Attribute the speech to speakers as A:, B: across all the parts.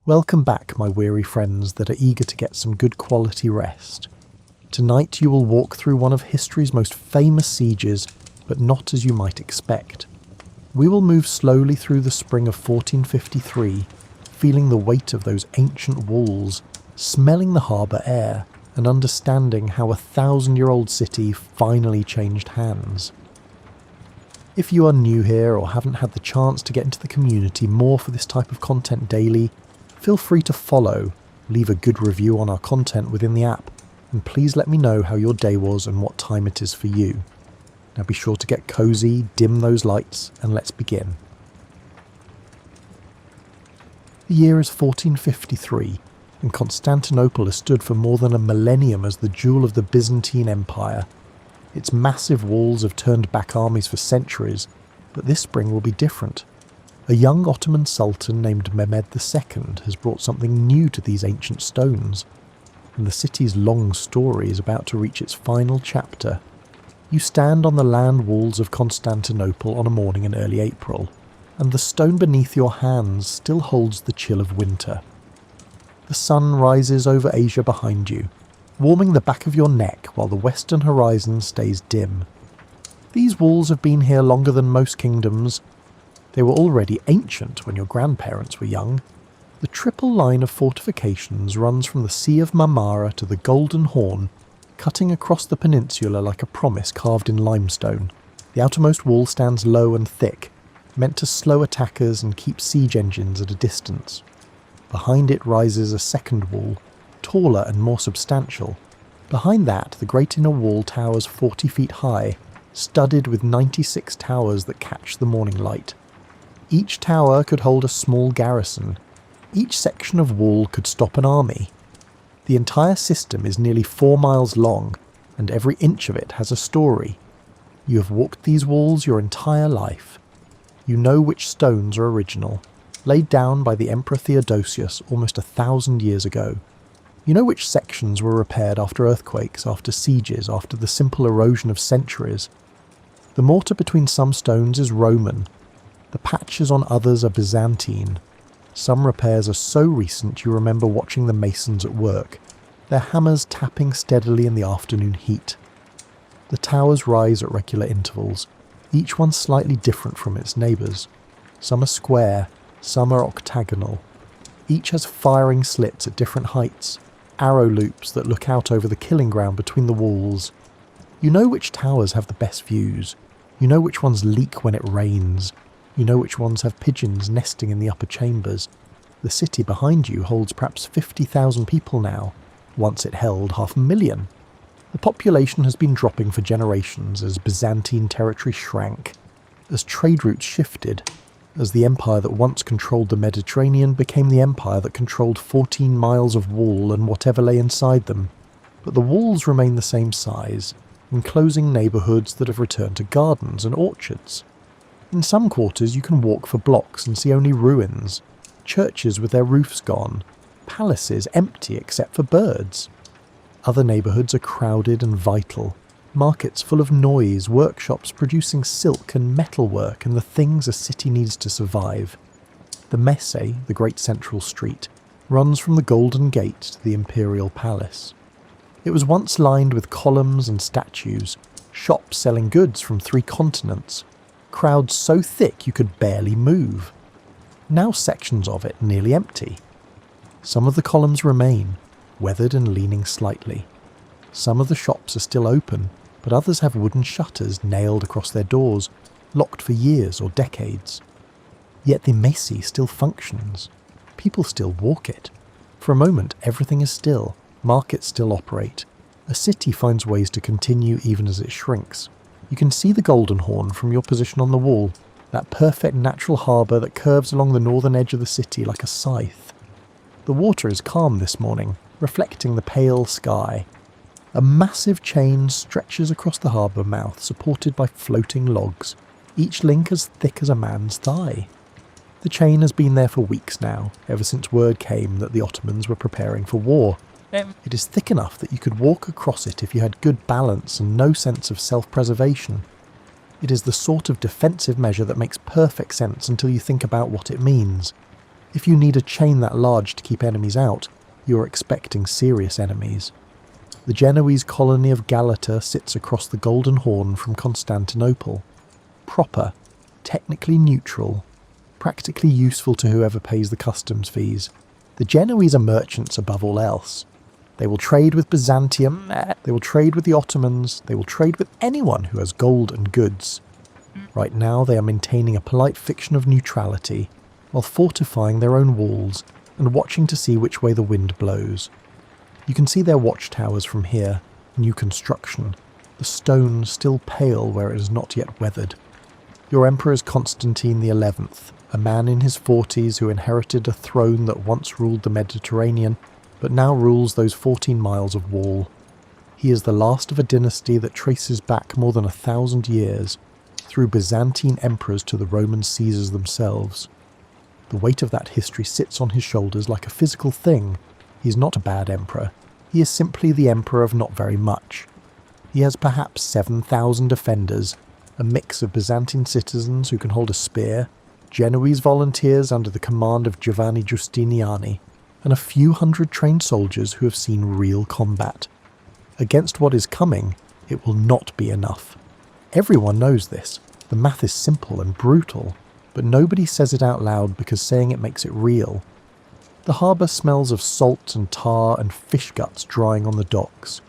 A: Welcome back, my weary friends that are eager to get some good quality rest. Tonight you will walk through one of history's most famous sieges, but not as you might expect. We will move slowly through the spring of 1453, feeling the weight of those ancient walls, smelling the harbour air, and understanding how a 1,000-year-old city finally changed hands. If you are new here or haven't had the chance to get into the community more for this type of content daily, feel free to follow, leave a good review on our content within the app, and please let me know how your day was and what time it is for you. Now be sure to get cozy, dim those lights, and let's begin. The year is 1453, and Constantinople has stood for more than a millennium as the jewel of the Byzantine Empire. Its massive walls have turned back armies for centuries, but this spring will be different. A young Ottoman Sultan named Mehmed II has brought something new to these ancient stones, and the city's long story is about to reach its final chapter. You stand on the land walls of Constantinople on a morning in early April, and the stone beneath your hands still holds the chill of winter. The sun rises over Asia behind you, warming the back of your neck while the western horizon stays dim. These walls have been here longer than most kingdoms. They were already ancient when your grandparents were young. The triple line of fortifications runs from the Sea of Marmara to the Golden Horn, cutting across the peninsula like a promise carved in limestone. The outermost wall stands low and thick, meant to slow attackers and keep siege engines at a distance. Behind it rises a second wall, taller and more substantial. Behind that, the great inner wall towers 40 feet high, studded with 96 towers that catch the morning light. Each tower could hold a small garrison. Each section of wall could stop an army. The entire system is nearly 4 miles long, and every inch of it has a story. You have walked these walls your entire life. You know which stones are original, laid down by the Emperor Theodosius almost 1,000 years ago. You know which sections were repaired after earthquakes, after sieges, after the simple erosion of centuries. The mortar between some stones is Roman. The patches on others are Byzantine. Some repairs are so recent you remember watching the masons at work, their hammers tapping steadily in the afternoon heat. The towers rise at regular intervals, each one slightly different from its neighbours. Some are square, some are octagonal. Each has firing slits at different heights, arrow loops that look out over the killing ground between the walls. You know which towers have the best views. You know which ones leak when it rains. You know which ones have pigeons nesting in the upper chambers. The city behind you holds perhaps 50,000 people now. Once it held 500,000. The population has been dropping for generations as Byzantine territory shrank, as trade routes shifted, as the empire that once controlled the Mediterranean became the empire that controlled 14 miles of wall and whatever lay inside them. But the walls remain the same size, enclosing neighbourhoods that have returned to gardens and orchards. In some quarters you can walk for blocks and see only ruins, churches with their roofs gone, palaces empty except for birds. Other neighbourhoods are crowded and vital, markets full of noise, workshops producing silk and metalwork and the things a city needs to survive. The Messe, the great central street, runs from the Golden Gate to the Imperial Palace. It was once lined with columns and statues, shops selling goods from 3 continents, crowds so thick you could barely move. Now sections of it nearly empty. Some of the columns remain, weathered and leaning slightly. Some of the shops are still open, but others have wooden shutters nailed across their doors, locked for years or decades. Yet the Messe still functions. People still walk it. For a moment everything is still, markets still operate. A city finds ways to continue even as it shrinks. You can see the Golden Horn from your position on the wall, that perfect natural harbour that curves along the northern edge of the city like a scythe. The water is calm this morning, reflecting the pale sky. A massive chain stretches across the harbour mouth, supported by floating logs, each link as thick as a man's thigh. The chain has been there for weeks now, ever since word came that the Ottomans were preparing for war. It is thick enough that you could walk across it if you had good balance and no sense of self-preservation. It is the sort of defensive measure that makes perfect sense until you think about what it means. If you need a chain that large to keep enemies out, you're expecting serious enemies. The Genoese colony of Galata sits across the Golden Horn from Constantinople. Proper, technically neutral, practically useful to whoever pays the customs fees. The Genoese are merchants above all else. They will trade with Byzantium, they will trade with the Ottomans, they will trade with anyone who has gold and goods. Right now they are maintaining a polite fiction of neutrality, while fortifying their own walls and watching to see which way the wind blows. You can see their watchtowers from here, new construction, the stone still pale where it is not yet weathered. Your emperor is Constantine XI, a man in his 40s who inherited a throne that once ruled the Mediterranean, but now rules those 14 miles of wall. He is the last of a dynasty that traces back more than 1,000 years, through Byzantine emperors to the Roman Caesars themselves. The weight of that history sits on his shoulders like a physical thing. He is not a bad emperor. He is simply the emperor of not very much. He has perhaps 7,000 defenders, a mix of Byzantine citizens who can hold a spear, Genoese volunteers under the command of Giovanni Giustiniani, and a few hundred trained soldiers who have seen real combat. Against what is coming, it will not be enough. Everyone knows this. The math is simple and brutal, but nobody says it out loud because saying it makes it real. The harbour smells of salt and tar and fish guts drying on the docks.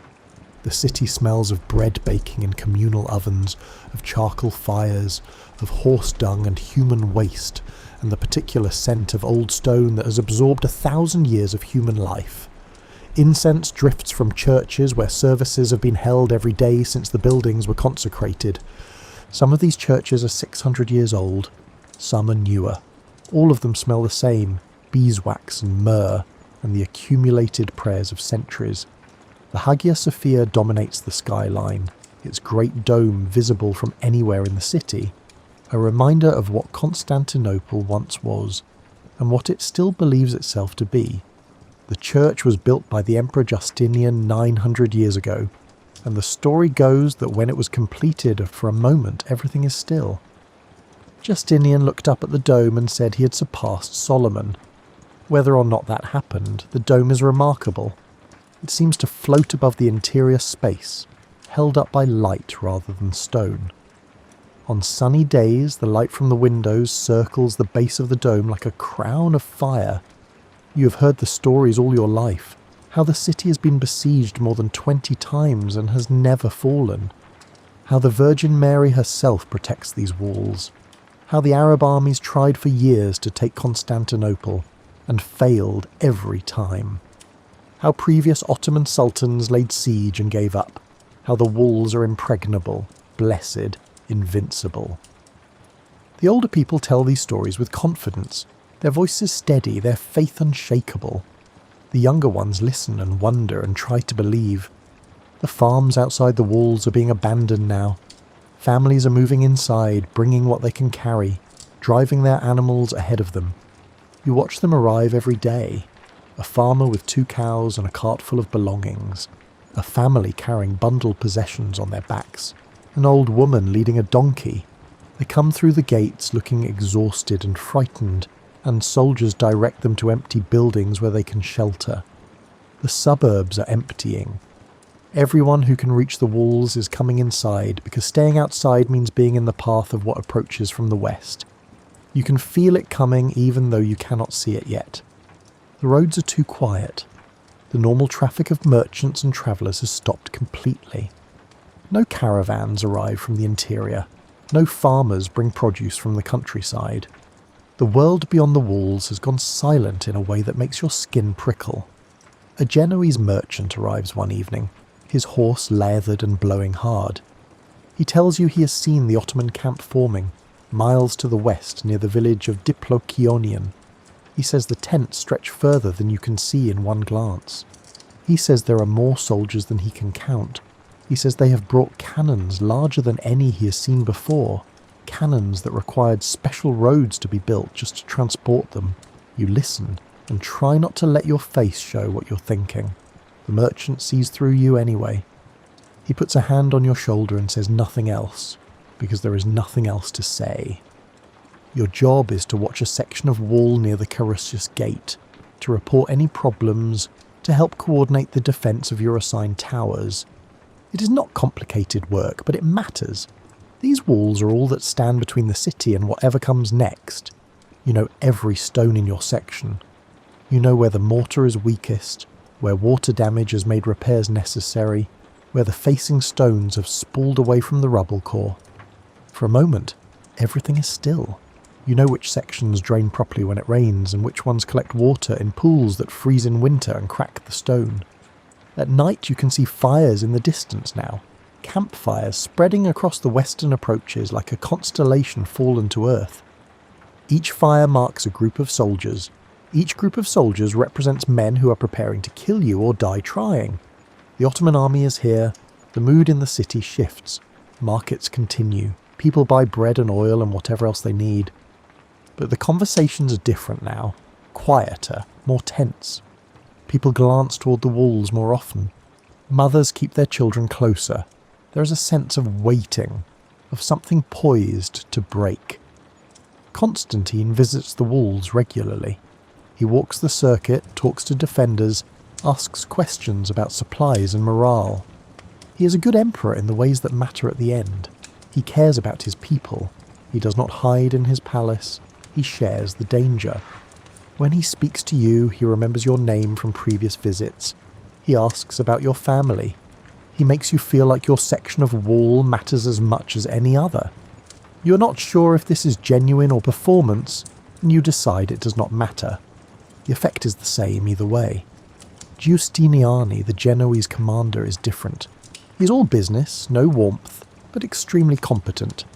A: The city smells of bread baking in communal ovens, of charcoal fires, of horse dung and human waste, and the particular scent of old stone that has absorbed 1,000 years of human life. Incense drifts from churches where services have been held every day since the buildings were consecrated. Some of these churches are 600 years old, some are newer. All of them smell the same, beeswax and myrrh, and the accumulated prayers of centuries. The Hagia Sophia dominates the skyline, its great dome visible from anywhere in the city, a reminder of what Constantinople once was, and what it still believes itself to be. The church was built by the Emperor Justinian 900 years ago, and the story goes that when it was completed, for a moment everything is still. Justinian looked up at the dome and said he had surpassed Solomon. Whether or not that happened, the dome is remarkable. It seems to float above the interior space, held up by light rather than stone. On sunny days, the light from the windows circles the base of the dome like a crown of fire. You have heard the stories all your life, how the city has been besieged more than 20 times and has never fallen, how the Virgin Mary herself protects these walls, how the Arab armies tried for years to take Constantinople and failed every time, how previous Ottoman sultans laid siege and gave up, how the walls are impregnable, blessed, invincible. The older people tell these stories with confidence, their voices steady, their faith unshakable. The younger ones listen and wonder and try to believe. The farms outside the walls are being abandoned now. Families are moving inside, bringing what they can carry, driving their animals ahead of them. You watch them arrive every day. A farmer with 2 cows and a cart full of belongings. A family carrying bundled possessions on their backs. An old woman leading a donkey. They come through the gates looking exhausted and frightened, and soldiers direct them to empty buildings where they can shelter. The suburbs are emptying. Everyone who can reach the walls is coming inside, because staying outside means being in the path of what approaches from the west. You can feel it coming even though you cannot see it yet. The roads are too quiet. The normal traffic of merchants and travellers has stopped completely. No caravans arrive from the interior. No farmers bring produce from the countryside. The world beyond the walls has gone silent in a way that makes your skin prickle. A Genoese merchant arrives one evening, his horse lathered and blowing hard. He tells you he has seen the Ottoman camp forming, miles to the west near the village of Diplokionion. He says the tents stretch further than you can see in one glance. He says there are more soldiers than he can count. He says they have brought cannons larger than any he has seen before. Cannons that required special roads to be built just to transport them. You listen, and try not to let your face show what you're thinking. The merchant sees through you anyway. He puts a hand on your shoulder and says nothing else, because there is nothing else to say. Your job is to watch a section of wall near the Carusius Gate, to report any problems, to help coordinate the defence of your assigned towers. It is not complicated work, but it matters. These walls are all that stand between the city and whatever comes next. You know every stone in your section. You know where the mortar is weakest, where water damage has made repairs necessary, where the facing stones have spooled away from the rubble core. For a moment, everything is still. You know which sections drain properly when it rains and which ones collect water in pools that freeze in winter and crack the stone. At night you can see fires in the distance now, campfires spreading across the western approaches like a constellation fallen to earth. Each fire marks a group of soldiers. Each group of soldiers represents men who are preparing to kill you or die trying. The Ottoman army is here. The mood in the city shifts. Markets continue. People buy bread and oil and whatever else they need. But the conversations are different now. Quieter, more tense. People glance toward the walls more often. Mothers keep their children closer. There is a sense of waiting, of something poised to break. Constantine visits the walls regularly. He walks the circuit, talks to defenders, asks questions about supplies and morale. He is a good emperor in the ways that matter at the end. He cares about his people. He does not hide in his palace. He shares the danger. When he speaks to you, he remembers your name from previous visits. He asks about your family. He makes you feel like your section of wall matters as much as any other. You are not sure if this is genuine or performance, and you decide it does not matter. The effect is the same either way. Giustiniani, the Genoese commander, is different. He is all business, no warmth, but extremely competent.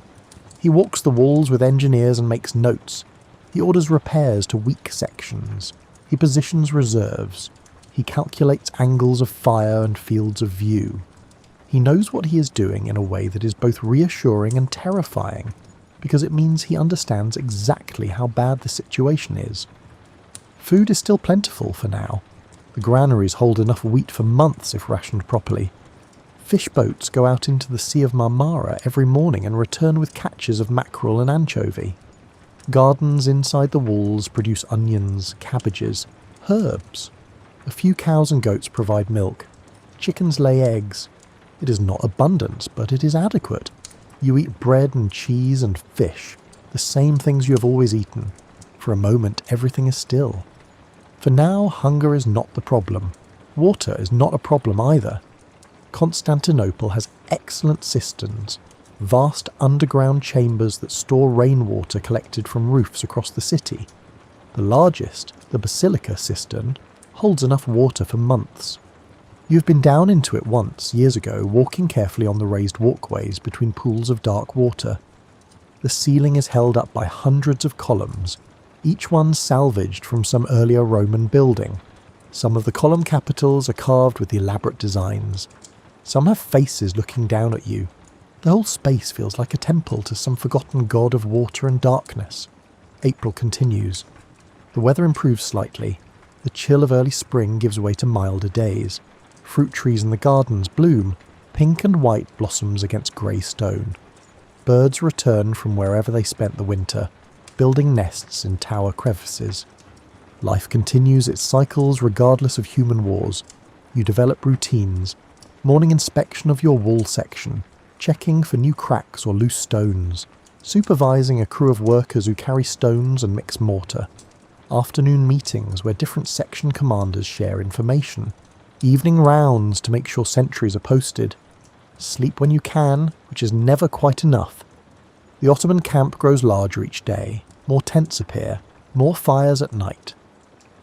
A: He walks the walls with engineers and makes notes. He orders repairs to weak sections. He positions reserves. He calculates angles of fire and fields of view. He knows what he is doing in a way that is both reassuring and terrifying, because it means he understands exactly how bad the situation is. Food is still plentiful for now. The granaries hold enough wheat for months if rationed properly. Fish boats go out into the Sea of Marmara every morning and return with catches of mackerel and anchovy. Gardens inside the walls produce onions, cabbages, herbs. A few cows and goats provide milk. Chickens lay eggs. It is not abundance, but it is adequate. You eat bread and cheese and fish, the same things you have always eaten. For a moment, everything is still. For now, hunger is not the problem. Water is not a problem either. Constantinople has excellent cisterns, vast underground chambers that store rainwater collected from roofs across the city. The largest, the Basilica cistern, holds enough water for months. You've been down into it once, years ago, walking carefully on the raised walkways between pools of dark water. The ceiling is held up by hundreds of columns, each one salvaged from some earlier Roman building. Some of the column capitals are carved with elaborate designs. Some have faces looking down at you. The whole space feels like a temple to some forgotten god of water and darkness. April continues. The weather improves slightly. The chill of early spring gives way to milder days. Fruit trees in the gardens bloom. Pink and white blossoms against grey stone. Birds return from wherever they spent the winter, building nests in tower crevices. Life continues its cycles regardless of human wars. You develop routines. Morning inspection of your wall section. Checking for new cracks or loose stones, supervising a crew of workers who carry stones and mix mortar, afternoon meetings where different section commanders share information, evening rounds to make sure sentries are posted, sleep when you can, which is never quite enough. The Ottoman camp grows larger each day, more tents appear, more fires at night.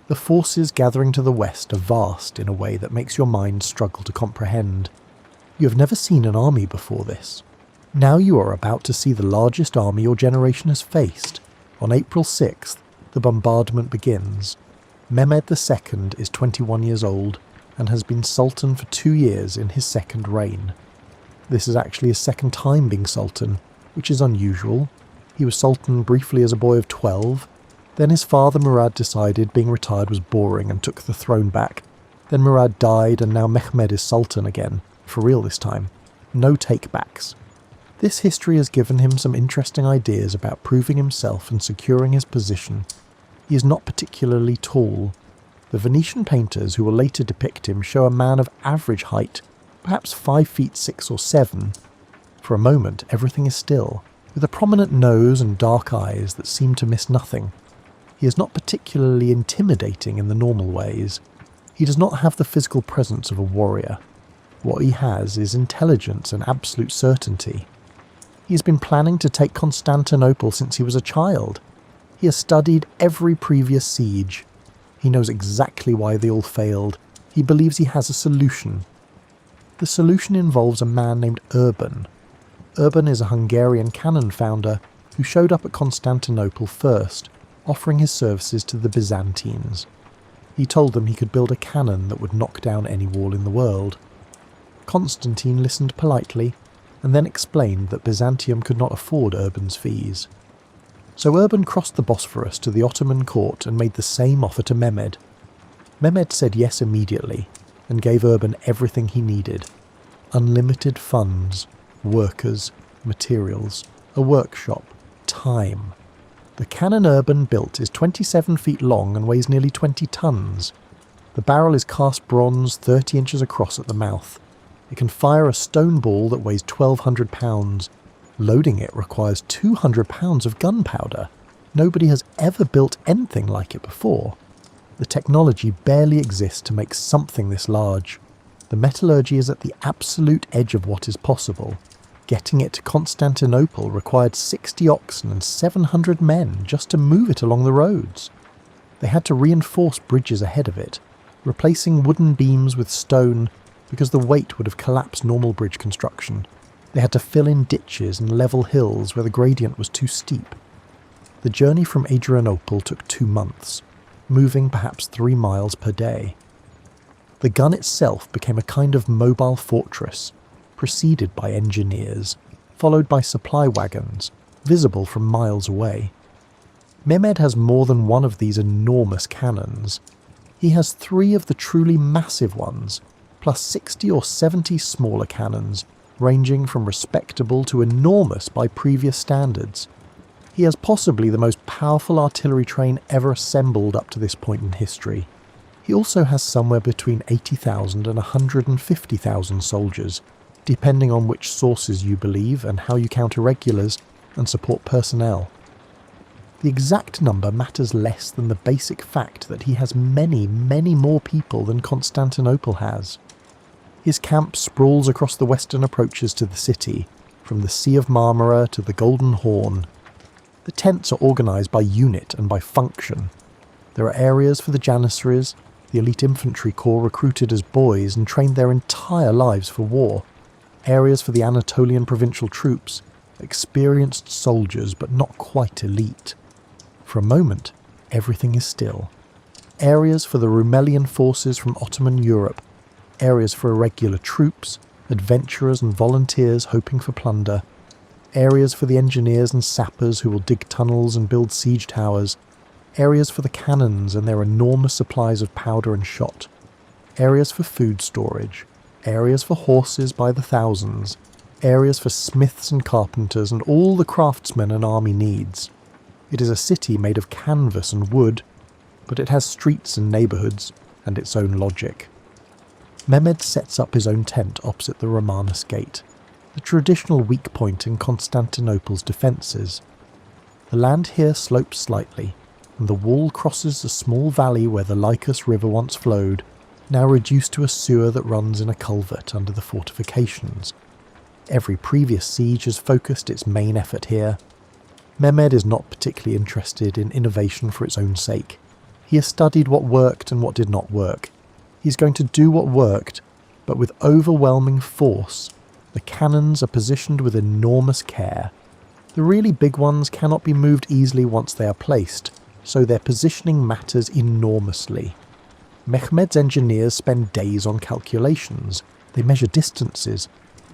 A: The forces gathering to the west are vast in a way that makes your mind struggle to comprehend. You have never seen an army before this. Now you are about to see the largest army your generation has faced. On April 6th, the bombardment begins. Mehmed II is 21 years old and has been Sultan for 2 years in his second reign. This is actually his second time being Sultan, which is unusual. He was Sultan briefly as a boy of 12. Then his father Murad decided being retired was boring and took the throne back. Then Murad died and now Mehmed is Sultan again. For real this time. No take-backs. This history has given him some interesting ideas about proving himself and securing his position. He is not particularly tall. The Venetian painters who will later depict him show a man of average height, perhaps 5 feet 6 or 7. For a moment everything is still, with a prominent nose and dark eyes that seem to miss nothing. He is not particularly intimidating in the normal ways. He does not have the physical presence of a warrior. What he has is intelligence and absolute certainty. He has been planning to take Constantinople since he was a child. He has studied every previous siege. He knows exactly why they all failed. He believes he has a solution. The solution involves a man named Urban. Urban is a Hungarian cannon founder who showed up at Constantinople first, offering his services to the Byzantines. He told them he could build a cannon that would knock down any wall in the world. Constantine listened politely, and then explained that Byzantium could not afford Urban's fees. So Urban crossed the Bosphorus to the Ottoman court and made the same offer to Mehmed. Mehmed said yes immediately, and gave Urban everything he needed. Unlimited funds, workers, materials, a workshop, time. The cannon Urban built is 27 feet long and weighs nearly 20 tons. The barrel is cast bronze 30 inches across at the mouth. It can fire a stone ball that weighs 1,200 pounds. Loading it requires 200 pounds of gunpowder. Nobody has ever built anything like it before. The technology barely exists to make something this large. The metallurgy is at the absolute edge of what is possible. Getting it to Constantinople required 60 oxen and 700 men just to move it along the roads. They had to reinforce bridges ahead of it, replacing wooden beams with stone because the weight would have collapsed normal bridge construction. They had to fill in ditches and level hills where the gradient was too steep. The journey from Adrianople took 2 months, moving perhaps 3 miles per day. The gun itself became a kind of mobile fortress, preceded by engineers, followed by supply wagons, visible from miles away. Mehmed has more than one of these enormous cannons. He has 3 of the truly massive ones, plus 60 or 70 smaller cannons, ranging from respectable to enormous by previous standards. He has possibly the most powerful artillery train ever assembled up to this point in history. He also has somewhere between 80,000 and 150,000 soldiers, depending on which sources you believe and how you count irregulars and support personnel. The exact number matters less than the basic fact that he has many, many more people than Constantinople has. His camp sprawls across the western approaches to the city, from the Sea of Marmara to the Golden Horn. The tents are organised by unit and by function. There are areas for the Janissaries, the elite infantry corps recruited as boys and trained their entire lives for war. Areas for the Anatolian provincial troops, experienced soldiers but not quite elite. For a moment, everything is still. Areas for the Rumelian forces from Ottoman Europe, areas for irregular troops, adventurers and volunteers hoping for plunder, areas for the engineers and sappers who will dig tunnels and build siege towers, areas for the cannons and their enormous supplies of powder and shot, areas for food storage, areas for horses by the thousands, areas for smiths and carpenters and all the craftsmen an army needs. It is a city made of canvas and wood, but it has streets and neighbourhoods and its own logic. Mehmed sets up his own tent opposite the Romanus Gate, the traditional weak point in Constantinople's defences. The land here slopes slightly, and the wall crosses a small valley where the Lycus River once flowed, now reduced to a sewer that runs in a culvert under the fortifications. Every previous siege has focused its main effort here. Mehmed is not particularly interested in innovation for its own sake. He has studied what worked and what did not work. He's going to do what worked, but with overwhelming force. The cannons are positioned with enormous care. The really big ones cannot be moved easily once they are placed, so their positioning matters enormously. Mehmed's engineers spend days on calculations. They measure distances.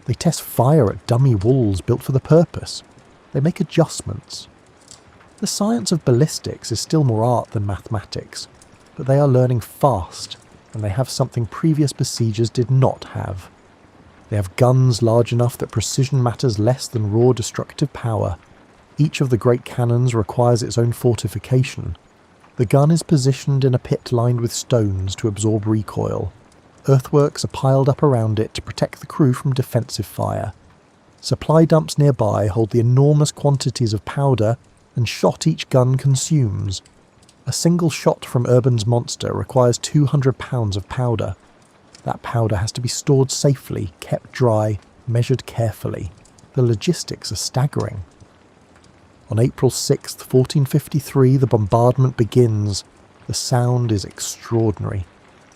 A: They test fire at dummy walls built for the purpose. They make adjustments. The science of ballistics is still more art than mathematics, but they are learning fast, and they have something previous besiegers did not have. They have guns large enough that precision matters less than raw destructive power. Each of the great cannons requires its own fortification. The gun is positioned in a pit lined with stones to absorb recoil. Earthworks are piled up around it to protect the crew from defensive fire. Supply dumps nearby hold the enormous quantities of powder and shot each gun consumes. A single shot from Urban's monster requires 200 pounds of powder. That powder has to be stored safely, kept dry, measured carefully. The logistics are staggering. On April 6, 1453, the bombardment begins. The sound is extraordinary.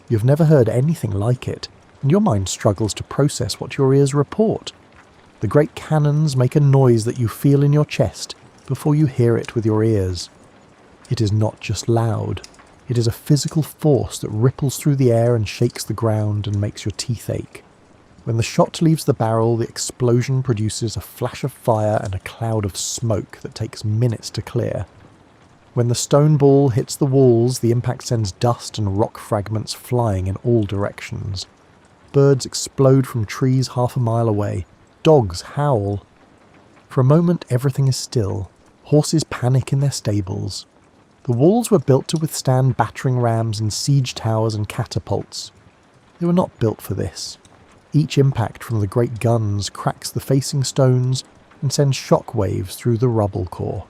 A: You've never heard anything like it, and your mind struggles to process what your ears report. The great cannons make a noise that you feel in your chest before you hear it with your ears. It is not just loud. It is a physical force that ripples through the air and shakes the ground and makes your teeth ache. When the shot leaves the barrel, the explosion produces a flash of fire and a cloud of smoke that takes minutes to clear. When the stone ball hits the walls, the impact sends dust and rock fragments flying in all directions. Birds explode from trees half a mile away. Dogs howl. For a moment, everything is still. Horses panic in their stables. The walls were built to withstand battering rams and siege towers and catapults. They were not built for this. Each impact from the great guns cracks the facing stones and sends shock waves through the rubble core.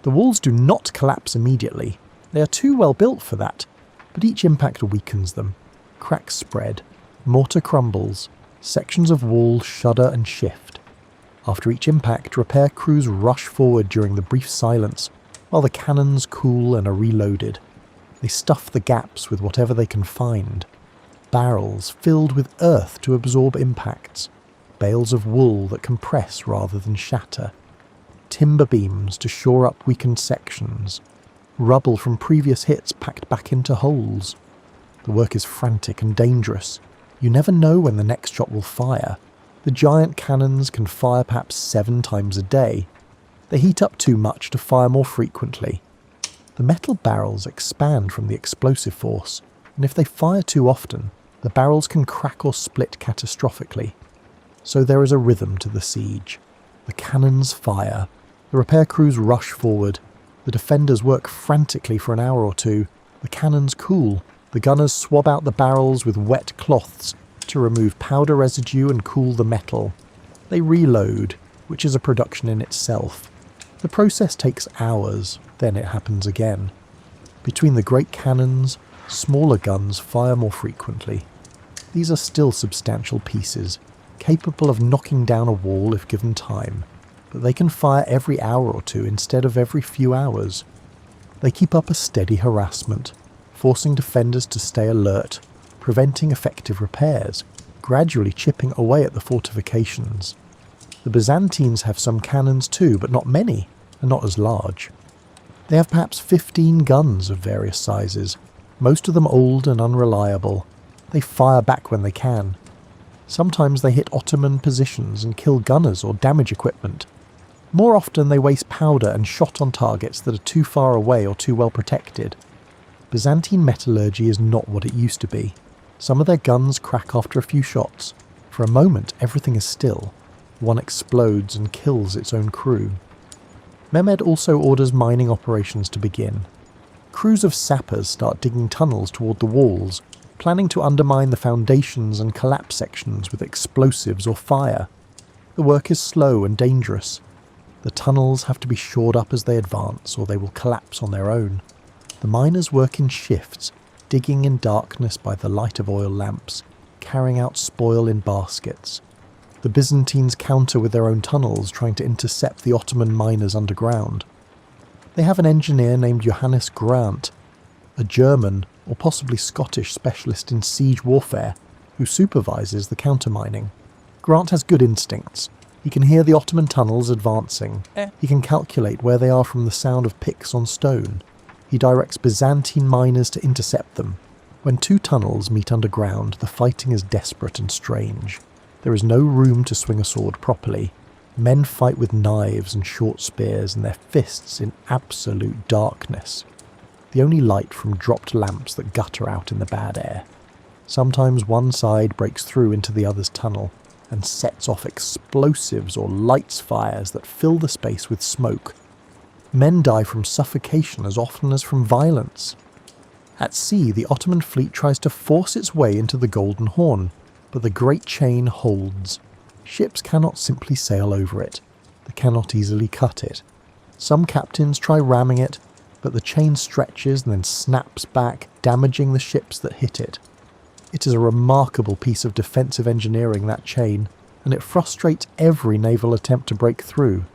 A: The walls do not collapse immediately. They are too well built for that, but each impact weakens them. Cracks spread. Mortar crumbles. Sections of wall shudder and shift. After each impact, repair crews rush forward during the brief silence, while the cannons cool and are reloaded. They stuff the gaps with whatever they can find. Barrels filled with earth to absorb impacts. Bales of wool that compress rather than shatter. Timber beams to shore up weakened sections. Rubble from previous hits packed back into holes. The work is frantic and dangerous. You never know when the next shot will fire. The giant cannons can fire perhaps 7 times a day. They heat up too much to fire more frequently. The metal barrels expand from the explosive force, and if they fire too often, the barrels can crack or split catastrophically. So there is a rhythm to the siege. The cannons fire. The repair crews rush forward. The defenders work frantically for an hour or two. The cannons cool. The gunners swab out the barrels with wet cloths to remove powder residue and cool the metal. They reload, which is a production in itself. The process takes hours, then it happens again. Between the great cannons, smaller guns fire more frequently. These are still substantial pieces, capable of knocking down a wall if given time, but they can fire every hour or two instead of every few hours. They keep up a steady harassment, forcing defenders to stay alert, preventing effective repairs, gradually chipping away at the fortifications. The Byzantines have some cannons too, but not many, and not as large. They have perhaps 15 guns of various sizes, most of them old and unreliable. They fire back when they can. Sometimes they hit Ottoman positions and kill gunners or damage equipment. More often they waste powder and shot on targets that are too far away or too well protected. Byzantine metallurgy is not what it used to be. Some of their guns crack after a few shots. For a moment, everything is still. One explodes and kills its own crew. Mehmed also orders mining operations to begin. Crews of sappers start digging tunnels toward the walls, planning to undermine the foundations and collapse sections with explosives or fire. The work is slow and dangerous. The tunnels have to be shored up as they advance, or they will collapse on their own. The miners work in shifts, digging in darkness by the light of oil lamps, carrying out spoil in baskets. The Byzantines counter with their own tunnels, trying to intercept the Ottoman miners underground. They have an engineer named Johannes Grant, a German or possibly Scottish specialist in siege warfare, who supervises the countermining. Grant has good instincts. He can hear the Ottoman tunnels advancing. He can calculate where they are from the sound of picks on stone. He directs Byzantine miners to intercept them. When 2 tunnels meet underground, the fighting is desperate and strange. There is no room to swing a sword properly. Men fight with knives and short spears and their fists in absolute darkness. The only light from dropped lamps that gutter out in the bad air. Sometimes one side breaks through into the other's tunnel. and sets off explosives or lights fires that fill the space with smoke. Men die from suffocation as often as from violence. At sea, the Ottoman fleet tries to force its way into the Golden Horn, but the Great Chain holds. Ships cannot simply sail over it. They cannot easily cut it. Some captains try ramming it, but the chain stretches and then snaps back, damaging the ships that hit it. It is a remarkable piece of defensive engineering, that chain, and it frustrates every naval attempt to break through.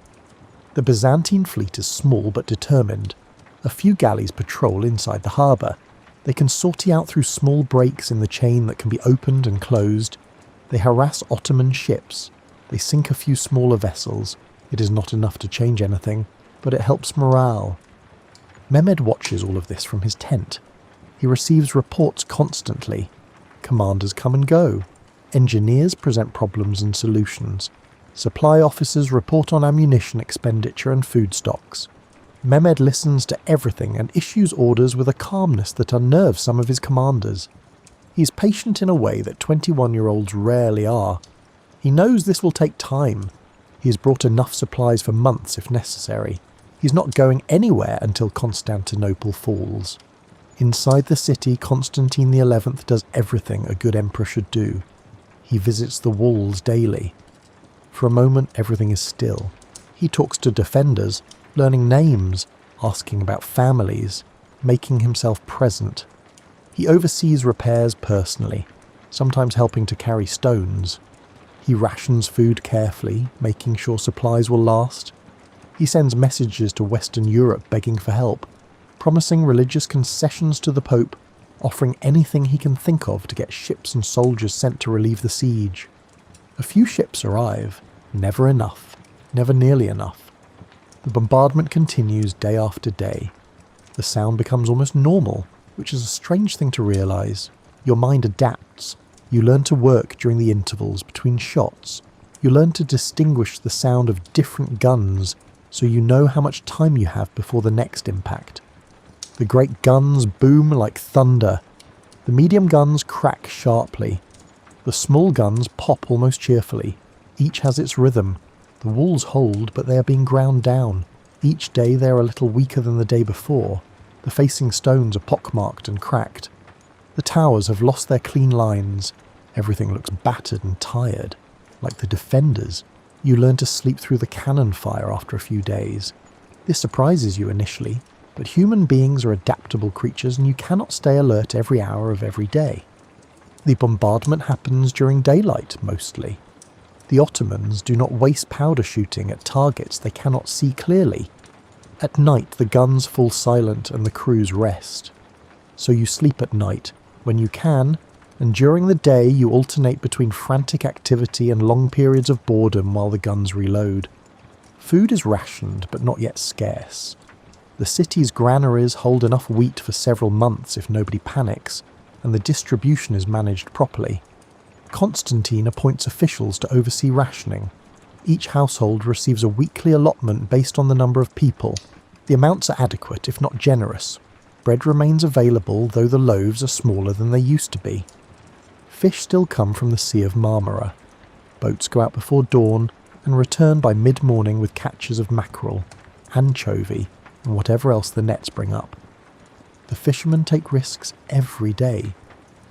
A: The Byzantine fleet is small but determined. A few galleys patrol inside the harbour. They can sortie out through small breaks in the chain that can be opened and closed. They harass Ottoman ships. They sink a few smaller vessels. It is not enough to change anything, but it helps morale. Mehmed watches all of this from his tent. He receives reports constantly. Commanders come and go. Engineers present problems and solutions. Supply officers report on ammunition expenditure and food stocks. Mehmed listens to everything and issues orders with a calmness that unnerves some of his commanders. He is patient in a way that 21-year-olds rarely are. He knows this will take time. He has brought enough supplies for months if necessary. He's not going anywhere until Constantinople falls. Inside the city, Constantine XI does everything a good emperor should do. He visits the walls daily. For a moment, everything is still. He talks to defenders, learning names, asking about families, making himself present. He oversees repairs personally, sometimes helping to carry stones. He rations food carefully, making sure supplies will last. He sends messages to Western Europe begging for help, promising religious concessions to the Pope, offering anything he can think of to get ships and soldiers sent to relieve the siege. A few ships arrive, never enough, never nearly enough. The bombardment continues day after day. The sound becomes almost normal, which is a strange thing to realise. Your mind adapts. You learn to work during the intervals between shots. You learn to distinguish the sound of different guns, so you know how much time you have before the next impact. The great guns boom like thunder. The medium guns crack sharply. The small guns pop almost cheerfully. Each has its rhythm. The walls hold, but they are being ground down. Each day they are a little weaker than the day before. The facing stones are pockmarked and cracked. The towers have lost their clean lines. Everything looks battered and tired. Like the defenders, you learn to sleep through the cannon fire after a few days. This surprises you initially, but human beings are adaptable creatures and you cannot stay alert every hour of every day. The bombardment happens during daylight, mostly. The Ottomans do not waste powder shooting at targets they cannot see clearly. At night the guns fall silent and the crews rest. So you sleep at night, when you can, and during the day you alternate between frantic activity and long periods of boredom while the guns reload. Food is rationed but not yet scarce. The city's granaries hold enough wheat for several months if nobody panics, and the distribution is managed properly. Constantine appoints officials to oversee rationing. Each household receives a weekly allotment based on the number of people. The amounts are adequate, if not generous. Bread remains available, though the loaves are smaller than they used to be. Fish still come from the Sea of Marmara. Boats go out before dawn and return by mid-morning with catches of mackerel, anchovy, and whatever else the nets bring up. The fishermen take risks every day.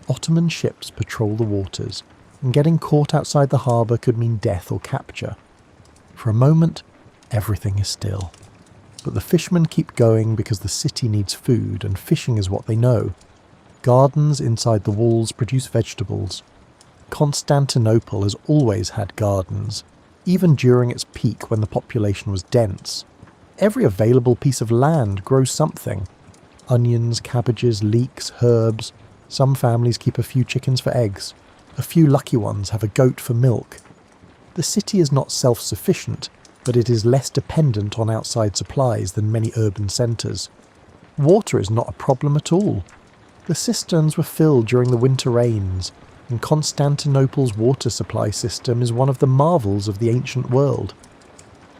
A: Ottoman ships patrol the waters, and getting caught outside the harbour could mean death or capture. For a moment, everything is still. But the fishermen keep going because the city needs food and fishing is what they know. Gardens inside the walls produce vegetables. Constantinople has always had gardens, even during its peak when the population was dense. Every available piece of land grows something. Onions, cabbages, leeks, herbs. Some families keep a few chickens for eggs. A few lucky ones have a goat for milk. The city is not self-sufficient, but it is less dependent on outside supplies than many urban centres. Water is not a problem at all. The cisterns were filled during the winter rains, and Constantinople's water supply system is one of the marvels of the ancient world.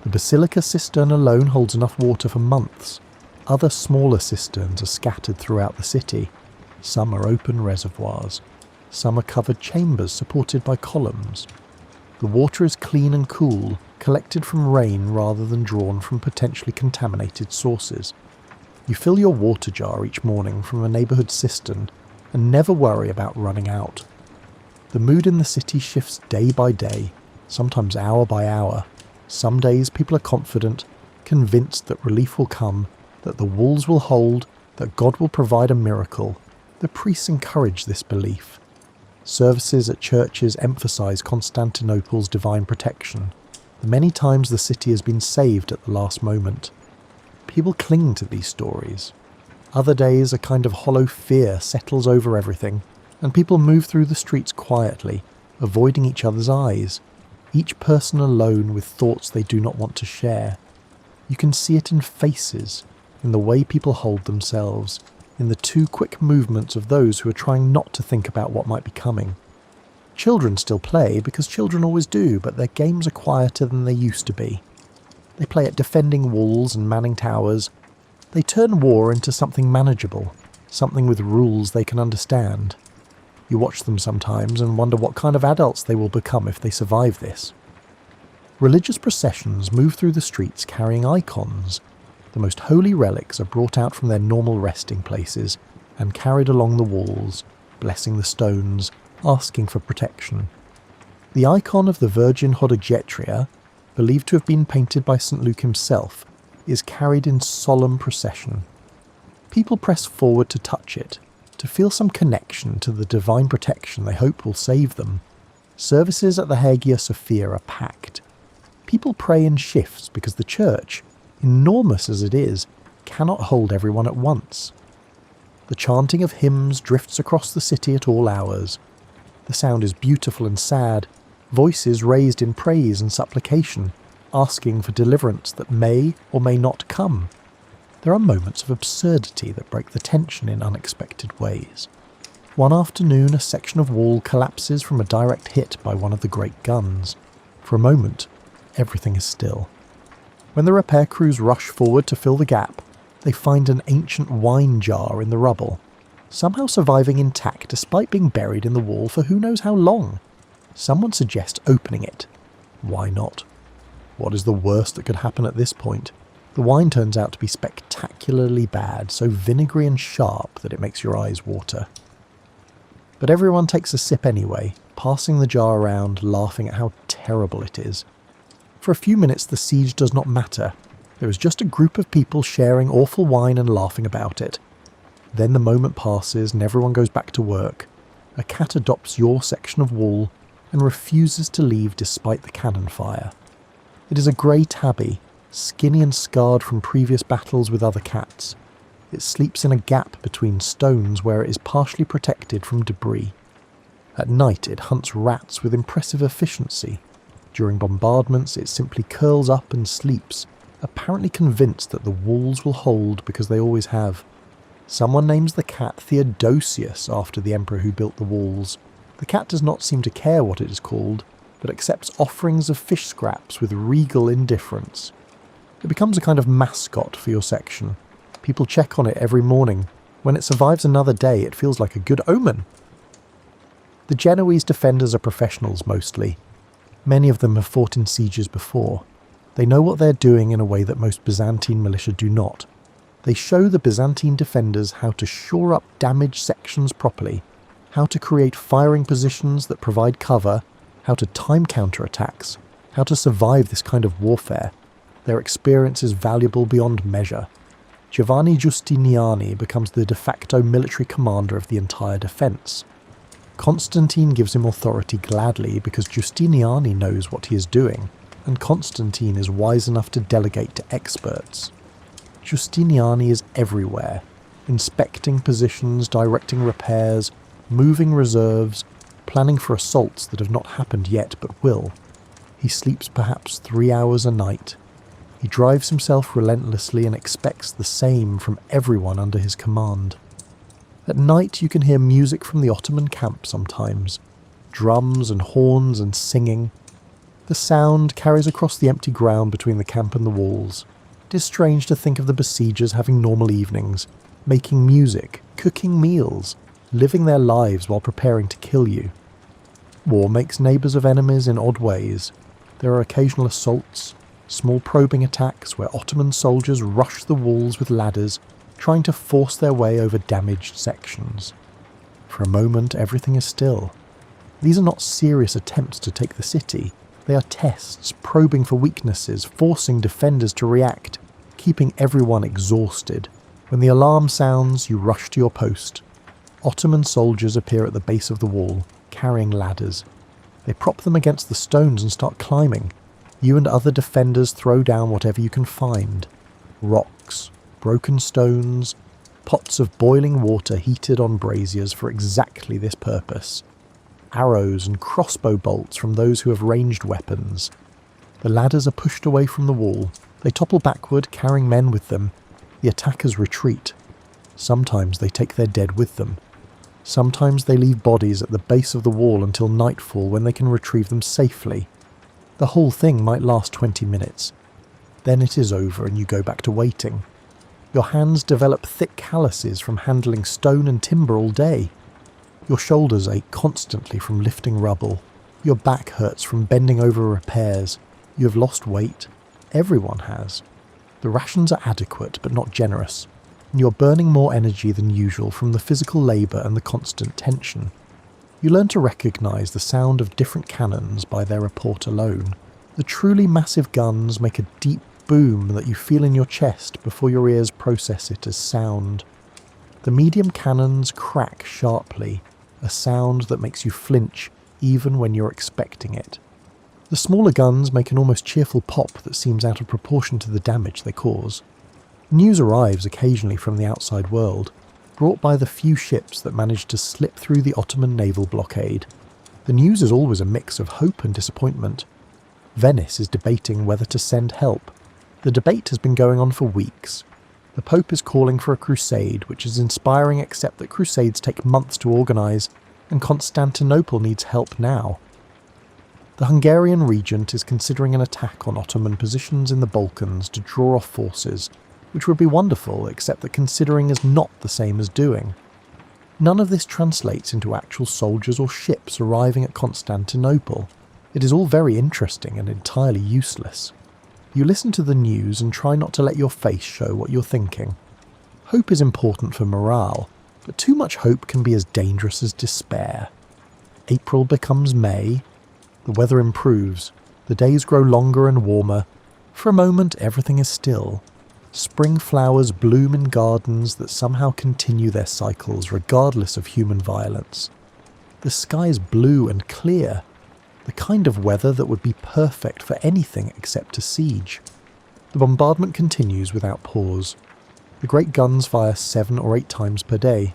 A: The basilica cistern alone holds enough water for months. Other smaller cisterns are scattered throughout the city. Some are open reservoirs. Some are covered chambers supported by columns. The water is clean and cool, collected from rain rather than drawn from potentially contaminated sources. You fill your water jar each morning from a neighbourhood cistern and never worry about running out. The mood in the city shifts day by day, sometimes hour by hour. Some days people are confident, convinced that relief will come, that the walls will hold, that God will provide a miracle. The priests encourage this belief. Services at churches emphasise Constantinople's divine protection. The many times the city has been saved at the last moment. People cling to these stories. Other days a kind of hollow fear settles over everything, and people move through the streets quietly, avoiding each other's eyes, each person alone with thoughts they do not want to share. You can see it in faces, in the way people hold themselves, in the too quick movements of those who are trying not to think about what might be coming. Children still play, because children always do, but their games are quieter than they used to be. They play at defending walls and manning towers. They turn war into something manageable, something with rules they can understand. You watch them sometimes and wonder what kind of adults they will become if they survive this. Religious processions move through the streets carrying icons. The most holy relics are brought out from their normal resting places and carried along the walls, blessing the stones, asking for protection. The icon of the Virgin Hodegetria, believed to have been painted by St. Luke himself, is carried in solemn procession. People press forward to touch it, to feel some connection to the divine protection they hope will save them. Services at the Hagia Sophia are packed. People pray in shifts because the church, enormous as it is, cannot hold everyone at once. The chanting of hymns drifts across the city at all hours. The sound is beautiful and sad, voices raised in praise and supplication, asking for deliverance that may or may not come. There are moments of absurdity that break the tension in unexpected ways. One afternoon, a section of wall collapses from a direct hit by one of the great guns. For a moment, everything is still. When the repair crews rush forward to fill the gap, they find an ancient wine jar in the rubble, somehow surviving intact despite being buried in the wall for who knows how long. Someone suggests opening it. Why not? What is the worst that could happen at this point? The wine turns out to be spectacularly bad, so vinegary and sharp that it makes your eyes water. But everyone takes a sip anyway, passing the jar around, laughing at how terrible it is. For a few minutes the siege does not matter. There is just a group of people sharing awful wine and laughing about it. Then the moment passes and everyone goes back to work. A cat adopts your section of wall and refuses to leave despite the cannon fire. It is a grey tabby, skinny and scarred from previous battles with other cats. It sleeps in a gap between stones where it is partially protected from debris. At night it hunts rats with impressive efficiency. During bombardments it simply curls up and sleeps, apparently convinced that the walls will hold because they always have. Someone names the cat Theodosius after the emperor who built the walls. The cat does not seem to care what it is called, but accepts offerings of fish scraps with regal indifference. It becomes a kind of mascot for your section. People check on it every morning. When it survives another day, it feels like a good omen. The Genoese defenders are professionals mostly. Many of them have fought in sieges before. They know what they're doing in a way that most Byzantine militia do not. They show the Byzantine defenders how to shore up damaged sections properly, how to create firing positions that provide cover, how to time counterattacks, how to survive this kind of warfare. Their experience is valuable beyond measure. Giovanni Giustiniani becomes the de facto military commander of the entire defence. Constantine gives him authority gladly because Giustiniani knows what he is doing, and Constantine is wise enough to delegate to experts. Giustiniani is everywhere, inspecting positions, directing repairs, moving reserves, planning for assaults that have not happened yet but will. He sleeps perhaps 3 hours a night. He drives himself relentlessly and expects the same from everyone under his command. At night you can hear music from the Ottoman camp sometimes, drums and horns and singing. The sound carries across the empty ground between the camp and the walls. It is strange to think of the besiegers having normal evenings, making music, cooking meals, living their lives while preparing to kill you. War makes neighbours of enemies in odd ways. There are occasional assaults, small probing attacks where Ottoman soldiers rush the walls with ladders, trying to force their way over damaged sections. For a moment, everything is still. These are not serious attempts to take the city. They are tests, probing for weaknesses, forcing defenders to react, keeping everyone exhausted. When the alarm sounds, you rush to your post. Ottoman soldiers appear at the base of the wall, carrying ladders. They prop them against the stones and start climbing. You and other defenders throw down whatever you can find. Rocks, broken stones, pots of boiling water heated on braziers for exactly this purpose. Arrows and crossbow bolts from those who have ranged weapons. The ladders are pushed away from the wall. They topple backward, carrying men with them. The attackers retreat. Sometimes they take their dead with them. Sometimes they leave bodies at the base of the wall until nightfall when they can retrieve them safely. The whole thing might last 20 minutes. Then it is over and you go back to waiting. Your hands develop thick calluses from handling stone and timber all day. Your shoulders ache constantly from lifting rubble. Your back hurts from bending over repairs. You have lost weight. Everyone has. The rations are adequate but not generous, and you're burning more energy than usual from the physical labour and the constant tension. You learn to recognise the sound of different cannons by their report alone. The truly massive guns make a deep boom that you feel in your chest before your ears process it as sound. The medium cannons crack sharply, a sound that makes you flinch even when you're expecting it. The smaller guns make an almost cheerful pop that seems out of proportion to the damage they cause. News arrives occasionally from the outside world, brought by the few ships that manage to slip through the Ottoman naval blockade. The news is always a mix of hope and disappointment. Venice is debating whether to send help. The debate has been going on for weeks. The Pope is calling for a crusade, which is inspiring except that crusades take months to organise, and Constantinople needs help now. The Hungarian regent is considering an attack on Ottoman positions in the Balkans to draw off forces, which would be wonderful except that considering is not the same as doing. None of this translates into actual soldiers or ships arriving at Constantinople. It is all very interesting and entirely useless. You listen to the news and try not to let your face show what you're thinking. Hope is important for morale, but too much hope can be as dangerous as despair. April becomes May. The weather improves. The days grow longer and warmer. For a moment, everything is still. Spring flowers bloom in gardens that somehow continue their cycles regardless of human violence. The sky is blue and clear. The kind of weather that would be perfect for anything except a siege. The bombardment continues without pause. The great guns fire 7 or 8 times per day.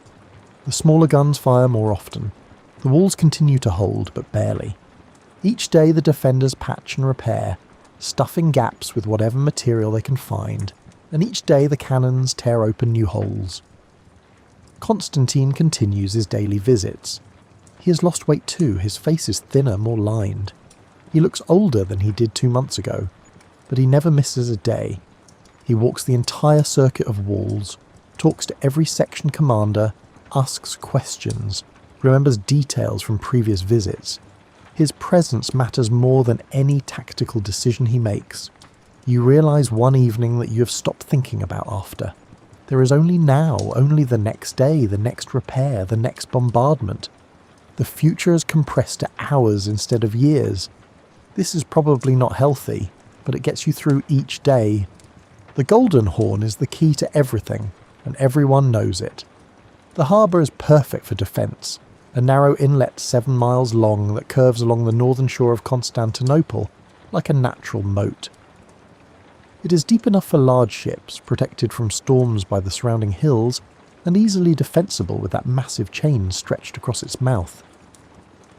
A: The smaller guns fire more often. The walls continue to hold, but barely. Each day the defenders patch and repair, stuffing gaps with whatever material they can find, and each day the cannons tear open new holes. Constantine continues his daily visits. He has lost weight too, his face is thinner, more lined. He looks older than he did 2 months ago, but he never misses a day. He walks the entire circuit of walls, talks to every section commander, asks questions, remembers details from previous visits. His presence matters more than any tactical decision he makes. You realise one evening that you have stopped thinking about after. There is only now, only the next day, the next repair, the next bombardment. The future is compressed to hours instead of years. This is probably not healthy, but it gets you through each day. The Golden Horn is the key to everything, and everyone knows it. The harbour is perfect for defence, a narrow inlet 7 miles long that curves along the northern shore of Constantinople, like a natural moat. It is deep enough for large ships, protected from storms by the surrounding hills, and easily defensible with that massive chain stretched across its mouth.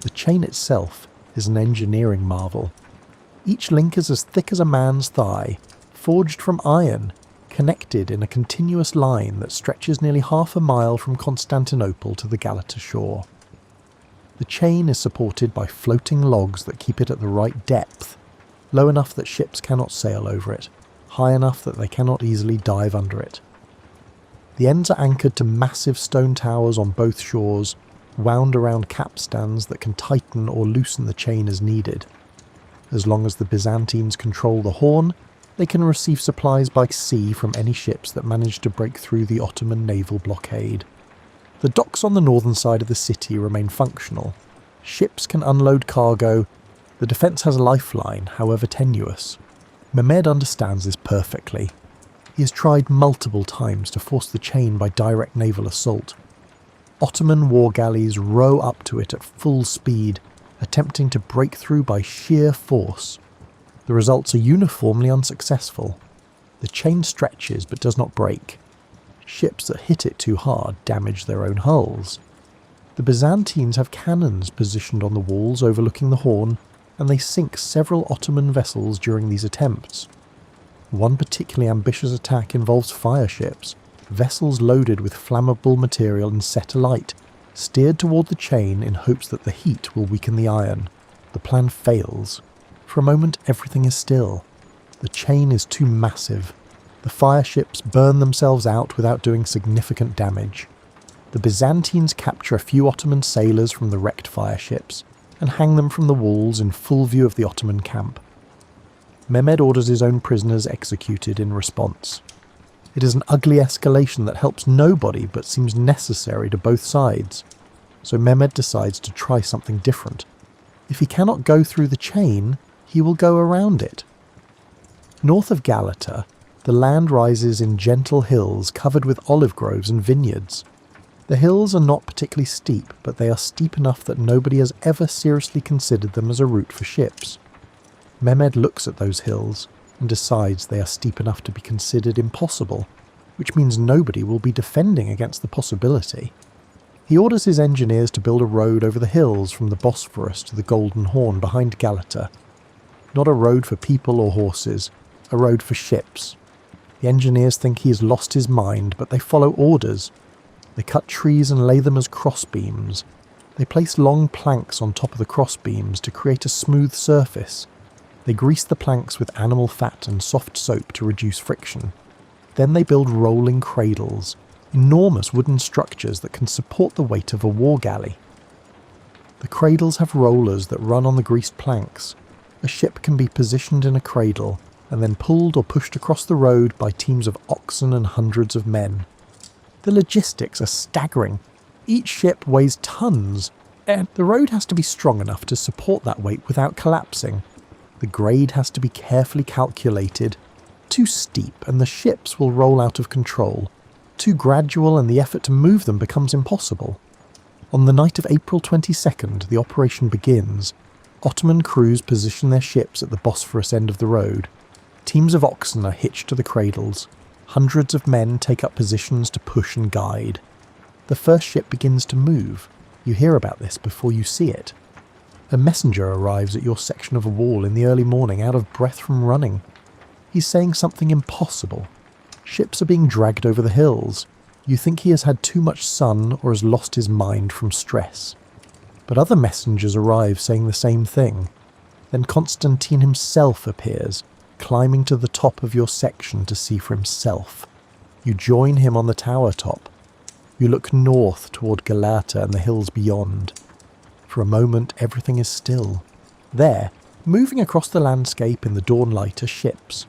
A: The chain itself is an engineering marvel. Each link is as thick as a man's thigh, forged from iron, connected in a continuous line that stretches nearly half a mile from Constantinople to the Galata shore. The chain is supported by floating logs that keep it at the right depth, low enough that ships cannot sail over it, high enough that they cannot easily dive under it. The ends are anchored to massive stone towers on both shores, wound around capstans that can tighten or loosen the chain as needed. As long as the Byzantines control the Horn, they can receive supplies by sea from any ships that manage to break through the Ottoman naval blockade. The docks on the northern side of the city remain functional. Ships can unload cargo. The defence has a lifeline, however tenuous. Mehmed understands this perfectly. He has tried multiple times to force the chain by direct naval assault. Ottoman war galleys row up to it at full speed, attempting to break through by sheer force. The results are uniformly unsuccessful. The chain stretches but does not break. Ships that hit it too hard damage their own hulls. The Byzantines have cannons positioned on the walls overlooking the Horn, and they sink several Ottoman vessels during these attempts. One particularly ambitious attack involves fire ships, vessels loaded with flammable material and set alight, steered toward the chain in hopes that the heat will weaken the iron. The plan fails. For a moment everything is still. The chain is too massive. The fire ships burn themselves out without doing significant damage. The Byzantines capture a few Ottoman sailors from the wrecked fire ships and hang them from the walls in full view of the Ottoman camp. Mehmed orders his own prisoners executed in response. It is an ugly escalation that helps nobody but seems necessary to both sides, so Mehmed decides to try something different. If he cannot go through the chain, he will go around it. North of Galata, the land rises in gentle hills covered with olive groves and vineyards. The hills are not particularly steep, but they are steep enough that nobody has ever seriously considered them as a route for ships. Mehmed looks at those hills and decides they are steep enough to be considered impossible, which means nobody will be defending against the possibility. He orders his engineers to build a road over the hills from the Bosphorus to the Golden Horn behind Galata. Not a road for people or horses, a road for ships. The engineers think he has lost his mind, but they follow orders. They cut trees and lay them as crossbeams. They place long planks on top of the crossbeams to create a smooth surface. They grease the planks with animal fat and soft soap to reduce friction. Then they build rolling cradles, enormous wooden structures that can support the weight of a war galley. The cradles have rollers that run on the greased planks. A ship can be positioned in a cradle and then pulled or pushed across the road by teams of oxen and hundreds of men. The logistics are staggering. Each ship weighs tons, and the road has to be strong enough to support that weight without collapsing. The grade has to be carefully calculated. Too steep and the ships will roll out of control. Too gradual and the effort to move them becomes impossible. On the night of April 22nd, the operation begins. Ottoman crews position their ships at the Bosphorus end of the road. Teams of oxen are hitched to the cradles. Hundreds of men take up positions to push and guide. The first ship begins to move. You hear about this before you see it. A messenger arrives at your section of a wall in the early morning, out of breath from running. He's saying something impossible. Ships are being dragged over the hills. You think he has had too much sun or has lost his mind from stress. But other messengers arrive saying the same thing. Then Constantine himself appears, climbing to the top of your section to see for himself. You join him on the tower top. You look north toward Galata and the hills beyond. For a moment everything is still. There, moving across the landscape in the dawn light, are ships.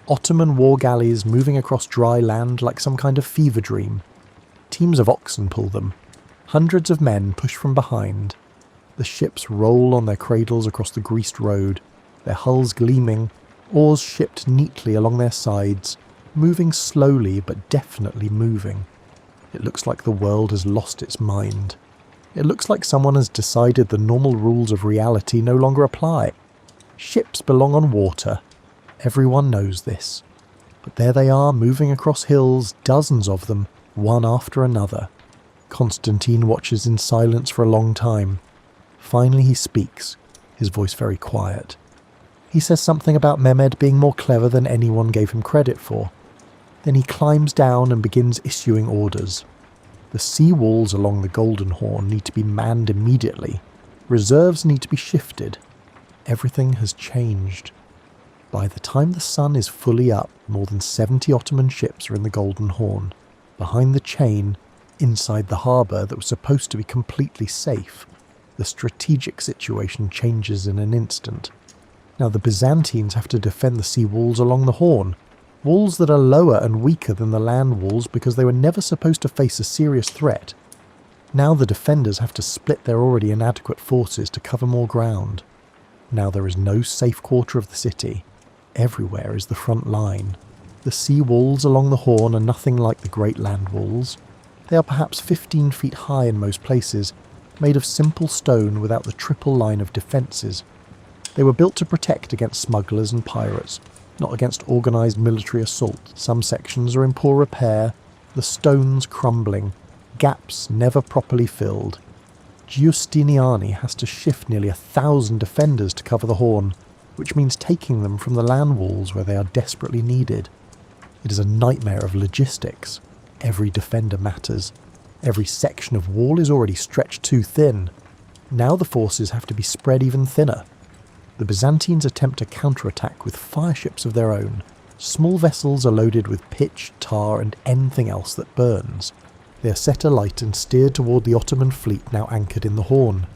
A: Ottoman war galleys moving across dry land like some kind of fever dream. Teams of oxen pull them. Hundreds of men push from behind. The ships roll on their cradles across the greased road, their hulls gleaming, oars shipped neatly along their sides, moving slowly but definitely moving. It looks like the world has lost its mind. It looks like someone has decided the normal rules of reality no longer apply. Ships belong on water. Everyone knows this. But there they are, moving across hills, dozens of them, one after another. Constantine watches in silence for a long time. Finally he speaks, his voice very quiet. He says something about Mehmed being more clever than anyone gave him credit for. Then he climbs down and begins issuing orders. The sea walls along the Golden Horn need to be manned immediately. Reserves need to be shifted. Everything has changed. By the time the sun is fully up, more than 70 Ottoman ships are in the Golden Horn. Behind the chain, Inside the harbour that was supposed to be completely safe, the strategic situation changes in an instant. Now the Byzantines have to defend the sea walls along the Horn, walls that are lower and weaker than the land walls because they were never supposed to face a serious threat. Now the defenders have to split their already inadequate forces to cover more ground. Now there is no safe quarter of the city. Everywhere is the front line. The sea walls along the Horn are nothing like the great land walls. They are perhaps 15 feet high in most places, made of simple stone without the triple line of defences. They were built to protect against smugglers and pirates, not against organised military assault. Some sections are in poor repair, the stones crumbling, gaps never properly filled. Giustiniani has to shift nearly 1,000 defenders to cover the Horn, which means taking them from the land walls where they are desperately needed. It is a nightmare of logistics. Every defender matters. Every section of wall is already stretched too thin. Now the forces have to be spread even thinner. The Byzantines attempt to counterattack with fireships of their own. Small vessels are loaded with pitch, tar and anything else that burns. They are set alight and steered toward the Ottoman fleet now anchored in the Horn.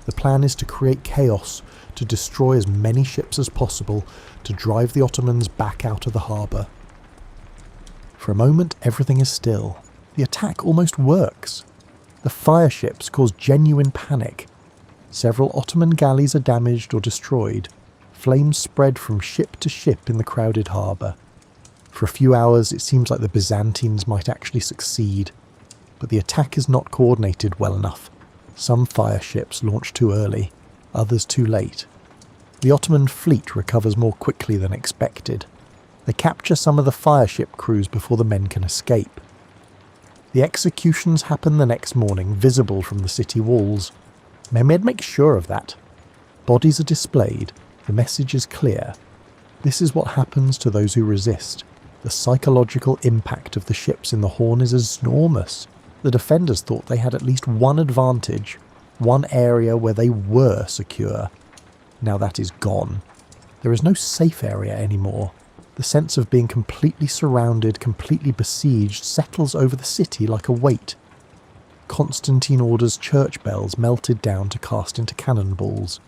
A: The plan is to create chaos, to destroy as many ships as possible, to drive the Ottomans back out of the harbour. For a moment everything is still. The attack almost works. The fireships cause genuine panic. Several Ottoman galleys are damaged or destroyed. Flames spread from ship to ship in the crowded harbour. For a few hours it seems like the Byzantines might actually succeed, but the attack is not coordinated well enough. Some fireships launch too early, others too late. The Ottoman fleet recovers more quickly than expected. They capture some of the fireship crews before the men can escape. The executions happen the next morning, visible from the city walls. Mehmed makes sure of that. Bodies are displayed. The message is clear. This is what happens to those who resist. The psychological impact of the ships in the Horn is enormous. The defenders thought they had at least one advantage, one area where they were secure. Now that is gone. There is no safe area anymore. The sense of being completely surrounded, completely besieged, settles over the city like a weight. Constantine orders church bells melted down to cast into cannonballs.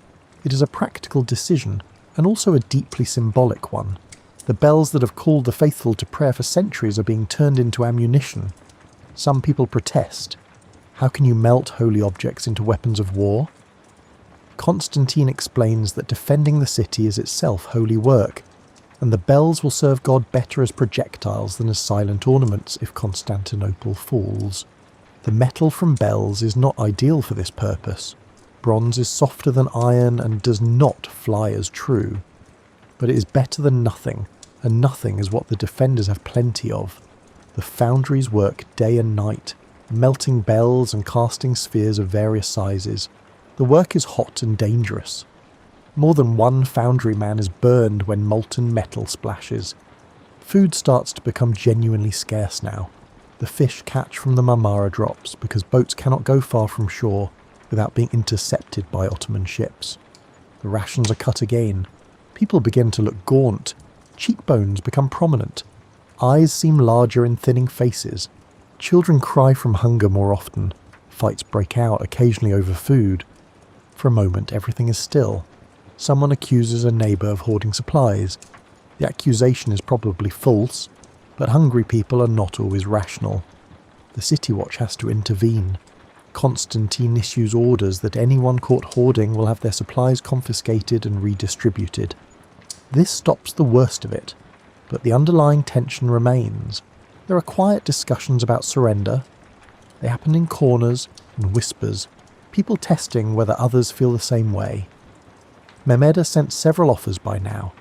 A: It is a practical decision, and also a deeply symbolic one. The bells that have called the faithful to prayer for centuries are being turned into ammunition. Some people protest. How can you melt holy objects into weapons of war? Constantine explains that defending the city is itself holy work, and the bells will serve God better as projectiles than as silent ornaments if Constantinople falls. The metal from bells is not ideal for this purpose. Bronze is softer than iron and does not fly as true. But it is better than nothing, and nothing is what the defenders have plenty of. The foundries work day and night, melting bells and casting spheres of various sizes. The work is hot and dangerous. More than one foundryman is burned when molten metal splashes. Food starts to become genuinely scarce now. The fish catch from the Marmara drops because boats cannot go far from shore without being intercepted by Ottoman ships. The rations are cut again. People begin to look gaunt. Cheekbones become prominent. Eyes seem larger in thinning faces. Children cry from hunger more often. Fights break out, occasionally over food. For a moment everything is still. Someone accuses a neighbour of hoarding supplies. The accusation is probably false, but hungry people are not always rational. The City Watch has to intervene. Constantine issues orders that anyone caught hoarding will have their supplies confiscated and redistributed. This stops the worst of it, but the underlying tension remains. There are quiet discussions about surrender. They happen in corners and whispers, people testing whether others feel the same way. Mehmed has sent several offers by now.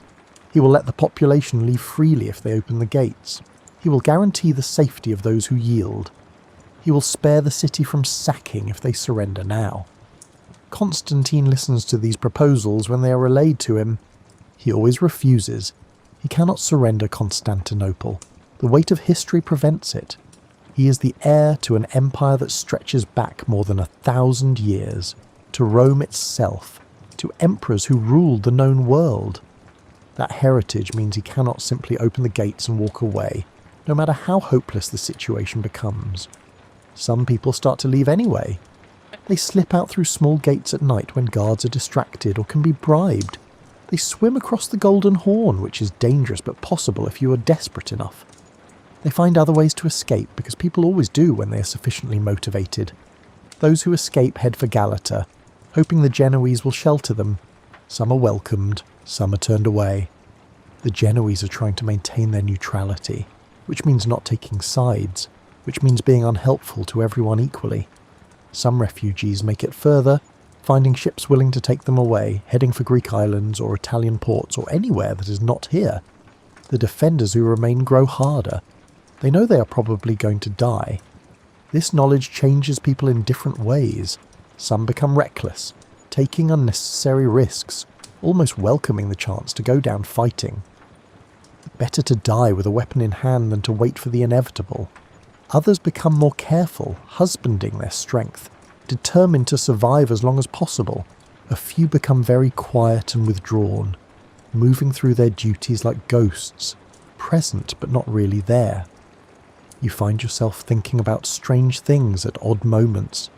A: He will let the population leave freely if they open the gates. He will guarantee the safety of those who yield. He will spare the city from sacking if they surrender now. Constantine listens to these proposals when they are relayed to him. He always refuses. He cannot surrender Constantinople. The weight of history prevents it. He is the heir to an empire that stretches back more than 1,000 years, to Rome itself, to emperors who ruled the known world. That heritage means he cannot simply open the gates and walk away, no matter how hopeless the situation becomes. Some people start to leave anyway. They slip out through small gates at night when guards are distracted or can be bribed. They swim across the Golden Horn, which is dangerous but possible if you are desperate enough. They find other ways to escape because people always do when they are sufficiently motivated. Those who escape head for Galata, hoping the Genoese will shelter them. Some are welcomed, some are turned away. The Genoese are trying to maintain their neutrality, which means not taking sides, which means being unhelpful to everyone equally. Some refugees make it further, finding ships willing to take them away, heading for Greek islands or Italian ports or anywhere that is not here. The defenders who remain grow harder. They know they are probably going to die. This knowledge changes people in different ways. Some become reckless, taking unnecessary risks, almost welcoming the chance to go down fighting. Better to die with a weapon in hand than to wait for the inevitable. Others become more careful, husbanding their strength, determined to survive as long as possible. A few become very quiet and withdrawn, moving through their duties like ghosts, present but not really there. You find yourself thinking about strange things at odd moments.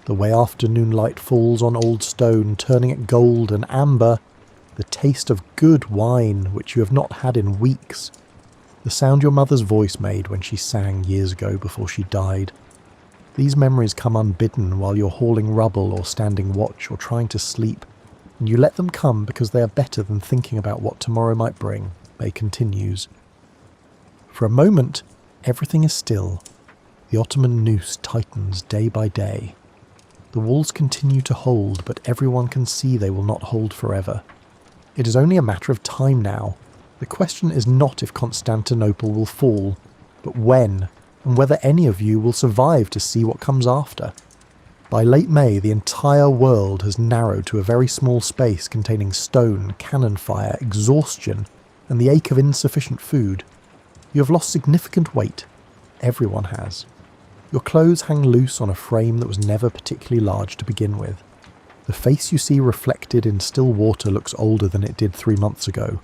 A: The way afternoon light falls on old stone, turning it gold and amber. The taste of good wine, which you have not had in weeks. The sound your mother's voice made when she sang years ago before she died. These memories come unbidden while you're hauling rubble or standing watch or trying to sleep, and you let them come because they are better than thinking about what tomorrow might bring. May continues. For a moment, everything is still. The Ottoman noose tightens day by day. The walls continue to hold, but everyone can see they will not hold forever. It is only a matter of time now. The question is not if Constantinople will fall, but when, and whether any of you will survive to see what comes after. By late May, the entire world has narrowed to a very small space containing stone, cannon fire, exhaustion, and the ache of insufficient food. You have lost significant weight. Everyone has. Your clothes hang loose on a frame that was never particularly large to begin with. The face you see reflected in still water looks older than it did 3 months ago.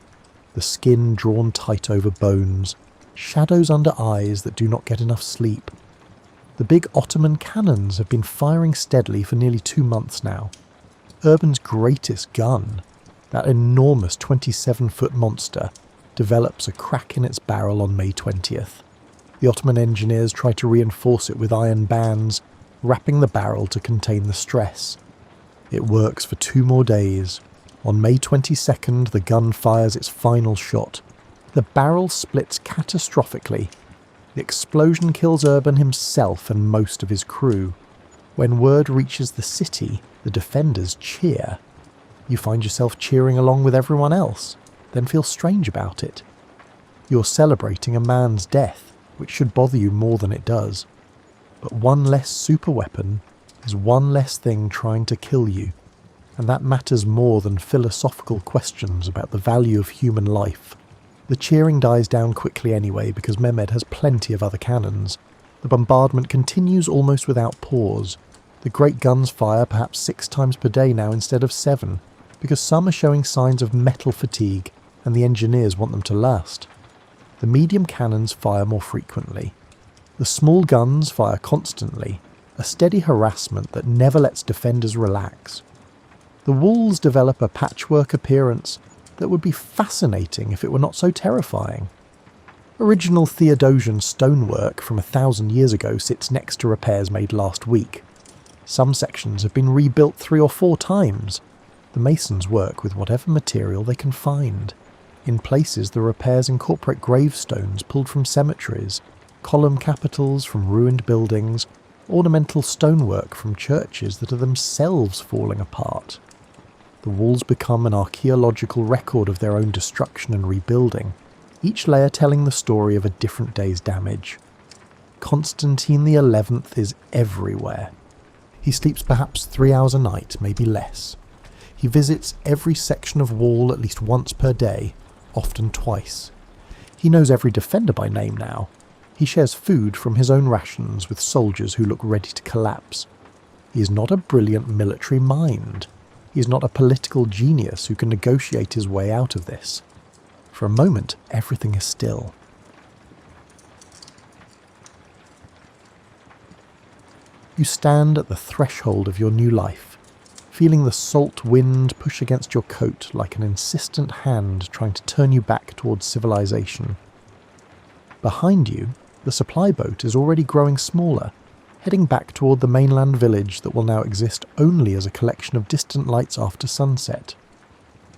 A: The skin drawn tight over bones, shadows under eyes that do not get enough sleep. The big Ottoman cannons have been firing steadily for nearly 2 months now. Urban's greatest gun, that enormous 27-foot monster, develops a crack in its barrel on May 20th. The Ottoman engineers try to reinforce it with iron bands, wrapping the barrel to contain the stress. It works for 2 more days. On May 22nd, the gun fires its final shot. The barrel splits catastrophically. The explosion kills Urban himself and most of his crew. When word reaches the city, the defenders cheer. You find yourself cheering along with everyone else, then feel strange about it. You're celebrating a man's death, which should bother you more than it does. But one less superweapon is one less thing trying to kill you, and that matters more than philosophical questions about the value of human life. The cheering dies down quickly anyway because Mehmed has plenty of other cannons. The bombardment continues almost without pause. The great guns fire perhaps 6 times per day now instead of 7, because some are showing signs of metal fatigue and the engineers want them to last. The medium cannons fire more frequently. The small guns fire constantly, a steady harassment that never lets defenders relax. The walls develop a patchwork appearance that would be fascinating if it were not so terrifying. Original Theodosian stonework from 1,000 years ago sits next to repairs made last week. Some sections have been rebuilt 3 or 4 times. The masons work with whatever material they can find. In places, the repairs incorporate gravestones pulled from cemeteries, column capitals from ruined buildings, ornamental stonework from churches that are themselves falling apart. The walls become an archaeological record of their own destruction and rebuilding, each layer telling the story of a different day's damage. Constantine XI is everywhere. He sleeps perhaps 3 hours a night, maybe less. He visits every section of wall at least once per day, often twice. He knows every defender by name now. He shares food from his own rations with soldiers who look ready to collapse. He is not a brilliant military mind. He is not a political genius who can negotiate his way out of this. For a moment, everything is still. You stand at the threshold of your new life, feeling the salt wind push against your coat like an insistent hand trying to turn you back towards civilization. Behind you, the supply boat is already growing smaller, heading back toward the mainland village that will now exist only as a collection of distant lights after sunset.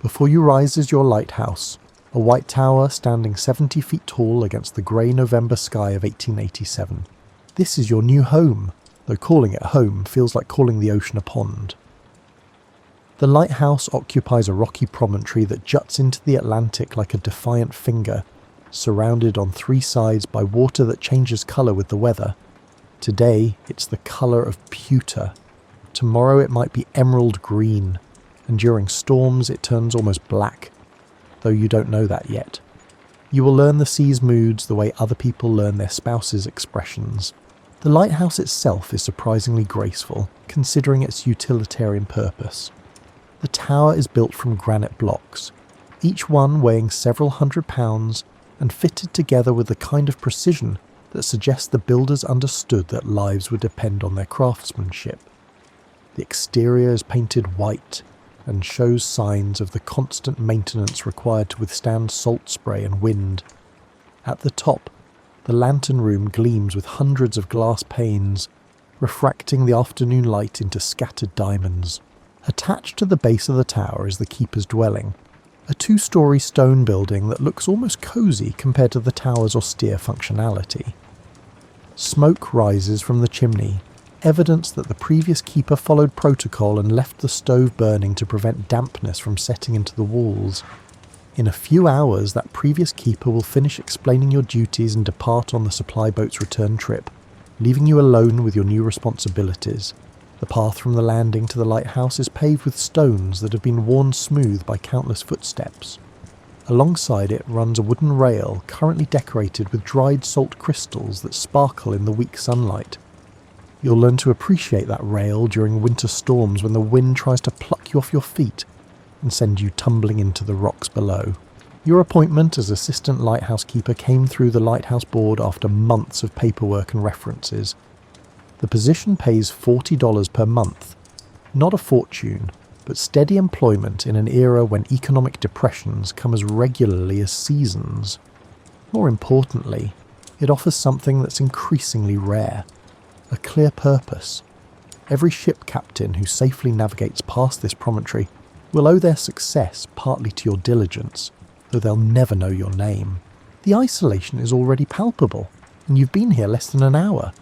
A: Before you rises your lighthouse, a white tower standing 70 feet tall against the grey November sky of 1887. This is your new home, though calling it home feels like calling the ocean a pond. The lighthouse occupies a rocky promontory that juts into the Atlantic like a defiant finger, surrounded on three sides by water that changes colour with the weather. Today, it's the colour of pewter. Tomorrow it might be emerald green, and during storms it turns almost black, though you don't know that yet. You will learn the sea's moods the way other people learn their spouse's expressions. The lighthouse itself is surprisingly graceful, considering its utilitarian purpose. The tower is built from granite blocks, each one weighing several hundred pounds and fitted together with the kind of precision that suggests the builders understood that lives would depend on their craftsmanship. The exterior is painted white and shows signs of the constant maintenance required to withstand salt spray and wind. At the top, the lantern room gleams with hundreds of glass panes, refracting the afternoon light into scattered diamonds. Attached to the base of the tower is the keeper's dwelling, a two-storey stone building that looks almost cosy compared to the tower's austere functionality. Smoke rises from the chimney, evidence that the previous keeper followed protocol and left the stove burning to prevent dampness from setting into the walls. In a few hours, that previous keeper will finish explaining your duties and depart on the supply boat's return trip, leaving you alone with your new responsibilities. The path from the landing to the lighthouse is paved with stones that have been worn smooth by countless footsteps. Alongside it runs a wooden rail currently decorated with dried salt crystals that sparkle in the weak sunlight. You'll learn to appreciate that rail during winter storms when the wind tries to pluck you off your feet and send you tumbling into the rocks below. Your appointment as assistant lighthouse keeper came through the lighthouse board after months of paperwork and references. The position pays $40 per month, not a fortune, but steady employment in an era when economic depressions come as regularly as seasons. More importantly, it offers something that's increasingly rare: a clear purpose. Every ship captain who safely navigates past this promontory will owe their success partly to your diligence, though they'll never know your name. The isolation is already palpable, and you've been here less than an hour.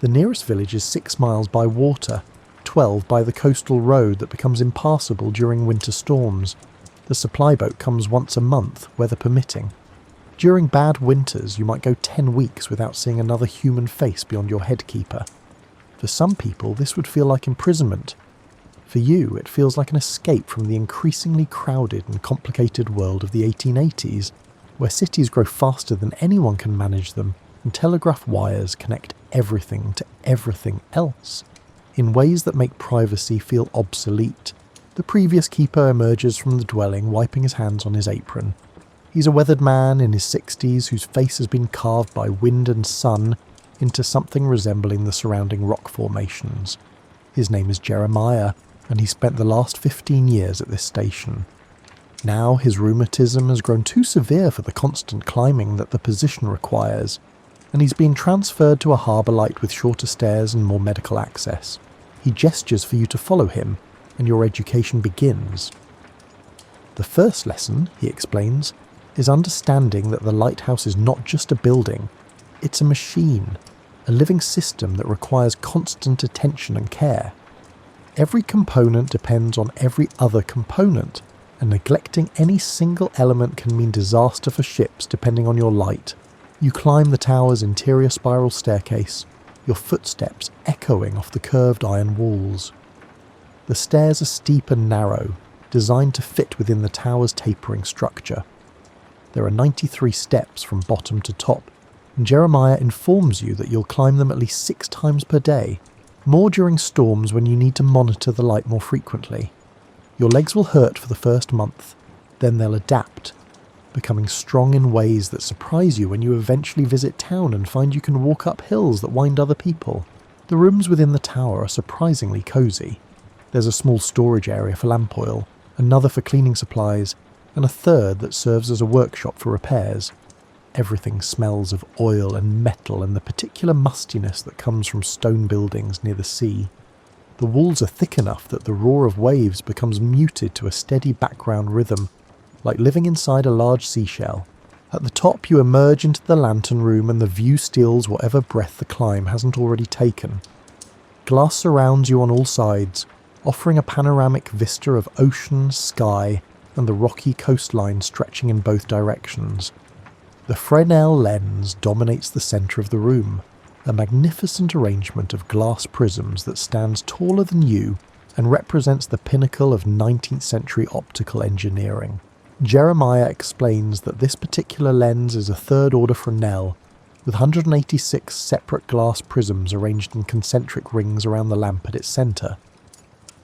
A: The nearest village is 6 miles by water, 12 by the coastal road that becomes impassable during winter storms. The supply boat comes once a month, weather permitting. During bad winters, you might go 10 weeks without seeing another human face beyond your headkeeper. For some people, this would feel like imprisonment. For you, it feels like an escape from the increasingly crowded and complicated world of the 1880s, where cities grow faster than anyone can manage them, and telegraph wires connect everything to everything else, in ways that make privacy feel obsolete. The previous keeper emerges from the dwelling, wiping his hands on his apron. He's a weathered man in his 60s whose face has been carved by wind and sun into something resembling the surrounding rock formations. His name is Jeremiah, and he spent the last 15 years at this station. Now his rheumatism has grown too severe for the constant climbing that the position requires, and he's been transferred to a harbour light with shorter stairs and more medical access. He gestures for you to follow him, and your education begins. The first lesson, he explains, is understanding that the lighthouse is not just a building, it's a machine, a living system that requires constant attention and care. Every component depends on every other component, and neglecting any single element can mean disaster for ships depending on your light. You climb the tower's interior spiral staircase, your footsteps echoing off the curved iron walls. The stairs are steep and narrow, designed to fit within the tower's tapering structure. There are 93 steps from bottom to top, and Jeremiah informs you that you'll climb them at least 6 times per day, more during storms when you need to monitor the light more frequently. Your legs will hurt for the first month, then they'll adapt, becoming strong in ways that surprise you when you eventually visit town and find you can walk up hills that wind other people. The rooms within the tower are surprisingly cosy. There's a small storage area for lamp oil, another for cleaning supplies, and a third that serves as a workshop for repairs. Everything smells of oil and metal and the particular mustiness that comes from stone buildings near the sea. The walls are thick enough that the roar of waves becomes muted to a steady background rhythm, like living inside a large seashell. At the top you emerge into the lantern room and the view steals whatever breath the climb hasn't already taken. Glass surrounds you on all sides, offering a panoramic vista of ocean, sky, and the rocky coastline stretching in both directions. The Fresnel lens dominates the centre of the room, a magnificent arrangement of glass prisms that stands taller than you and represents the pinnacle of 19th century optical engineering. Jeremiah explains that this particular lens is a third order Fresnel, with 186 separate glass prisms arranged in concentric rings around the lamp at its centre.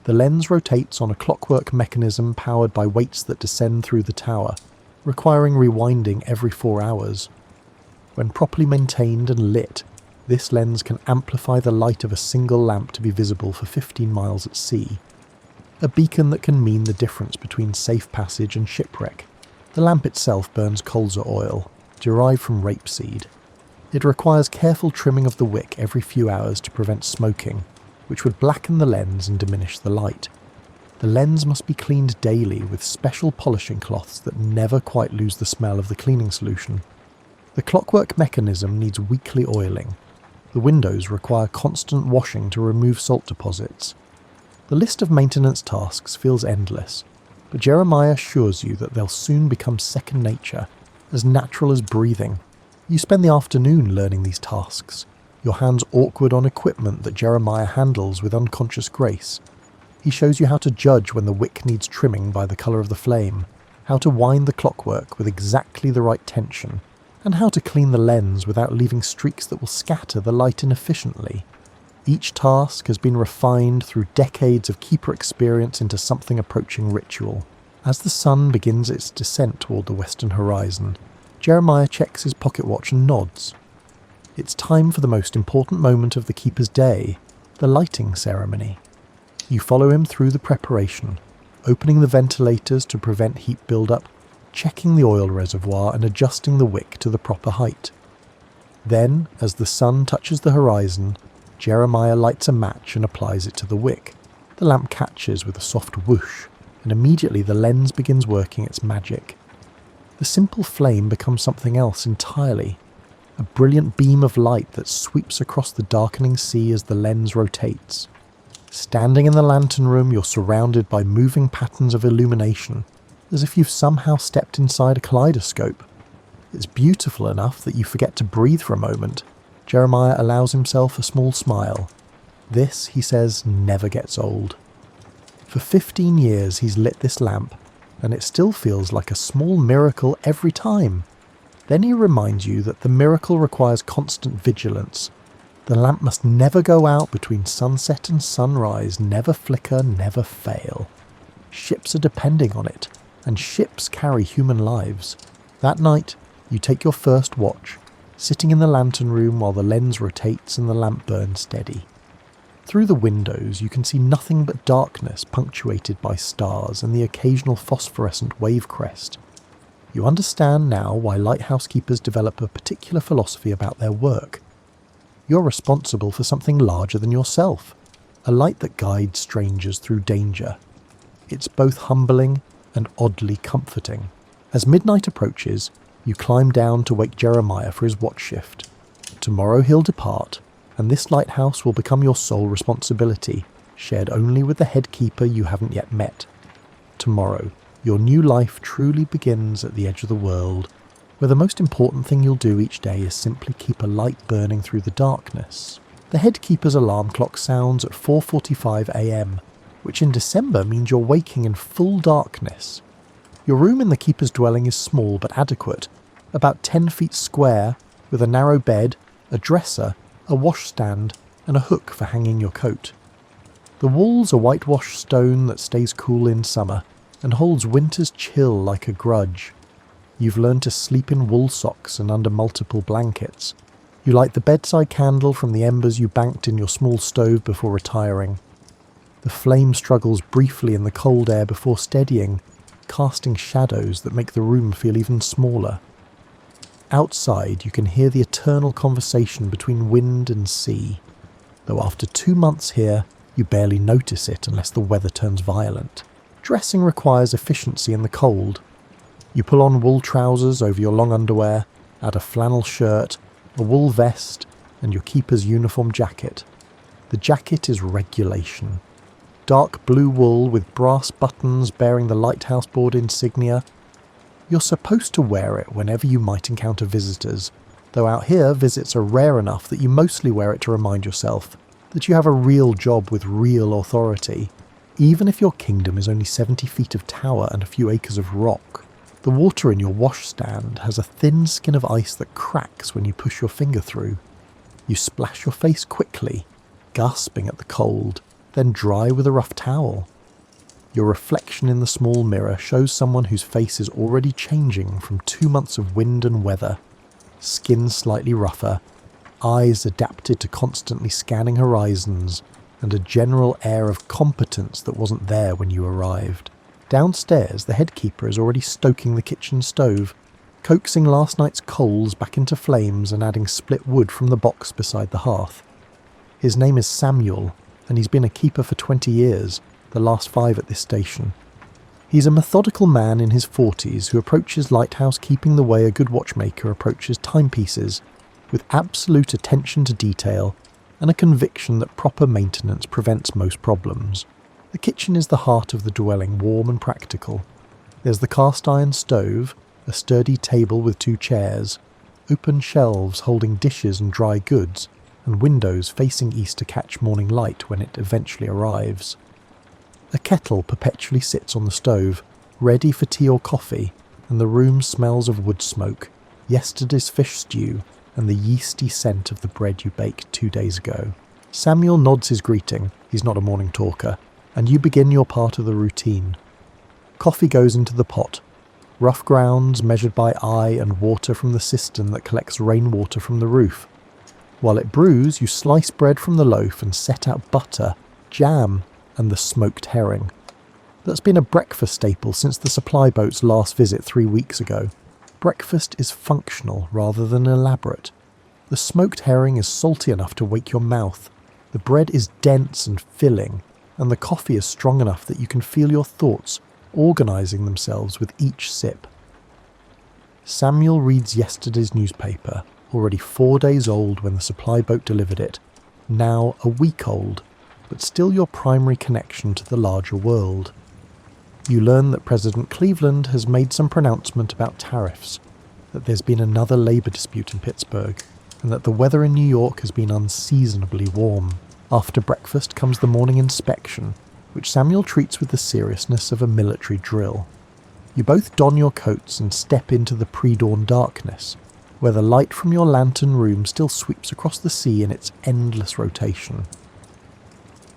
A: The lens rotates on a clockwork mechanism powered by weights that descend through the tower, requiring rewinding every 4 hours. When properly maintained and lit, this lens can amplify the light of a single lamp to be visible for 15 miles at sea. A beacon that can mean the difference between safe passage and shipwreck. The lamp itself burns colza oil, derived from rapeseed. It requires careful trimming of the wick every few hours to prevent smoking, which would blacken the lens and diminish the light. The lens must be cleaned daily with special polishing cloths that never quite lose the smell of the cleaning solution. The clockwork mechanism needs weekly oiling. The windows require constant washing to remove salt deposits. The list of maintenance tasks feels endless, but Jeremiah assures you that they'll soon become second nature, as natural as breathing. You spend the afternoon learning these tasks, your hands awkward on equipment that Jeremiah handles with unconscious grace. He shows you how to judge when the wick needs trimming by the colour of the flame, how to wind the clockwork with exactly the right tension, and how to clean the lens without leaving streaks that will scatter the light inefficiently. Each task has been refined through decades of keeper experience into something approaching ritual. As the sun begins its descent toward the western horizon, Jeremiah checks his pocket watch and nods. It's time for the most important moment of the keeper's day, the lighting ceremony. You follow him through the preparation, opening the ventilators to prevent heat buildup, checking the oil reservoir and adjusting the wick to the proper height. Then, as the sun touches the horizon, Jeremiah lights a match and applies it to the wick. The lamp catches with a soft whoosh, and immediately the lens begins working its magic. The simple flame becomes something else entirely, a brilliant beam of light that sweeps across the darkening sea as the lens rotates. Standing in the lantern room, you're surrounded by moving patterns of illumination, as if you've somehow stepped inside a kaleidoscope. It's beautiful enough that you forget to breathe for a moment. Jeremiah allows himself a small smile. This, he says, never gets old. For 15 years he's lit this lamp, and it still feels like a small miracle every time. Then he reminds you that the miracle requires constant vigilance. The lamp must never go out between sunset and sunrise, never flicker, never fail. Ships are depending on it, and ships carry human lives. That night, you take your first watch, sitting in the lantern room while the lens rotates and the lamp burns steady. Through the windows, you can see nothing but darkness punctuated by stars and the occasional phosphorescent wave crest. You understand now why lighthouse keepers develop a particular philosophy about their work. You're responsible for something larger than yourself, a light that guides strangers through danger. It's both humbling and oddly comforting. As midnight approaches, you climb down to wake Jeremiah for his watch shift. Tomorrow he'll depart, and this lighthouse will become your sole responsibility, shared only with the head keeper you haven't yet met. Tomorrow, your new life truly begins at the edge of the world, where the most important thing you'll do each day is simply keep a light burning through the darkness. The head keeper's alarm clock sounds at 4:45 a.m, which in December means you're waking in full darkness. Your room in the keeper's dwelling is small but adequate, about 10 feet square, with a narrow bed, a dresser, a washstand, and a hook for hanging your coat. The walls are whitewashed stone that stays cool in summer, and holds winter's chill like a grudge. You've learned to sleep in wool socks and under multiple blankets. You light the bedside candle from the embers you banked in your small stove before retiring. The flame struggles briefly in the cold air before steadying, casting shadows that make the room feel even smaller. Outside, you can hear the eternal conversation between wind and sea, though after 2 months here, you barely notice it unless the weather turns violent. Dressing requires efficiency in the cold. You pull on wool trousers over your long underwear, add a flannel shirt, a wool vest, and your keeper's uniform jacket. The jacket is regulation. Dark blue wool with brass buttons bearing the Lighthouse board insignia. You're supposed to wear it whenever you might encounter visitors, though out here visits are rare enough that you mostly wear it to remind yourself that you have a real job with real authority, even if your kingdom is only 70 feet of tower and a few acres of rock. The water in your washstand has a thin skin of ice that cracks when you push your finger through. You splash your face quickly, gasping at the cold, then dry with a rough towel. Your reflection in the small mirror shows someone whose face is already changing from 2 months of wind and weather. Skin slightly rougher, eyes adapted to constantly scanning horizons, and a general air of competence that wasn't there when you arrived. Downstairs, the headkeeper is already stoking the kitchen stove, coaxing last night's coals back into flames and adding split wood from the box beside the hearth. His name is Samuel, and he's been a keeper for 20 years, the last 5 at this station. He's a methodical man in his 40s who approaches Lighthouse keeping the way a good watchmaker approaches timepieces, with absolute attention to detail and a conviction that proper maintenance prevents most problems. The kitchen is the heart of the dwelling, warm and practical. There's the cast iron stove, a sturdy table with 2 chairs, open shelves holding dishes and dry goods, and windows facing east to catch morning light when it eventually arrives. A kettle perpetually sits on the stove, ready for tea or coffee, and the room smells of wood smoke, yesterday's fish stew, and the yeasty scent of the bread you baked 2 days ago. Samuel nods his greeting, he's not a morning talker, and you begin your part of the routine. Coffee goes into the pot, rough grounds measured by eye and water from the cistern that collects rainwater from the roof. While it brews, you slice bread from the loaf and set out butter, jam, and the smoked herring. That's been a breakfast staple since the supply boat's last visit 3 weeks ago. Breakfast is functional rather than elaborate. The smoked herring is salty enough to wake your mouth, the bread is dense and filling, and the coffee is strong enough that you can feel your thoughts organising themselves with each sip. Samuel reads yesterday's newspaper, already 4 days old when the supply boat delivered it, now a week old, but still your primary connection to the larger world. You learn that President Cleveland has made some pronouncement about tariffs, that there's been another labour dispute in Pittsburgh, and that the weather in New York has been unseasonably warm. After breakfast comes the morning inspection, which Samuel treats with the seriousness of a military drill. You both don your coats and step into the pre-dawn darkness, where the light from your lantern room still sweeps across the sea in its endless rotation.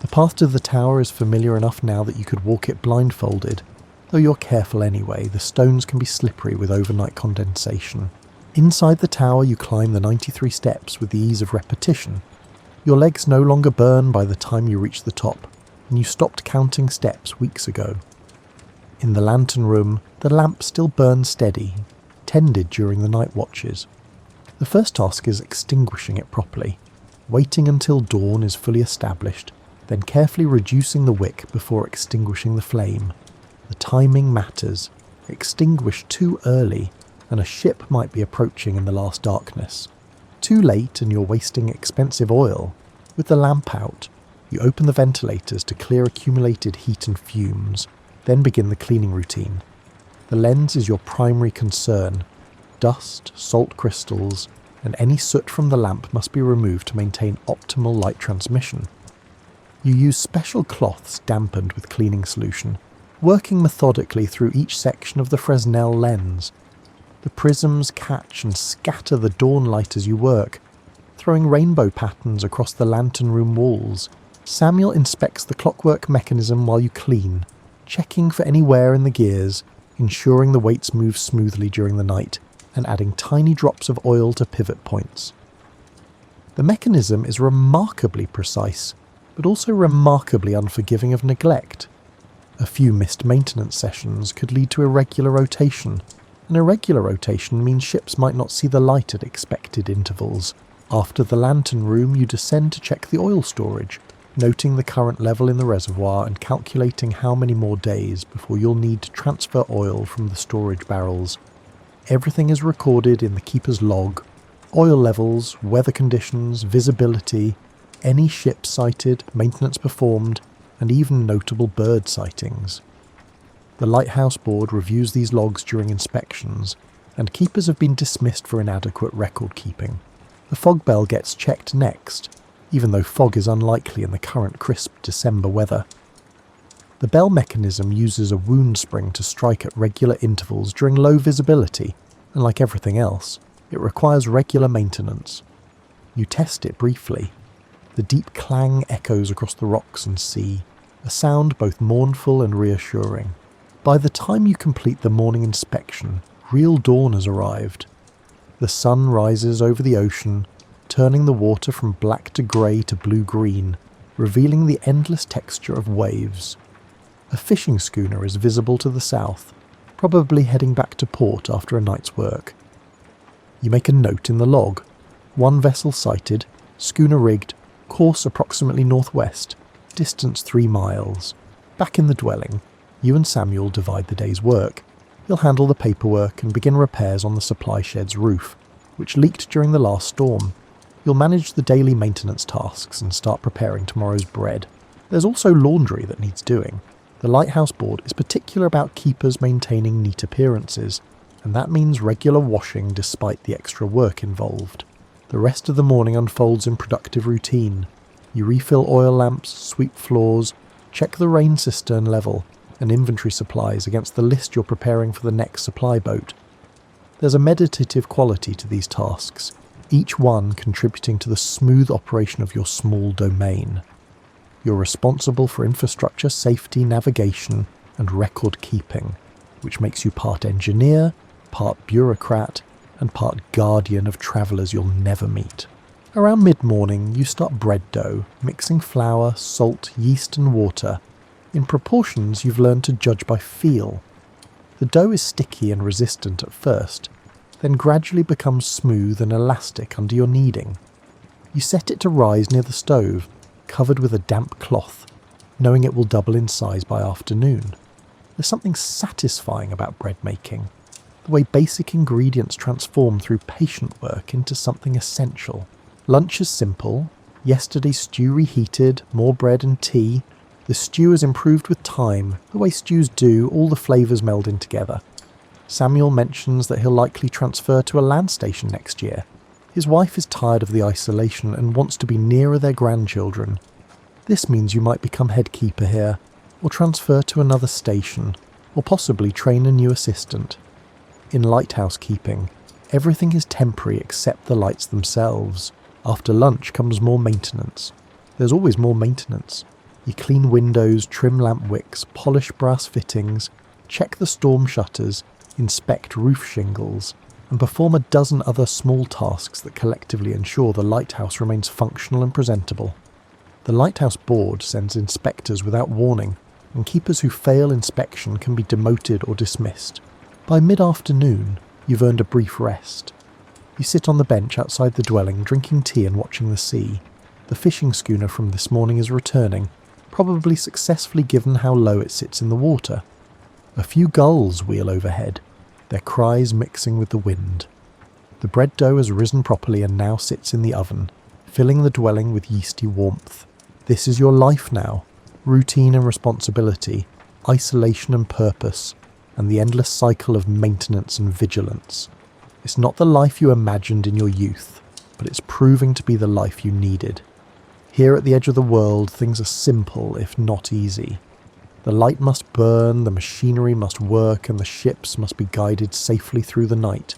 A: The path to the tower is familiar enough now that you could walk it blindfolded, though you're careful anyway, the stones can be slippery with overnight condensation. Inside the tower you climb the 93 steps with the ease of repetition. Your legs no longer burn by the time you reach the top, and you stopped counting steps weeks ago. In the lantern room, the lamp still burns steady, tended during the night watches. The first task is extinguishing it properly, waiting until dawn is fully established, then carefully reducing the wick before extinguishing the flame. The timing matters. Extinguish too early, and a ship might be approaching in the last darkness. Too late and you're wasting expensive oil. With the lamp out, you open the ventilators to clear accumulated heat and fumes, then begin the cleaning routine. The lens is your primary concern. Dust, salt crystals, and any soot from the lamp must be removed to maintain optimal light transmission. You use special cloths dampened with cleaning solution, working methodically through each section of the Fresnel lens. The prisms catch and scatter the dawn light as you work, throwing rainbow patterns across the lantern room walls. Samuel inspects the clockwork mechanism while you clean, checking for any wear in the gears, ensuring the weights move smoothly during the night, and adding tiny drops of oil to pivot points. The mechanism is remarkably precise, but also remarkably unforgiving of neglect. A few missed maintenance sessions could lead to irregular rotation. An irregular rotation means ships might not see the light at expected intervals. After the lantern room, you descend to check the oil storage, noting the current level in the reservoir and calculating how many more days before you'll need to transfer oil from the storage barrels. Everything is recorded in the keeper's log: oil levels, weather conditions, visibility, any ship sighted, maintenance performed, and even notable bird sightings. The Lighthouse board reviews these logs during inspections, and keepers have been dismissed for inadequate record keeping. The fog bell gets checked next, even though fog is unlikely in the current crisp December weather. The bell mechanism uses a wound spring to strike at regular intervals during low visibility, and like everything else, it requires regular maintenance. You test it briefly. The deep clang echoes across the rocks and sea, a sound both mournful and reassuring. By the time you complete the morning inspection, real dawn has arrived. The sun rises over the ocean, turning the water from black to grey to blue-green, revealing the endless texture of waves. A fishing schooner is visible to the south, probably heading back to port after a night's work. You make a note in the log. One vessel sighted, schooner rigged, course approximately northwest, distance 3 miles. Back in the dwelling, you and Samuel divide the day's work. You'll handle the paperwork and begin repairs on the supply shed's roof, which leaked during the last storm. You'll manage the daily maintenance tasks and start preparing tomorrow's bread. There's also laundry that needs doing. The Lighthouse board is particular about keepers maintaining neat appearances, and that means regular washing despite the extra work involved. The rest of the morning unfolds in productive routine. You refill oil lamps, sweep floors, check the rain cistern level, and inventory supplies against the list you're preparing for the next supply boat. There's a meditative quality to these tasks, each one contributing to the smooth operation of your small domain. You're responsible for infrastructure, safety, navigation, and record keeping, which makes you part engineer, part bureaucrat, and part guardian of travellers you'll never meet. Around mid-morning, you start bread dough, mixing flour, salt, yeast, and water, in proportions you've learned to judge by feel. The dough is sticky and resistant at first, then gradually becomes smooth and elastic under your kneading. You set it to rise near the stove, covered with a damp cloth, knowing it will double in size by afternoon. There's something satisfying about bread making, the way basic ingredients transform through patient work into something essential. Lunch is simple. Yesterday's stew reheated, more bread and tea. The stew has improved with time, the way stews do, all the flavours meld in together. Samuel mentions that he'll likely transfer to a land station next year. His wife is tired of the isolation and wants to be nearer their grandchildren. This means you might become head keeper here, or transfer to another station, or possibly train a new assistant. In lighthouse keeping, everything is temporary except the lights themselves. After lunch comes more maintenance. There's always more maintenance. You clean windows, trim lamp wicks, polish brass fittings, check the storm shutters, inspect roof shingles, and perform a dozen other small tasks that collectively ensure the lighthouse remains functional and presentable. The Lighthouse board sends inspectors without warning, and keepers who fail inspection can be demoted or dismissed. By mid-afternoon, you've earned a brief rest. You sit on the bench outside the dwelling, drinking tea and watching the sea. The fishing schooner from this morning is returning, probably successfully given how low it sits in the water. A few gulls wheel overhead, their cries mixing with the wind. The bread dough has risen properly and now sits in the oven, filling the dwelling with yeasty warmth. This is your life now, routine and responsibility, isolation and purpose, and the endless cycle of maintenance and vigilance. It's not the life you imagined in your youth, but it's proving to be the life you needed. Here at the edge of the world, things are simple, if not easy. The light must burn, the machinery must work, and the ships must be guided safely through the night.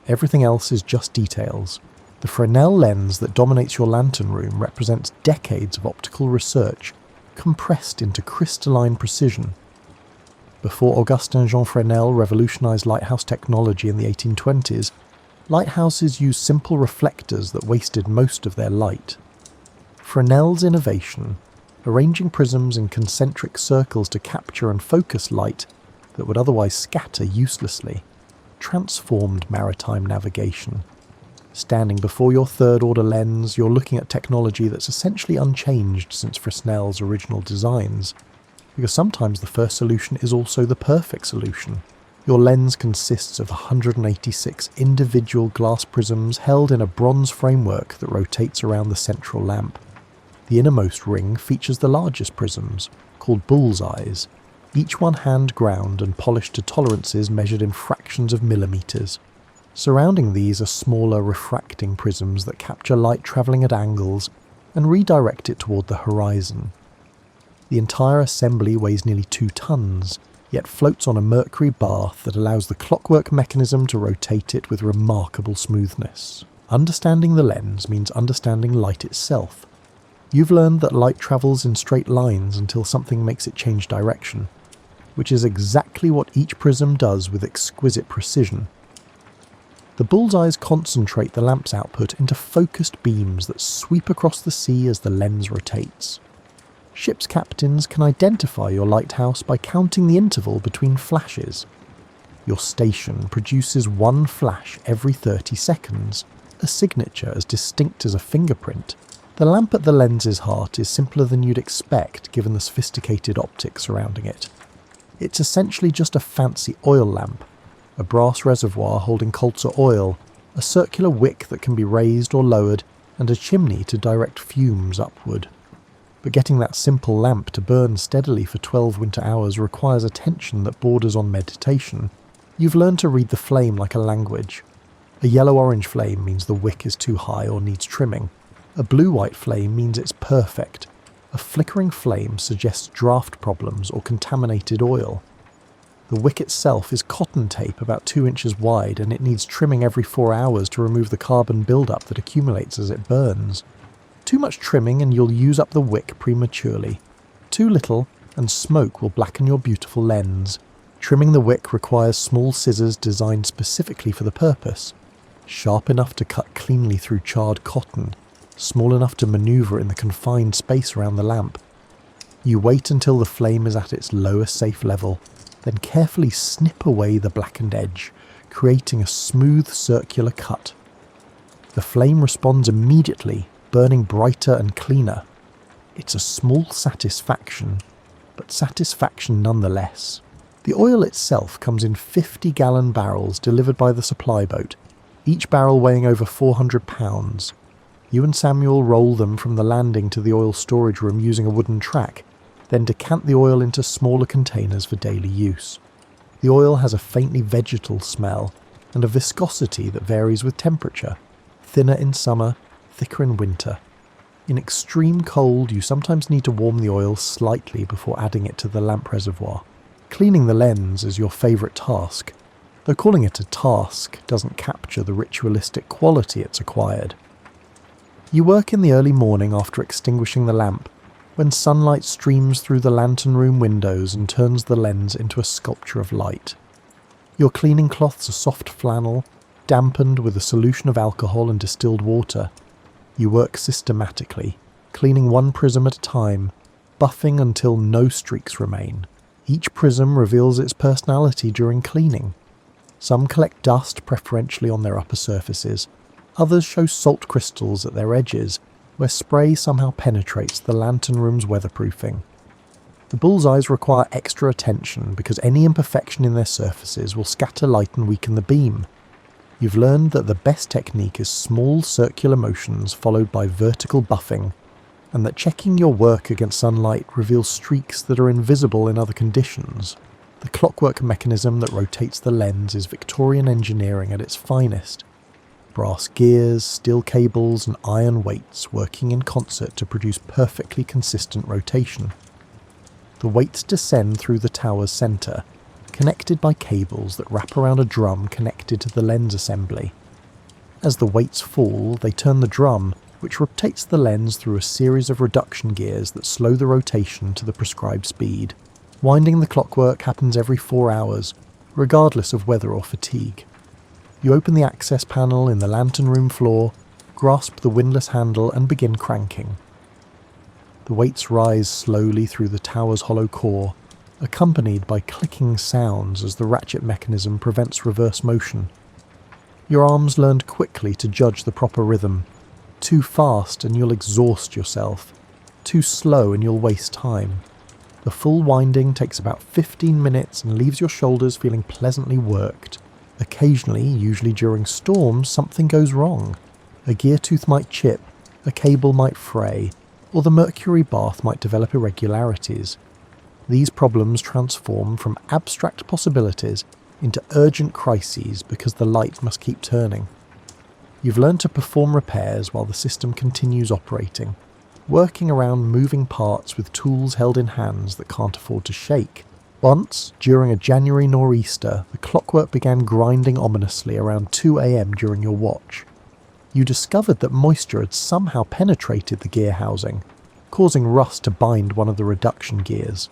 A: Everything else is just details. The Fresnel lens that dominates your lantern room represents decades of optical research, compressed into crystalline precision. Before Augustin Jean Fresnel revolutionized lighthouse technology in the 1820s, Lighthouses used simple reflectors that wasted most of their light. Fresnel's innovation, arranging prisms in concentric circles to capture and focus light that would otherwise scatter uselessly, transformed maritime navigation. Standing before your third-order lens, you're looking at technology that's essentially unchanged since Fresnel's original designs, because sometimes the first solution is also the perfect solution. Your lens consists of 186 individual glass prisms held in a bronze framework that rotates around the central lamp. The innermost ring features the largest prisms, called bullseyes, each one hand-ground and polished to tolerances measured in fractions of millimeters. Surrounding these are smaller refracting prisms that capture light travelling at angles and redirect it toward the horizon. The entire assembly weighs nearly 2 tons, yet floats on a mercury bath that allows the clockwork mechanism to rotate it with remarkable smoothness. Understanding the lens means understanding light itself. You've learned that light travels in straight lines until something makes it change direction, which is exactly what each prism does with exquisite precision. The bullseyes concentrate the lamp's output into focused beams that sweep across the sea as the lens rotates. Ship's captains can identify your lighthouse by counting the interval between flashes. Your station produces one flash every 30 seconds, a signature as distinct as a fingerprint. The lamp at the lens's heart is simpler than you'd expect given the sophisticated optics surrounding it. It's essentially just a fancy oil lamp, a brass reservoir holding colza oil, a circular wick that can be raised or lowered, and a chimney to direct fumes upward. But getting that simple lamp to burn steadily for 12 winter hours requires attention that borders on meditation. You've learned to read the flame like a language. A yellow-orange flame means the wick is too high or needs trimming. A blue-white flame means it's perfect. A flickering flame suggests draft problems or contaminated oil. The wick itself is cotton tape about 2 inches wide, and it needs trimming every 4 hours to remove the carbon buildup that accumulates as it burns. Too much trimming and you'll use up the wick prematurely. Too little and smoke will blacken your beautiful lens. Trimming the wick requires small scissors designed specifically for the purpose. Sharp enough to cut cleanly through charred cotton, small enough to maneuver in the confined space around the lamp. You wait until the flame is at its lowest safe level, then carefully snip away the blackened edge, creating a smooth circular cut. The flame responds immediately, burning brighter and cleaner. It's a small satisfaction, but satisfaction nonetheless. The oil itself comes in 50-gallon barrels delivered by the supply boat, each barrel weighing over 400 pounds. You and Samuel roll them from the landing to the oil storage room using a wooden track, then decant the oil into smaller containers for daily use. The oil has a faintly vegetal smell and a viscosity that varies with temperature, thinner in summer, thicker in winter. In extreme cold, you sometimes need to warm the oil slightly before adding it to the lamp reservoir. Cleaning the lens is your favourite task, though calling it a task doesn't capture the ritualistic quality it's acquired. You work in the early morning after extinguishing the lamp, when sunlight streams through the lantern room windows and turns the lens into a sculpture of light. Your cleaning cloths are soft flannel, dampened with a solution of alcohol and distilled water. You work systematically, cleaning one prism at a time, buffing until no streaks remain. Each prism reveals its personality during cleaning. Some collect dust preferentially on their upper surfaces. Others show salt crystals at their edges, where spray somehow penetrates the lantern room's weatherproofing. The bullseyes require extra attention because any imperfection in their surfaces will scatter light and weaken the beam. You've learned that the best technique is small circular motions followed by vertical buffing, and that checking your work against sunlight reveals streaks that are invisible in other conditions. The clockwork mechanism that rotates the lens is Victorian engineering at its finest. Brass gears, steel cables and iron weights working in concert to produce perfectly consistent rotation. The weights descend through the tower's centre, connected by cables that wrap around a drum connected to the lens assembly. As the weights fall, they turn the drum, which rotates the lens through a series of reduction gears that slow the rotation to the prescribed speed. Winding the clockwork happens every 4 hours, regardless of weather or fatigue. You open the access panel in the lantern room floor, grasp the windlass handle and begin cranking. The weights rise slowly through the tower's hollow core, accompanied by clicking sounds as the ratchet mechanism prevents reverse motion. Your arms learned quickly to judge the proper rhythm. Too fast and you'll exhaust yourself. Too slow and you'll waste time. The full winding takes about 15 minutes and leaves your shoulders feeling pleasantly worked. Occasionally, usually during storms, something goes wrong. A gear tooth might chip, a cable might fray, or the mercury bath might develop irregularities. These problems transform from abstract possibilities into urgent crises because the light must keep turning. You've learned to perform repairs while the system continues operating, working around moving parts with tools held in hands that can't afford to shake. Once, during a January nor'easter, the clockwork began grinding ominously around 2 a.m. during your watch. You discovered that moisture had somehow penetrated the gear housing, causing rust to bind one of the reduction gears.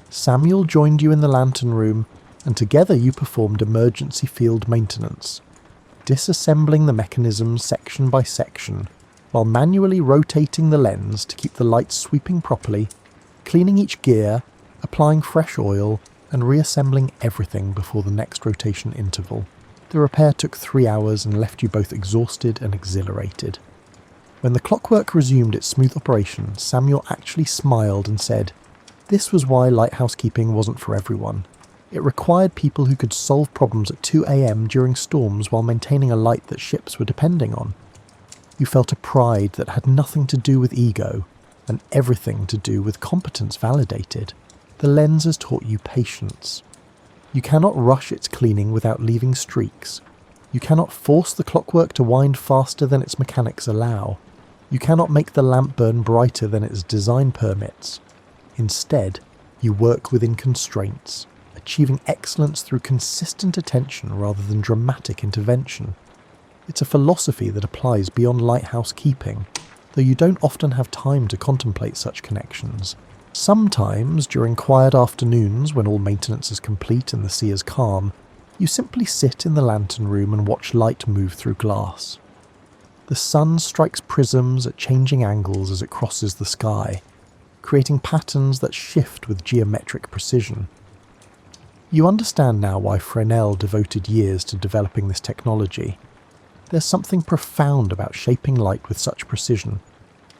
A: Samuel joined you in the lantern room, and together you performed emergency field maintenance, disassembling the mechanism section by section, while manually rotating the lens to keep the light sweeping properly, cleaning each gear, applying fresh oil, and reassembling everything before the next rotation interval. The repair took 3 hours and left you both exhausted and exhilarated. When the clockwork resumed its smooth operation, Samuel actually smiled and said, "This was why lighthouse keeping wasn't for everyone. It required people who could solve problems at 2 a.m. during storms while maintaining a light that ships were depending on." You felt a pride that had nothing to do with ego, and everything to do with competence validated. The lens has taught you patience. You cannot rush its cleaning without leaving streaks. You cannot force the clockwork to wind faster than its mechanics allow. You cannot make the lamp burn brighter than its design permits. Instead, you work within constraints, achieving excellence through consistent attention rather than dramatic intervention. It's a philosophy that applies beyond lighthouse keeping, though you don't often have time to contemplate such connections. Sometimes, during quiet afternoons when all maintenance is complete and the sea is calm, you simply sit in the lantern room and watch light move through glass. The sun strikes prisms at changing angles as it crosses the sky, creating patterns that shift with geometric precision. You understand now why Fresnel devoted years to developing this technology. There's something profound about shaping light with such precision,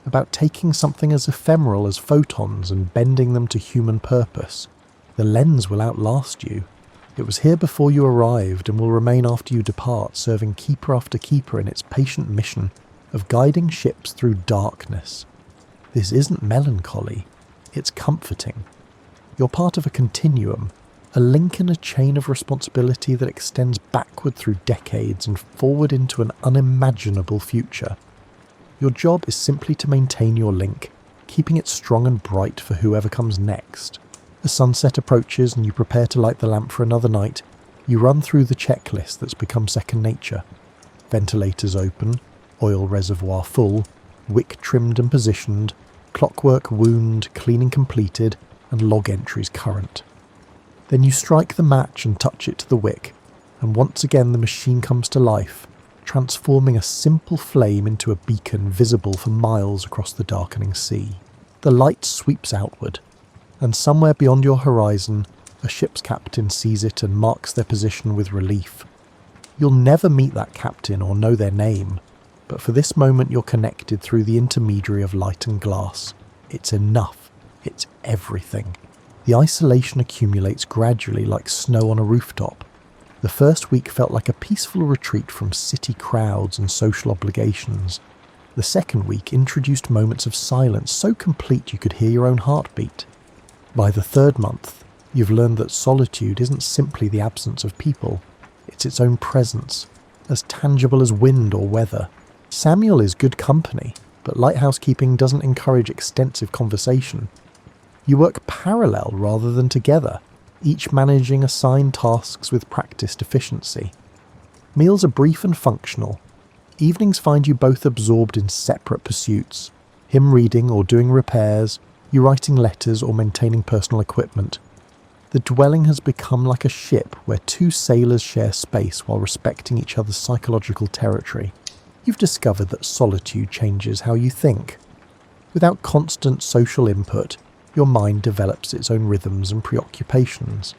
A: about taking something as ephemeral as photons and bending them to human purpose. The lens will outlast you. It was here before you arrived and will remain after you depart, serving keeper after keeper in its patient mission of guiding ships through darkness. This isn't melancholy, it's comforting. You're part of a continuum, a link in a chain of responsibility that extends backward through decades and forward into an unimaginable future. Your job is simply to maintain your link, keeping it strong and bright for whoever comes next. As sunset approaches and you prepare to light the lamp for another night, you run through the checklist that's become second nature. Ventilators open, oil reservoir full, wick trimmed and positioned, clockwork wound, cleaning completed, and log entries current. Then you strike the match and touch it to the wick, and once again the machine comes to life, transforming a simple flame into a beacon visible for miles across the darkening sea. The light sweeps outward, and somewhere beyond your horizon, a ship's captain sees it and marks their position with relief. You'll never meet that captain or know their name, but for this moment you're connected through the intermediary of light and glass. It's enough. It's everything. The isolation accumulates gradually like snow on a rooftop. The first week felt like a peaceful retreat from city crowds and social obligations. The second week introduced moments of silence so complete you could hear your own heartbeat. By the third month, you've learned that solitude isn't simply the absence of people, it's its own presence, as tangible as wind or weather. Samuel is good company, but lighthouse keeping doesn't encourage extensive conversation. You work parallel rather than together, each managing assigned tasks with practiced efficiency. Meals are brief and functional. Evenings find you both absorbed in separate pursuits, him reading or doing repairs, you writing letters or maintaining personal equipment. The dwelling has become like a ship where two sailors share space while respecting each other's psychological territory. You've discovered that solitude changes how you think. Without constant social input, your mind develops its own rhythms and preoccupations.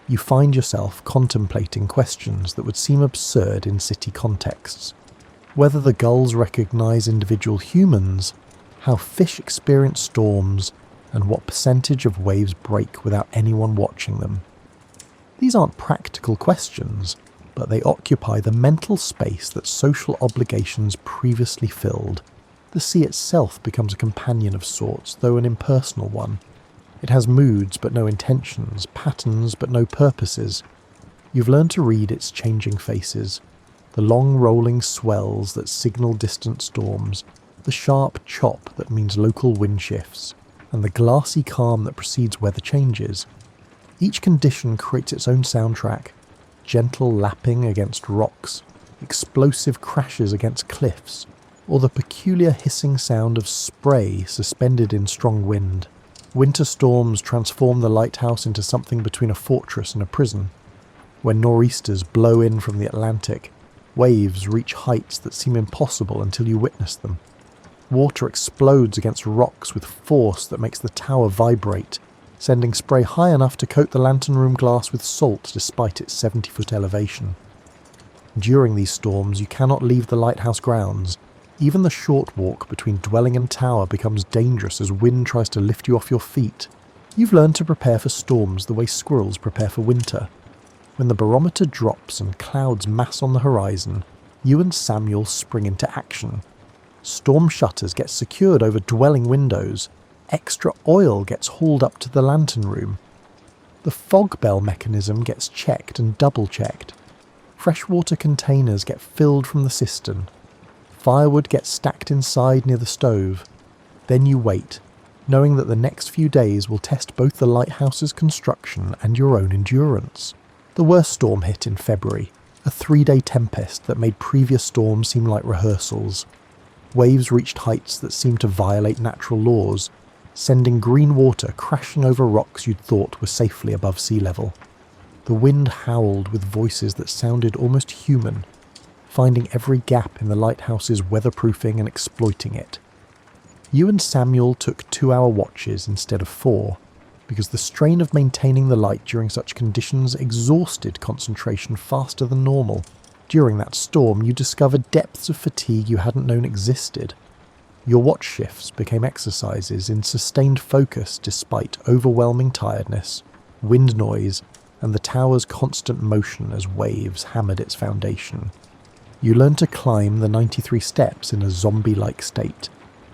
A: You find yourself contemplating questions that would seem absurd in city contexts. Whether the gulls recognise individual humans, how fish experience storms, and what percentage of waves break without anyone watching them. These aren't practical questions, but they occupy the mental space that social obligations previously filled. The sea itself becomes a companion of sorts, though an impersonal one. It has moods but no intentions, patterns but no purposes. You've learned to read its changing faces, the long rolling swells that signal distant storms, the sharp chop that means local wind shifts, and the glassy calm that precedes weather changes. Each condition creates its own soundtrack: gentle lapping against rocks, explosive crashes against cliffs, or the peculiar hissing sound of spray suspended in strong wind. Winter storms transform the lighthouse into something between a fortress and a prison. When nor'easters blow in from the Atlantic, waves reach heights that seem impossible until you witness them. Water explodes against rocks with force that makes the tower vibrate, sending spray high enough to coat the lantern room glass with salt despite its 70-foot elevation. During these storms, you cannot leave the lighthouse grounds. Even the short walk between dwelling and tower becomes dangerous as wind tries to lift you off your feet. You've learned to prepare for storms the way squirrels prepare for winter. When the barometer drops and clouds mass on the horizon, you and Samuel spring into action. Storm shutters get secured over dwelling windows. Extra oil gets hauled up to the lantern room. The fog bell mechanism gets checked and double-checked. Freshwater containers get filled from the cistern. Firewood gets stacked inside near the stove. Then you wait, knowing that the next few days will test both the lighthouse's construction and your own endurance. The worst storm hit in February, a 3-day tempest that made previous storms seem like rehearsals. Waves reached heights that seemed to violate natural laws, sending green water crashing over rocks you'd thought were safely above sea level. The wind howled with voices that sounded almost human, finding every gap in the lighthouse's weatherproofing and exploiting it. You and Samuel took 2-hour watches instead of 4, because the strain of maintaining the light during such conditions exhausted concentration faster than normal. During that storm, you discovered depths of fatigue you hadn't known existed. Your watch shifts became exercises in sustained focus despite overwhelming tiredness, wind noise, and the tower's constant motion as waves hammered its foundation. You learned to climb the 93 steps in a zombie-like state,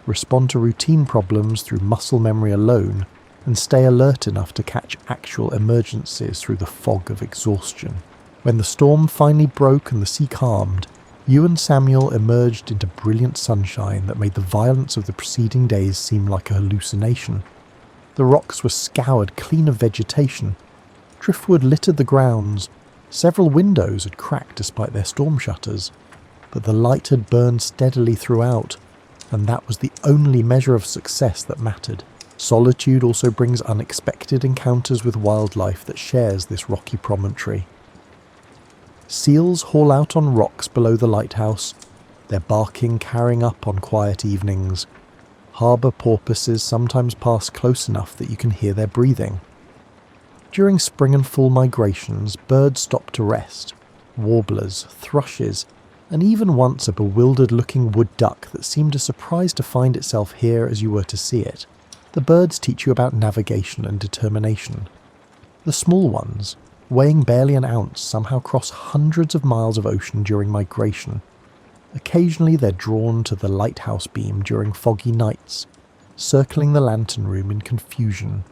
A: respond to routine problems through muscle memory alone, and stay alert enough to catch actual emergencies through the fog of exhaustion. When the storm finally broke and the sea calmed, you and Samuel emerged into brilliant sunshine that made the violence of the preceding days seem like a hallucination. The rocks were scoured clean of vegetation. Driftwood littered the grounds. Several windows had cracked despite their storm shutters, but the light had burned steadily throughout, and that was the only measure of success that mattered. Solitude also brings unexpected encounters with wildlife that shares this rocky promontory. Seals haul out on rocks below the lighthouse, their barking carrying up on quiet evenings. Harbour porpoises sometimes pass close enough that you can hear their breathing. During spring and fall migrations, birds stop to rest. Warblers, thrushes, and even once a bewildered-looking wood duck that seemed surprised to find itself here as you were to see it. The birds teach you about navigation and determination. The small ones, weighing barely an ounce, somehow cross hundreds of miles of ocean during migration. Occasionally they're drawn to the lighthouse beam during foggy nights, circling the lantern room in confusion.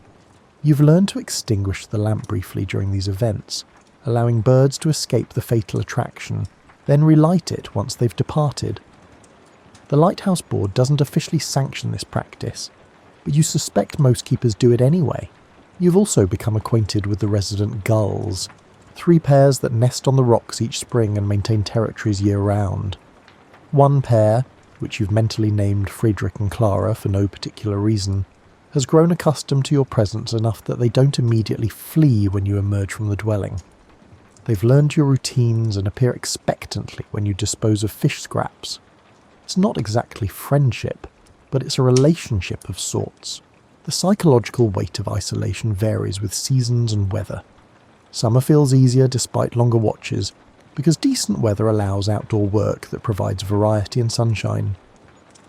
A: You've learned to extinguish the lamp briefly during these events, allowing birds to escape the fatal attraction, then relight it once they've departed. The Lighthouse Board doesn't officially sanction this practice, but you suspect most keepers do it anyway. You've also become acquainted with the resident gulls, 3 pairs that nest on the rocks each spring and maintain territories year-round. One pair, which you've mentally named Friedrich and Clara for no particular reason, has grown accustomed to your presence enough that they don't immediately flee when you emerge from the dwelling. They've learned your routines and appear expectantly when you dispose of fish scraps. It's not exactly friendship, but it's a relationship of sorts. The psychological weight of isolation varies with seasons and weather. Summer feels easier despite longer watches, because decent weather allows outdoor work that provides variety and sunshine.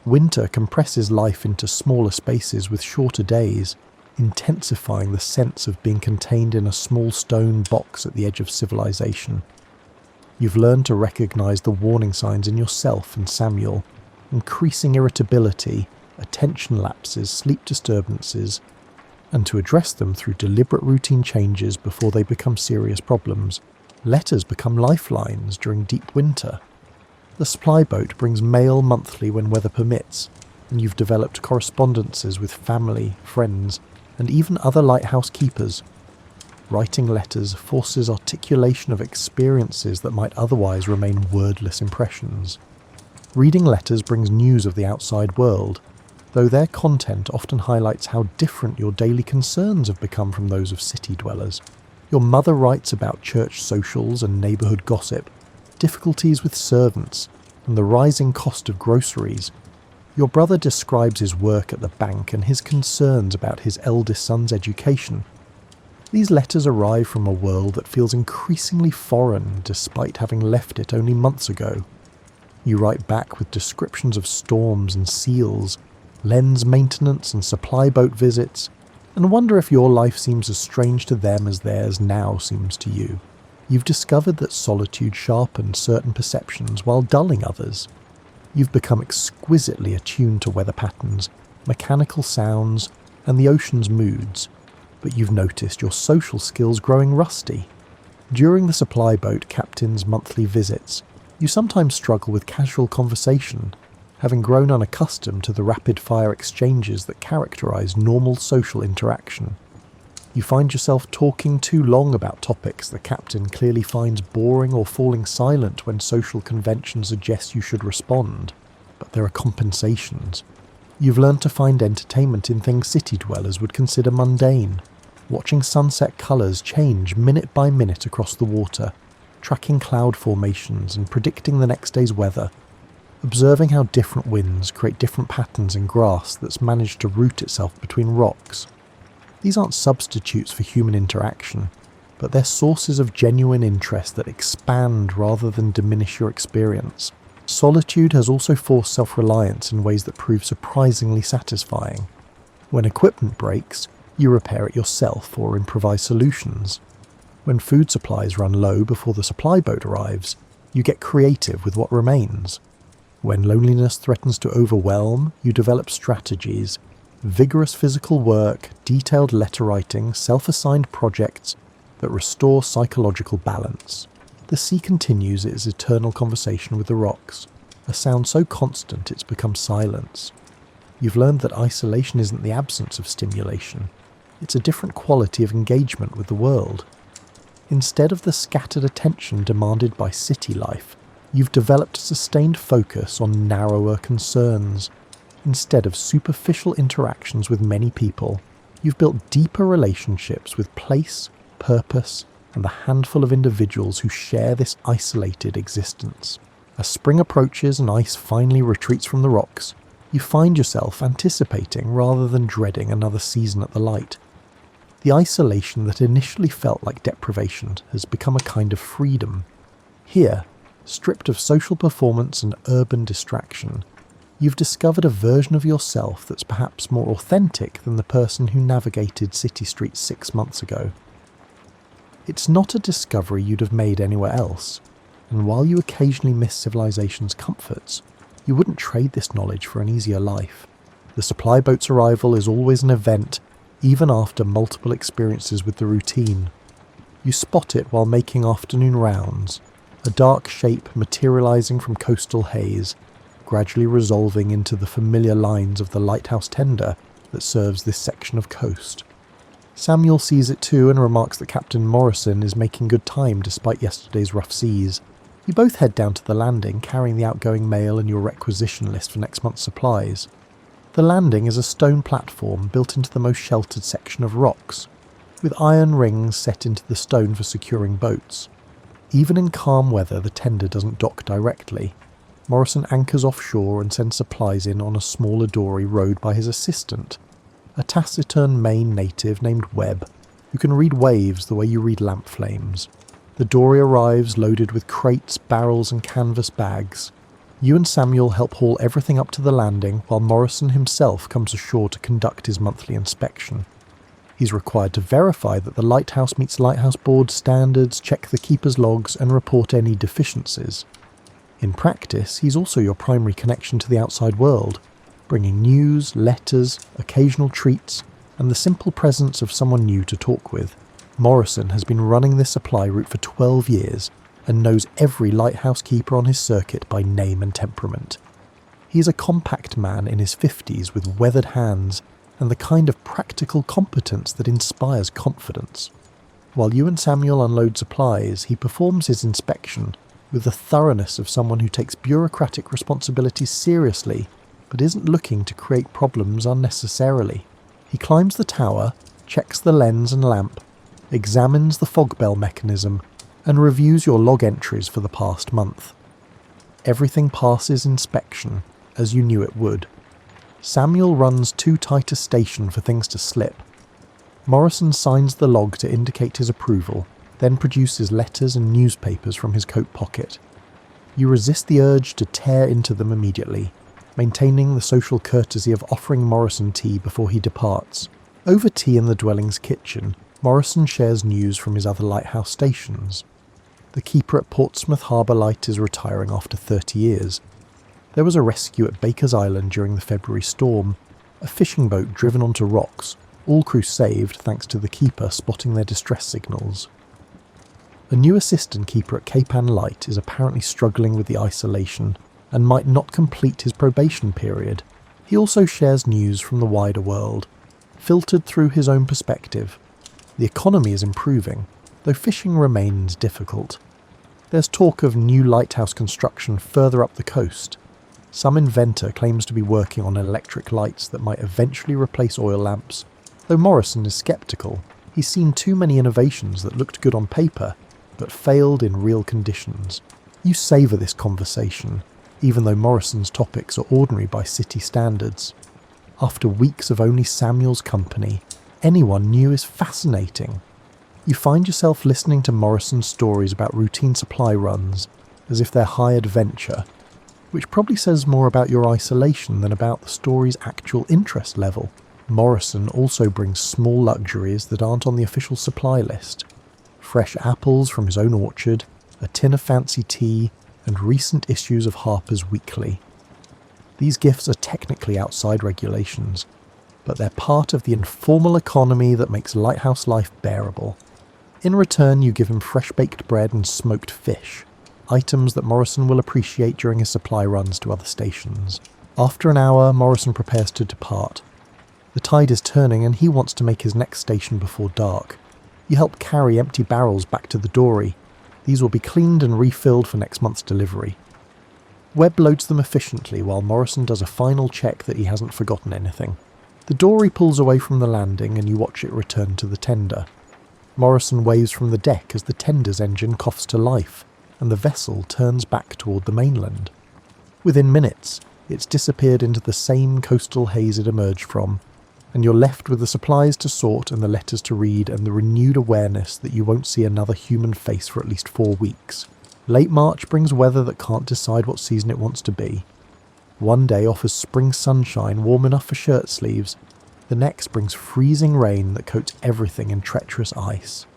A: Winter compresses life into smaller spaces with shorter days, intensifying the sense of being contained in a small stone box at the edge of civilization. You've learned to recognise the warning signs in yourself and Samuel: increasing irritability, attention lapses, sleep disturbances, and to address them through deliberate routine changes before they become serious problems. Letters become lifelines during deep winter. The supply boat brings mail monthly when weather permits, and you've developed correspondences with family, friends, and even other lighthouse keepers. Writing letters forces articulation of experiences that might otherwise remain wordless impressions. Reading letters brings news of the outside world, though their content often highlights how different your daily concerns have become from those of city dwellers. Your mother writes about church socials and neighbourhood gossip, difficulties with servants, and the rising cost of groceries. Your brother describes his work at the bank and his concerns about his eldest son's education. These letters arrive from a world that feels increasingly foreign despite having left it only months ago. You write back with descriptions of storms and seals, lens maintenance and supply boat visits, and wonder if your life seems as strange to them as theirs now seems to you. You've discovered that solitude sharpens certain perceptions while dulling others. You've become exquisitely attuned to weather patterns, mechanical sounds, and the ocean's moods, but you've noticed your social skills growing rusty. During the supply boat captain's monthly visits, you sometimes struggle with casual conversation, having grown unaccustomed to the rapid-fire exchanges that characterize normal social interaction. You find yourself talking too long about topics the captain clearly finds boring or falling silent when social convention suggests you should respond, but there are compensations. You've learned to find entertainment in things city dwellers would consider mundane, watching sunset colours change minute by minute across the water, tracking cloud formations and predicting the next day's weather, observing how different winds create different patterns in grass that's managed to root itself between rocks. These aren't substitutes for human interaction, but they're sources of genuine interest that expand rather than diminish your experience. Solitude has also forced self-reliance in ways that prove surprisingly satisfying. When equipment breaks, you repair it yourself or improvise solutions. When food supplies run low before the supply boat arrives, you get creative with what remains. When loneliness threatens to overwhelm, you develop strategies. Vigorous physical work, detailed letter writing, self-assigned projects that restore psychological balance. The sea continues its eternal conversation with the rocks, a sound so constant it's become silence. You've learned that isolation isn't the absence of stimulation, it's a different quality of engagement with the world. Instead of the scattered attention demanded by city life, you've developed sustained focus on narrower concerns. Instead of superficial interactions with many people, you've built deeper relationships with place, purpose, and the handful of individuals who share this isolated existence. As spring approaches and ice finally retreats from the rocks, you find yourself anticipating rather than dreading another season at the light. The isolation that initially felt like deprivation has become a kind of freedom. Here, stripped of social performance and urban distraction, you've discovered a version of yourself that's perhaps more authentic than the person who navigated city streets 6 months ago. It's not a discovery you'd have made anywhere else, and while you occasionally miss civilization's comforts, you wouldn't trade this knowledge for an easier life. The supply boat's arrival is always an event, even after multiple experiences with the routine. You spot it while making afternoon rounds, a dark shape materializing from coastal haze, gradually resolving into the familiar lines of the lighthouse tender that serves this section of coast. Samuel sees it too and remarks that Captain Morrison is making good time despite yesterday's rough seas. You both head down to the landing, carrying the outgoing mail and your requisition list for next month's supplies. The landing is a stone platform built into the most sheltered section of rocks, with iron rings set into the stone for securing boats. Even in calm weather, the tender doesn't dock directly. Morrison anchors offshore and sends supplies in on a smaller dory rowed by his assistant, a taciturn Maine native named Webb, who can read waves the way you read lamp flames. The dory arrives loaded with crates, barrels and canvas bags. You and Samuel help haul everything up to the landing, while Morrison himself comes ashore to conduct his monthly inspection. He's required to verify that the Lighthouse meets Lighthouse Board standards, check the keeper's logs and report any deficiencies. In practice, he's also your primary connection to the outside world, bringing news, letters, occasional treats, and the simple presence of someone new to talk with. Morrison has been running this supply route for 12 years and knows every lighthouse keeper on his circuit by name and temperament. He is a compact man in his 50s with weathered hands and the kind of practical competence that inspires confidence. While you and Samuel unload supplies, he performs his inspection with the thoroughness of someone who takes bureaucratic responsibilities seriously but isn't looking to create problems unnecessarily. He climbs the tower, checks the lens and lamp, examines the fog bell mechanism, and reviews your log entries for the past month. Everything passes inspection, as you knew it would. Samuel runs too tight a station for things to slip. Morrison signs the log to indicate his approval, then produces letters and newspapers from his coat pocket. You resist the urge to tear into them immediately, maintaining the social courtesy of offering Morrison tea before he departs. Over tea in the dwelling's kitchen, Morrison shares news from his other lighthouse stations. The keeper at Portsmouth Harbour Light is retiring after 30 years. There was a rescue at Baker's Island during the February storm, a fishing boat driven onto rocks, all crew saved thanks to the keeper spotting their distress signals. A new assistant keeper at Cape Ann Light is apparently struggling with the isolation and might not complete his probation period. He also shares news from the wider world, filtered through his own perspective. The economy is improving, though fishing remains difficult. There's talk of new lighthouse construction further up the coast. Some inventor claims to be working on electric lights that might eventually replace oil lamps, though Morrison is sceptical. He's seen too many innovations that looked good on paper, but failed in real conditions. You savour this conversation, even though Morrison's topics are ordinary by city standards. After weeks of only Samuel's company, anyone new is fascinating. You find yourself listening to Morrison's stories about routine supply runs, as if they're high adventure, which probably says more about your isolation than about the story's actual interest level. Morrison also brings small luxuries that aren't on the official supply list. Fresh apples from his own orchard, a tin of fancy tea, and recent issues of Harper's Weekly. These gifts are technically outside regulations, but they're part of the informal economy that makes lighthouse life bearable. In return, you give him fresh-baked bread and smoked fish, items that Morrison will appreciate during his supply runs to other stations. After an hour, Morrison prepares to depart. The tide is turning and he wants to make his next station before dark. You help carry empty barrels back to the dory. These will be cleaned and refilled for next month's delivery. Webb loads them efficiently while Morrison does a final check that he hasn't forgotten anything. The dory pulls away from the landing and you watch it return to the tender. Morrison waves from the deck as the tender's engine coughs to life, and the vessel turns back toward the mainland. Within minutes, it's disappeared into the same coastal haze it emerged from, and you're left with the supplies to sort and the letters to read and the renewed awareness that you won't see another human face for at least 4 weeks. Late March brings weather that can't decide what season it wants to be. One day offers spring sunshine warm enough for shirt sleeves, the next brings freezing rain that coats everything in treacherous ice.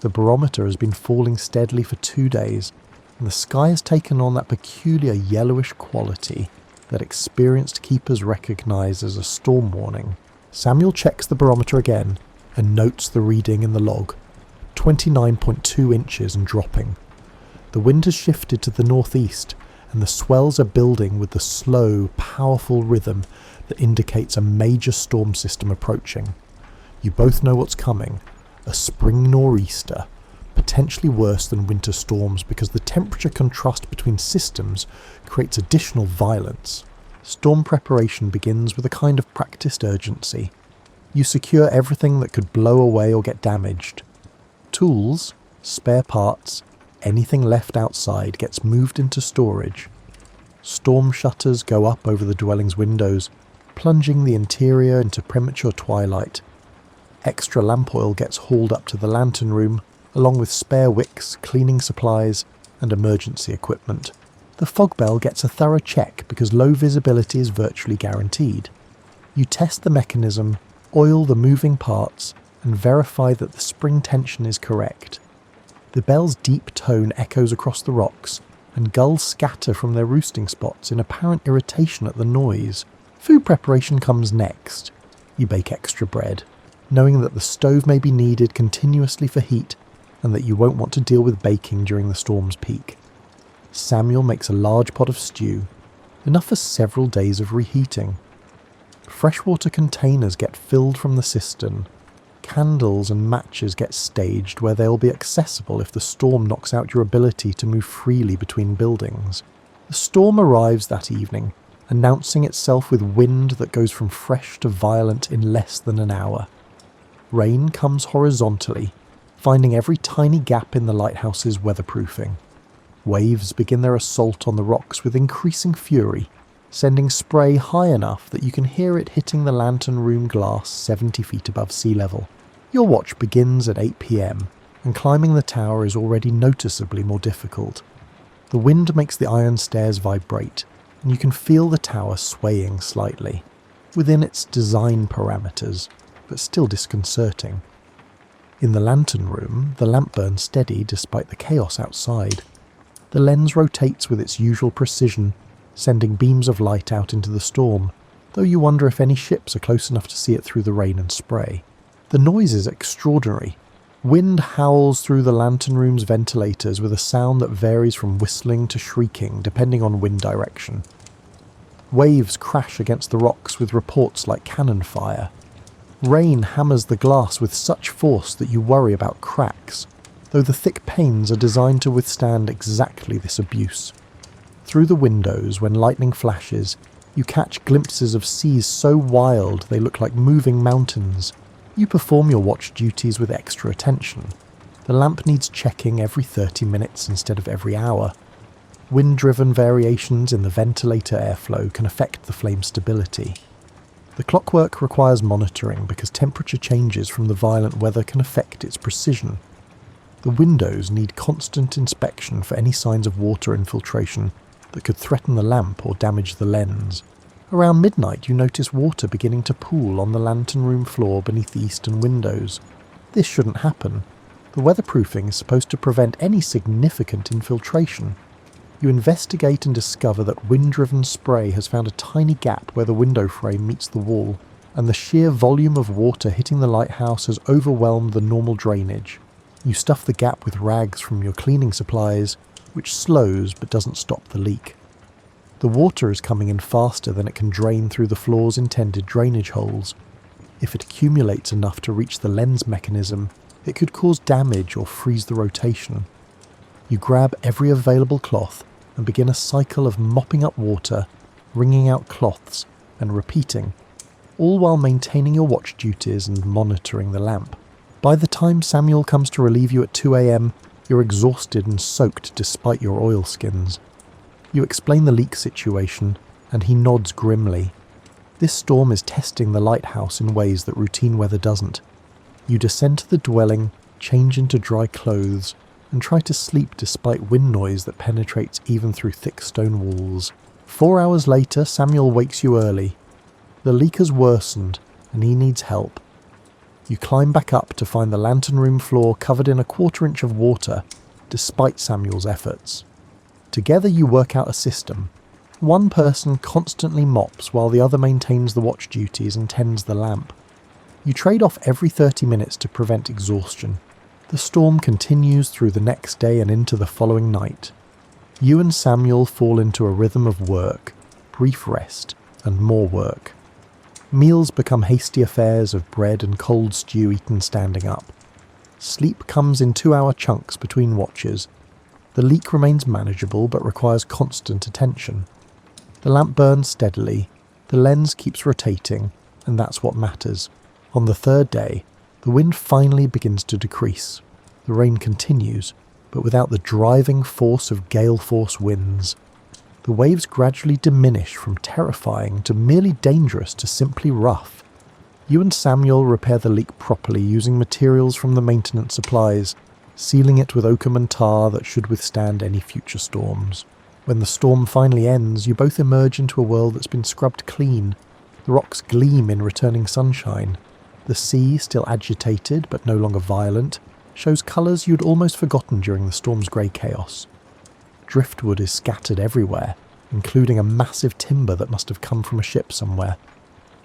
A: The barometer has been falling steadily for 2 days, and the sky has taken on that peculiar yellowish quality that experienced keepers recognise as a storm warning. Samuel checks the barometer again and notes the reading in the log, 29.2 inches and dropping. The wind has shifted to the northeast, and the swells are building with the slow, powerful rhythm that indicates a major storm system approaching. You both know what's coming, a spring nor'easter, potentially worse than winter storms because the temperature contrast between systems creates additional violence. Storm preparation begins with a kind of practiced urgency. You secure everything that could blow away or get damaged. Tools, spare parts, anything left outside gets moved into storage. Storm shutters go up over the dwelling's windows, plunging the interior into premature twilight. Extra lamp oil gets hauled up to the lantern room, along with spare wicks, cleaning supplies, and emergency equipment. The fog bell gets a thorough check because low visibility is virtually guaranteed. You test the mechanism, oil the moving parts, and verify that the spring tension is correct. The bell's deep tone echoes across the rocks, and gulls scatter from their roosting spots in apparent irritation at the noise. Food preparation comes next. You bake extra bread, knowing that the stove may be needed continuously for heat and that you won't want to deal with baking during the storm's peak. Samuel makes a large pot of stew, enough for several days of reheating. Freshwater containers get filled from the cistern. Candles and matches get staged where they'll be accessible if the storm knocks out your ability to move freely between buildings. The storm arrives that evening, announcing itself with wind that goes from fresh to violent in less than an hour. Rain comes horizontally, finding every tiny gap in the lighthouse's weatherproofing. Waves begin their assault on the rocks with increasing fury, sending spray high enough that you can hear it hitting the lantern room glass 70 feet above sea level. Your watch begins at 8 p.m, and climbing the tower is already noticeably more difficult. The wind makes the iron stairs vibrate, and you can feel the tower swaying slightly, within its design parameters, but still disconcerting. In the lantern room, the lamp burns steady despite the chaos outside. The lens rotates with its usual precision, sending beams of light out into the storm, though you wonder if any ships are close enough to see it through the rain and spray. The noise is extraordinary. Wind howls through the lantern room's ventilators with a sound that varies from whistling to shrieking depending on wind direction. Waves crash against the rocks with reports like cannon fire. Rain hammers the glass with such force that you worry about cracks, though the thick panes are designed to withstand exactly this abuse. Through the windows, when lightning flashes, you catch glimpses of seas so wild they look like moving mountains. You perform your watch duties with extra attention. The lamp needs checking every 30 minutes instead of every hour. Wind-driven variations in the ventilator airflow can affect the flame stability. The clockwork requires monitoring because temperature changes from the violent weather can affect its precision. The windows need constant inspection for any signs of water infiltration that could threaten the lamp or damage the lens. Around midnight you notice water beginning to pool on the lantern room floor beneath the eastern windows. This shouldn't happen. The weatherproofing is supposed to prevent any significant infiltration. You investigate and discover that wind-driven spray has found a tiny gap where the window frame meets the wall, and the sheer volume of water hitting the lighthouse has overwhelmed the normal drainage. You stuff the gap with rags from your cleaning supplies, which slows but doesn't stop the leak. The water is coming in faster than it can drain through the floor's intended drainage holes. If it accumulates enough to reach the lens mechanism, it could cause damage or freeze the rotation. You grab every available cloth and begin a cycle of mopping up water, wringing out cloths, and repeating, all while maintaining your watch duties and monitoring the lamp. By the time Samuel comes to relieve you at 2 a.m, you're exhausted and soaked despite your oilskins. You explain the leak situation, and he nods grimly. This storm is testing the lighthouse in ways that routine weather doesn't. You descend to the dwelling, change into dry clothes, and try to sleep despite wind noise that penetrates even through thick stone walls. 4 hours later, Samuel wakes you early. The leak has worsened, and he needs help. You climb back up to find the lantern room floor covered in a 1/4 inch of water, despite Samuel's efforts. Together you work out a system. One person constantly mops while the other maintains the watch duties and tends the lamp. You trade off every 30 minutes to prevent exhaustion. The storm continues through the next day and into the following night. You and Samuel fall into a rhythm of work, brief rest, and more work. Meals become hasty affairs of bread and cold stew eaten standing up. Sleep comes in 2-hour chunks between watches. The leak remains manageable but requires constant attention. The lamp burns steadily, the lens keeps rotating, and that's what matters. On the third day, the wind finally begins to decrease. The rain continues, but without the driving force of gale-force winds. The waves gradually diminish from terrifying to merely dangerous to simply rough. You and Samuel repair the leak properly using materials from the maintenance supplies, sealing it with oakum and tar that should withstand any future storms. When the storm finally ends, you both emerge into a world that's been scrubbed clean. The rocks gleam in returning sunshine. The sea, still agitated but no longer violent, shows colours you'd almost forgotten during the storm's grey chaos. Driftwood is scattered everywhere, including a massive timber that must have come from a ship somewhere.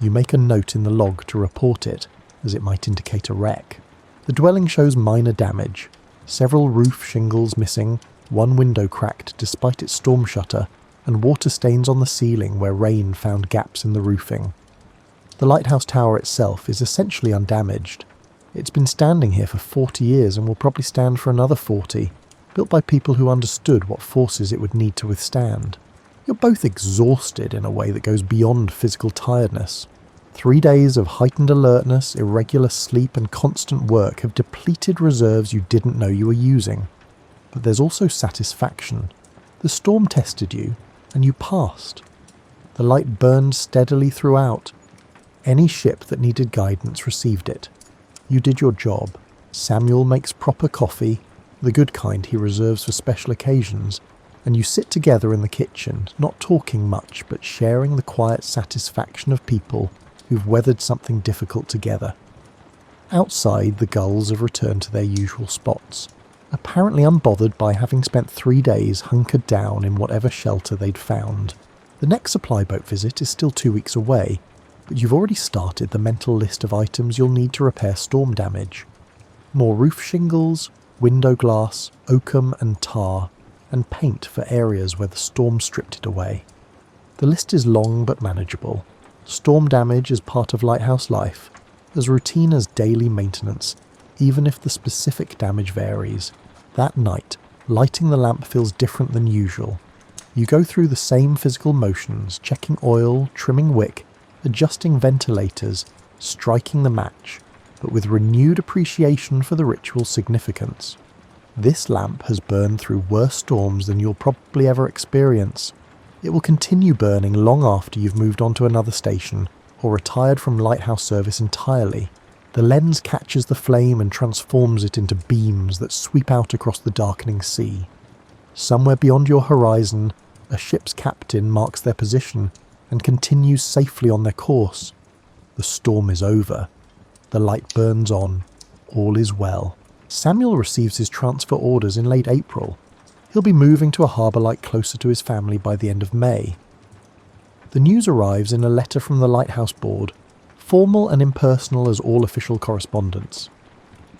A: You make a note in the log to report it, as it might indicate a wreck. The dwelling shows minor damage. Several roof shingles missing, one window cracked despite its storm shutter, and water stains on the ceiling where rain found gaps in the roofing. The lighthouse tower itself is essentially undamaged. It's been standing here for 40 years and will probably stand for another 40, built by people who understood what forces it would need to withstand. You're both exhausted in a way that goes beyond physical tiredness. 3 days of heightened alertness, irregular sleep and constant work have depleted reserves you didn't know you were using. But there's also satisfaction. The storm tested you, and you passed. The light burned steadily throughout. Any ship that needed guidance received it. You did your job. Samuel makes proper coffee, the good kind he reserves for special occasions, and you sit together in the kitchen, not talking much, but sharing the quiet satisfaction of people who've weathered something difficult together. Outside, the gulls have returned to their usual spots, apparently unbothered by having spent 3 days hunkered down in whatever shelter they'd found. The next supply boat visit is still 2 weeks away, but you've already started the mental list of items you'll need to repair storm damage. More roof shingles, window glass, oakum and tar, and paint for areas where the storm stripped it away. The list is long but manageable. Storm damage is part of lighthouse life, as routine as daily maintenance, even if the specific damage varies. That night, lighting the lamp feels different than usual. You go through the same physical motions, checking oil, trimming wick, adjusting ventilators, striking the match, but with renewed appreciation for the ritual's significance. This lamp has burned through worse storms than you'll probably ever experience. It will continue burning long after you've moved on to another station, or retired from lighthouse service entirely. The lens catches the flame and transforms it into beams that sweep out across the darkening sea. Somewhere beyond your horizon, a ship's captain marks their position and continues safely on their course. The storm is over. The light burns on. All is well. Samuel receives his transfer orders in late April. He'll be moving to a harbour light closer to his family by the end of May. The news arrives in a letter from the Lighthouse board, formal and impersonal as all official correspondence.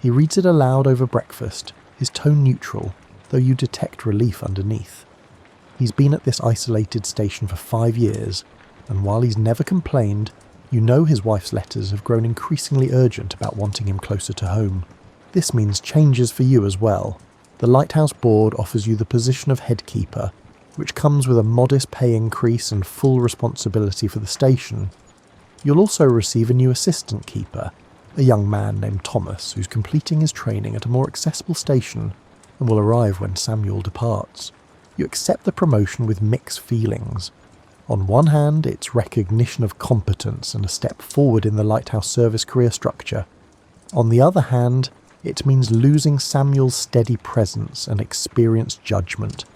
A: He reads it aloud over breakfast, his tone neutral, though you detect relief underneath. He's been at this isolated station for 5 years, and while he's never complained, you know his wife's letters have grown increasingly urgent about wanting him closer to home. This means changes for you as well. The Lighthouse board offers you the position of headkeeper, which comes with a modest pay increase and full responsibility for the station. You'll also receive a new assistant keeper, a young man named Thomas, who's completing his training at a more accessible station and will arrive when Samuel departs. You accept the promotion with mixed feelings. On one hand, it's recognition of competence and a step forward in the Lighthouse service career structure. On the other hand, it means losing Samuel's steady presence and experienced judgment.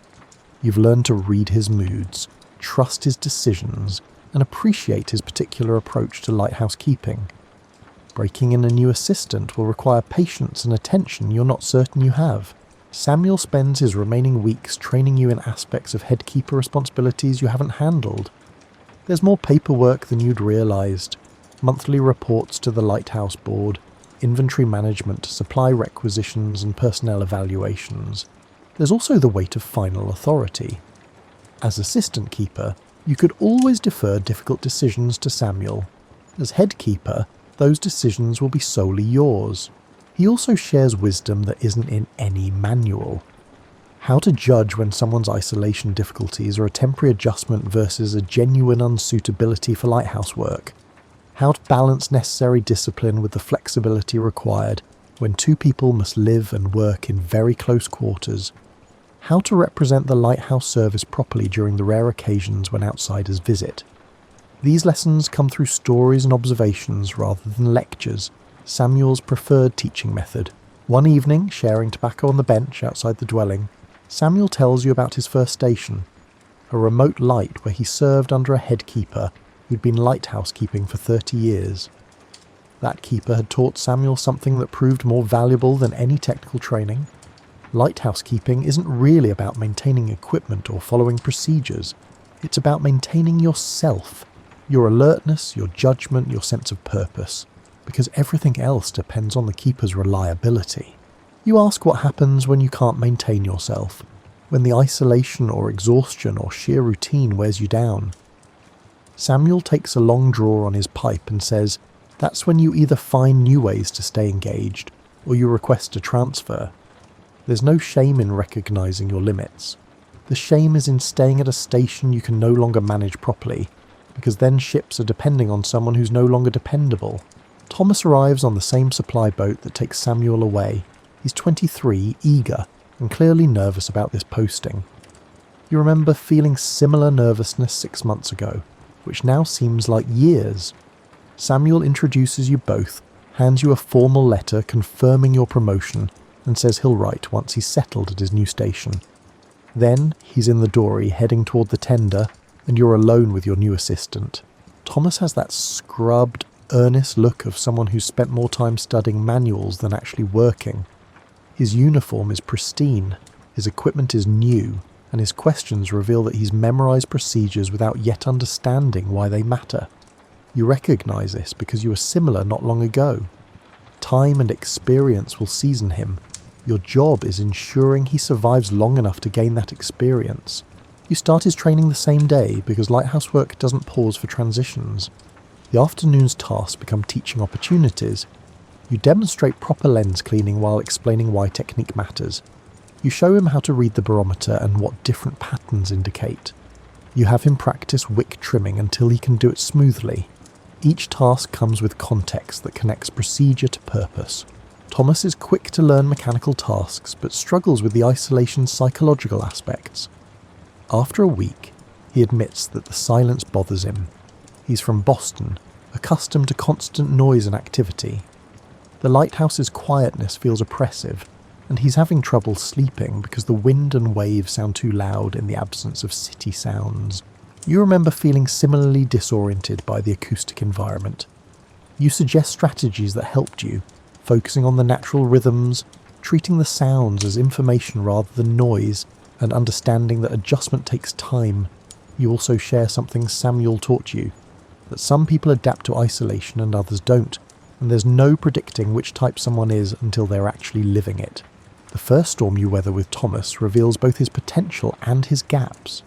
A: You've learned to read his moods, trust his decisions, and appreciate his particular approach to lighthouse keeping. Breaking in a new assistant will require patience and attention you're not certain you have. Samuel spends his remaining weeks training you in aspects of headkeeper responsibilities you haven't handled. There's more paperwork than you'd realised, monthly reports to the Lighthouse board, inventory management, supply requisitions and personnel evaluations. There's also the weight of final authority. As assistant keeper, you could always defer difficult decisions to Samuel. As head keeper, those decisions will be solely yours. He also shares wisdom that isn't in any manual. How to judge when someone's isolation difficulties are a temporary adjustment versus a genuine unsuitability for lighthouse work. How to balance necessary discipline with the flexibility required when two people must live and work in very close quarters. How to represent the lighthouse service properly during the rare occasions when outsiders visit. These lessons come through stories and observations rather than lectures, Samuel's preferred teaching method. One evening, sharing tobacco on the bench outside the dwelling, Samuel tells you about his first station, a remote light where he served under a head keeper who'd been lighthouse keeping for 30 years. That keeper had taught Samuel something that proved more valuable than any technical training. Lighthouse keeping isn't really about maintaining equipment or following procedures. It's about maintaining yourself, your alertness, your judgment, your sense of purpose, because everything else depends on the keeper's reliability. You ask what happens when you can't maintain yourself, when the isolation or exhaustion or sheer routine wears you down. Samuel takes a long draw on his pipe and says, that's when you either find new ways to stay engaged, or you request a transfer. There's no shame in recognising your limits. The shame is in staying at a station you can no longer manage properly, because then ships are depending on someone who's no longer dependable. Thomas arrives on the same supply boat that takes Samuel away. He's 23, eager, and clearly nervous about this posting. You remember feeling similar nervousness 6 months ago, which now seems like years. Samuel introduces you both, hands you a formal letter confirming your promotion, and says he'll write once he's settled at his new station. Then he's in the dory heading toward the tender, and you're alone with your new assistant. Thomas has that scrubbed, earnest look of someone who's spent more time studying manuals than actually working. His uniform is pristine, his equipment is new, and his questions reveal that he's memorized procedures without yet understanding why they matter. You recognize this because you were similar not long ago. Time and experience will season him. Your job is ensuring he survives long enough to gain that experience. You start his training the same day because lighthouse work doesn't pause for transitions. The afternoon's tasks become teaching opportunities. You demonstrate proper lens cleaning while explaining why technique matters. You show him how to read the barometer and what different patterns indicate. You have him practice wick trimming until he can do it smoothly. Each task comes with context that connects procedure to purpose. Thomas is quick to learn mechanical tasks, but struggles with the isolation's psychological aspects. After a week, he admits that the silence bothers him. He's from Boston, accustomed to constant noise and activity. The lighthouse's quietness feels oppressive, and he's having trouble sleeping because the wind and waves sound too loud in the absence of city sounds. You remember feeling similarly disoriented by the acoustic environment. You suggest strategies that helped you, focusing on the natural rhythms, treating the sounds as information rather than noise, and understanding that adjustment takes time. You also share something Samuel taught you, that some people adapt to isolation and others don't, and there's no predicting which type someone is until they're actually living it. The first storm you weather with Thomas reveals both his potential and his gaps.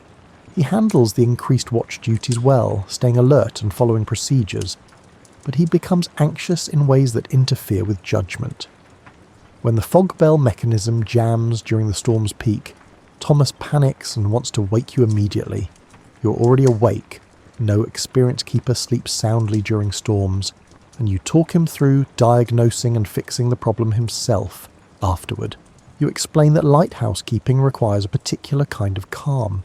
A: He handles the increased watch duties well, staying alert and following procedures, but he becomes anxious in ways that interfere with judgment. When the fog bell mechanism jams during the storm's peak, Thomas panics and wants to wake you immediately. You're already awake, no experienced keeper sleeps soundly during storms, and you talk him through diagnosing and fixing the problem himself afterward. You explain that lighthouse keeping requires a particular kind of calm.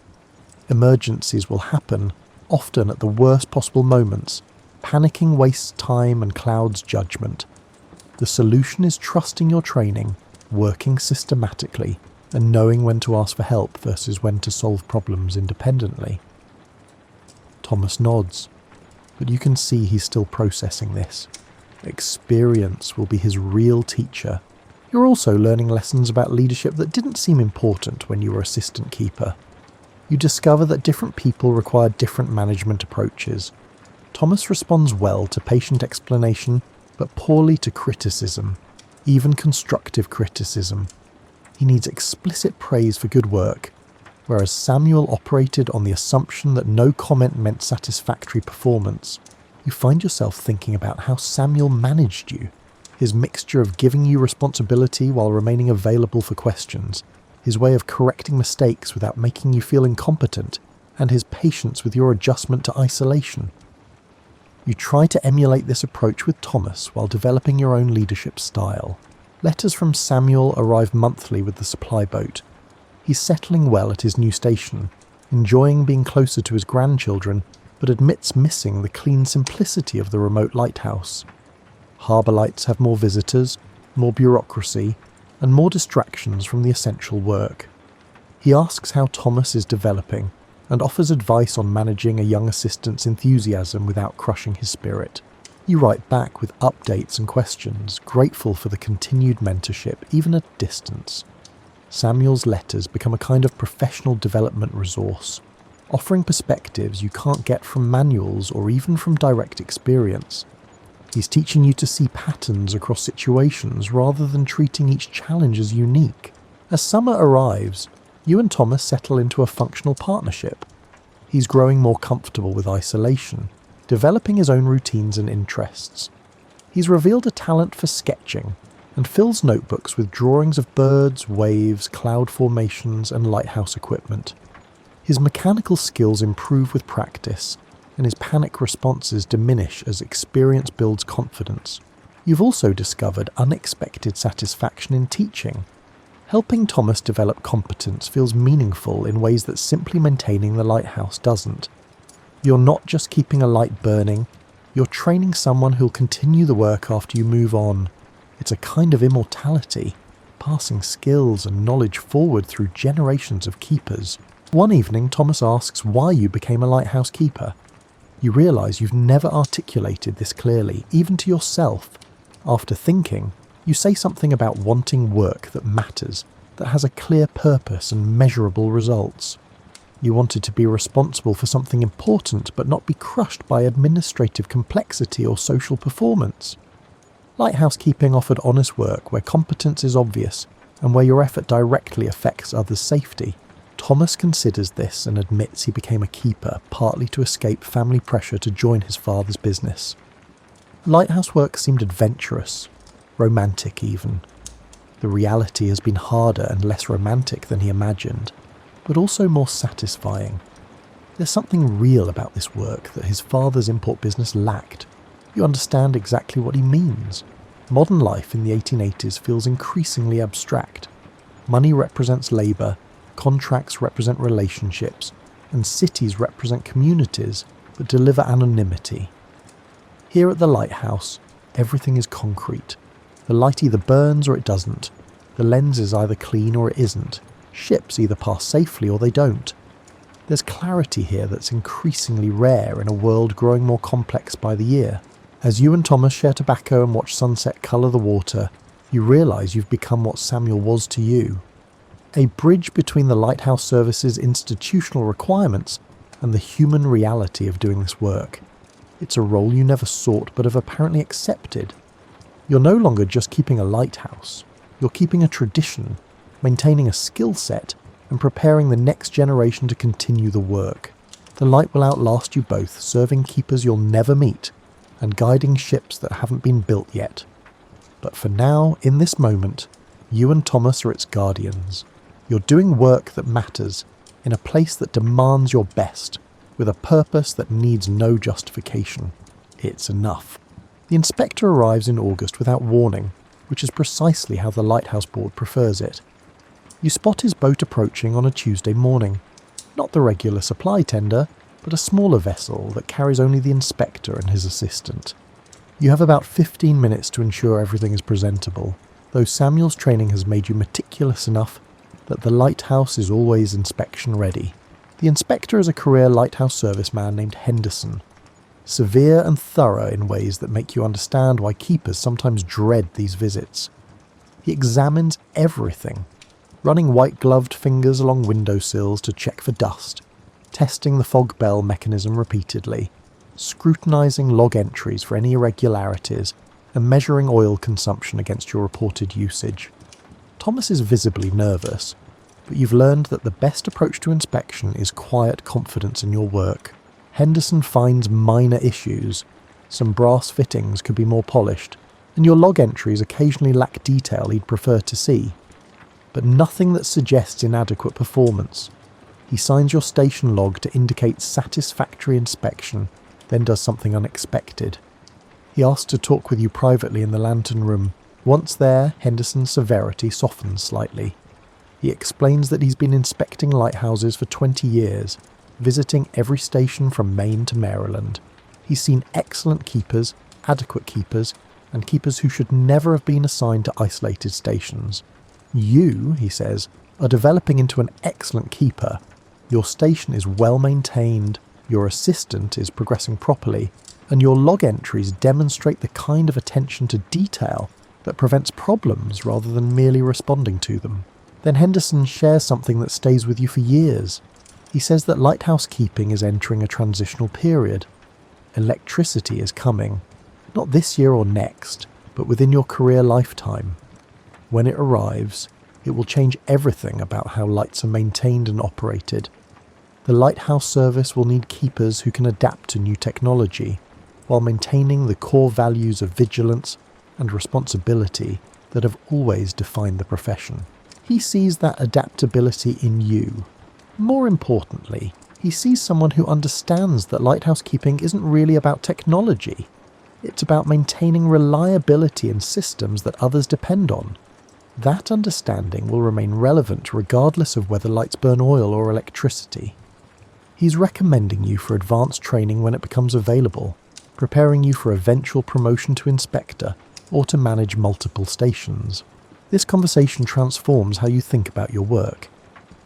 A: Emergencies will happen, often at the worst possible moments. Panicking wastes time and clouds judgment. The solution is trusting your training, working systematically, and knowing when to ask for help versus when to solve problems independently. Thomas nods, but you can see he's still processing this. Experience will be his real teacher. You're also learning lessons about leadership that didn't seem important when you were assistant keeper. You discover that different people require different management approaches. Thomas responds well to patient explanation, but poorly to criticism, even constructive criticism. He needs explicit praise for good work, whereas Samuel operated on the assumption that no comment meant satisfactory performance. You find yourself thinking about how Samuel managed you, his mixture of giving you responsibility while remaining available for questions, his way of correcting mistakes without making you feel incompetent, and his patience with your adjustment to isolation. You try to emulate this approach with Thomas while developing your own leadership style. Letters from Samuel arrive monthly with the supply boat. He's settling well at his new station, enjoying being closer to his grandchildren, but admits missing the clean simplicity of the remote lighthouse. Harbour lights have more visitors, more bureaucracy, and more distractions from the essential work. He asks how Thomas is developing, and offers advice on managing a young assistant's enthusiasm without crushing his spirit. You write back with updates and questions, grateful for the continued mentorship, even at distance. Samuel's letters become a kind of professional development resource, offering perspectives you can't get from manuals or even from direct experience. He's teaching you to see patterns across situations rather than treating each challenge as unique. As summer arrives, you and Thomas settle into a functional partnership. He's growing more comfortable with isolation, developing his own routines and interests. He's revealed a talent for sketching, and fills notebooks with drawings of birds, waves, cloud formations, and lighthouse equipment. His mechanical skills improve with practice, and his panic responses diminish as experience builds confidence. You've also discovered unexpected satisfaction in teaching. Helping Thomas develop competence feels meaningful in ways that simply maintaining the lighthouse doesn't. You're not just keeping a light burning, you're training someone who'll continue the work after you move on. It's a kind of immortality, passing skills and knowledge forward through generations of keepers. One evening, Thomas asks why you became a lighthouse keeper. You realise you've never articulated this clearly, even to yourself. After thinking, you say something about wanting work that matters, that has a clear purpose and measurable results. You wanted to be responsible for something important but not be crushed by administrative complexity or social performance. Lighthouse keeping offered honest work where competence is obvious and where your effort directly affects others' safety. Thomas considers this and admits he became a keeper partly to escape family pressure to join his father's business. Lighthouse work seemed adventurous, romantic even. The reality has been harder and less romantic than he imagined, but also more satisfying. There's something real about this work that his father's import business lacked. You understand exactly what he means. Modern life in the 1880s feels increasingly abstract. Money represents labour, contracts represent relationships, and cities represent communities but deliver anonymity. Here at the Lighthouse, everything is concrete. The light either burns or it doesn't. The lens is either clean or it isn't. Ships either pass safely or they don't. There's clarity here that's increasingly rare in a world growing more complex by the year. As you and Thomas share tobacco and watch sunset colour the water, you realise you've become what Samuel was to you. A bridge between the Lighthouse Service's institutional requirements and the human reality of doing this work. It's a role you never sought but have apparently accepted. You're no longer just keeping a lighthouse. You're keeping a tradition, maintaining a skill set, and preparing the next generation to continue the work. The light will outlast you both, serving keepers you'll never meet, and guiding ships that haven't been built yet. But for now, in this moment, you and Thomas are its guardians. You're doing work that matters, in a place that demands your best, with a purpose that needs no justification. It's enough. The inspector arrives in August without warning, which is precisely how the Lighthouse Board prefers it. You spot his boat approaching on a Tuesday morning. Not the regular supply tender, but a smaller vessel that carries only the inspector and his assistant. You have about 15 minutes to ensure everything is presentable, though Samuel's training has made you meticulous enough that the lighthouse is always inspection ready. The inspector is a career lighthouse serviceman named Henderson, severe and thorough in ways that make you understand why keepers sometimes dread these visits. He examines everything, running white-gloved fingers along windowsills to check for dust, testing the fog bell mechanism repeatedly, scrutinising log entries for any irregularities, and measuring oil consumption against your reported usage. Thomas is visibly nervous, but you've learned that the best approach to inspection is quiet confidence in your work. Henderson finds minor issues. Some brass fittings could be more polished, and your log entries occasionally lack detail he'd prefer to see. but nothing that suggests inadequate performance. He signs your station log to indicate satisfactory inspection, then does something unexpected. He asks to talk with you privately in the lantern room. Once there, Henderson's severity softens slightly. He explains that he's been inspecting lighthouses for 20 years, visiting every station from Maine to Maryland. He's seen excellent keepers, adequate keepers, and keepers who should never have been assigned to isolated stations. You, he says, are developing into an excellent keeper. Your station is well maintained, your assistant is progressing properly, and your log entries demonstrate the kind of attention to detail that prevents problems rather than merely responding to them. Then Henderson shares something that stays with you for years. He says that lighthouse keeping is entering a transitional period. Electricity is coming, not this year or next, but within your career lifetime. When it arrives, it will change everything about how lights are maintained and operated. The lighthouse service will need keepers who can adapt to new technology, while maintaining the core values of vigilance and responsibility that have always defined the profession. He sees that adaptability in you. More importantly, he sees someone who understands that lighthouse keeping isn't really about technology. It's about maintaining reliability in systems that others depend on. That understanding will remain relevant regardless of whether lights burn oil or electricity. He's recommending you for advanced training when it becomes available, preparing you for eventual promotion to inspector or to manage multiple stations. This conversation transforms how you think about your work.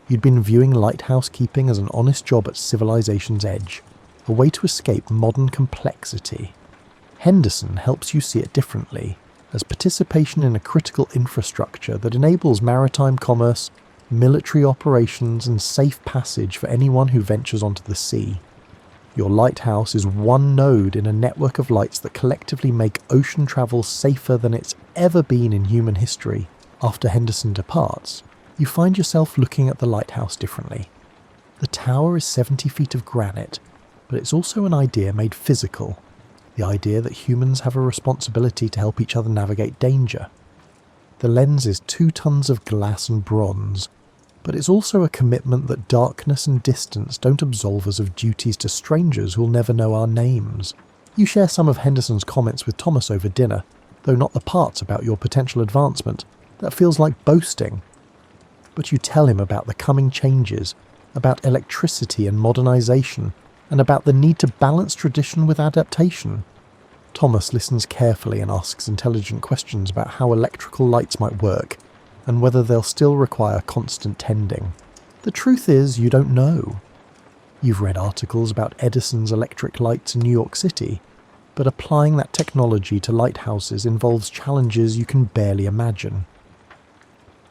A: You'd been viewing lighthouse keeping as an honest job at civilization's edge, a way to escape modern complexity. Henderson helps you see it differently, as participation in a critical infrastructure that enables maritime commerce, military operations, and safe passage for anyone who ventures onto the sea. Your lighthouse is one node in a network of lights that collectively make ocean travel safer than it's ever been in human history. After Henderson departs, you find yourself looking at the lighthouse differently. The tower is 70 feet of granite, but it's also an idea made physical. The idea that humans have a responsibility to help each other navigate danger. The lens is 2 tons of glass and bronze, but it's also a commitment that darkness and distance don't absolve us of duties to strangers who'll never know our names. You share some of Henderson's comments with Thomas over dinner, though not the parts about your potential advancement. That feels like boasting. But you tell him about the coming changes, about electricity and modernization, and about the need to balance tradition with adaptation. Thomas listens carefully and asks intelligent questions about how electrical lights might work, and whether they'll still require constant tending. The truth is, you don't know. You've read articles about Edison's electric lights in New York City, but applying that technology to lighthouses involves challenges you can barely imagine.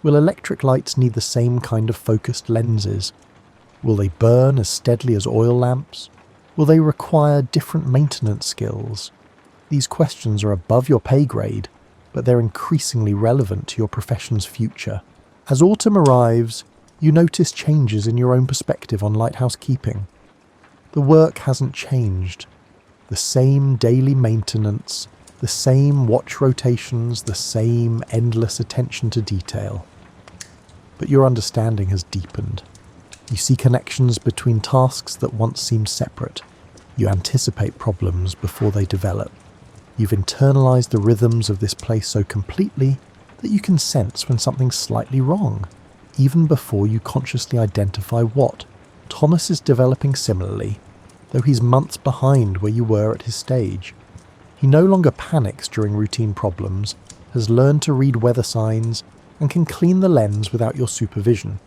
A: Will electric lights need the same kind of focused lenses? Will they burn as steadily as oil lamps? Will they require different maintenance skills? These questions are above your pay grade, but they're increasingly relevant to your profession's future. As autumn arrives, you notice changes in your own perspective on lighthouse keeping. The work hasn't changed. The same daily maintenance, the same watch rotations, the same endless attention to detail. But your understanding has deepened. You see connections between tasks that once seemed separate. You anticipate problems before they develop. You've internalized the rhythms of this place so completely that you can sense when something's slightly wrong, even before you consciously identify what. Thomas is developing similarly, though he's months behind where you were at his stage. He no longer panics during routine problems, has learned to read weather signs, and can clean the lens without your supervision.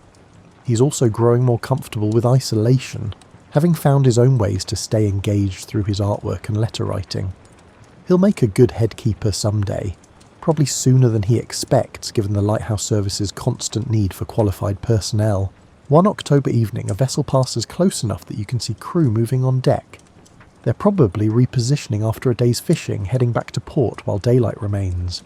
A: He's also growing more comfortable with isolation, having found his own ways to stay engaged through his artwork and letter writing. He'll make a good headkeeper someday, probably sooner than he expects given the Lighthouse Service's constant need for qualified personnel. One October evening, a vessel passes close enough that you can see crew moving on deck. They're probably repositioning after a day's fishing, heading back to port while daylight remains.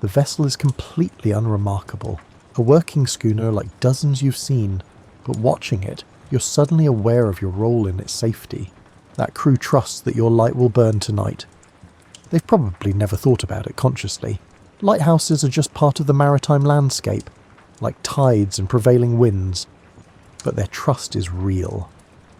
A: The vessel is completely unremarkable, a working schooner like dozens you've seen, but watching it, you're suddenly aware of your role in its safety. That crew trusts that your light will burn tonight. They've probably never thought about it consciously. Lighthouses are just part of the maritime landscape. like tides and prevailing winds, but their trust is real.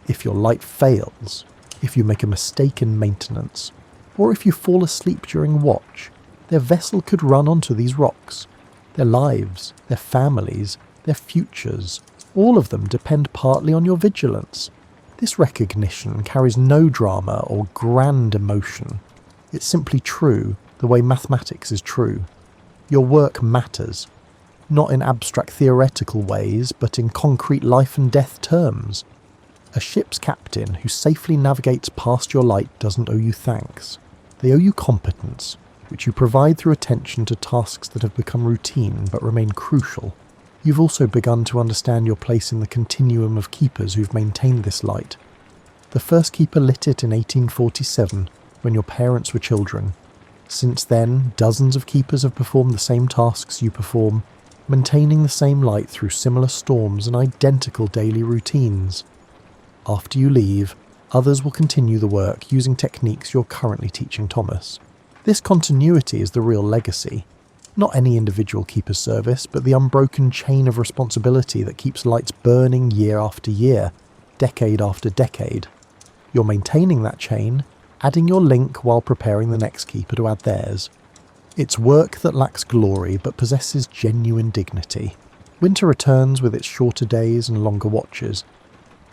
A: If your light fails, if you make a mistake in maintenance, or if you fall asleep during watch, their vessel could run onto these rocks. Their lives, their families, their futures, all of them depend partly on your vigilance. This recognition carries no drama or grand emotion. It's simply true, the way mathematics is true. Your work matters, not in abstract theoretical ways, but in concrete life and death terms. A ship's captain who safely navigates past your light doesn't owe you thanks. They owe you competence, which you provide through attention to tasks that have become routine but remain crucial. You've also begun to understand your place in the continuum of keepers who've maintained this light. The first keeper lit it in 1847, when your parents were children. Since then, dozens of keepers have performed the same tasks you perform, maintaining the same light through similar storms and identical daily routines. After you leave, others will continue the work using techniques you're currently teaching Thomas. This continuity is the real legacy. Not any individual keeper's service, but the unbroken chain of responsibility that keeps lights burning year after year, decade after decade. You're maintaining that chain, adding your link while preparing the next keeper to add theirs. It's work that lacks glory but possesses genuine dignity. Winter returns with its shorter days and longer watches.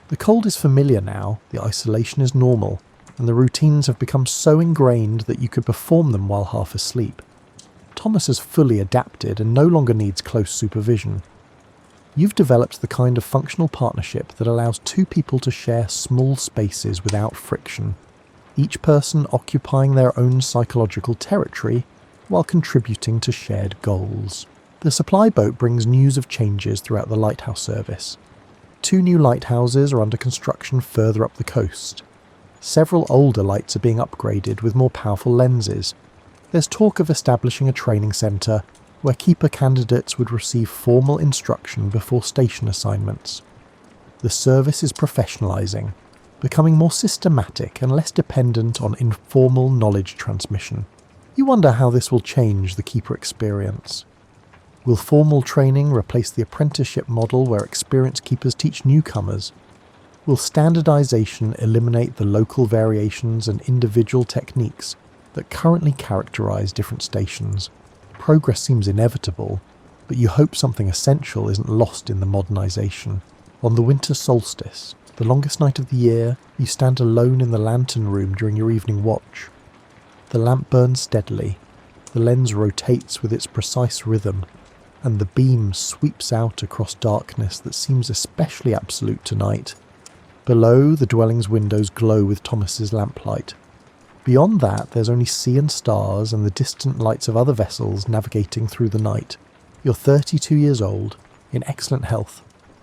A: The cold is familiar now, the isolation is normal, and the routines have become so ingrained that you could perform them while half asleep. Thomas has fully adapted and no longer needs close supervision. You've developed the kind of functional partnership that allows two people to share small spaces without friction, each person occupying their own psychological territory while contributing to shared goals. The supply boat brings news of changes throughout the Lighthouse service. 2 new lighthouses are under construction further up the coast. Several older lights are being upgraded with more powerful lenses. There's talk of establishing a training centre where keeper candidates would receive formal instruction before station assignments. The service is professionalising, becoming more systematic and less dependent on informal knowledge transmission. You wonder how this will change the keeper experience. Will formal training replace the apprenticeship model where experienced keepers teach newcomers? Will standardisation eliminate the local variations and individual techniques that currently characterise different stations? Progress seems inevitable, but you hope something essential isn't lost in the modernisation. On the winter solstice, the longest night of the year, you stand alone in the lantern room during your evening watch. The lamp burns steadily, the lens rotates with its precise rhythm, and the beam sweeps out across darkness that seems especially absolute tonight. Below, the dwelling's windows glow with Thomas's lamplight. Beyond that, there's only sea and stars and the distant lights of other vessels navigating through the night. You're 32 years old, in excellent health,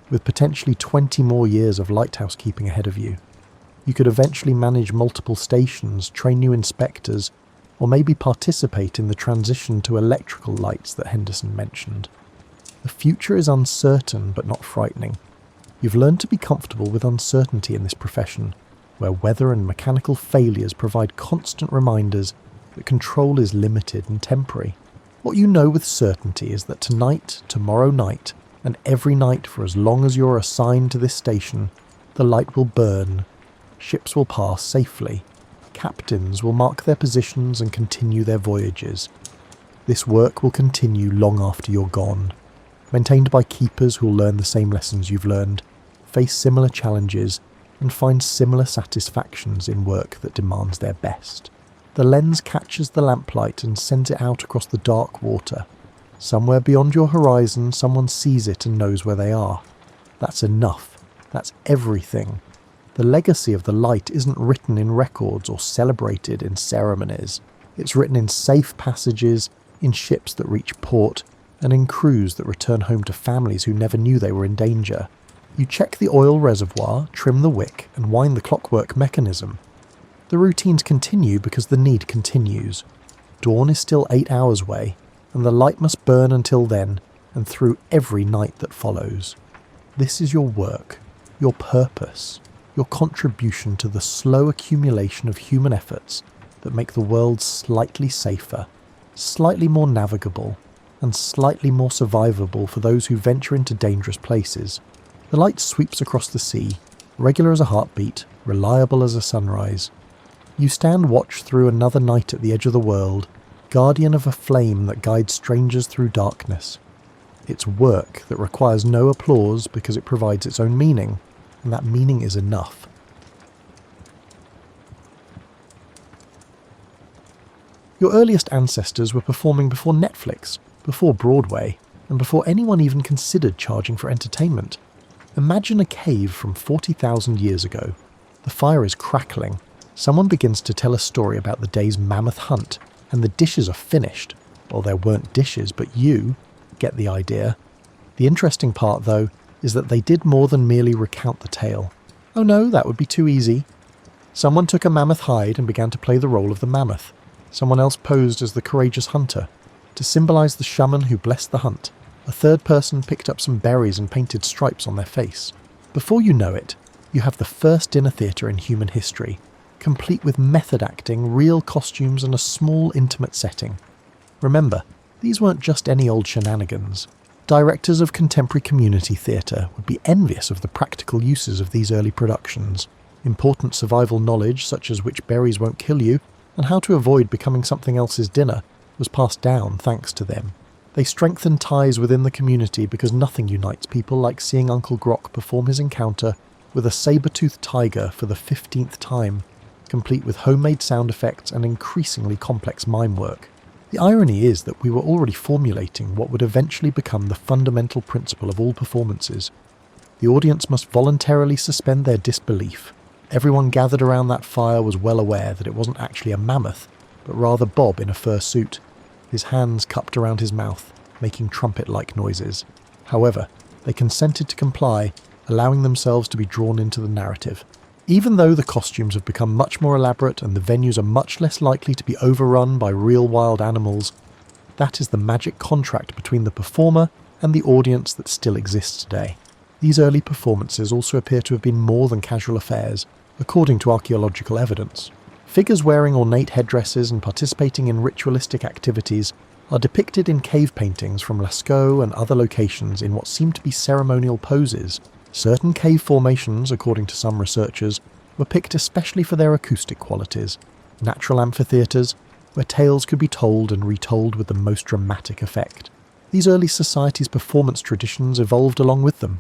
A: with potentially 20 more years of lighthouse keeping ahead of you. You could eventually manage multiple stations, train new inspectors, or maybe participate in the transition to electrical lights that Henderson mentioned. The future is uncertain but not frightening. You've learned to be comfortable with uncertainty in this profession, where weather and mechanical failures provide constant reminders that control is limited and temporary. What you know with certainty is that tonight, tomorrow night, and every night for as long as you're assigned to this station, the light will burn, ships will pass safely, captains will mark their positions and continue their voyages. This work will continue long after you're gone, maintained by keepers who'll learn the same lessons you've learned, face similar challenges, and find similar satisfactions in work that demands their best. The lens catches the lamplight and sends it out across the dark water. Somewhere beyond your horizon, someone sees it and knows where they are. That's enough. That's everything. The legacy of the light isn't written in records or celebrated in ceremonies. It's written in safe passages, in ships that reach port, and in crews that return home to families who never knew they were in danger. You check the oil reservoir, trim the wick, and wind the clockwork mechanism. The routines continue because the need continues. Dawn is still 8 hours away, and the light must burn until then, and through every night that follows. This is your work, your purpose, your contribution to the slow accumulation of human efforts that make the world slightly safer, slightly more navigable, and slightly more survivable for those who venture into dangerous places. The light sweeps across the sea, regular as a heartbeat, reliable as a sunrise. You stand watch through another night at the edge of the world, guardian of a flame that guides strangers through darkness. It's work that requires no applause because it provides its own meaning, and that meaning is enough. Your earliest ancestors were performing before Netflix, before Broadway, and before anyone even considered charging for entertainment. Imagine a cave from 40,000 years ago. The fire is crackling. Someone begins to tell a story about the day's mammoth hunt, and the dishes are finished. Well, there weren't dishes, but you get the idea. The interesting part, though, is that they did more than merely recount the tale. Oh no, that would be too easy. Someone took a mammoth hide and began to play the role of the mammoth. Someone else posed as the courageous hunter, to symbolize the shaman who blessed the hunt. A third person picked up some berries and painted stripes on their face. Before you know it, you have the first dinner theatre in human history, complete with method acting, real costumes and a small intimate setting. Remember, these weren't just any old shenanigans. Directors of contemporary community theatre would be envious of the practical uses of these early productions. Important survival knowledge, such as which berries won't kill you, and how to avoid becoming something else's dinner, was passed down thanks to them. They strengthened ties within the community because nothing unites people like seeing Uncle Grok perform his encounter with a saber-toothed tiger for the 15th time, complete with homemade sound effects and increasingly complex mime work. The irony is that we were already formulating what would eventually become the fundamental principle of all performances. The audience must voluntarily suspend their disbelief. Everyone gathered around that fire was well aware that it wasn't actually a mammoth, but rather Bob in a fur suit, his hands cupped around his mouth, making trumpet-like noises. However, they consented to comply, allowing themselves to be drawn into the narrative. Even though the costumes have become much more elaborate and the venues are much less likely to be overrun by real wild animals, that is the magic contract between the performer and the audience that still exists today. These early performances also appear to have been more than casual affairs, according to archaeological evidence. Figures wearing ornate headdresses and participating in ritualistic activities are depicted in cave paintings from Lascaux and other locations in what seem to be ceremonial poses. Certain cave formations, according to some researchers, were picked especially for their acoustic qualities. Natural amphitheatres, where tales could be told and retold with the most dramatic effect. These early societies' performance traditions evolved along with them.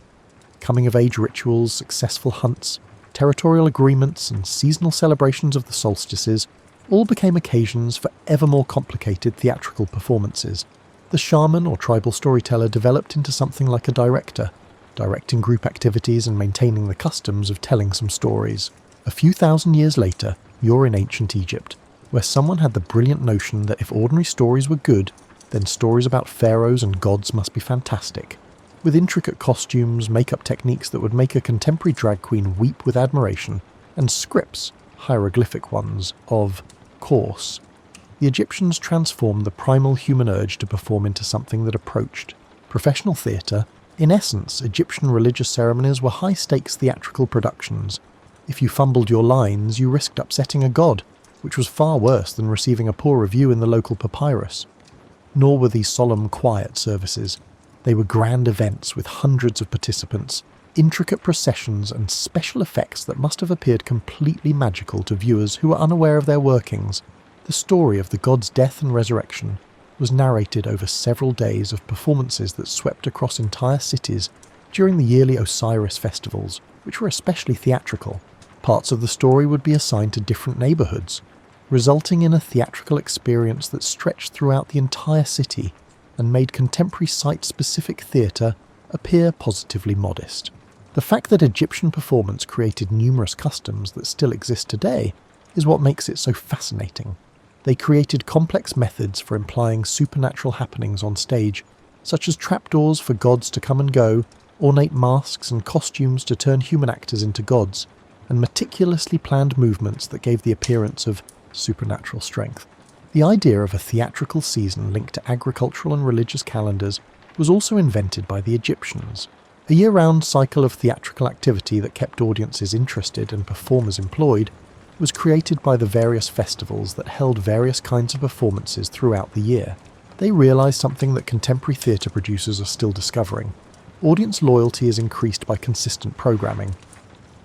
A: Coming-of-age rituals, successful hunts, territorial agreements and seasonal celebrations of the solstices all became occasions for ever more complicated theatrical performances. The shaman or tribal storyteller developed into something like a director, directing group activities and maintaining the customs of telling some stories. A few thousand years later, you're in ancient Egypt, where someone had the brilliant notion that if ordinary stories were good, then stories about pharaohs and gods must be fantastic. With intricate costumes, makeup techniques that would make a contemporary drag queen weep with admiration, and scripts, hieroglyphic ones, of course. The Egyptians transformed the primal human urge to perform into something that approached professional theatre. In essence, Egyptian religious ceremonies were high-stakes theatrical productions. If you fumbled your lines, you risked upsetting a god, which was far worse than receiving a poor review in the local papyrus. Nor were these solemn, quiet services. They were grand events with hundreds of participants, intricate processions and special effects that must have appeared completely magical to viewers who were unaware of their workings. The story of the god's death and resurrection was narrated over several days of performances that swept across entire cities during the yearly Osiris festivals, which were especially theatrical. Parts of the story would be assigned to different neighbourhoods, resulting in a theatrical experience that stretched throughout the entire city and made contemporary site-specific theatre appear positively modest. The fact that Egyptian performance created numerous customs that still exist today is what makes it so fascinating. They created complex methods for implying supernatural happenings on stage, such as trapdoors for gods to come and go, ornate masks and costumes to turn human actors into gods, and meticulously planned movements that gave the appearance of supernatural strength. The idea of a theatrical season linked to agricultural and religious calendars was also invented by the Egyptians. A year-round cycle of theatrical activity that kept audiences interested and performers employed was created by the various festivals that held various kinds of performances throughout the year. They realise something that contemporary theatre producers are still discovering. Audience loyalty is increased by consistent programming.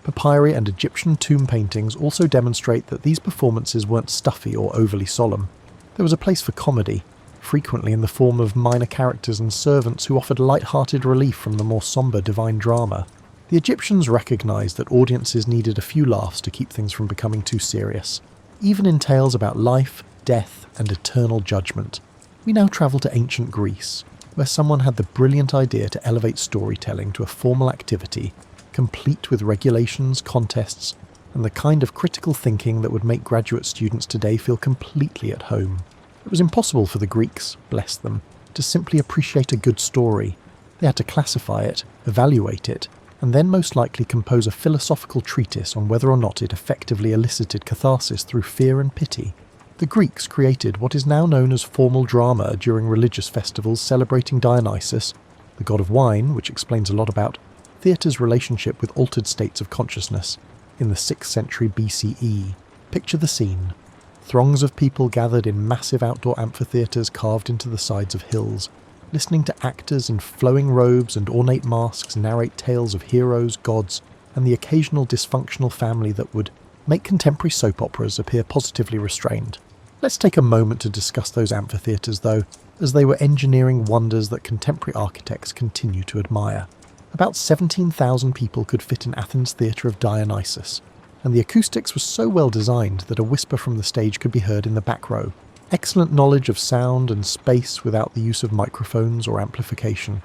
A: Papyri and Egyptian tomb paintings also demonstrate that these performances weren't stuffy or overly solemn. There was a place for comedy, frequently in the form of minor characters and servants who offered light-hearted relief from the more sombre divine drama. The Egyptians recognised that audiences needed a few laughs to keep things from becoming too serious, even in tales about life, death, and eternal judgment. We now travel to ancient Greece, where someone had the brilliant idea to elevate storytelling to a formal activity, complete with regulations, contests, and the kind of critical thinking that would make graduate students today feel completely at home. It was impossible for the Greeks, bless them, to simply appreciate a good story. They had to classify it, evaluate it, and then most likely compose a philosophical treatise on whether or not it effectively elicited catharsis through fear and pity. The Greeks created what is now known as formal drama during religious festivals celebrating Dionysus, the god of wine, which explains a lot about theatre's relationship with altered states of consciousness, in the 6th century BCE. Picture the scene. Throngs of people gathered in massive outdoor amphitheatres carved into the sides of hills, listening to actors in flowing robes and ornate masks narrate tales of heroes, gods, and the occasional dysfunctional family that would make contemporary soap operas appear positively restrained. Let's take a moment to discuss those amphitheatres, though, as they were engineering wonders that contemporary architects continue to admire. About 17,000 people could fit in Athens' Theatre of Dionysus, and the acoustics were so well designed that a whisper from the stage could be heard in the back row. Excellent knowledge of sound and space without the use of microphones or amplification.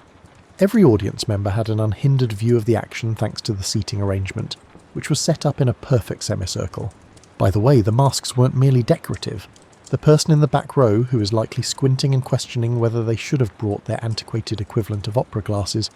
A: Every audience member had an unhindered view of the action thanks to the seating arrangement, which was set up in a perfect semicircle. By the way, the masks weren't merely decorative. The person in the back row, who is likely squinting and questioning whether they should have brought their antiquated equivalent of opera glasses,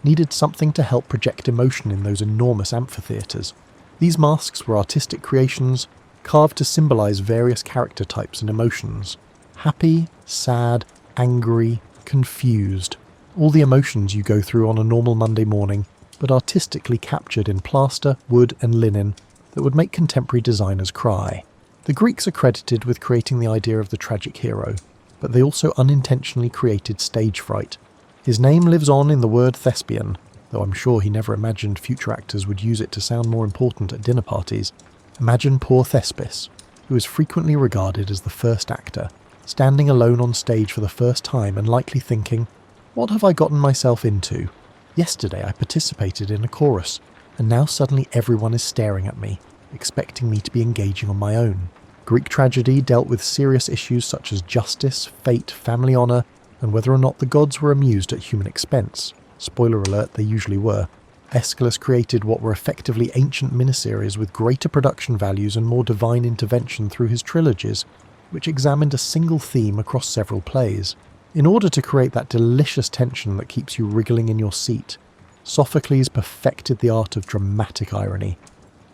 A: needed something to help project emotion in those enormous amphitheatres. These masks were artistic creations, carved to symbolise various character types and emotions. Happy, sad, angry, confused. All the emotions you go through on a normal Monday morning, but artistically captured in plaster, wood and linen that would make contemporary designers cry. The Greeks are credited with creating the idea of the tragic hero, but they also unintentionally created stage fright. His name lives on in the word thespian, though I'm sure he never imagined future actors would use it to sound more important at dinner parties. Imagine poor Thespis, who is frequently regarded as the first actor, standing alone on stage for the first time and likely thinking, "What have I gotten myself into? Yesterday I participated in a chorus, and now suddenly everyone is staring at me, expecting me to be engaging on my own." Greek tragedy dealt with serious issues such as justice, fate, family honour, and whether or not the gods were amused at human expense. Spoiler alert, they usually were. Aeschylus created what were effectively ancient miniseries with greater production values and more divine intervention through his trilogies, which examined a single theme across several plays. In order to create that delicious tension that keeps you wriggling in your seat, Sophocles perfected the art of dramatic irony,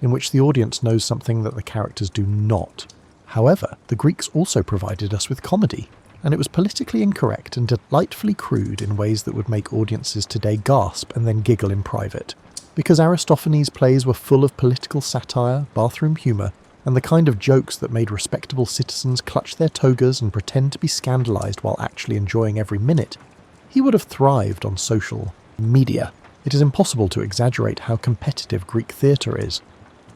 A: in which the audience knows something that the characters do not. However, the Greeks also provided us with comedy, and it was politically incorrect and delightfully crude in ways that would make audiences today gasp and then giggle in private. Because Aristophanes' plays were full of political satire, bathroom humour, and the kind of jokes that made respectable citizens clutch their togas and pretend to be scandalised while actually enjoying every minute, he would have thrived on social media. It is impossible to exaggerate how competitive Greek theatre is.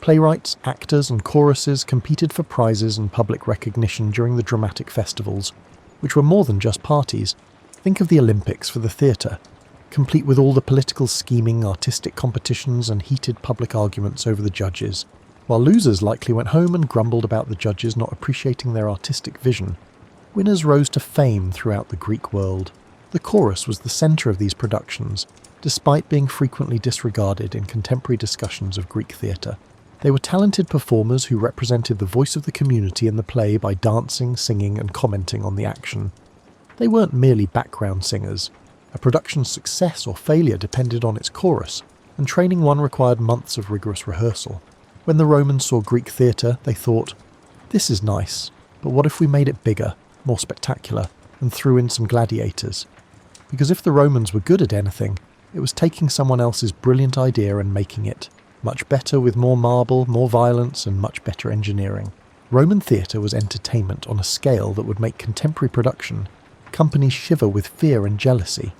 A: Playwrights, actors and choruses competed for prizes and public recognition during the dramatic festivals, which were more than just parties. Think of the Olympics for the theatre, complete with all the political scheming, artistic competitions and heated public arguments over the judges, while losers likely went home and grumbled about the judges not appreciating their artistic vision. Winners rose to fame throughout the Greek world. The chorus was the centre of these productions, despite being frequently disregarded in contemporary discussions of Greek theatre. They were talented performers who represented the voice of the community in the play by dancing, singing and commenting on the action. They weren't merely background singers. A production's success or failure depended on its chorus, and training one required months of rigorous rehearsal. When the Romans saw Greek theatre, they thought, "This is nice, but what if we made it bigger, more spectacular, and threw in some gladiators?" Because if the Romans were good at anything, it was taking someone else's brilliant idea and making it much better with more marble, more violence, and much better engineering. Roman theatre was entertainment on a scale that would make contemporary production companies shiver with fear and jealousy.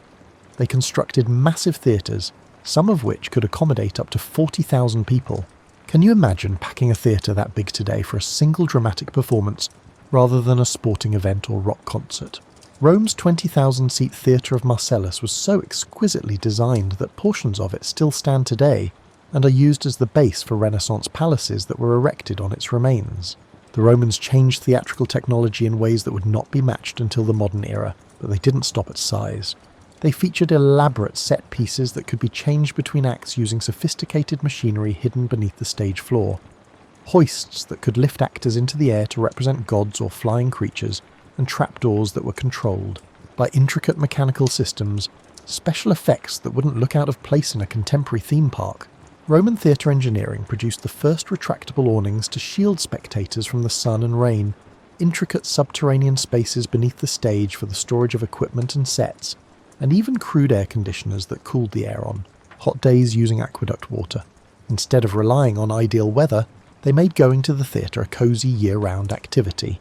A: They constructed massive theatres, some of which could accommodate up to 40,000 people. Can you imagine packing a theatre that big today for a single dramatic performance rather than a sporting event or rock concert? Rome's 20,000-seat Theatre of Marcellus was so exquisitely designed that portions of it still stand today and are used as the base for Renaissance palaces that were erected on its remains. The Romans changed theatrical technology in ways that would not be matched until the modern era, but they didn't stop at size. They featured elaborate set pieces that could be changed between acts using sophisticated machinery hidden beneath the stage floor, hoists that could lift actors into the air to represent gods or flying creatures, and trapdoors that were controlled by intricate mechanical systems, special effects that wouldn't look out of place in a contemporary theme park. Roman theatre engineering produced the first retractable awnings to shield spectators from the sun and rain, intricate subterranean spaces beneath the stage for the storage of equipment and sets, and even crude air conditioners that cooled the air on hot days using aqueduct water. Instead of relying on ideal weather, they made going to the theatre a cosy year-round activity.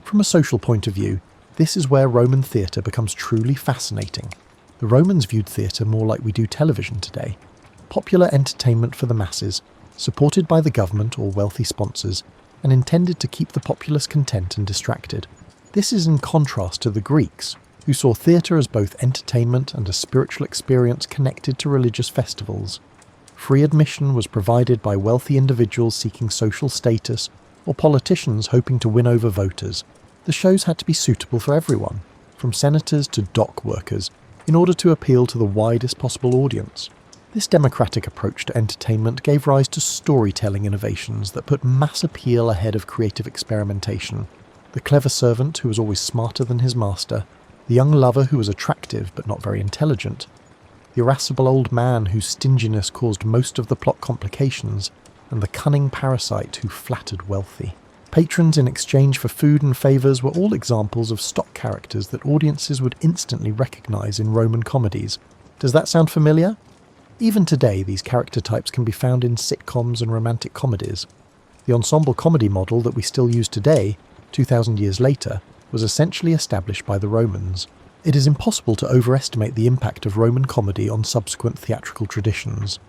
A: From a social point of view, this is where Roman theatre becomes truly fascinating. The Romans viewed theatre more like we do television today. Popular entertainment for the masses, supported by the government or wealthy sponsors, and intended to keep the populace content and distracted. This is in contrast to the Greeks, who saw theatre as both entertainment and a spiritual experience connected to religious festivals. Free admission was provided by wealthy individuals seeking social status or politicians hoping to win over voters. The shows had to be suitable for everyone, from senators to dock workers, in order to appeal to the widest possible audience. This democratic approach to entertainment gave rise to storytelling innovations that put mass appeal ahead of creative experimentation. The clever servant who was always smarter than his master, the young lover who was attractive but not very intelligent, the irascible old man whose stinginess caused most of the plot complications, and the cunning parasite who flattered wealthy. Patrons in exchange for food and favours were all examples of stock characters that audiences would instantly recognise in Roman comedies. Does that sound familiar? Even today, these character types can be found in sitcoms and romantic comedies. The ensemble comedy model that we still use today, 2,000 years later, was essentially established by the Romans. It is impossible to overestimate the impact of Roman comedy on subsequent theatrical traditions.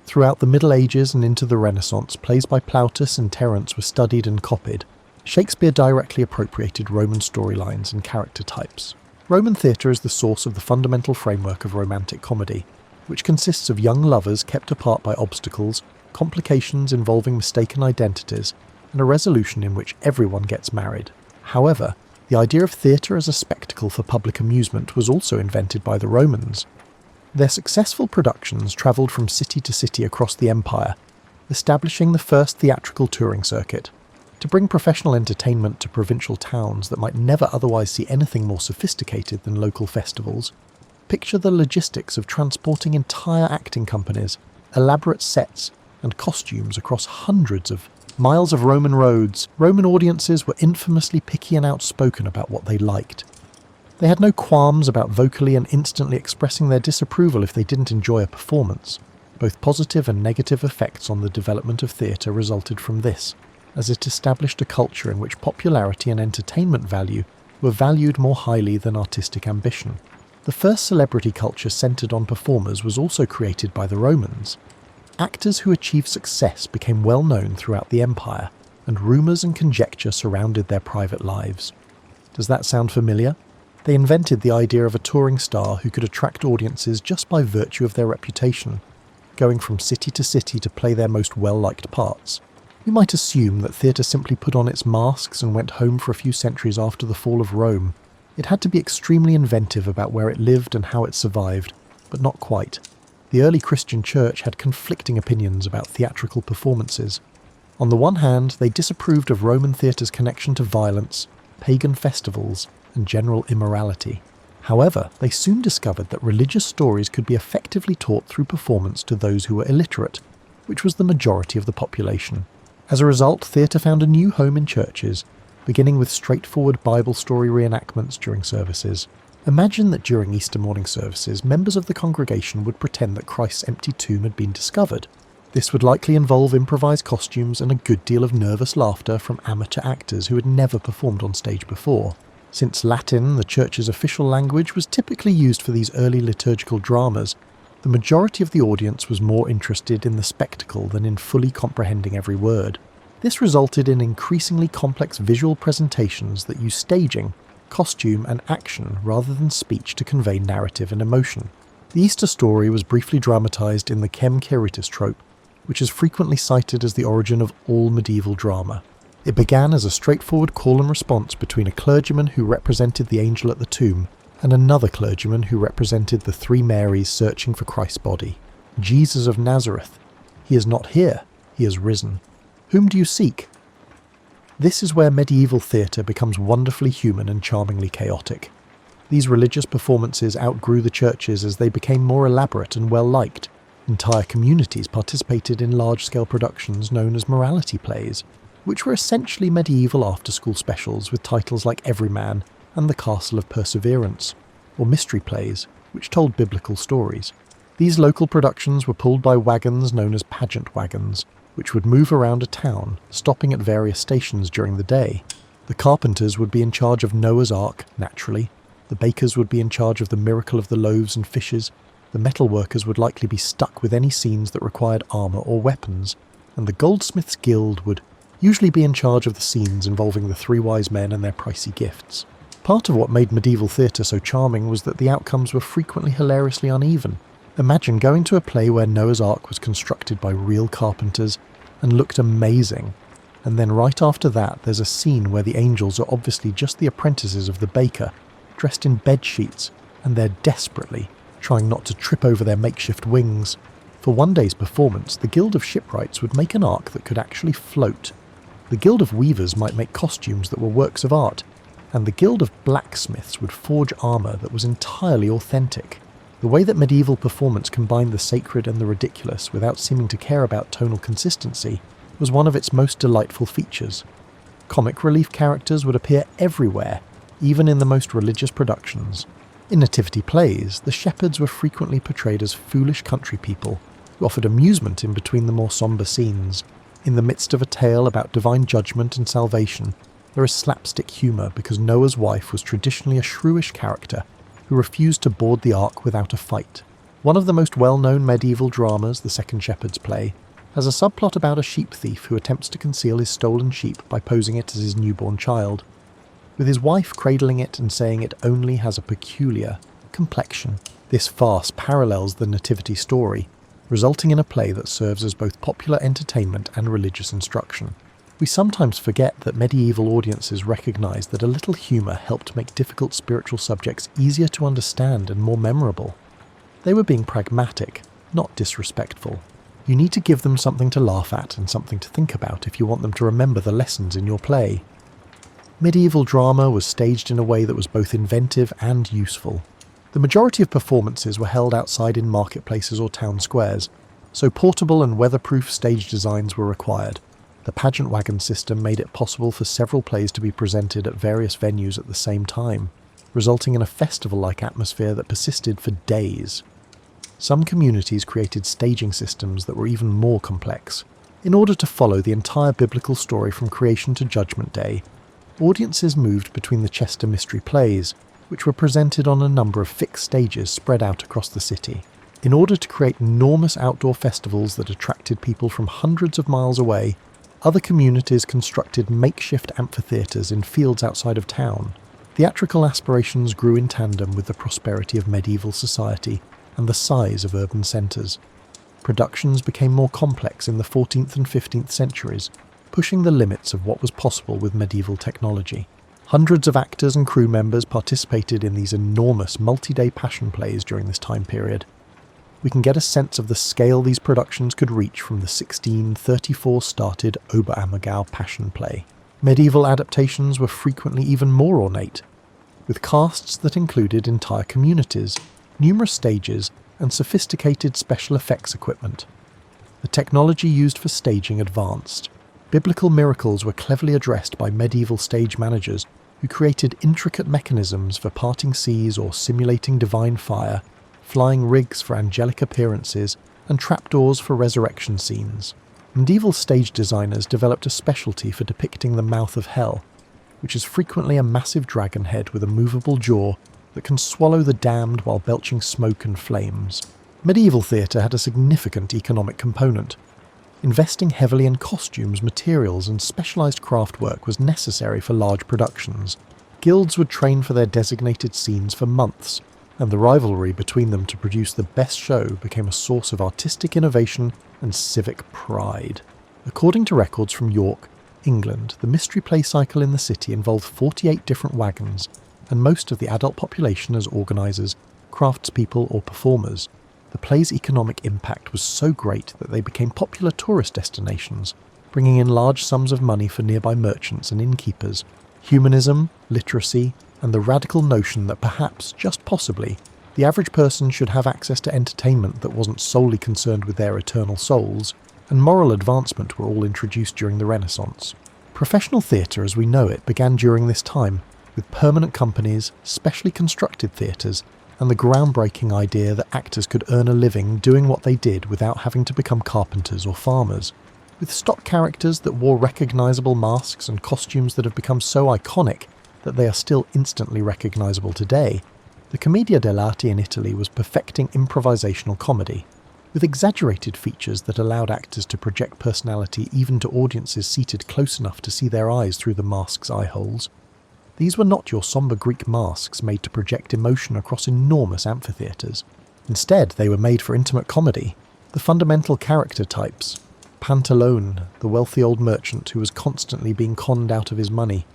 A: Throughout the Middle Ages and into the Renaissance, plays by Plautus and Terence were studied and copied. Shakespeare directly appropriated Roman storylines and character types. Roman theatre is the source of the fundamental framework of romantic comedy, which consists of young lovers kept apart by obstacles, complications involving mistaken identities, and a resolution in which everyone gets married. However, the idea of theatre as a spectacle for public amusement was also invented by the Romans. Their successful productions travelled from city to city across the empire, establishing the first theatrical touring circuit. To bring professional entertainment to provincial towns that might never otherwise see anything more sophisticated than local festivals, picture the logistics of transporting entire acting companies, elaborate sets, and costumes across hundreds of miles of Roman roads. Roman audiences were infamously picky and outspoken about what they liked. They had no qualms about vocally and instantly expressing their disapproval if they didn't enjoy a performance. Both positive and negative effects on the development of theatre resulted from this, as it established a culture in which popularity and entertainment value were valued more highly than artistic ambition. The first celebrity culture centred on performers was also created by the Romans. Actors who achieved success became well known throughout the empire, and rumours and conjecture surrounded their private lives. Does that sound familiar? They invented the idea of a touring star who could attract audiences just by virtue of their reputation, going from city to city to play their most well-liked parts. We might assume that theatre simply put on its masks and went home for a few centuries after the fall of Rome. It had to be extremely inventive about where it lived and how it survived, but not quite. The early Christian church had conflicting opinions about theatrical performances. On the one hand, they disapproved of Roman theatre's connection to violence, pagan festivals, and general immorality. However, they soon discovered that religious stories could be effectively taught through performance to those who were illiterate, which was the majority of the population. As a result, theatre found a new home in churches, beginning with straightforward Bible story reenactments during services. Imagine that during Easter morning services, members of the congregation would pretend that Christ's empty tomb had been discovered. This would likely involve improvised costumes and a good deal of nervous laughter from amateur actors who had never performed on stage before. Since Latin, the Church's official language, was typically used for these early liturgical dramas, the majority of the audience was more interested in the spectacle than in fully comprehending every word. This resulted in increasingly complex visual presentations that use staging, costume and action rather than speech to convey narrative and emotion. The Easter story was briefly dramatised in the Cem Quiritus trope, which is frequently cited as the origin of all medieval drama. It began as a straightforward call and response between a clergyman who represented the angel at the tomb and another clergyman who represented the three Marys searching for Christ's body. Jesus of Nazareth. He is not here, he is risen. Whom do you seek? This is where medieval theatre becomes wonderfully human and charmingly chaotic. These religious performances outgrew the churches as they became more elaborate and well-liked. Entire communities participated in large-scale productions known as morality plays, which were essentially medieval after-school specials with titles like Everyman and The Castle of Perseverance, or mystery plays, which told biblical stories. These local productions were pulled by wagons known as pageant wagons, which would move around a town, stopping at various stations during the day. The carpenters would be in charge of Noah's Ark, naturally. The bakers would be in charge of the miracle of the loaves and fishes. The metalworkers would likely be stuck with any scenes that required armour or weapons. And the goldsmiths' guild would usually be in charge of the scenes involving the three wise men and their pricey gifts. Part of what made medieval theatre so charming was that the outcomes were frequently hilariously uneven. Imagine going to a play where Noah's Ark was constructed by real carpenters and looked amazing, and then right after that there's a scene where the angels are obviously just the apprentices of the baker, dressed in bed sheets, and they're desperately trying not to trip over their makeshift wings. For one day's performance, the Guild of Shipwrights would make an ark that could actually float. The Guild of Weavers might make costumes that were works of art, and the Guild of Blacksmiths would forge armour that was entirely authentic. The way that medieval performance combined the sacred and the ridiculous without seeming to care about tonal consistency was one of its most delightful features. Comic relief characters would appear everywhere, even in the most religious productions. In nativity plays, the shepherds were frequently portrayed as foolish country people who offered amusement in between the more sombre scenes. In the midst of a tale about divine judgment and salvation, there is slapstick humour because Noah's wife was traditionally a shrewish character who refused to board the ark without a fight. One of the most well-known medieval dramas, The Second Shepherd's Play, has a subplot about a sheep thief who attempts to conceal his stolen sheep by posing it as his newborn child, with his wife cradling it and saying it only has a peculiar complexion. This farce parallels the nativity story, resulting in a play that serves as both popular entertainment and religious instruction. We sometimes forget that medieval audiences recognised that a little humour helped make difficult spiritual subjects easier to understand and more memorable. They were being pragmatic, not disrespectful. You need to give them something to laugh at and something to think about if you want them to remember the lessons in your play. Medieval drama was staged in a way that was both inventive and useful. The majority of performances were held outside in marketplaces or town squares, so portable and weatherproof stage designs were required. The pageant wagon system made it possible for several plays to be presented at various venues at the same time, resulting in a festival-like atmosphere that persisted for days. Some communities created staging systems that were even more complex. In order to follow the entire biblical story from creation to Judgment Day, audiences moved between the Chester mystery plays, which were presented on a number of fixed stages spread out across the city. In order to create enormous outdoor festivals that attracted people from hundreds of miles away, other communities constructed makeshift amphitheatres in fields outside of town. Theatrical aspirations grew in tandem with the prosperity of medieval society and the size of urban centres. Productions became more complex in the 14th and 15th centuries, pushing the limits of what was possible with medieval technology. Hundreds of actors and crew members participated in these enormous multi-day passion plays during this time period. We can get a sense of the scale these productions could reach from the 1634 started Oberammergau Passion Play. Medieval adaptations were frequently even more ornate, with casts that included entire communities, numerous stages, and sophisticated special effects equipment. The technology used for staging advanced. Biblical miracles were cleverly addressed by medieval stage managers who created intricate mechanisms for parting seas or simulating divine fire, flying rigs for angelic appearances, and trapdoors for resurrection scenes. Medieval stage designers developed a specialty for depicting the mouth of hell, which is frequently a massive dragon head with a movable jaw that can swallow the damned while belching smoke and flames. Medieval theatre had a significant economic component. Investing heavily in costumes, materials, and specialised craft work was necessary for large productions. Guilds would train for their designated scenes for months, and the rivalry between them to produce the best show became a source of artistic innovation and civic pride. According to records from York, England, the mystery play cycle in the city involved 48 different wagons, and most of the adult population as organisers, craftspeople or performers. The play's economic impact was so great that they became popular tourist destinations, bringing in large sums of money for nearby merchants and innkeepers. Humanism, literacy, and the radical notion that perhaps, just possibly, the average person should have access to entertainment that wasn't solely concerned with their eternal souls, and moral advancement were all introduced during the Renaissance. Professional theatre as we know it began during this time, with permanent companies, specially constructed theatres, and the groundbreaking idea that actors could earn a living doing what they did without having to become carpenters or farmers. With stock characters that wore recognisable masks and costumes that have become so iconic that they are still instantly recognisable today, the Commedia dell'arte in Italy was perfecting improvisational comedy. With exaggerated features that allowed actors to project personality even to audiences seated close enough to see their eyes through the mask's eye holes. These were not your sombre Greek masks made to project emotion across enormous amphitheatres. Instead, they were made for intimate comedy. The fundamental character types: Pantalone, the wealthy old merchant who was constantly being conned out of his money;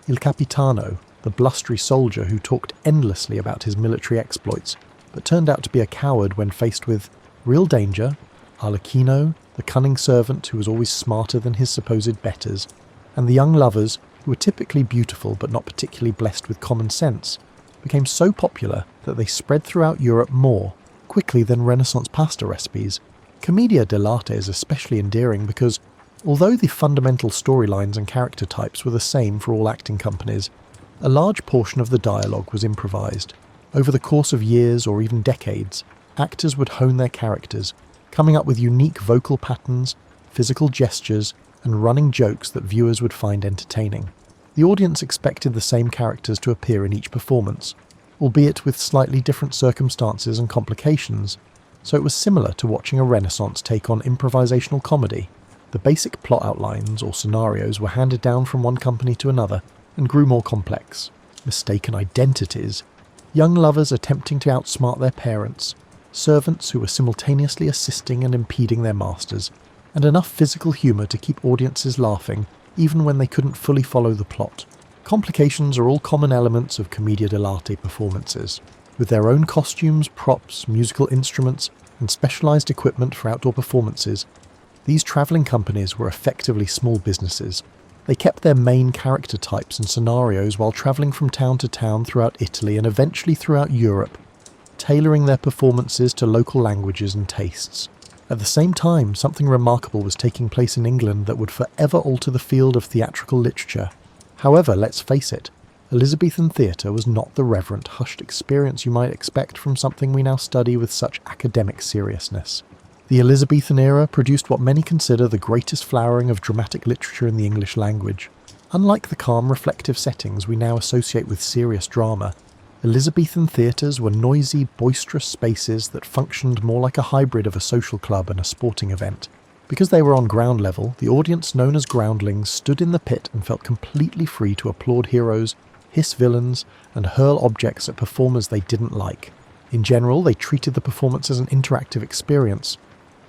A: Il Capitano, the blustery soldier who talked endlessly about his military exploits, but turned out to be a coward when faced with real danger; Arlecchino, the cunning servant who was always smarter than his supposed betters; and the young lovers, who were typically beautiful but not particularly blessed with common sense, became so popular that they spread throughout Europe more quickly than Renaissance pasta recipes. Commedia dell'arte is especially endearing because, although the fundamental storylines and character types were the same for all acting companies, a large portion of the dialogue was improvised. Over the course of years or even decades, actors would hone their characters, coming up with unique vocal patterns, physical gestures, and running jokes that viewers would find entertaining. The audience expected the same characters to appear in each performance, albeit with slightly different circumstances and complications, so it was similar to watching a Renaissance take on improvisational comedy. The basic plot outlines or scenarios were handed down from one company to another and grew more complex. Mistaken identities, young lovers attempting to outsmart their parents, servants who were simultaneously assisting and impeding their masters, and enough physical humour to keep audiences laughing even when they couldn't fully follow the plot. Complications are all common elements of Commedia dell'arte performances. With their own costumes, props, musical instruments, and specialised equipment for outdoor performances, these travelling companies were effectively small businesses. They kept their main character types and scenarios while travelling from town to town throughout Italy and eventually throughout Europe, tailoring their performances to local languages and tastes. At the same time, something remarkable was taking place in England that would forever alter the field of theatrical literature. However, let's face it, Elizabethan theatre was not the reverent, hushed experience you might expect from something we now study with such academic seriousness. The Elizabethan era produced what many consider the greatest flowering of dramatic literature in the English language. Unlike the calm, reflective settings we now associate with serious drama, Elizabethan theatres were noisy, boisterous spaces that functioned more like a hybrid of a social club and a sporting event. Because they were on ground level, the audience known as groundlings stood in the pit and felt completely free to applaud heroes, hiss villains, and hurl objects at performers they didn't like. In general, they treated the performance as an interactive experience.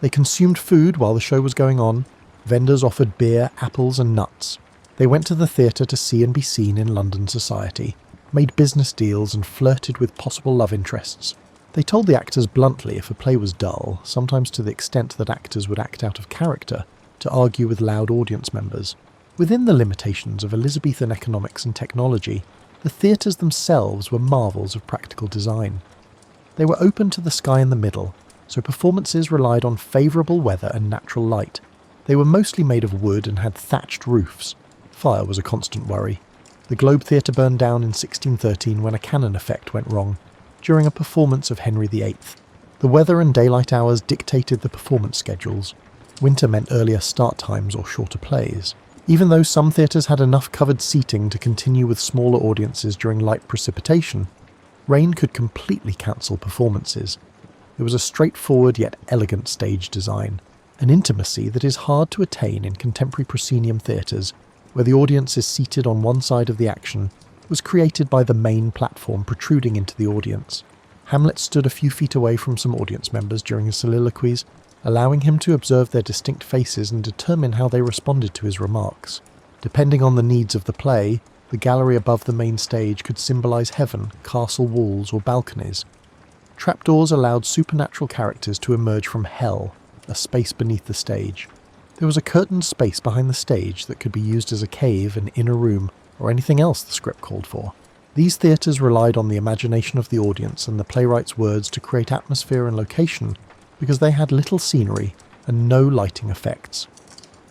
A: They consumed food while the show was going on. Vendors offered beer, apples, and nuts. They went to the theatre to see and be seen in London society, made business deals, and flirted with possible love interests. They told the actors bluntly if a play was dull, sometimes to the extent that actors would act out of character to argue with loud audience members. Within the limitations of Elizabethan economics and technology, the theatres themselves were marvels of practical design. They were open to the sky in the middle, so performances relied on favourable weather and natural light. They were mostly made of wood and had thatched roofs. Fire was a constant worry. The Globe Theatre burned down in 1613 when a cannon effect went wrong, during a performance of Henry VIII. The weather and daylight hours dictated the performance schedules. Winter meant earlier start times or shorter plays. Even though some theatres had enough covered seating to continue with smaller audiences during light precipitation, rain could completely cancel performances. It was a straightforward yet elegant stage design, an intimacy that is hard to attain in contemporary proscenium theatres, where the audience is seated on one side of the action, was created by the main platform protruding into the audience. Hamlet stood a few feet away from some audience members during his soliloquies, allowing him to observe their distinct faces and determine how they responded to his remarks. Depending on the needs of the play, the gallery above the main stage could symbolise heaven, castle walls, or balconies. Trapdoors allowed supernatural characters to emerge from hell, a space beneath the stage. There was a curtained space behind the stage that could be used as a cave, an inner room, or anything else the script called for. These theatres relied on the imagination of the audience and the playwright's words to create atmosphere and location because they had little scenery and no lighting effects.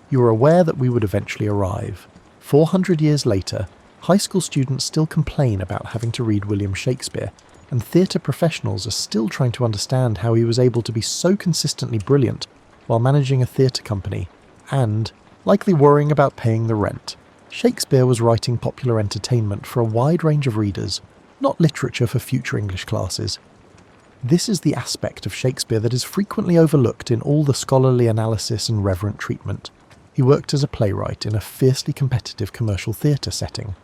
A: You were aware that we would eventually arrive. 400 years later, high school students still complain about having to read William Shakespeare, and theatre professionals are still trying to understand how he was able to be so consistently brilliant while managing a theatre company and, likely worrying about paying the rent. Shakespeare was writing popular entertainment for a wide range of readers, not literature for future English classes. This is the aspect of Shakespeare that is frequently overlooked in all the scholarly analysis and reverent treatment. He worked as a playwright in a fiercely competitive commercial theatre setting,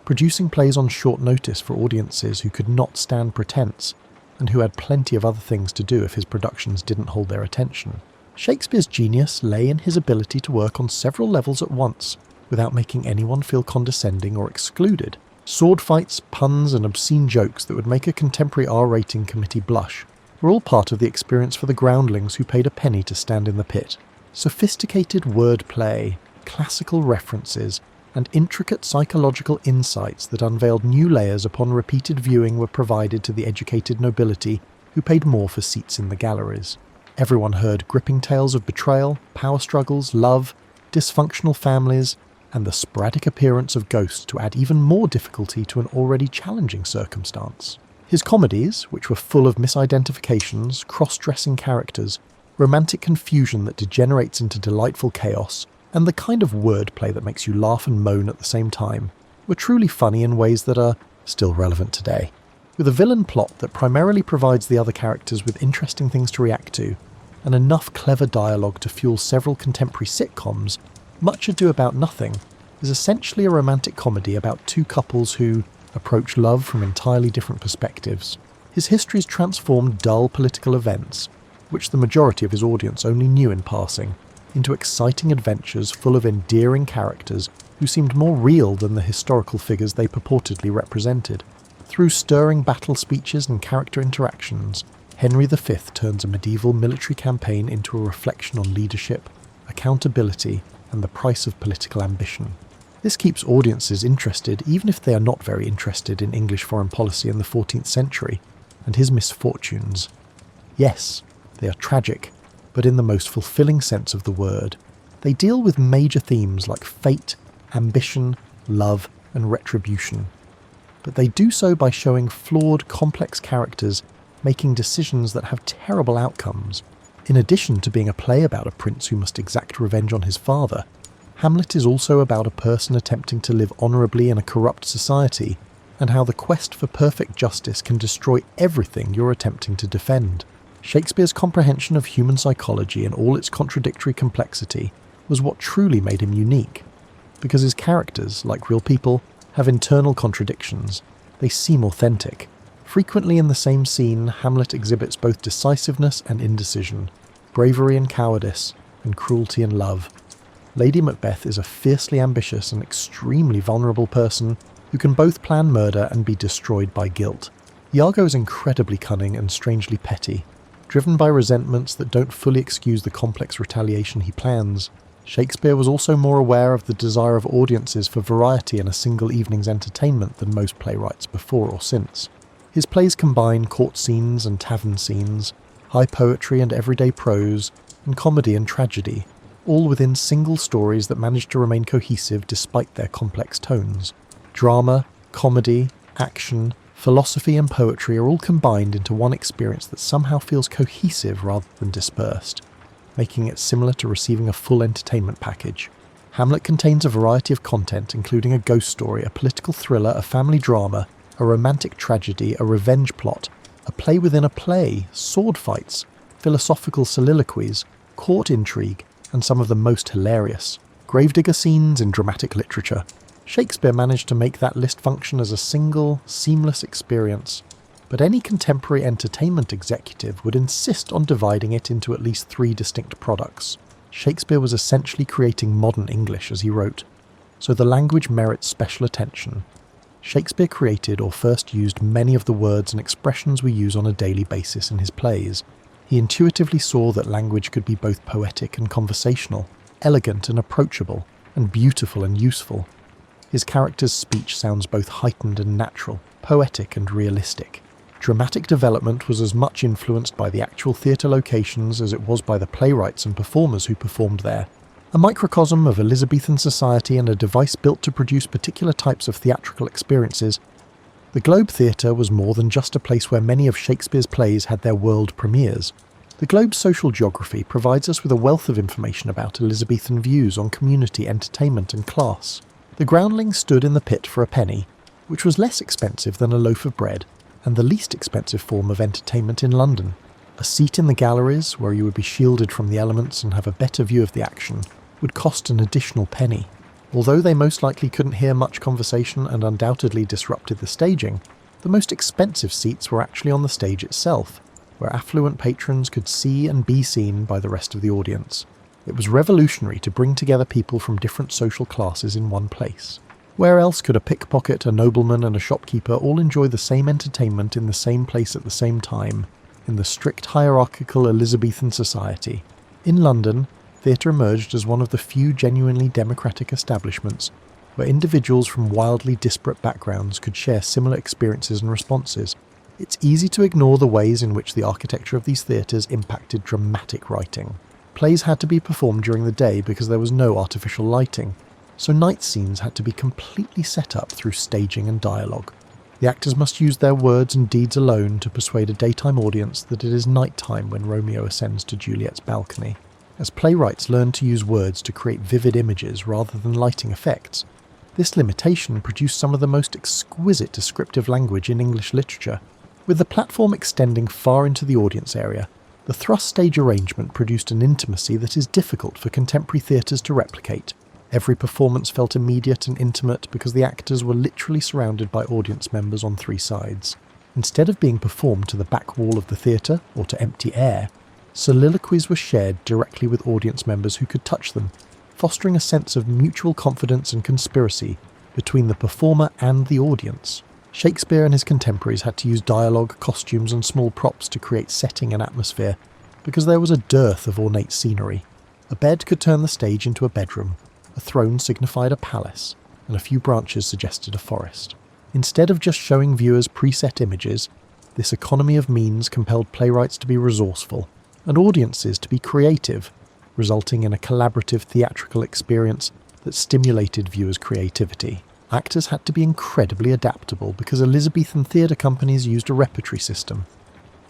A: producing plays on short notice for audiences who could not stand pretense and who had plenty of other things to do if his productions didn't hold their attention. Shakespeare's genius lay in his ability to work on several levels at once, without making anyone feel condescending or excluded. Sword fights, puns, and obscene jokes that would make a contemporary R-rating committee blush were all part of the experience for the groundlings who paid a penny to stand in the pit. Sophisticated wordplay, classical references, and intricate psychological insights that unveiled new layers upon repeated viewing were provided to the educated nobility who paid more for seats in the galleries. Everyone heard gripping tales of betrayal, power struggles, love, dysfunctional families, and the sporadic appearance of ghosts to add even more difficulty to an already challenging circumstance. His comedies, which were full of misidentifications, cross-dressing characters, romantic confusion that degenerates into delightful chaos, and the kind of wordplay that makes you laugh and moan at the same time, were truly funny in ways that are still relevant today. With a villain plot that primarily provides the other characters with interesting things to react to, and enough clever dialogue to fuel several contemporary sitcoms, Much Ado About Nothing is essentially a romantic comedy about two couples who approach love from entirely different perspectives. His histories transformed dull political events, which the majority of his audience only knew in passing, into exciting adventures full of endearing characters who seemed more real than the historical figures they purportedly represented. Through stirring battle speeches and character interactions, Henry V turns a medieval military campaign into a reflection on leadership, accountability, and the price of political ambition. This keeps audiences interested even if they are not very interested in English foreign policy in the 14th century and his misfortunes. Yes, they are tragic, but in the most fulfilling sense of the word. They deal with major themes like fate, ambition, love, and retribution. But they do so by showing flawed, complex characters making decisions that have terrible outcomes. In addition to being a play about a prince who must exact revenge on his father, Hamlet is also about a person attempting to live honourably in a corrupt society, and how the quest for perfect justice can destroy everything you're attempting to defend. Shakespeare's comprehension of human psychology in all its contradictory complexity was what truly made him unique, because his characters, like real people, have internal contradictions. They seem authentic. Frequently in the same scene, Hamlet exhibits both decisiveness and indecision, bravery and cowardice, and cruelty and love. Lady Macbeth is a fiercely ambitious and extremely vulnerable person who can both plan murder and be destroyed by guilt. Iago is incredibly cunning and strangely petty, driven by resentments that don't fully excuse the complex retaliation he plans. Shakespeare was also more aware of the desire of audiences for variety in a single evening's entertainment than most playwrights before or since. His plays combine court scenes and tavern scenes, high poetry and everyday prose, and comedy and tragedy, all within single stories that manage to remain cohesive despite their complex tones. Drama, comedy, action, philosophy and poetry are all combined into one experience that somehow feels cohesive rather than dispersed, making it similar to receiving a full entertainment package. Hamlet contains a variety of content, including a ghost story, a political thriller, a family drama, a romantic tragedy, a revenge plot, a play within a play, sword fights, philosophical soliloquies, court intrigue, and some of the most hilarious gravedigger scenes in dramatic literature. Shakespeare managed to make that list function as a single, seamless experience, but any contemporary entertainment executive would insist on dividing it into at least 3 distinct products. Shakespeare was essentially creating modern English as he wrote, so the language merits special attention. Shakespeare created or first used many of the words and expressions we use on a daily basis in his plays. He intuitively saw that language could be both poetic and conversational, elegant and approachable, and beautiful and useful. His character's speech sounds both heightened and natural, poetic and realistic. Dramatic development was as much influenced by the actual theatre locations as it was by the playwrights and performers who performed there. A microcosm of Elizabethan society and a device built to produce particular types of theatrical experiences, the Globe Theatre was more than just a place where many of Shakespeare's plays had their world premieres. The Globe's social geography provides us with a wealth of information about Elizabethan views on community, entertainment and class. The groundlings stood in the pit for a penny, which was less expensive than a loaf of bread, and the least expensive form of entertainment in London. A seat in the galleries, where you would be shielded from the elements and have a better view of the action, would cost an additional penny. Although they most likely couldn't hear much conversation and undoubtedly disrupted the staging, the most expensive seats were actually on the stage itself, where affluent patrons could see and be seen by the rest of the audience. It was revolutionary to bring together people from different social classes in one place. Where else could a pickpocket, a nobleman and a shopkeeper all enjoy the same entertainment in the same place at the same time, in the strict hierarchical Elizabethan society? In London, theatre emerged as one of the few genuinely democratic establishments where individuals from wildly disparate backgrounds could share similar experiences and responses. It's easy to ignore the ways in which the architecture of these theatres impacted dramatic writing. Plays had to be performed during the day because there was no artificial lighting, so night scenes had to be completely set up through staging and dialogue. The actors must use their words and deeds alone to persuade a daytime audience that it is nighttime when Romeo ascends to Juliet's balcony. As playwrights learned to use words to create vivid images rather than lighting effects, this limitation produced some of the most exquisite descriptive language in English literature. With the platform extending far into the audience area, the thrust stage arrangement produced an intimacy that is difficult for contemporary theatres to replicate. Every performance felt immediate and intimate because the actors were literally surrounded by audience members on 3 sides. Instead of being performed to the back wall of the theatre or to empty air, soliloquies were shared directly with audience members who could touch them, fostering a sense of mutual confidence and conspiracy between the performer and the audience. Shakespeare and his contemporaries had to use dialogue, costumes and small props to create setting and atmosphere because there was a dearth of ornate scenery. A bed could turn the stage into a bedroom, a throne signified a palace, and a few branches suggested a forest. Instead of just showing viewers preset images, this economy of means compelled playwrights to be resourceful and audiences to be creative, resulting in a collaborative theatrical experience that stimulated viewers' creativity. Actors had to be incredibly adaptable because Elizabethan theatre companies used a repertory system.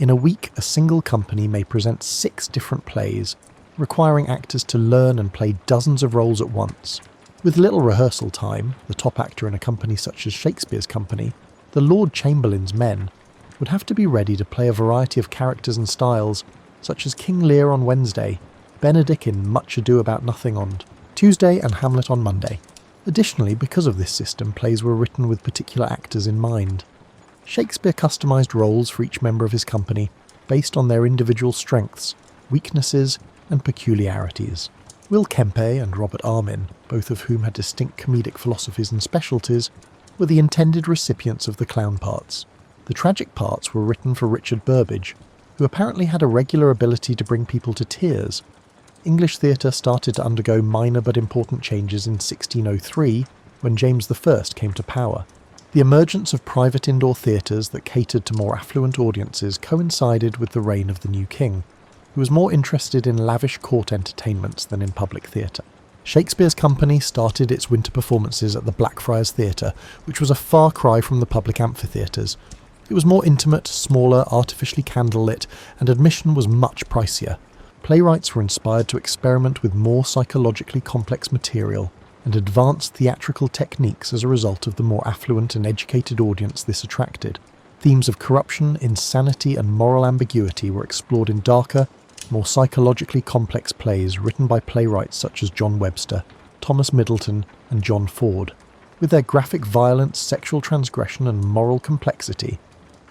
A: In a week, a single company may present 6 different plays, requiring actors to learn and play dozens of roles at once. With little rehearsal time, the top actor in a company such as Shakespeare's company, the Lord Chamberlain's men, would have to be ready to play a variety of characters and styles, such as King Lear on Wednesday, Benedick in Much Ado About Nothing on Tuesday and Hamlet on Monday. Additionally, because of this system, plays were written with particular actors in mind. Shakespeare customised roles for each member of his company based on their individual strengths, weaknesses and peculiarities. Will Kempe and Robert Armin, both of whom had distinct comedic philosophies and specialties, were the intended recipients of the clown parts. The tragic parts were written for Richard Burbage, who apparently had a regular ability to bring people to tears. English theatre started to undergo minor but important changes in 1603 when James I came to power. The emergence of private indoor theatres that catered to more affluent audiences coincided with the reign of the new king, who was more interested in lavish court entertainments than in public theatre. Shakespeare's company started its winter performances at the Blackfriars Theatre, which was a far cry from the public amphitheatres. It was more intimate, smaller, artificially candlelit, and admission was much pricier. playwrights were inspired to experiment with more psychologically complex material and advanced theatrical techniques as a result of the more affluent and educated audience this attracted. Themes of corruption, insanity, and moral ambiguity were explored in darker, more psychologically complex plays written by playwrights such as John Webster, Thomas Middleton, and John Ford. With their graphic violence, sexual transgression, and moral complexity,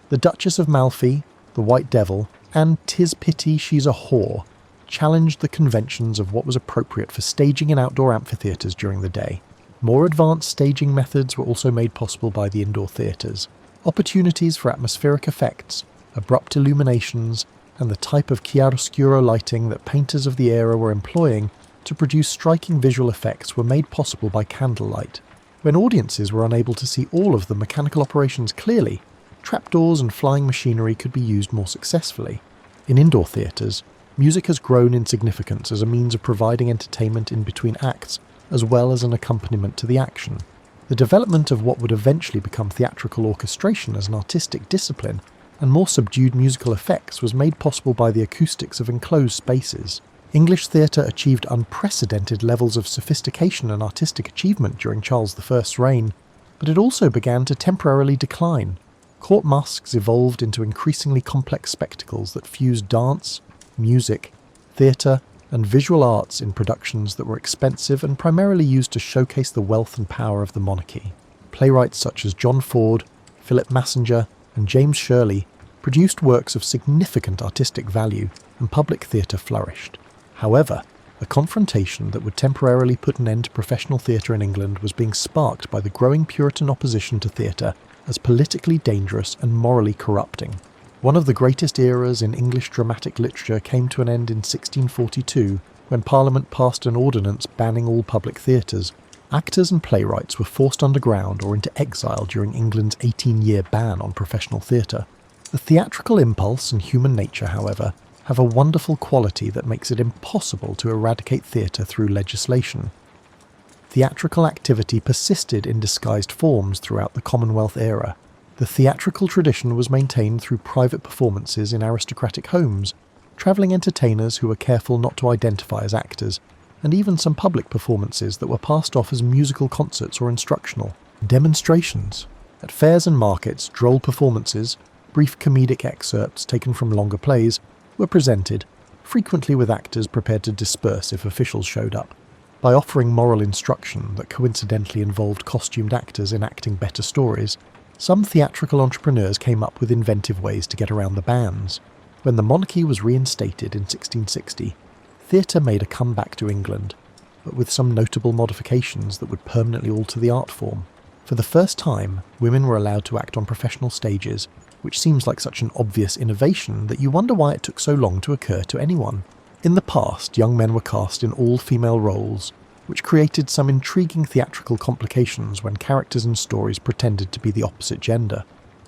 A: The Duchess of Malfi, The White Devil, and 'Tis Pity She's a Whore challenged the conventions of what was appropriate for staging in outdoor amphitheatres during the day. More advanced staging methods were also made possible by the indoor theatres. Opportunities for atmospheric effects, abrupt illuminations, and the type of chiaroscuro lighting that painters of the era were employing to produce striking visual effects were made possible by candlelight. When audiences were unable to see all of the mechanical operations clearly, trapdoors and flying machinery could be used more successfully. In indoor theatres, music has grown in significance as a means of providing entertainment in between acts, as well as an accompaniment to the action. The development of what would eventually become theatrical orchestration as an artistic discipline and more subdued musical effects was made possible by the acoustics of enclosed spaces. English theatre achieved unprecedented levels of sophistication and artistic achievement during Charles I's reign, but it also began to temporarily decline. Court masques evolved into increasingly complex spectacles that fused dance, music, theatre, and visual arts in productions that were expensive and primarily used to showcase the wealth and power of the monarchy. Playwrights such as John Ford, Philip Massinger, and James Shirley produced works of significant artistic value, and public theatre flourished. However, a confrontation that would temporarily put an end to professional theatre in England was being sparked by the growing Puritan opposition to theatre as politically dangerous and morally corrupting. One of the greatest eras in English dramatic literature came to an end in 1642, when Parliament passed an ordinance banning all public theatres. Actors and playwrights were forced underground or into exile during England's 18-year ban on professional theatre. The theatrical impulse and human nature, however, have a wonderful quality that makes it impossible to eradicate theatre through legislation. Theatrical activity persisted in disguised forms throughout the Commonwealth era. The theatrical tradition was maintained through private performances in aristocratic homes, travelling entertainers who were careful not to identify as actors, and even some public performances that were passed off as musical concerts or instructional demonstrations. At fairs and markets, droll performances, brief comedic excerpts taken from longer plays, were presented, frequently with actors prepared to disperse if officials showed up. By offering moral instruction that coincidentally involved costumed actors enacting better stories, some theatrical entrepreneurs came up with inventive ways to get around the bans. When the monarchy was reinstated in 1660, theatre made a comeback to England, but with some notable modifications that would permanently alter the art form. For the first time, women were allowed to act on professional stages, which seems like such an obvious innovation that you wonder why it took so long to occur to anyone. In the past, young men were cast in all-female roles, which created some intriguing theatrical complications when characters and stories pretended to be the opposite gender.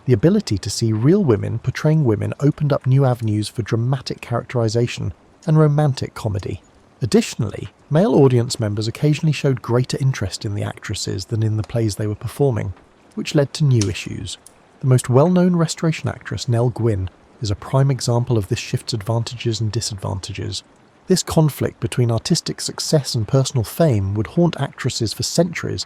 A: The ability to see real women portraying women opened up new avenues for dramatic characterization and romantic comedy. Additionally, male audience members occasionally showed greater interest in the actresses than in the plays they were performing, which led to new issues. The most well-known Restoration actress, Nell Gwyn, is a prime example of this shift's advantages and disadvantages. This conflict between artistic success and personal fame would haunt actresses for centuries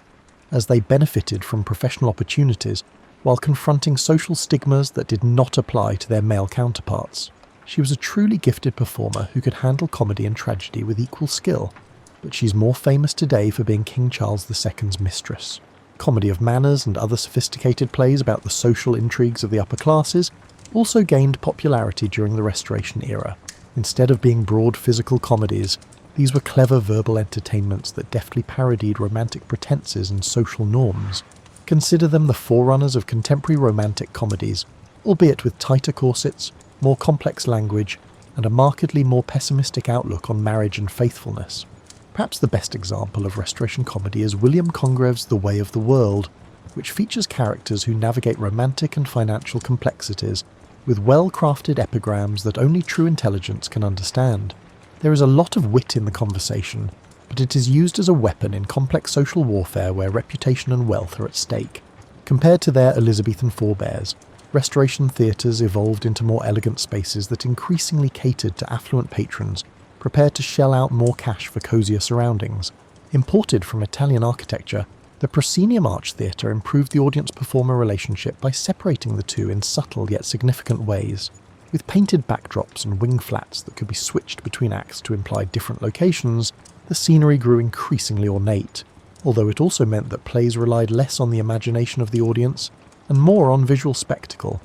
A: as they benefited from professional opportunities while confronting social stigmas that did not apply to their male counterparts. She was a truly gifted performer who could handle comedy and tragedy with equal skill, but she's more famous today for being King Charles II's mistress. Comedy of manners and other sophisticated plays about the social intrigues of the upper classes also gained popularity during the Restoration era. Instead of being broad physical comedies, these were clever verbal entertainments that deftly parodied romantic pretenses and social norms. Consider them the forerunners of contemporary romantic comedies, albeit with tighter corsets, more complex language, and a markedly more pessimistic outlook on marriage and faithfulness. Perhaps the best example of Restoration comedy is William Congreve's The Way of the World, which features characters who navigate romantic and financial complexities with well-crafted epigrams that only true intelligence can understand. There is a lot of wit in the conversation, but it is used as a weapon in complex social warfare where reputation and wealth are at stake. Compared to their Elizabethan forebears, Restoration theatres evolved into more elegant spaces that increasingly catered to affluent patrons prepared to shell out more cash for cosier surroundings. Imported from Italian architecture, the proscenium arch theatre improved the audience-performer relationship by separating the two in subtle yet significant ways. With painted backdrops and wing flats that could be switched between acts to imply different locations, the scenery grew increasingly ornate, although it also meant that plays relied less on the imagination of the audience and more on visual spectacle.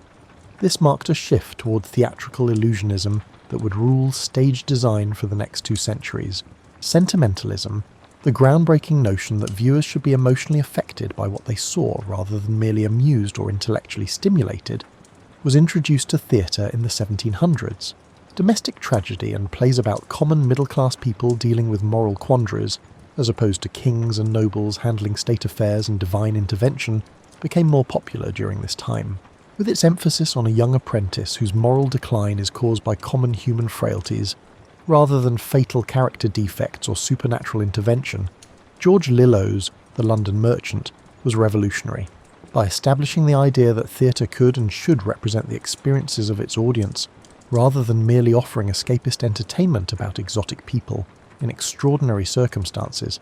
A: This marked a shift toward theatrical illusionism that would rule stage design for the next 2 centuries. Sentimentalism, the groundbreaking notion that viewers should be emotionally affected by what they saw rather than merely amused or intellectually stimulated, was introduced to theatre in the 1700s. Domestic tragedy and plays about common middle-class people dealing with moral quandaries, as opposed to kings and nobles handling state affairs and divine intervention, became more popular during this time. With its emphasis on a young apprentice whose moral decline is caused by common human frailties, rather than fatal character defects or supernatural intervention, George Lillo's The London Merchant was revolutionary. By establishing the idea that theatre could and should represent the experiences of its audience, rather than merely offering escapist entertainment about exotic people in extraordinary circumstances,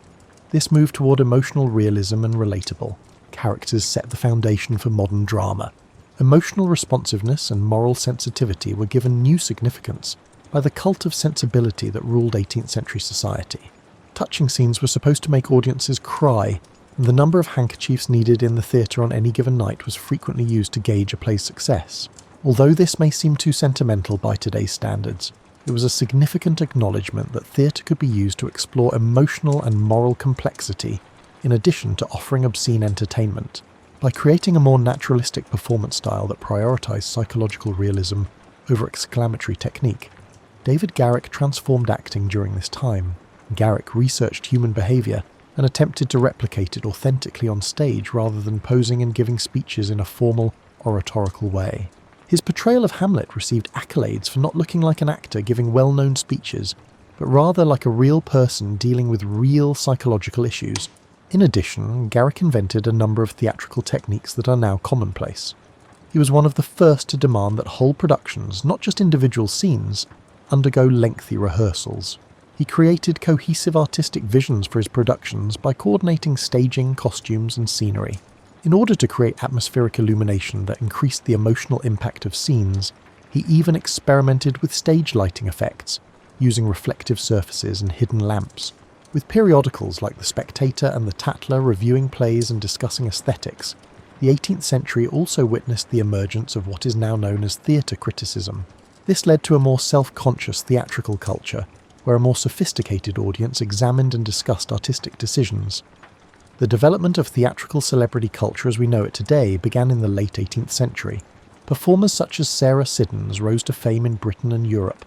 A: this move toward emotional realism and relatable characters set the foundation for modern drama. Emotional responsiveness and moral sensitivity were given new significance by the cult of sensibility that ruled 18th century society. Touching scenes were supposed to make audiences cry, and the number of handkerchiefs needed in the theatre on any given night was frequently used to gauge a play's success. Although this may seem too sentimental by today's standards, it was a significant acknowledgement that theatre could be used to explore emotional and moral complexity, in addition to offering obscene entertainment. By creating a more naturalistic performance style that prioritised psychological realism over exclamatory technique, David Garrick transformed acting during this time. Garrick researched human behaviour and attempted to replicate it authentically on stage rather than posing and giving speeches in a formal, oratorical way. His portrayal of Hamlet received accolades for not looking like an actor giving well-known speeches, but rather like a real person dealing with real psychological issues. In addition, Garrick invented a number of theatrical techniques that are now commonplace. He was one of the first to demand that whole productions, not just individual scenes, undergo lengthy rehearsals. He created cohesive artistic visions for his productions by coordinating staging, costumes, and scenery. In order to create atmospheric illumination that increased the emotional impact of scenes, he even experimented with stage lighting effects, using reflective surfaces and hidden lamps. With periodicals like The Spectator and The Tatler reviewing plays and discussing aesthetics, the 18th century also witnessed the emergence of what is now known as theatre criticism. This led to a more self-conscious theatrical culture, where a more sophisticated audience examined and discussed artistic decisions. The development of theatrical celebrity culture as we know it today began in the late 18th century. Performers such as Sarah Siddons rose to fame in Britain and Europe,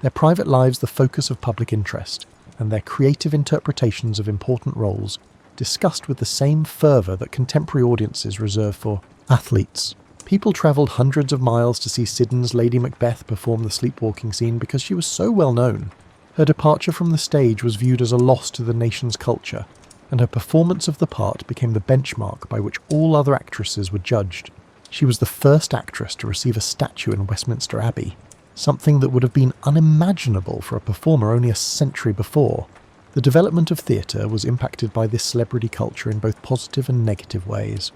A: their private lives the focus of public interest, and their creative interpretations of important roles discussed with the same fervour that contemporary audiences reserve for athletes. People travelled hundreds of miles to see Siddons' Lady Macbeth perform the sleepwalking scene because she was so well known. Her departure from the stage was viewed as a loss to the nation's culture, and her performance of the part became the benchmark by which all other actresses were judged. She was the first actress to receive a statue in Westminster Abbey, something that would have been unimaginable for a performer only a century before. The development of theatre was impacted by this celebrity culture in both positive and negative ways.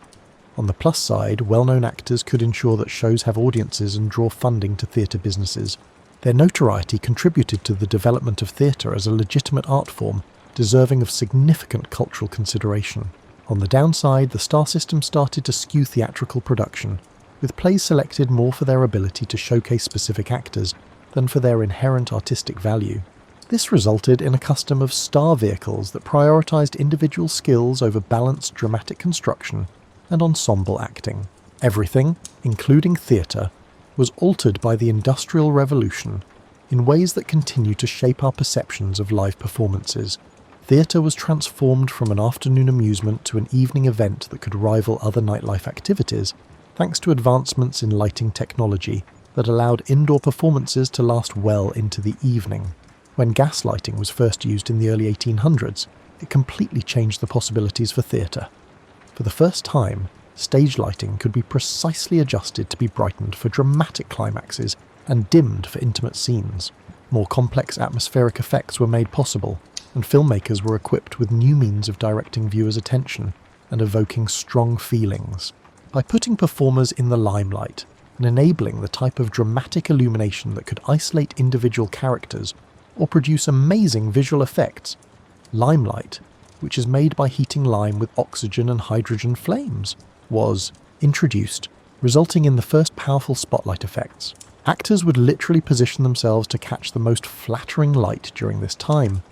A: On the plus side, well-known actors could ensure that shows have audiences and draw funding to theatre businesses. Their notoriety contributed to the development of theatre as a legitimate art form, deserving of significant cultural consideration. On the downside, the star system started to skew theatrical production, with plays selected more for their ability to showcase specific actors than for their inherent artistic value. This resulted in a custom of star vehicles that prioritised individual skills over balanced dramatic construction and ensemble acting. Everything, including theatre, was altered by the Industrial Revolution in ways that continue to shape our perceptions of live performances. Theatre was transformed from an afternoon amusement to an evening event that could rival other nightlife activities, thanks to advancements in lighting technology that allowed indoor performances to last well into the evening. When gas lighting was first used in the early 1800s, it completely changed the possibilities for theatre. For the first time, stage lighting could be precisely adjusted to be brightened for dramatic climaxes and dimmed for intimate scenes. More complex atmospheric effects were made possible, and filmmakers were equipped with new means of directing viewers' attention and evoking strong feelings. By putting performers in the limelight and enabling the type of dramatic illumination that could isolate individual characters or produce amazing visual effects, limelight, which is made by heating lime with oxygen and hydrogen flames, was introduced, resulting in the first powerful spotlight effects. Actors would literally position themselves to catch the most flattering light during this time,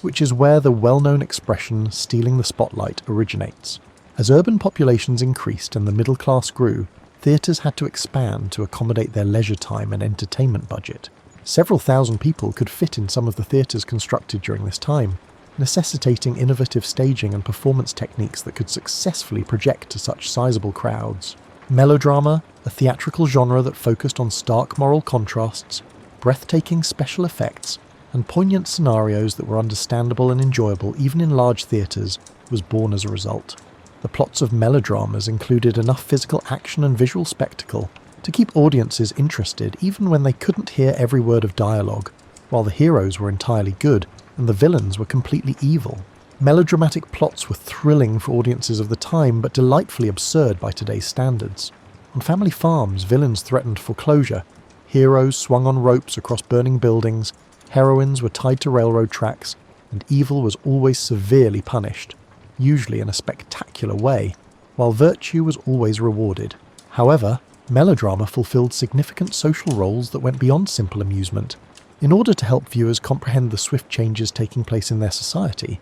A: which is where the well-known expression stealing the spotlight originates. As urban populations increased and the middle class grew, theatres had to expand to accommodate their leisure time and entertainment budget. Several thousand people could fit in some of the theatres constructed during this time, necessitating innovative staging and performance techniques that could successfully project to such sizable crowds. Melodrama, a theatrical genre that focused on stark moral contrasts, breathtaking special effects, and poignant scenarios that were understandable and enjoyable even in large theatres, was born as a result. The plots of melodramas included enough physical action and visual spectacle to keep audiences interested even when they couldn't hear every word of dialogue, while the heroes were entirely good and the villains were completely evil. Melodramatic plots were thrilling for audiences of the time, but delightfully absurd by today's standards. On family farms, villains threatened foreclosure, heroes swung on ropes across burning buildings, heroines were tied to railroad tracks, and evil was always severely punished, usually in a spectacular way, while virtue was always rewarded. However, melodrama fulfilled significant social roles that went beyond simple amusement. In order to help viewers comprehend the swift changes taking place in their society,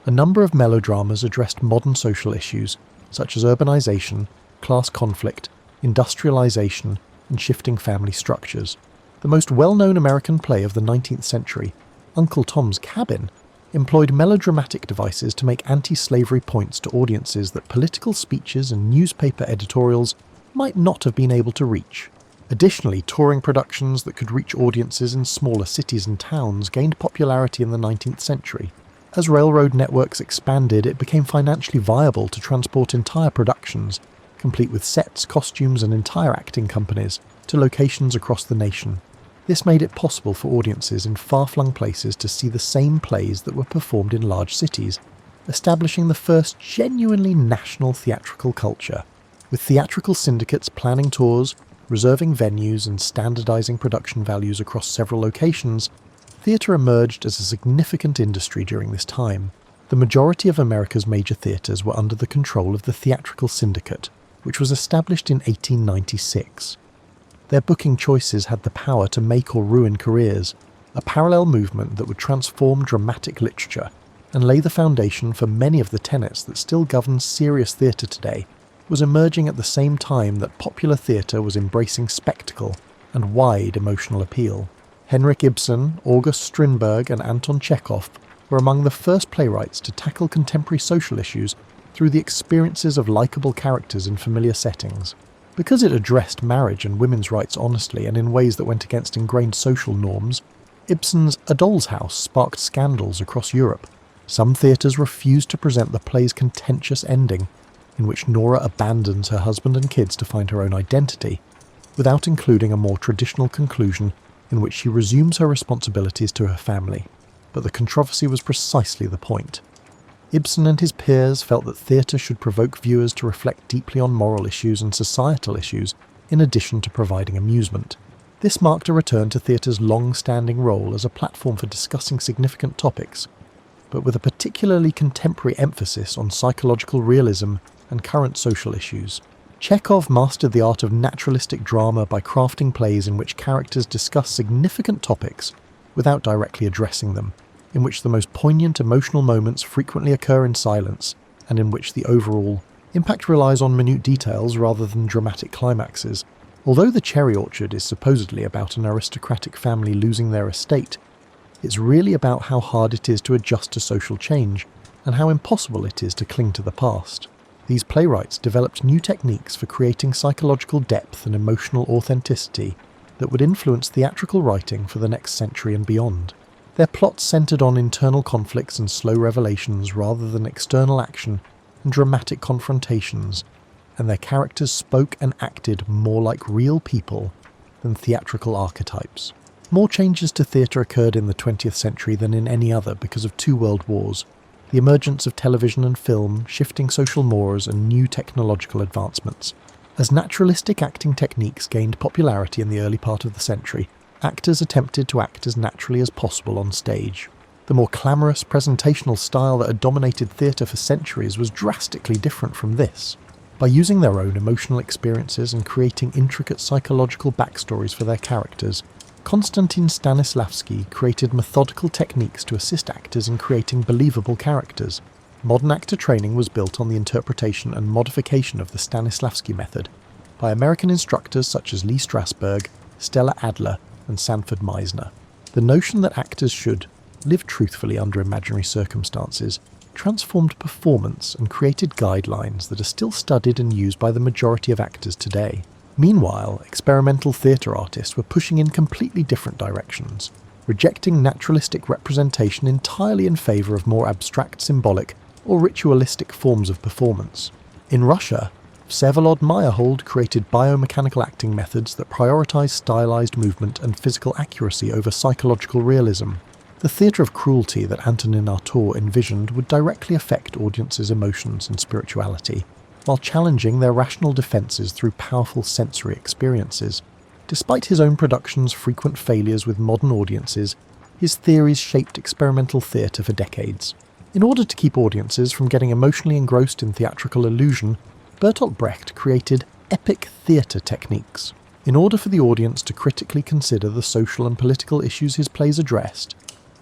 A: a number of melodramas addressed modern social issues, such as urbanization, class conflict, industrialization, and shifting family structures. The most well-known American play of the 19th century, Uncle Tom's Cabin, employed melodramatic devices to make anti-slavery points to audiences that political speeches and newspaper editorials might not have been able to reach. Additionally, touring productions that could reach audiences in smaller cities and towns gained popularity in the 19th century. As railroad networks expanded, it became financially viable to transport entire productions, complete with sets, costumes, and entire acting companies, to locations across the nation. This made it possible for audiences in far-flung places to see the same plays that were performed in large cities, establishing the first genuinely national theatrical culture. With theatrical syndicates planning tours, reserving venues, and standardizing production values across several locations, theatre emerged as a significant industry during this time. The majority of America's major theatres were under the control of the Theatrical Syndicate, which was established in 1896. Their booking choices had the power to make or ruin careers, a parallel movement that would transform dramatic literature and lay the foundation for many of the tenets that still govern serious theatre today, was emerging at the same time that popular theatre was embracing spectacle and wide emotional appeal. Henrik Ibsen, August Strindberg, and Anton Chekhov were among the first playwrights to tackle contemporary social issues through the experiences of likeable characters in familiar settings. Because it addressed marriage and women's rights honestly and in ways that went against ingrained social norms, Ibsen's A Doll's House sparked scandals across Europe. Some theatres refused to present the play's contentious ending, in which Nora abandons her husband and kids to find her own identity, without including a more traditional conclusion in which she resumes her responsibilities to her family. But the controversy was precisely the point. Ibsen and his peers felt that theatre should provoke viewers to reflect deeply on moral issues and societal issues, in addition to providing amusement. This marked a return to theatre's long-standing role as a platform for discussing significant topics, but with a particularly contemporary emphasis on psychological realism and current social issues. Chekhov mastered the art of naturalistic drama by crafting plays in which characters discuss significant topics without directly addressing them, in which the most poignant emotional moments frequently occur in silence, and in which the overall impact relies on minute details rather than dramatic climaxes. Although The Cherry Orchard is supposedly about an aristocratic family losing their estate, it's really about how hard it is to adjust to social change, and how impossible it is to cling to the past. These playwrights developed new techniques for creating psychological depth and emotional authenticity that would influence theatrical writing for the next century and beyond. Their plots centered on internal conflicts and slow revelations rather than external action and dramatic confrontations, and their characters spoke and acted more like real people than theatrical archetypes. More changes to theatre occurred in the 20th century than in any other because of two world wars, the emergence of television and film, shifting social mores and new technological advancements. As naturalistic acting techniques gained popularity in the early part of the century, actors attempted to act as naturally as possible on stage. The more clamorous presentational style that had dominated theatre for centuries was drastically different from this. By using their own emotional experiences and creating intricate psychological backstories for their characters, Konstantin Stanislavski created methodical techniques to assist actors in creating believable characters. Modern actor training was built on the interpretation and modification of the Stanislavski method by American instructors such as Lee Strasberg, Stella Adler, and Sanford Meisner. The notion that actors should live truthfully under imaginary circumstances transformed performance and created guidelines that are still studied and used by the majority of actors today. Meanwhile, experimental theatre artists were pushing in completely different directions, rejecting naturalistic representation entirely in favour of more abstract symbolic or ritualistic forms of performance. In Russia, Vsevolod Meyerhold created biomechanical acting methods that prioritise stylised movement and physical accuracy over psychological realism. The theatre of cruelty that Antonin Artaud envisioned would directly affect audiences' emotions and spirituality, while challenging their rational defences through powerful sensory experiences. Despite his own production's frequent failures with modern audiences, his theories shaped experimental theatre for decades. In order to keep audiences from getting emotionally engrossed in theatrical illusion, Bertolt Brecht created epic theatre techniques. In order for the audience to critically consider the social and political issues his plays addressed,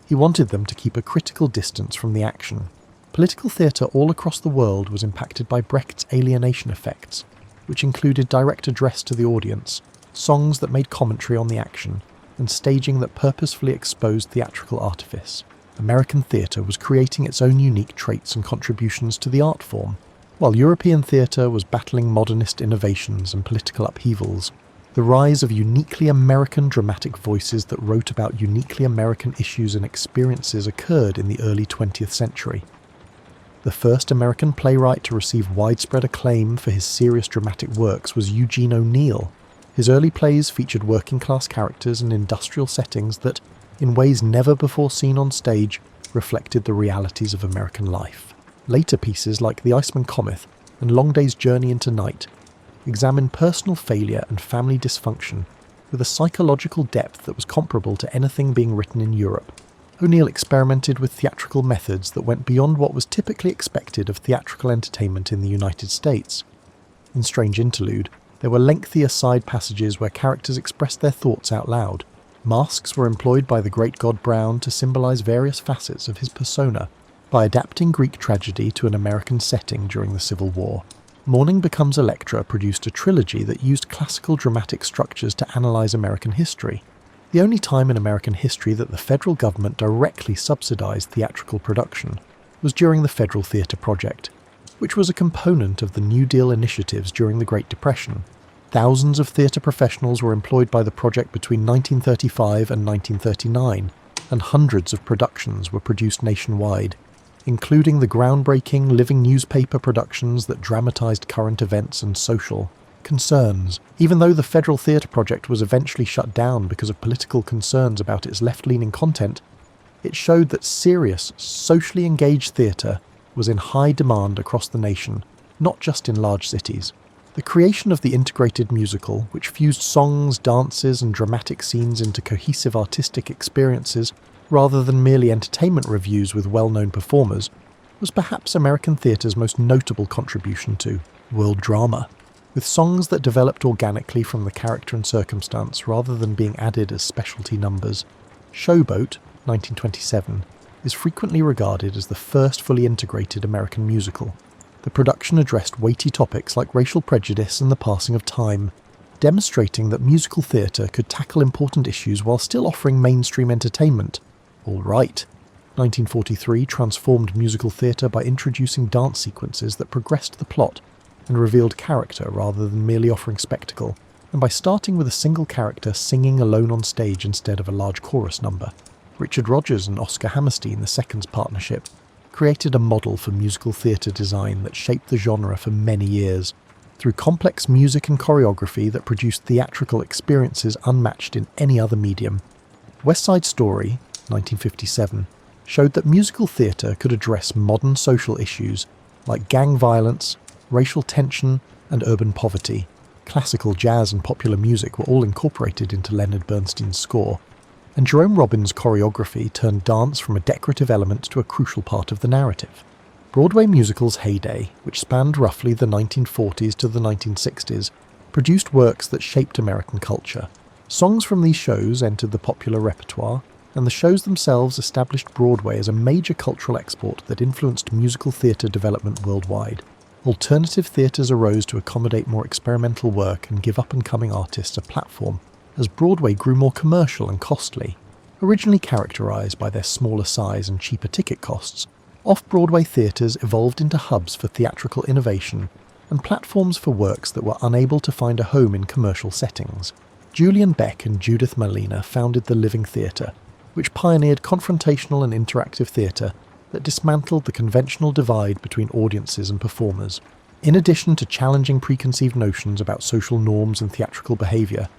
A: he wanted them to keep a critical distance from the action. Political theatre all across the world was impacted by Brecht's alienation effects, which included direct address to the audience, songs that made commentary on the action, and staging that purposefully exposed theatrical artifice. American theatre was creating its own unique traits and contributions to the art form, while European theatre was battling modernist innovations and political upheavals. The rise of uniquely American dramatic voices that wrote about uniquely American issues and experiences occurred in the early 20th century. The first American playwright to receive widespread acclaim for his serious dramatic works was Eugene O'Neill. His early plays featured working-class characters and industrial settings that, in ways never before seen on stage, reflected the realities of American life. Later pieces like The Iceman Cometh and Long Day's Journey into Night examine personal failure and family dysfunction with a psychological depth that was comparable to anything being written in Europe. O'Neill experimented with theatrical methods that went beyond what was typically expected of theatrical entertainment in the United States. In Strange Interlude, there were lengthy aside passages where characters expressed their thoughts out loud. Masks were employed by the great god Brown to symbolise various facets of his persona. By adapting Greek tragedy to an American setting during the Civil War, Morning Becomes Electra produced a trilogy that used classical dramatic structures to analyse American history. The only time in American history that the federal government directly subsidised theatrical production was during the Federal Theatre Project, which was a component of the New Deal initiatives during the Great Depression. Thousands of theatre professionals were employed by the project between 1935 and 1939, and hundreds of productions were produced nationwide, including the groundbreaking living newspaper productions that dramatised current events and social concerns. Even though the Federal Theatre Project was eventually shut down because of political concerns about its left-leaning content, it showed that serious, socially engaged theatre was in high demand across the nation, not just in large cities. The creation of the integrated musical, which fused songs, dances, and dramatic scenes into cohesive artistic experiences, rather than merely entertainment reviews with well-known performers, was perhaps American theatre's most notable contribution to world drama. With songs that developed organically from the character and circumstance rather than being added as specialty numbers, Showboat, 1927, is frequently regarded as the first fully integrated American musical. The production addressed weighty topics like racial prejudice and the passing of time, demonstrating that musical theatre could tackle important issues while still offering mainstream entertainment. All right. 1943 transformed musical theatre by introducing dance sequences that progressed the plot and revealed character rather than merely offering spectacle, and by starting with a single character singing alone on stage instead of a large chorus number. Richard Rodgers and Oscar Hammerstein, the second's partnership, created a model for musical theatre design that shaped the genre for many years, through complex music and choreography that produced theatrical experiences unmatched in any other medium. West Side Story, 1957, showed that musical theatre could address modern social issues like gang violence, racial tension, and urban poverty. Classical, jazz, and popular music were all incorporated into Leonard Bernstein's score, and Jerome Robbins' choreography turned dance from a decorative element to a crucial part of the narrative. Broadway musicals' heyday, which spanned roughly the 1940s to the 1960s, produced works that shaped American culture. Songs from these shows entered the popular repertoire, and the shows themselves established Broadway as a major cultural export that influenced musical theatre development worldwide. Alternative theatres arose to accommodate more experimental work and give up-and-coming artists a platform as Broadway grew more commercial and costly. Originally characterised by their smaller size and cheaper ticket costs, off-Broadway theatres evolved into hubs for theatrical innovation and platforms for works that were unable to find a home in commercial settings. Julian Beck and Judith Malina founded the Living Theatre, which pioneered confrontational and interactive theatre that dismantled the conventional divide between audiences and performers. In addition to challenging preconceived notions about social norms and theatrical behaviour,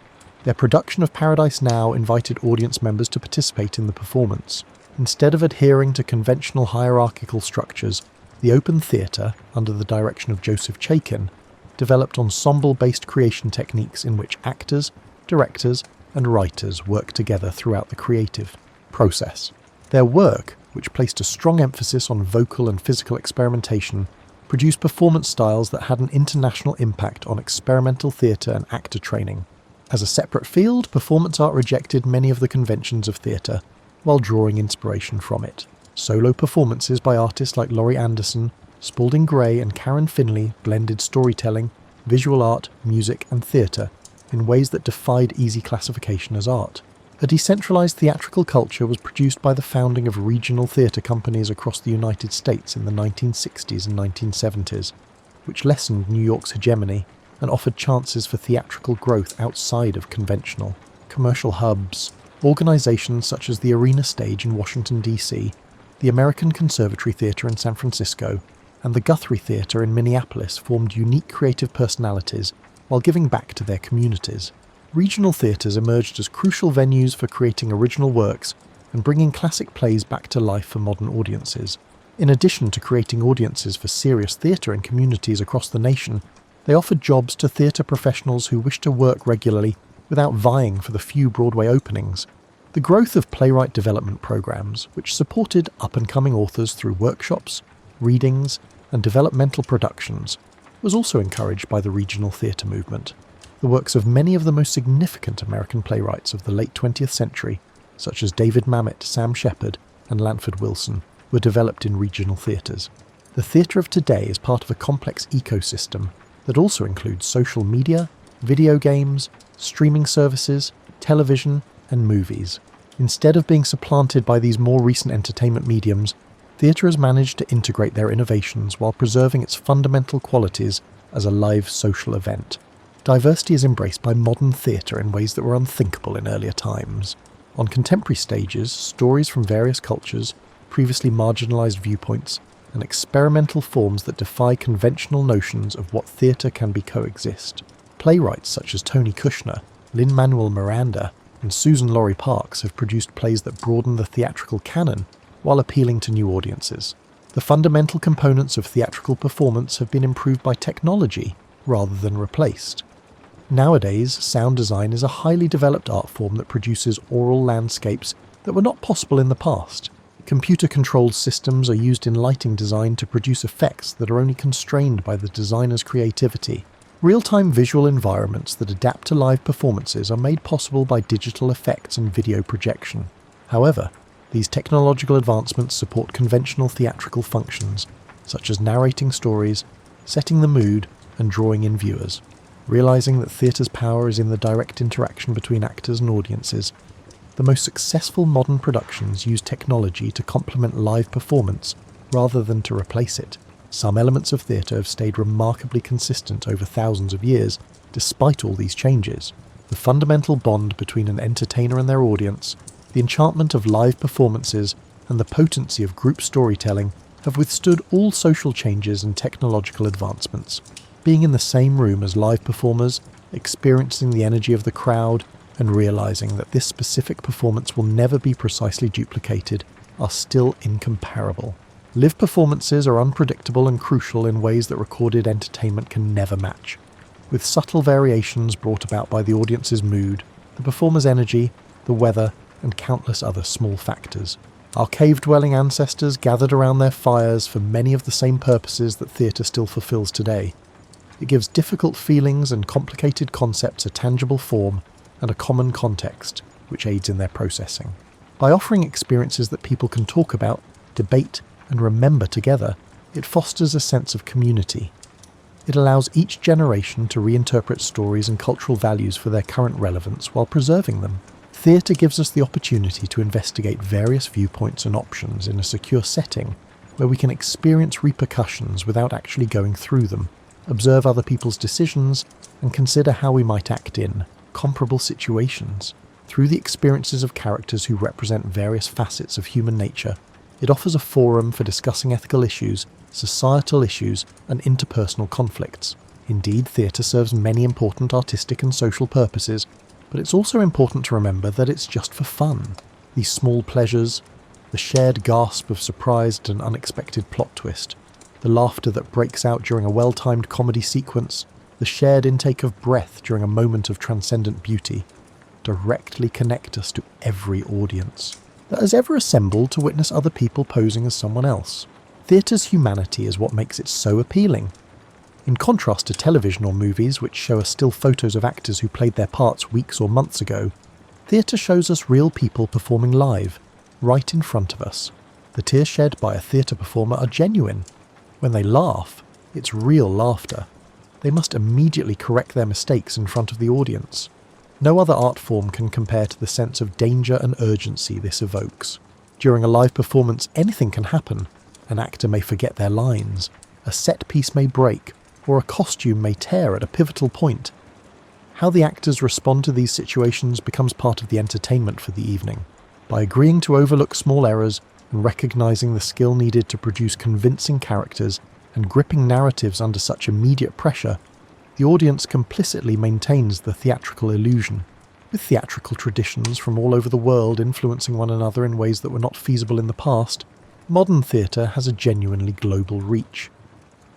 A: their production of Paradise Now invited audience members to participate in the performance. Instead of adhering to conventional hierarchical structures, the Open Theatre, under the direction of Joseph Chaikin, developed ensemble-based creation techniques in which actors, directors, and writers work together throughout the creative process. Their work, which placed a strong emphasis on vocal and physical experimentation, produced performance styles that had an international impact on experimental theatre and actor training. As a separate field, performance art rejected many of the conventions of theatre, while drawing inspiration from it. Solo performances by artists like Laurie Anderson, Spalding Gray, and Karen Finley blended storytelling, visual art, music, and theatre in ways that defied easy classification as art. A decentralized theatrical culture was produced by the founding of regional theatre companies across the United States in the 1960s and 1970s, which lessened New York's hegemony and offered chances for theatrical growth outside of conventional commercial hubs. Organizations such as the Arena Stage in Washington, D.C., the American Conservatory Theatre in San Francisco, and the Guthrie Theatre in Minneapolis formed unique creative personalities while giving back to their communities. Regional theatres emerged as crucial venues for creating original works and bringing classic plays back to life for modern audiences. In addition to creating audiences for serious theatre in communities across the nation, they offered jobs to theatre professionals who wished to work regularly without vying for the few Broadway openings. The growth of playwright development programs, which supported up-and-coming authors through workshops, readings, and developmental productions, was also encouraged by the regional theatre movement. The works of many of the most significant American playwrights of the late 20th century, such as David Mamet, Sam Shepard, and Lanford Wilson, were developed in regional theatres. The theatre of today is part of a complex ecosystem that also includes social media, video games, streaming services, television, and movies. Instead of being supplanted by these more recent entertainment mediums, theatre has managed to integrate their innovations while preserving its fundamental qualities as a live social event. Diversity is embraced by modern theatre in ways that were unthinkable in earlier times. On contemporary stages, stories from various cultures, previously marginalised viewpoints, and experimental forms that defy conventional notions of what theatre can be coexist. Playwrights such as Tony Kushner, Lin-Manuel Miranda, and Susan Laurie Parks have produced plays that broaden the theatrical canon while appealing to new audiences. The fundamental components of theatrical performance have been improved by technology rather than replaced. Nowadays, sound design is a highly developed art form that produces aural landscapes that were not possible in the past. Computer-controlled systems are used in lighting design to produce effects that are only constrained by the designer's creativity. Real-time visual environments that adapt to live performances are made possible by digital effects and video projection. However, these technological advancements support conventional theatrical functions, such as narrating stories, setting the mood, and drawing in viewers. Realizing that theatre's power is in the direct interaction between actors and audiences, the most successful modern productions use technology to complement live performance rather than to replace it. Some elements of theatre have stayed remarkably consistent over thousands of years, despite all these changes. The fundamental bond between an entertainer and their audience, the enchantment of live performances, and the potency of group storytelling have withstood all social changes and technological advancements. Being in the same room as live performers, experiencing the energy of the crowd, and realising that this specific performance will never be precisely duplicated are still incomparable. Live performances are unpredictable and crucial in ways that recorded entertainment can never match. With subtle variations brought about by the audience's mood, the performer's energy, the weather, and countless other small factors. Our cave-dwelling ancestors gathered around their fires for many of the same purposes that theatre still fulfills today. It gives difficult feelings and complicated concepts a tangible form and a common context, which aids in their processing. By offering experiences that people can talk about, debate, and remember together, it fosters a sense of community. It allows each generation to reinterpret stories and cultural values for their current relevance while preserving them. Theatre gives us the opportunity to investigate various viewpoints and options in a secure setting where we can experience repercussions without actually going through them, observe other people's decisions, and consider how we might act in comparable situations. Through the experiences of characters who represent various facets of human nature, it offers a forum for discussing ethical issues, societal issues, and interpersonal conflicts. Indeed, theatre serves many important artistic and social purposes, but it's also important to remember that it's just for fun. These small pleasures, the shared gasp of surprised and unexpected plot twist, the laughter that breaks out during a well-timed comedy sequence, the shared intake of breath during a moment of transcendent beauty, directly connect us to every audience that has ever assembled to witness other people posing as someone else. Theatre's humanity is what makes it so appealing. In contrast to television or movies which show us still photos of actors who played their parts weeks or months ago, theatre shows us real people performing live, right in front of us. The tears shed by a theatre performer are genuine. When they laugh, it's real laughter. They must immediately correct their mistakes in front of the audience. No other art form can compare to the sense of danger and urgency this evokes. During a live performance, anything can happen. An actor may forget their lines, a set piece may break, or a costume may tear at a pivotal point. How the actors respond to these situations becomes part of the entertainment for the evening. By agreeing to overlook small errors and recognising the skill needed to produce convincing characters and gripping narratives under such immediate pressure, the audience complicitly maintains the theatrical illusion. With theatrical traditions from all over the world influencing one another in ways that were not feasible in the past, modern theatre has a genuinely global reach.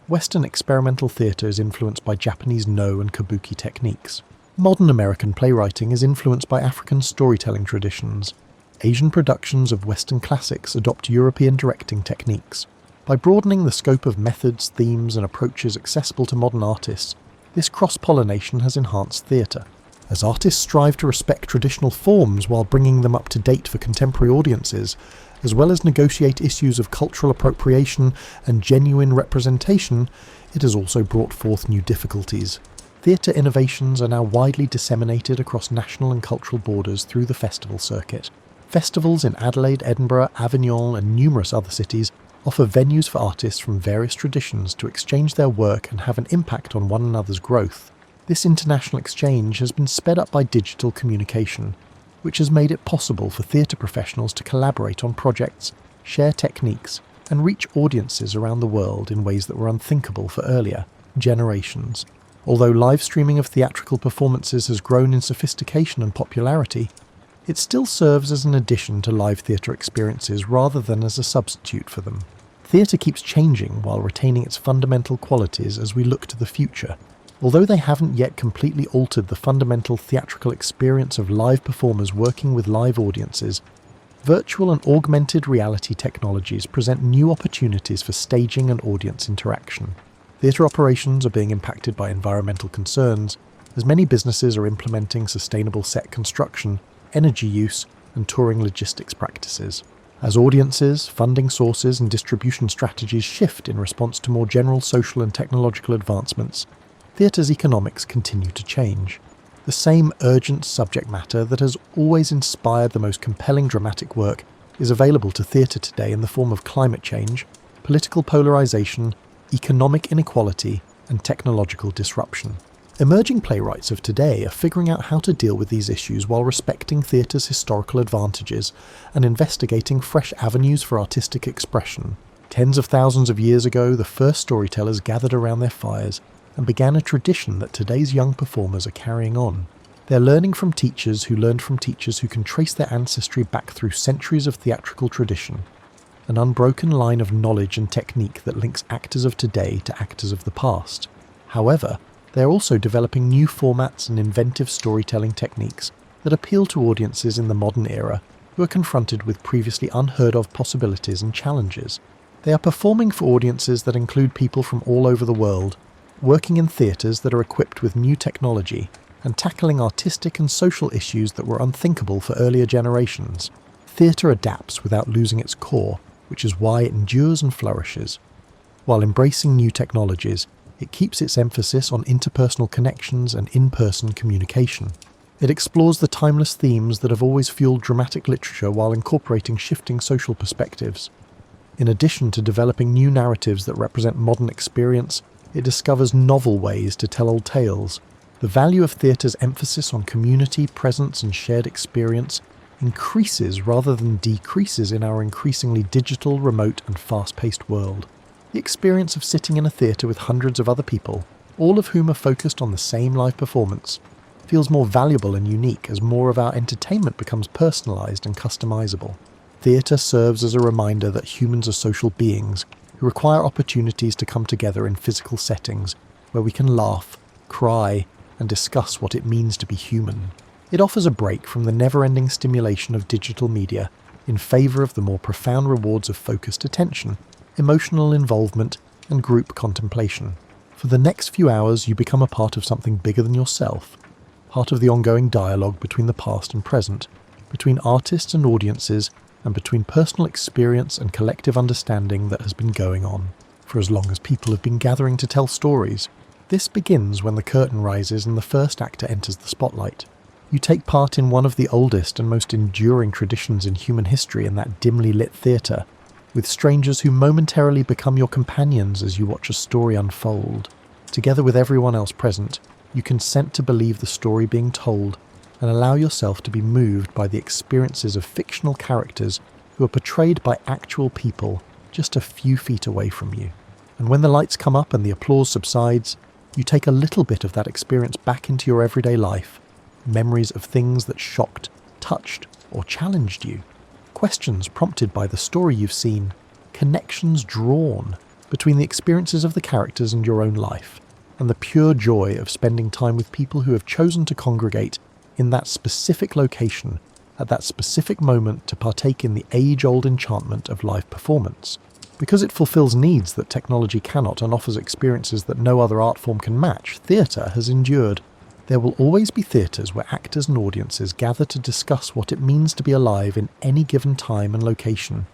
A: Western experimental theatre is influenced by Japanese no and kabuki techniques. Modern American playwriting is influenced by African storytelling traditions. Asian productions of Western classics adopt European directing techniques. By broadening the scope of methods, themes, and approaches accessible to modern artists, this cross-pollination has enhanced theatre. As artists strive to respect traditional forms while bringing them up to date for contemporary audiences, as well as negotiate issues of cultural appropriation and genuine representation, it has also brought forth new difficulties. Theatre innovations are now widely disseminated across national and cultural borders through the festival circuit. Festivals in Adelaide, Edinburgh, Avignon, and numerous other cities offer venues for artists from various traditions to exchange their work and have an impact on one another's growth. This international exchange has been sped up by digital communication, which has made it possible for theatre professionals to collaborate on projects, share techniques, and reach audiences around the world in ways that were unthinkable for earlier generations. Although live streaming of theatrical performances has grown in sophistication and popularity, it still serves as an addition to live theatre experiences rather than as a substitute for them. Theatre keeps changing while retaining its fundamental qualities as we look to the future. Although they haven't yet completely altered the fundamental theatrical experience of live performers working with live audiences, virtual and augmented reality technologies present new opportunities for staging and audience interaction. Theatre operations are being impacted by environmental concerns, as many businesses are implementing sustainable set construction, energy use, and touring logistics practices. As audiences, funding sources, and distribution strategies shift in response to more general social and technological advancements, theatre's economics continue to change. The same urgent subject matter that has always inspired the most compelling dramatic work is available to theatre today in the form of climate change, political polarisation, economic inequality, and technological disruption. Emerging playwrights of today are figuring out how to deal with these issues while respecting theatre's historical advantages and investigating fresh avenues for artistic expression. Tens of thousands of years ago, the first storytellers gathered around their fires and began a tradition that today's young performers are carrying on. They're learning from teachers who learned from teachers who can trace their ancestry back through centuries of theatrical tradition, an unbroken line of knowledge and technique that links actors of today to actors of the past. However, they're also developing new formats and inventive storytelling techniques that appeal to audiences in the modern era who are confronted with previously unheard of possibilities and challenges. They are performing for audiences that include people from all over the world, working in theatres that are equipped with new technology, and tackling artistic and social issues that were unthinkable for earlier generations. Theatre adapts without losing its core, which is why it endures and flourishes. While embracing new technologies, it keeps its emphasis on interpersonal connections and in-person communication. It explores the timeless themes that have always fueled dramatic literature while incorporating shifting social perspectives. In addition to developing new narratives that represent modern experience, it discovers novel ways to tell old tales. The value of theatre's emphasis on community, presence, and shared experience increases rather than decreases in our increasingly digital, remote, and fast-paced world. The experience of sitting in a theatre with hundreds of other people, all of whom are focused on the same live performance, feels more valuable and unique as more of our entertainment becomes personalised and customisable. Theatre serves as a reminder that humans are social beings who require opportunities to come together in physical settings where we can laugh, cry, and discuss what it means to be human. It offers a break from the never-ending stimulation of digital media in favour of the more profound rewards of focused attention, emotional involvement, and group contemplation. For the next few hours, you become a part of something bigger than yourself, part of the ongoing dialogue between the past and present, between artists and audiences, and between personal experience and collective understanding that has been going on for as long as people have been gathering to tell stories. This begins when the curtain rises and the first actor enters the spotlight. You take part in one of the oldest and most enduring traditions in human history in that dimly lit theatre, with strangers who momentarily become your companions as you watch a story unfold. Together with everyone else present, you consent to believe the story being told and allow yourself to be moved by the experiences of fictional characters who are portrayed by actual people just a few feet away from you. And when the lights come up and the applause subsides, you take a little bit of that experience back into your everyday life, memories of things that shocked, touched, or challenged you. Questions prompted by the story you've seen, connections drawn between the experiences of the characters and your own life, and the pure joy of spending time with people who have chosen to congregate in that specific location at that specific moment to partake in the age-old enchantment of live performance. Because it fulfills needs that technology cannot and offers experiences that no other art form can match, theatre has endured. There will always be theatres where actors and audiences gather to discuss what it means to be alive in any given time and location,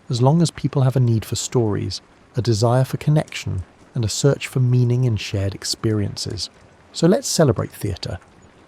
A: as long as people have a need for stories, a desire for connection, and a search for meaning in shared experiences. So let's celebrate theatre,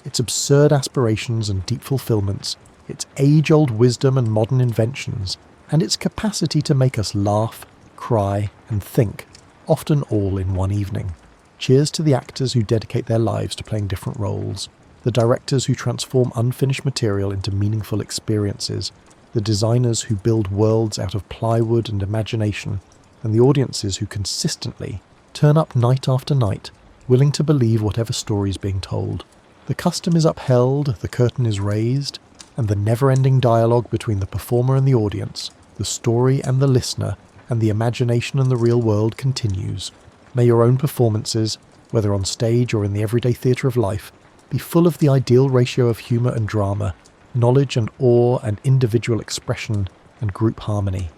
A: its absurd aspirations and deep fulfillments, its age-old wisdom and modern inventions, and its capacity to make us laugh, cry, and think, often all in one evening. Cheers to the actors who dedicate their lives to playing different roles, the directors who transform unfinished material into meaningful experiences, the designers who build worlds out of plywood and imagination, and the audiences who consistently turn up night after night, willing to believe whatever story is being told. The custom is upheld, the curtain is raised, and the never-ending dialogue between the performer and the audience, the story and the listener, and the imagination and the real world continues. May your own performances, whether on stage or in the everyday theatre of life, be full of the ideal ratio of humour and drama, knowledge and awe and individual expression and group harmony.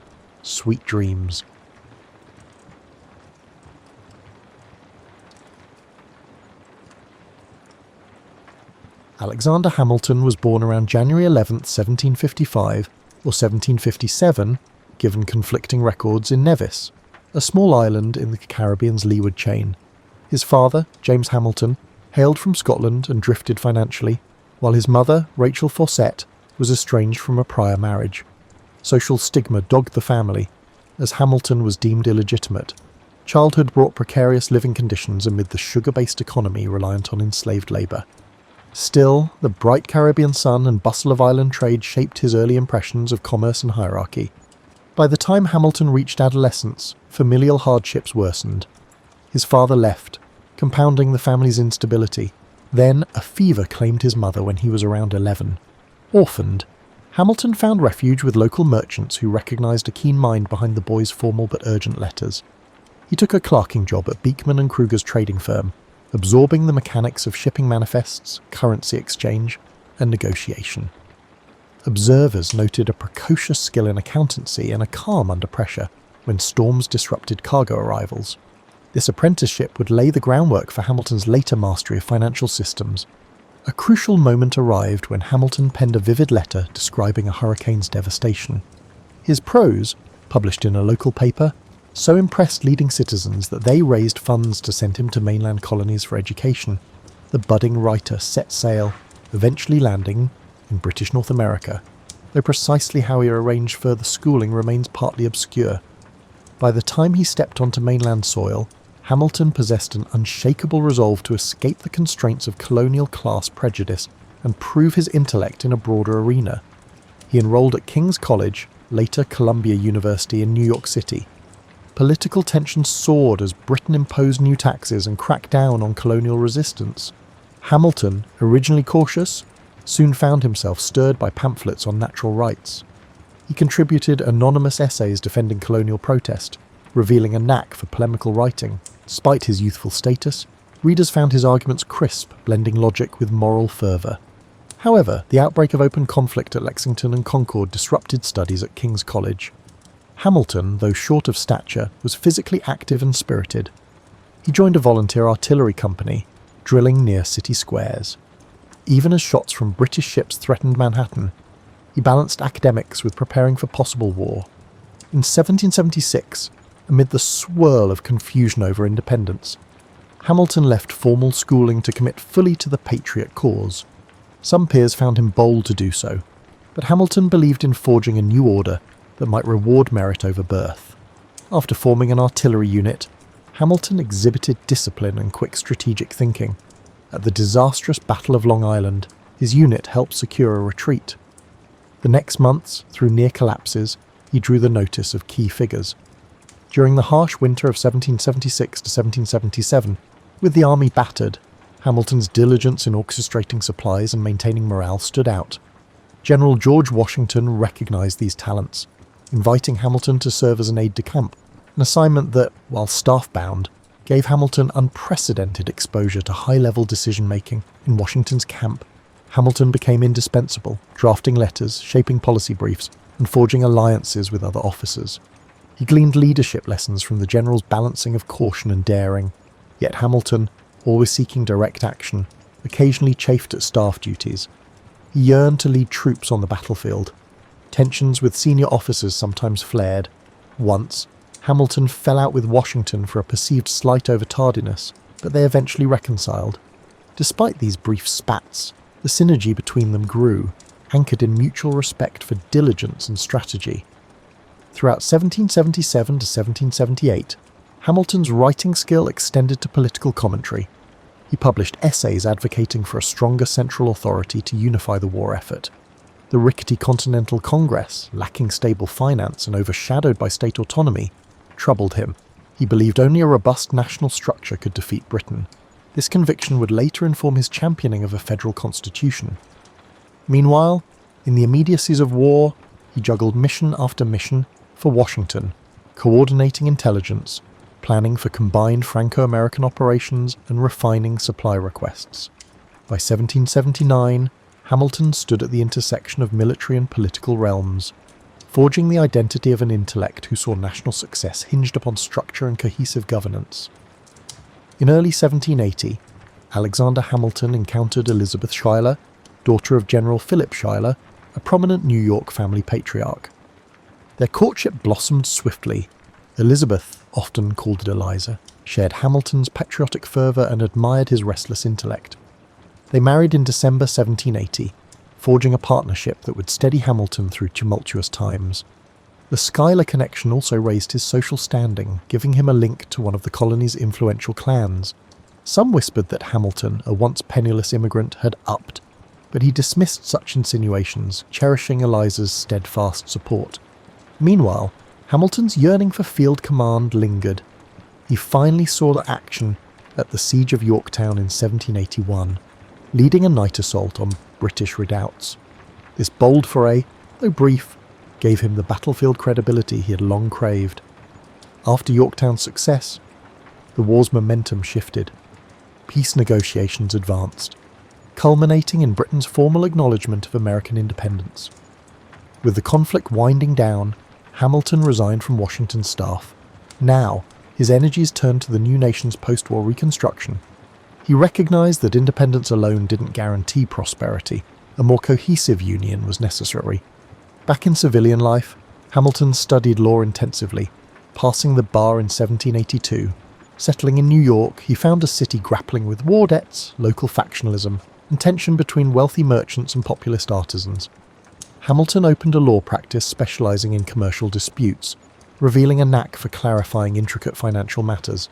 A: Sweet dreams. Alexander Hamilton was born around January 11th, 1755, or 1757, given conflicting records, in Nevis, a small island in the Caribbean's leeward chain. His father, James Hamilton, hailed from Scotland and drifted financially, while his mother, Rachel Fawcett, was estranged from a prior marriage. Social stigma dogged the family, as Hamilton was deemed illegitimate. Childhood brought precarious living conditions amid the sugar-based economy reliant on enslaved labour. Still, the bright Caribbean sun and bustle of island trade shaped his early impressions of commerce and hierarchy. By the time Hamilton reached adolescence, familial hardships worsened. His father left, compounding the family's instability, Then a fever claimed his mother when he was around 11. Orphaned, Hamilton found refuge with local merchants who recognised a keen mind behind the boy's formal but urgent letters. He took a clerking job at Beekman and Kruger's trading firm, absorbing the mechanics of shipping manifests, currency exchange, and negotiation. Observers noted a precocious skill in accountancy and a calm under pressure when storms disrupted cargo arrivals. This apprenticeship would lay the groundwork for Hamilton's later mastery of financial systems. A crucial moment arrived when Hamilton penned a vivid letter describing a hurricane's devastation. His prose, published in a local paper, so impressed leading citizens that they raised funds to send him to mainland colonies for education. The budding writer set sail, eventually landing in British North America, though precisely how he arranged further schooling remains partly obscure. By the time he stepped onto mainland soil, Hamilton possessed an unshakable resolve to escape the constraints of colonial class prejudice and prove his intellect in a broader arena. He enrolled at King's College, later Columbia University in New York City. Political tensions soared as Britain imposed new taxes and cracked down on colonial resistance. Hamilton, originally cautious, soon found himself stirred by pamphlets on natural rights. He contributed anonymous essays defending colonial protest, revealing a knack for polemical writing. Despite his youthful status, readers found his arguments crisp, blending logic with moral fervour. However, the outbreak of open conflict at Lexington and Concord disrupted studies at King's College. Hamilton, though short of stature, was physically active and spirited. He joined a volunteer artillery company, drilling near city squares. Even as shots from British ships threatened Manhattan, he balanced academics with preparing for possible war. In 1776, amid the swirl of confusion over independence, Hamilton left formal schooling to commit fully to the patriot cause. Some peers found him bold to do so, but Hamilton believed in forging a new order that might reward merit over birth. After forming an artillery unit, Hamilton exhibited discipline and quick strategic thinking. At the disastrous Battle of Long Island, his unit helped secure a retreat. The next months, through near collapses, he drew the notice of key figures. During the harsh winter of 1776 to 1777, with the army battered, Hamilton's diligence in orchestrating supplies and maintaining morale stood out. General George Washington recognised these talents, inviting Hamilton to serve as an aide-de-camp, an assignment that, while staff-bound, gave Hamilton unprecedented exposure to high-level decision-making in Washington's camp. Hamilton became indispensable, drafting letters, shaping policy briefs, and forging alliances with other officers. He gleaned leadership lessons from the general's balancing of caution and daring, yet Hamilton, always seeking direct action, occasionally chafed at staff duties. He yearned to lead troops on the battlefield. Tensions with senior officers sometimes flared. Once, Hamilton fell out with Washington for a perceived slight over tardiness, but they eventually reconciled. Despite these brief spats, the synergy between them grew, anchored in mutual respect for diligence and strategy. Throughout 1777 to 1778, Hamilton's writing skill extended to political commentary. He published essays advocating for a stronger central authority to unify the war effort. The rickety Continental Congress, lacking stable finance and overshadowed by state autonomy, troubled him. He believed only a robust national structure could defeat Britain. This conviction would later inform his championing of a federal constitution. Meanwhile, in the immediacies of war, he juggled mission after mission for Washington, coordinating intelligence, planning for combined Franco-American operations, and refining supply requests. By 1779, Hamilton stood at the intersection of military and political realms, forging the identity of an intellect who saw national success hinged upon structure and cohesive governance. In early 1780, Alexander Hamilton encountered Elizabeth Schuyler, daughter of General Philip Schuyler, a prominent New York family patriarch. Their courtship blossomed swiftly. Elizabeth, often called Eliza, shared Hamilton's patriotic fervour and admired his restless intellect. They married in December 1780, forging a partnership that would steady Hamilton through tumultuous times. The Schuyler connection also raised his social standing, giving him a link to one of the colony's influential clans. Some whispered that Hamilton, a once penniless immigrant, had upped, but he dismissed such insinuations, cherishing Eliza's steadfast support. Meanwhile, Hamilton's yearning for field command lingered. He finally saw the action at the Siege of Yorktown in 1781. leading a night assault on British redoubts. This bold foray, though brief, gave him the battlefield credibility he had long craved. After Yorktown's success, the war's momentum shifted. Peace negotiations advanced, culminating in Britain's formal acknowledgement of American independence. With the conflict winding down, Hamilton resigned from Washington's staff. Now, his energies turned to the new nation's post-war reconstruction. He recognised that independence alone didn't guarantee prosperity. A more cohesive union was necessary. Back in civilian life, Hamilton studied law intensively, passing the bar in 1782. Settling in New York, he found a city grappling with war debts, local factionalism, and tension between wealthy merchants and populist artisans. Hamilton opened a law practice specialising in commercial disputes, revealing a knack for clarifying intricate financial matters.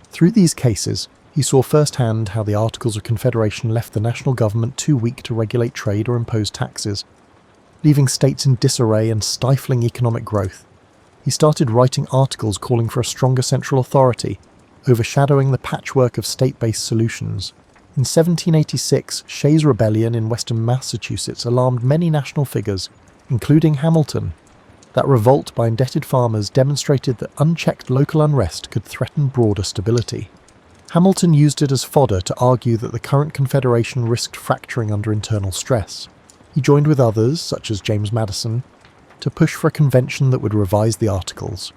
A: Through these cases, he saw firsthand how the Articles of Confederation left the national government too weak to regulate trade or impose taxes, leaving states in disarray and stifling economic growth. He started writing articles calling for a stronger central authority, overshadowing the patchwork of state-based solutions. In 1786, Shays' Rebellion in western Massachusetts alarmed many national figures, including Hamilton. That revolt by indebted farmers demonstrated that unchecked local unrest could threaten broader stability. Hamilton used it as fodder to argue that the current Confederation risked fracturing under internal stress. He joined with others, such as James Madison, to push for a convention that would revise the Articles.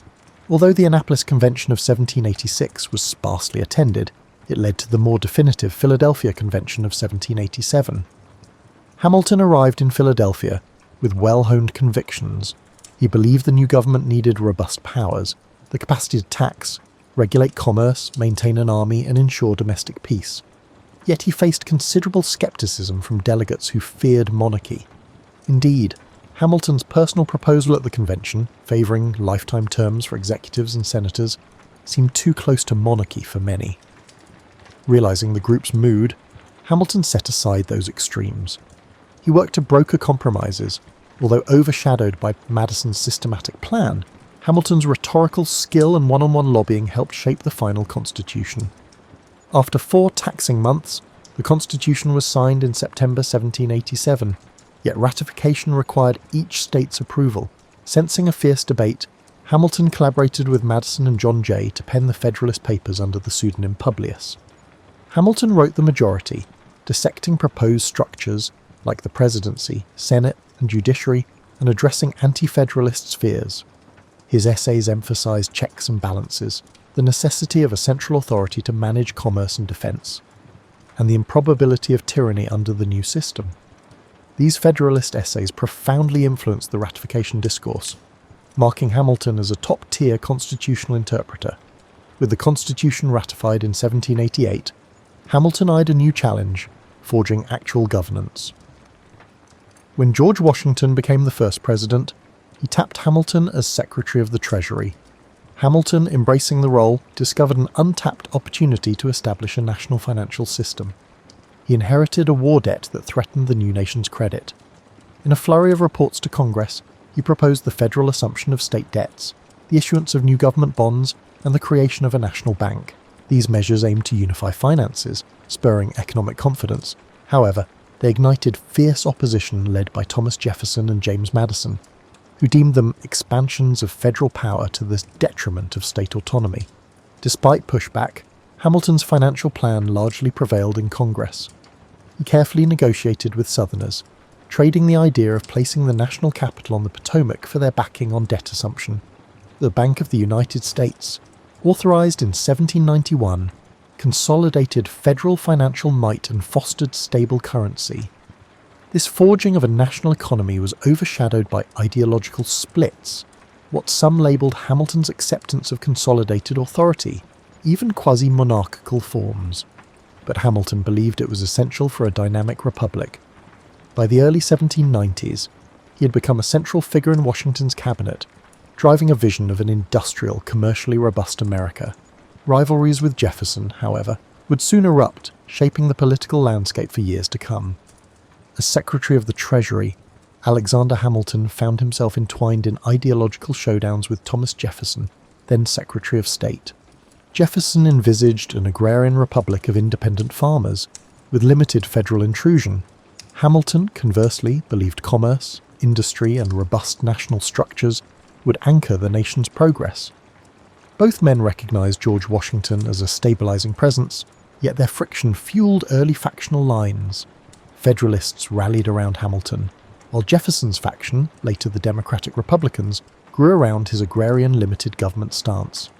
A: Although the Annapolis Convention of 1786 was sparsely attended, it led to the more definitive Philadelphia Convention of 1787. Hamilton arrived in Philadelphia with well-honed convictions. He believed the new government needed robust powers, the capacity to tax, regulate commerce, maintain an army, and ensure domestic peace. Yet he faced considerable skepticism from delegates who feared monarchy. Indeed, Hamilton's personal proposal at the convention, favouring lifetime terms for executives and senators, seemed too close to monarchy for many. Realising the group's mood, Hamilton set aside those extremes. He worked to broker compromises. Although overshadowed by Madison's systematic plan, Hamilton's rhetorical skill and one-on-one lobbying helped shape the final constitution. After 4 taxing months, the constitution was signed in September 1787, yet ratification required each state's approval. Sensing a fierce debate, Hamilton collaborated with Madison and John Jay to pen the Federalist Papers under the pseudonym Publius. Hamilton wrote the majority, dissecting proposed structures like the presidency, Senate, and judiciary, and addressing anti-federalists' fears. His essays emphasised checks and balances, the necessity of a central authority to manage commerce and defence, and the improbability of tyranny under the new system. These Federalist essays profoundly influenced the ratification discourse, marking Hamilton as a top-tier constitutional interpreter. With the Constitution ratified in 1788, Hamilton eyed a new challenge, forging actual governance. When George Washington became the first president, he tapped Hamilton as Secretary of the Treasury. Hamilton, embracing the role, discovered an untapped opportunity to establish a national financial system. He inherited a war debt that threatened the new nation's credit. In a flurry of reports to Congress, he proposed the federal assumption of state debts, the issuance of new government bonds, and the creation of a national bank. These measures aimed to unify finances, spurring economic confidence. However, they ignited fierce opposition led by Thomas Jefferson and James Madison, who deemed them expansions of federal power to the detriment of state autonomy. Despite pushback, Hamilton's financial plan largely prevailed in Congress. He carefully negotiated with Southerners, trading the idea of placing the national capital on the Potomac for their backing on debt assumption. The Bank of the United States, authorized in 1791, consolidated federal financial might and fostered stable currency. This forging of a national economy was overshadowed by ideological splits, what some labelled Hamilton's acceptance of consolidated authority, even quasi-monarchical forms. But Hamilton believed it was essential for a dynamic republic. By the early 1790s, he had become a central figure in Washington's cabinet, driving a vision of an industrial, commercially robust America. Rivalries with Jefferson, however, would soon erupt, shaping the political landscape for years to come. As Secretary of the Treasury, Alexander Hamilton found himself entwined in ideological showdowns with Thomas Jefferson, then Secretary of State. Jefferson envisaged an agrarian republic of independent farmers, with limited federal intrusion. Hamilton, conversely, believed commerce, industry, and robust national structures would anchor the nation's progress. Both men recognised George Washington as a stabilising presence, yet their friction fuelled early factional lines. Federalists rallied around Hamilton, while Jefferson's faction, later the Democratic Republicans, grew around his agrarian limited government stance.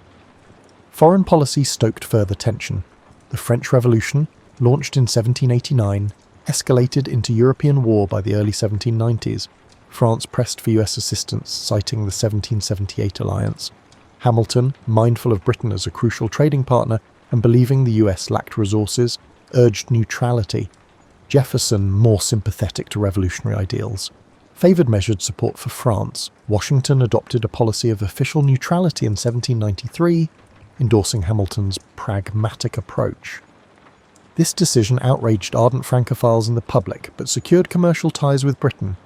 A: Foreign policy stoked further tension. The French Revolution, launched in 1789, escalated into European war by the early 1790s. France pressed for US assistance, citing the 1778 alliance. Hamilton, mindful of Britain as a crucial trading partner and believing the US lacked resources, urged neutrality. Jefferson, more sympathetic to revolutionary ideals, favoured measured support for France. Washington adopted a policy of official neutrality in 1793, endorsing Hamilton's pragmatic approach. This decision outraged ardent Francophiles in the public, but secured commercial ties with Britain.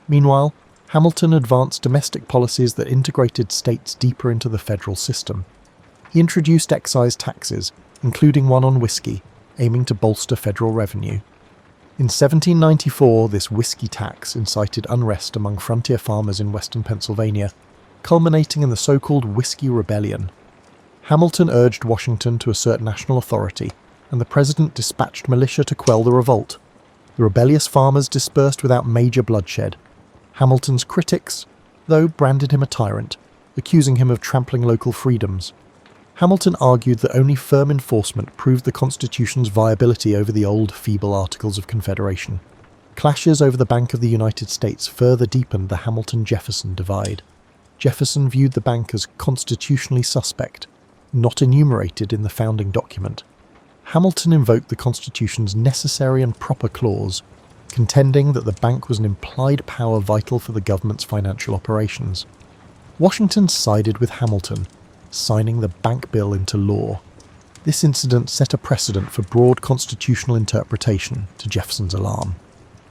A: Meanwhile, Hamilton advanced domestic policies that integrated states deeper into the federal system. He introduced excise taxes, including one on whiskey, aiming to bolster federal revenue. In 1794, this whiskey tax incited unrest among frontier farmers in western Pennsylvania, culminating in the so-called Whiskey Rebellion. Hamilton urged Washington to assert national authority, and the president dispatched militia to quell the revolt. The rebellious farmers dispersed without major bloodshed. Hamilton's critics, though, branded him a tyrant, accusing him of trampling local freedoms. Hamilton argued that only firm enforcement proved the Constitution's viability over the old, feeble Articles of Confederation. Clashes over the Bank of the United States further deepened the Hamilton-Jefferson divide. Jefferson viewed the bank as constitutionally suspect, not enumerated in the founding document. Hamilton invoked the Constitution's necessary and proper clause, contending that the bank was an implied power vital for the government's financial operations. Washington sided with Hamilton, signing the bank bill into law. This incident set a precedent for broad constitutional interpretation, to Jefferson's alarm.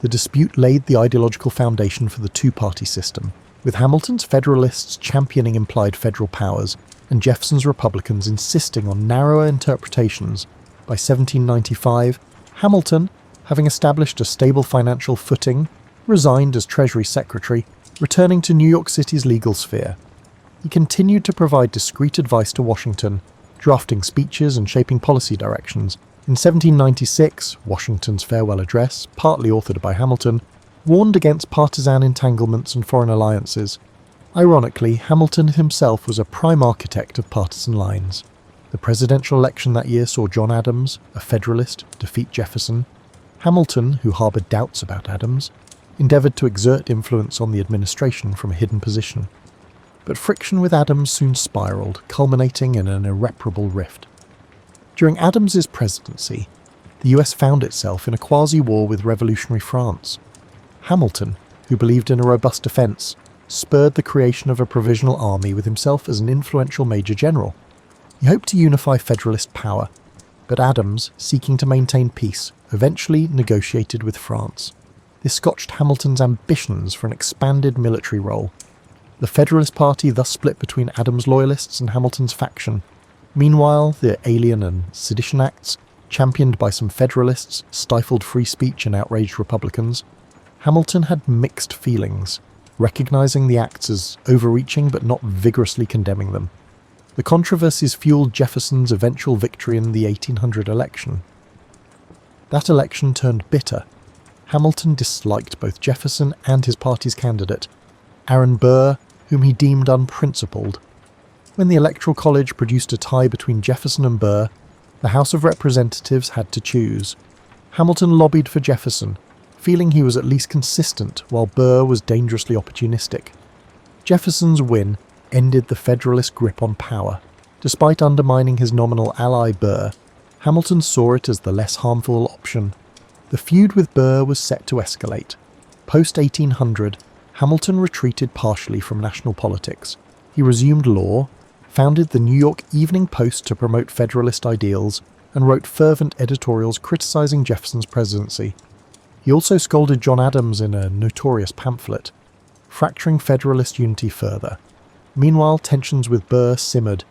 A: The dispute laid the ideological foundation for the two-party system, with Hamilton's Federalists championing implied federal powers and Jefferson's Republicans insisting on narrower interpretations. By 1795, Hamilton, having established a stable financial footing, resigned as Treasury Secretary, returning to New York City's legal sphere. He continued to provide discreet advice to Washington, drafting speeches and shaping policy directions. In 1796, Washington's farewell address, partly authored by Hamilton, warned against partisan entanglements and foreign alliances. Ironically, Hamilton himself was a prime architect of partisan lines. The presidential election that year saw John Adams, a Federalist, defeat Jefferson. Hamilton, who harboured doubts about Adams, endeavoured to exert influence on the administration from a hidden position. But friction with Adams soon spiralled, culminating in an irreparable rift. During Adams's presidency, the US found itself in a quasi-war with revolutionary France. Hamilton, who believed in a robust defence, spurred the creation of a provisional army with himself as an influential major general. He hoped to unify Federalist power, but Adams, seeking to maintain peace, eventually negotiated with France. This scotched Hamilton's ambitions for an expanded military role. The Federalist Party thus split between Adams' loyalists and Hamilton's faction. Meanwhile, the Alien and Sedition Acts, championed by some Federalists, stifled free speech and outraged Republicans. Hamilton had mixed feelings, recognising the acts as overreaching but not vigorously condemning them. The controversies fueled Jefferson's eventual victory in the 1800 election. That election turned bitter. Hamilton disliked both Jefferson and his party's candidate, Aaron Burr, whom he deemed unprincipled. When the Electoral College produced a tie between Jefferson and Burr, the House of Representatives had to choose. Hamilton lobbied for Jefferson, feeling he was at least consistent while Burr was dangerously opportunistic. Jefferson's win ended the Federalist grip on power. Despite undermining his nominal ally Burr, Hamilton saw it as the less harmful option. The feud with Burr was set to escalate. Post-1800, Hamilton retreated partially from national politics. He resumed law, founded the New York Evening Post to promote Federalist ideals, and wrote fervent editorials criticising Jefferson's presidency. He also scolded John Adams in a notorious pamphlet, fracturing Federalist unity further. Meanwhile, tensions with Burr simmered.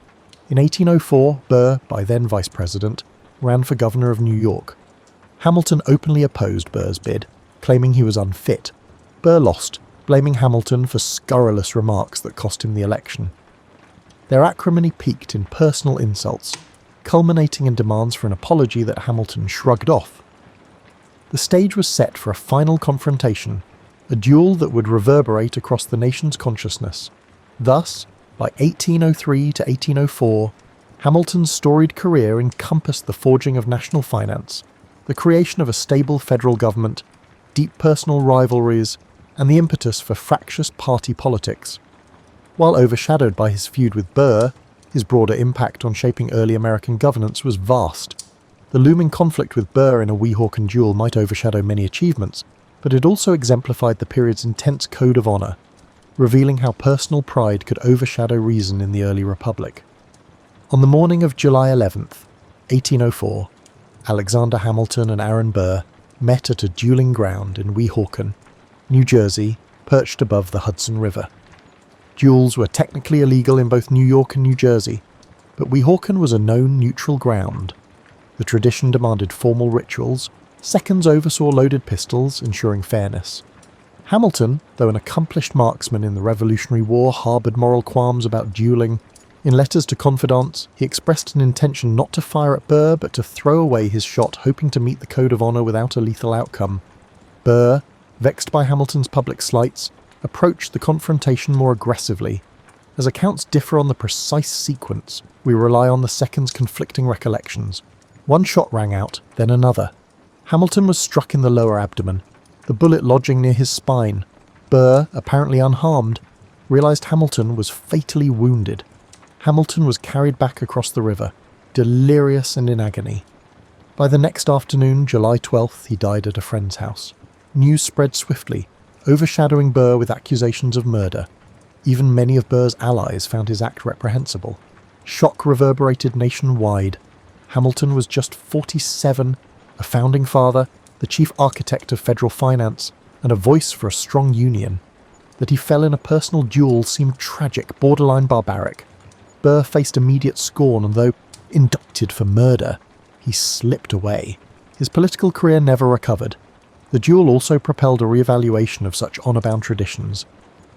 A: In 1804, Burr, by then vice president, ran for governor of New York. Hamilton openly opposed Burr's bid, claiming he was unfit. Burr lost, blaming Hamilton for scurrilous remarks that cost him the election. Their acrimony peaked in personal insults, culminating in demands for an apology that Hamilton shrugged off. The stage was set for a final confrontation, a duel that would reverberate across the nation's consciousness. Thus, by 1803 to 1804, Hamilton's storied career encompassed the forging of national finance, the creation of a stable federal government, deep personal rivalries, and the impetus for fractious party politics. While overshadowed by his feud with Burr, his broader impact on shaping early American governance was vast. The looming conflict with Burr in a Weehawken duel might overshadow many achievements, but it also exemplified the period's intense code of honour, revealing how personal pride could overshadow reason in the early Republic. On the morning of July 11th, 1804, Alexander Hamilton and Aaron Burr met at a dueling ground in Weehawken, New Jersey, perched above the Hudson River. Duels were technically illegal in both New York and New Jersey, but Weehawken was a known neutral ground. The tradition demanded formal rituals, seconds oversaw loaded pistols, ensuring fairness. Hamilton, though an accomplished marksman in the Revolutionary War, harboured moral qualms about duelling. In letters to confidants, he expressed an intention not to fire at Burr but to throw away his shot, hoping to meet the code of honour without a lethal outcome. Burr, vexed by Hamilton's public slights, approached the confrontation more aggressively. As accounts differ on the precise sequence, we rely on the seconds' conflicting recollections. One shot rang out, then another. Hamilton was struck in the lower abdomen, the bullet lodging near his spine. Burr, apparently unharmed, realised Hamilton was fatally wounded. Hamilton was carried back across the river, delirious and in agony. By the next afternoon, July 12th, he died at a friend's house. News spread swiftly, overshadowing Burr with accusations of murder. Even many of Burr's allies found his act reprehensible. Shock reverberated nationwide. Hamilton was just 47, a founding father, the chief architect of federal finance, and a voice for a strong union. That he fell in a personal duel seemed tragic, borderline barbaric. Burr faced immediate scorn, and though indicted for murder, he slipped away. His political career never recovered. The duel also propelled a re-evaluation of such honour-bound traditions.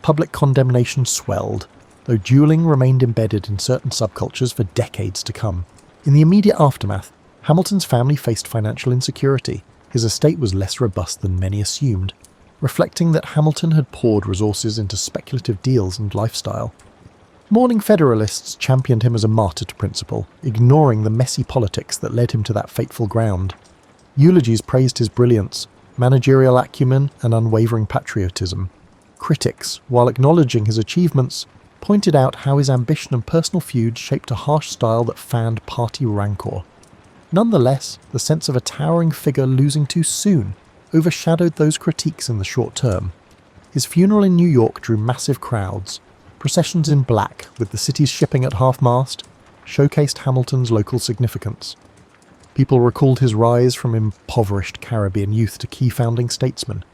A: Public condemnation swelled, though duelling remained embedded in certain subcultures for decades to come. In the immediate aftermath, Hamilton's family faced financial insecurity. His estate was less robust than many assumed, reflecting that Hamilton had poured resources into speculative deals and lifestyle. Mourning Federalists championed him as a martyr to principle, ignoring the messy politics that led him to that fateful ground. Eulogies praised his brilliance, managerial acumen, and unwavering patriotism. Critics, while acknowledging his achievements, pointed out how his ambition and personal feuds shaped a harsh style that fanned party rancour. Nonetheless, the sense of a towering figure losing too soon overshadowed those critiques in the short term. His funeral in New York drew massive crowds. Processions in black, with the city's shipping at half-mast, showcased Hamilton's local significance. People recalled his rise from impoverished Caribbean youth to key founding statesman.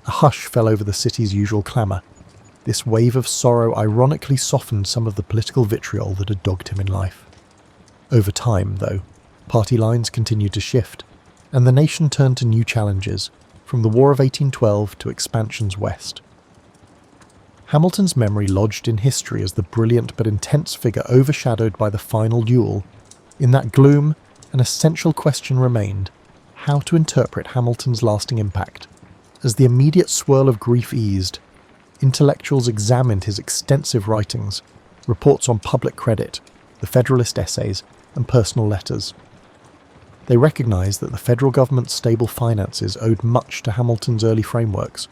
A: A hush fell over the city's usual clamour. This wave of sorrow ironically softened some of the political vitriol that had dogged him in life. Over time, though, party lines continued to shift, and the nation turned to new challenges, from the War of 1812 to expansions west. Hamilton's memory lodged in history as the brilliant but intense figure overshadowed by the final duel. In that gloom, an essential question remained: how to interpret Hamilton's lasting impact. As the immediate swirl of grief eased, intellectuals examined his extensive writings, reports on public credit, the Federalist essays, and personal letters. They recognised that the federal government's stable finances owed much to Hamilton's early frameworks.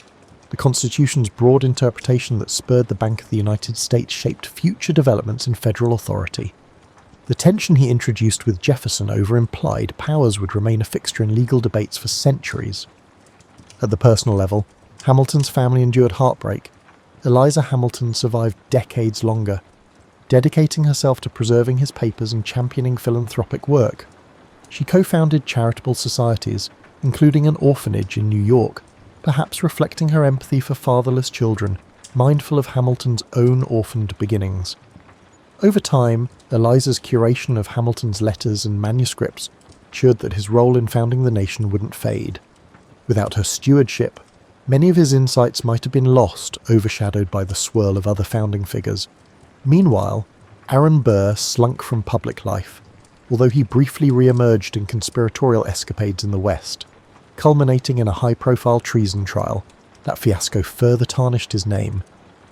A: The Constitution's broad interpretation that spurred the Bank of the United States shaped future developments in federal authority. The tension he introduced with Jefferson over implied powers would remain a fixture in legal debates for centuries. At the personal level, Hamilton's family endured heartbreak. Eliza Hamilton survived decades longer, dedicating herself to preserving his papers and championing philanthropic work. She co-founded charitable societies, including an orphanage in New York, perhaps reflecting her empathy for fatherless children, mindful of Hamilton's own orphaned beginnings. Over time, Eliza's curation of Hamilton's letters and manuscripts ensured that his role in founding the nation wouldn't fade. Without her stewardship, many of his insights might have been lost, overshadowed by the swirl of other founding figures. Meanwhile, Aaron Burr slunk from public life, although he briefly re-emerged in conspiratorial escapades in the West, culminating in a high-profile treason trial. That fiasco further tarnished his name.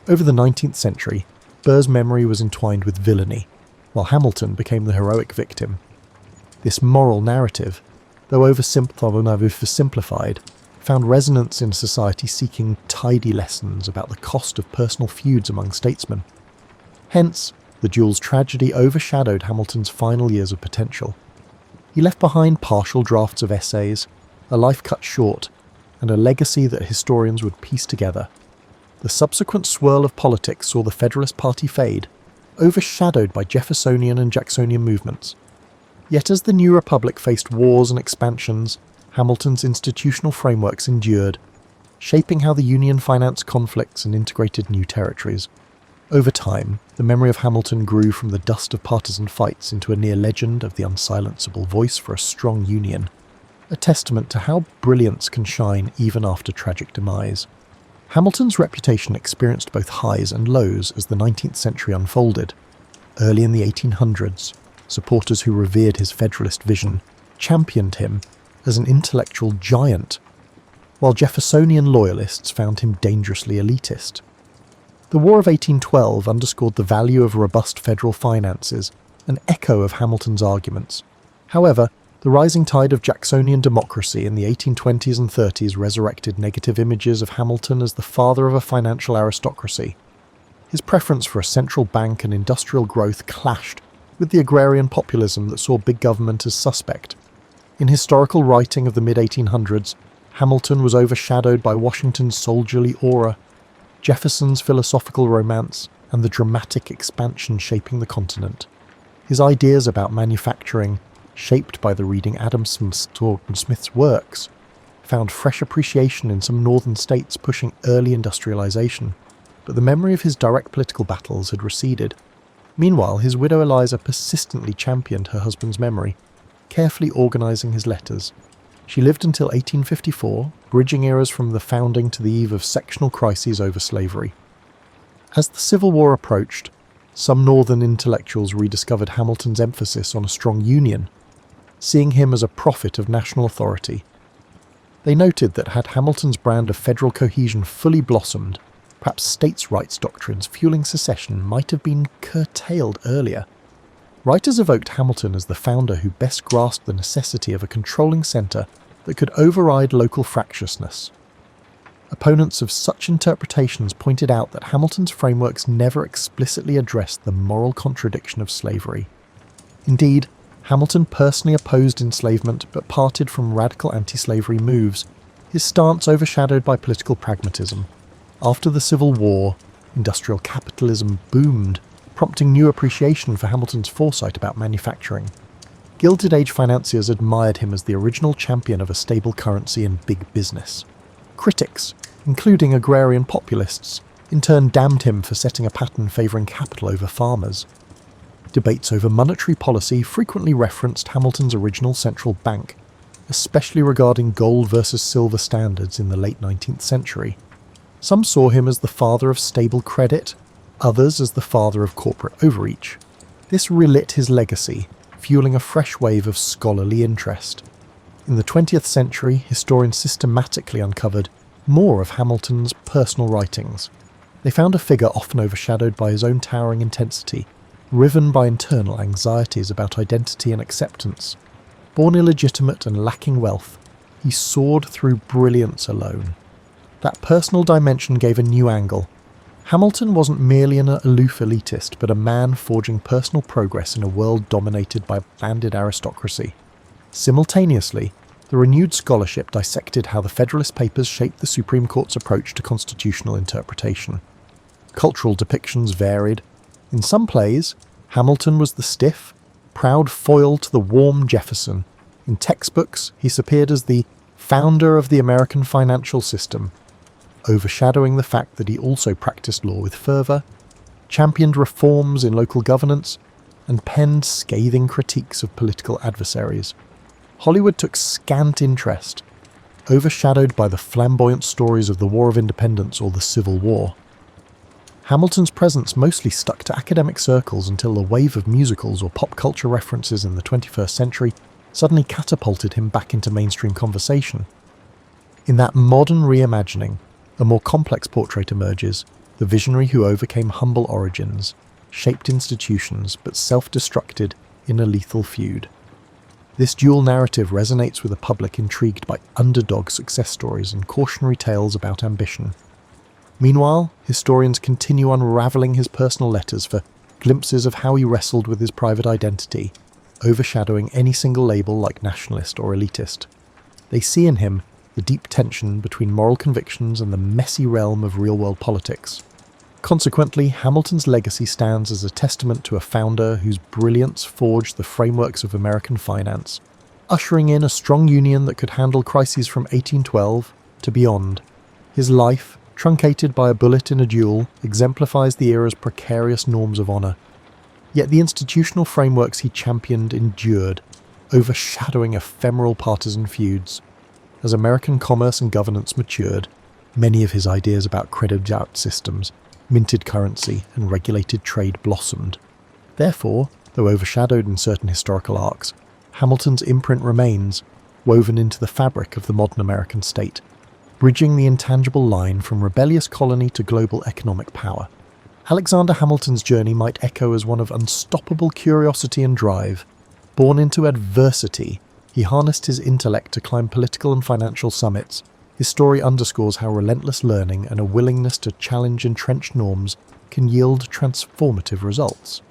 A: Over the 19th century, Burr's memory was entwined with villainy, while Hamilton became the heroic victim. This moral narrative, though oversimplified, found resonance in society seeking tidy lessons about the cost of personal feuds among statesmen. Hence, the duel's tragedy overshadowed Hamilton's final years of potential. He left behind partial drafts of essays, a life cut short, and a legacy that historians would piece together. The subsequent swirl of politics saw the Federalist Party fade, overshadowed by Jeffersonian and Jacksonian movements. Yet as the new republic faced wars and expansions, Hamilton's institutional frameworks endured, shaping how the Union financed conflicts and integrated new territories. Over time, the memory of Hamilton grew from the dust of partisan fights into a near legend of the unsilenceable voice for a strong Union, a testament to how brilliance can shine even after tragic demise. Hamilton's reputation experienced both highs and lows as the 19th century unfolded. Early in the 1800s, supporters who revered his Federalist vision championed him as an intellectual giant, while Jeffersonian loyalists found him dangerously elitist. The War of 1812 underscored the value of robust federal finances, an echo of Hamilton's arguments. However, the rising tide of Jacksonian democracy in the 1820s and 30s resurrected negative images of Hamilton as the father of a financial aristocracy. His preference for a central bank and industrial growth clashed with the agrarian populism that saw big government as suspect. In historical writing of the mid-1800s, Hamilton was overshadowed by Washington's soldierly aura, Jefferson's philosophical romance, and the dramatic expansion shaping the continent. His ideas about manufacturing, shaped by the reading Adam Smith's works, found fresh appreciation in some northern states pushing early industrialization, but the memory of his direct political battles had receded. Meanwhile, his widow Eliza persistently championed her husband's memory, carefully organizing his letters. She lived until 1854, bridging eras from the founding to the eve of sectional crises over slavery. As the Civil War approached, some northern intellectuals rediscovered Hamilton's emphasis on a strong union, seeing him as a prophet of national authority. They noted that had Hamilton's brand of federal cohesion fully blossomed, perhaps states' rights doctrines fueling secession might have been curtailed earlier. Writers evoked Hamilton as the founder who best grasped the necessity of a controlling centre that could override local fractiousness. Opponents of such interpretations pointed out that Hamilton's frameworks never explicitly addressed the moral contradiction of slavery. Indeed, Hamilton personally opposed enslavement but parted from radical anti-slavery moves, his stance overshadowed by political pragmatism. After the Civil War, industrial capitalism boomed, prompting new appreciation for Hamilton's foresight about manufacturing. Gilded Age financiers admired him as the original champion of a stable currency and big business. Critics, including agrarian populists, in turn damned him for setting a pattern favouring capital over farmers. Debates over monetary policy frequently referenced Hamilton's original central bank, especially regarding gold versus silver standards in the late 19th century. Some saw him as the father of stable credit, others as the father of corporate overreach. This relit his legacy, fueling a fresh wave of scholarly interest. In the 20th century, historians systematically uncovered more of Hamilton's personal writings. They found a figure often overshadowed by his own towering intensity, riven by internal anxieties about identity and acceptance. Born illegitimate and lacking wealth, he soared through brilliance alone. That personal dimension gave a new angle. Hamilton wasn't merely an aloof elitist, but a man forging personal progress in a world dominated by banded aristocracy. Simultaneously, the renewed scholarship dissected how the Federalist Papers shaped the Supreme Court's approach to constitutional interpretation. Cultural depictions varied. In some plays, Hamilton was the stiff, proud foil to the warm Jefferson. In textbooks, he appeared as the founder of the American financial system, overshadowing the fact that he also practiced law with fervour, championed reforms in local governance, and penned scathing critiques of political adversaries. Hollywood took scant interest, overshadowed by the flamboyant stories of the War of Independence or the Civil War. Hamilton's presence mostly stuck to academic circles until the wave of musicals or pop culture references in the 21st century suddenly catapulted him back into mainstream conversation. In that modern reimagining, a more complex portrait emerges, the visionary who overcame humble origins, shaped institutions, but self-destructed in a lethal feud. This dual narrative resonates with a public intrigued by underdog success stories and cautionary tales about ambition. Meanwhile, historians continue unravelling his personal letters for glimpses of how he wrestled with his private identity, overshadowing any single label like nationalist or elitist. They see in him the deep tension between moral convictions and the messy realm of real-world politics. Consequently, Hamilton's legacy stands as a testament to a founder whose brilliance forged the frameworks of American finance, ushering in a strong union that could handle crises from 1812 to beyond. His life, truncated by a bullet in a duel, exemplifies the era's precarious norms of honour. Yet the institutional frameworks he championed endured, overshadowing ephemeral partisan feuds. As American commerce and governance matured, many of his ideas about credit-out systems, minted currency, and regulated trade blossomed. Therefore, though overshadowed in certain historical arcs, Hamilton's imprint remains, woven into the fabric of the modern American state, bridging the intangible line from rebellious colony to global economic power. Alexander Hamilton's journey might echo as one of unstoppable curiosity and drive. Born into adversity, he harnessed his intellect to climb political and financial summits. His story underscores how relentless learning and a willingness to challenge entrenched norms can yield transformative results.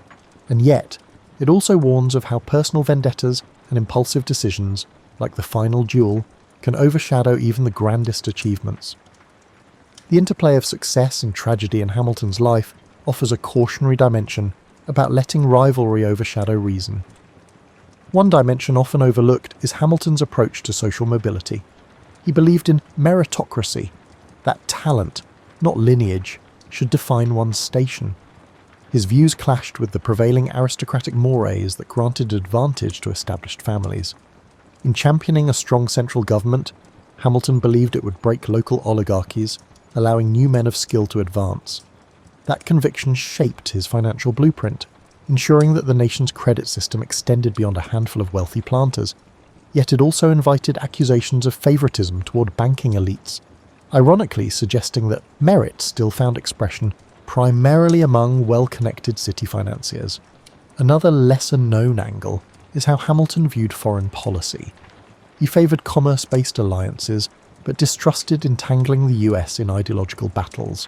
A: And yet, it also warns of how personal vendettas and impulsive decisions, like the final duel, can overshadow even the grandest achievements. The interplay of success and tragedy in Hamilton's life offers a cautionary dimension about letting rivalry overshadow reason. One dimension often overlooked is Hamilton's approach to social mobility. He believed in meritocracy, that talent, not lineage, should define one's station. His views clashed with the prevailing aristocratic mores that granted advantage to established families. In championing a strong central government, Hamilton believed it would break local oligarchies, allowing new men of skill to advance. That conviction shaped his financial blueprint, ensuring that the nation's credit system extended beyond a handful of wealthy planters. Yet it also invited accusations of favouritism toward banking elites, ironically suggesting that merit still found expression primarily among well-connected city financiers. Another lesser-known angle is how Hamilton viewed foreign policy. He favoured commerce-based alliances, but distrusted entangling the US in ideological battles.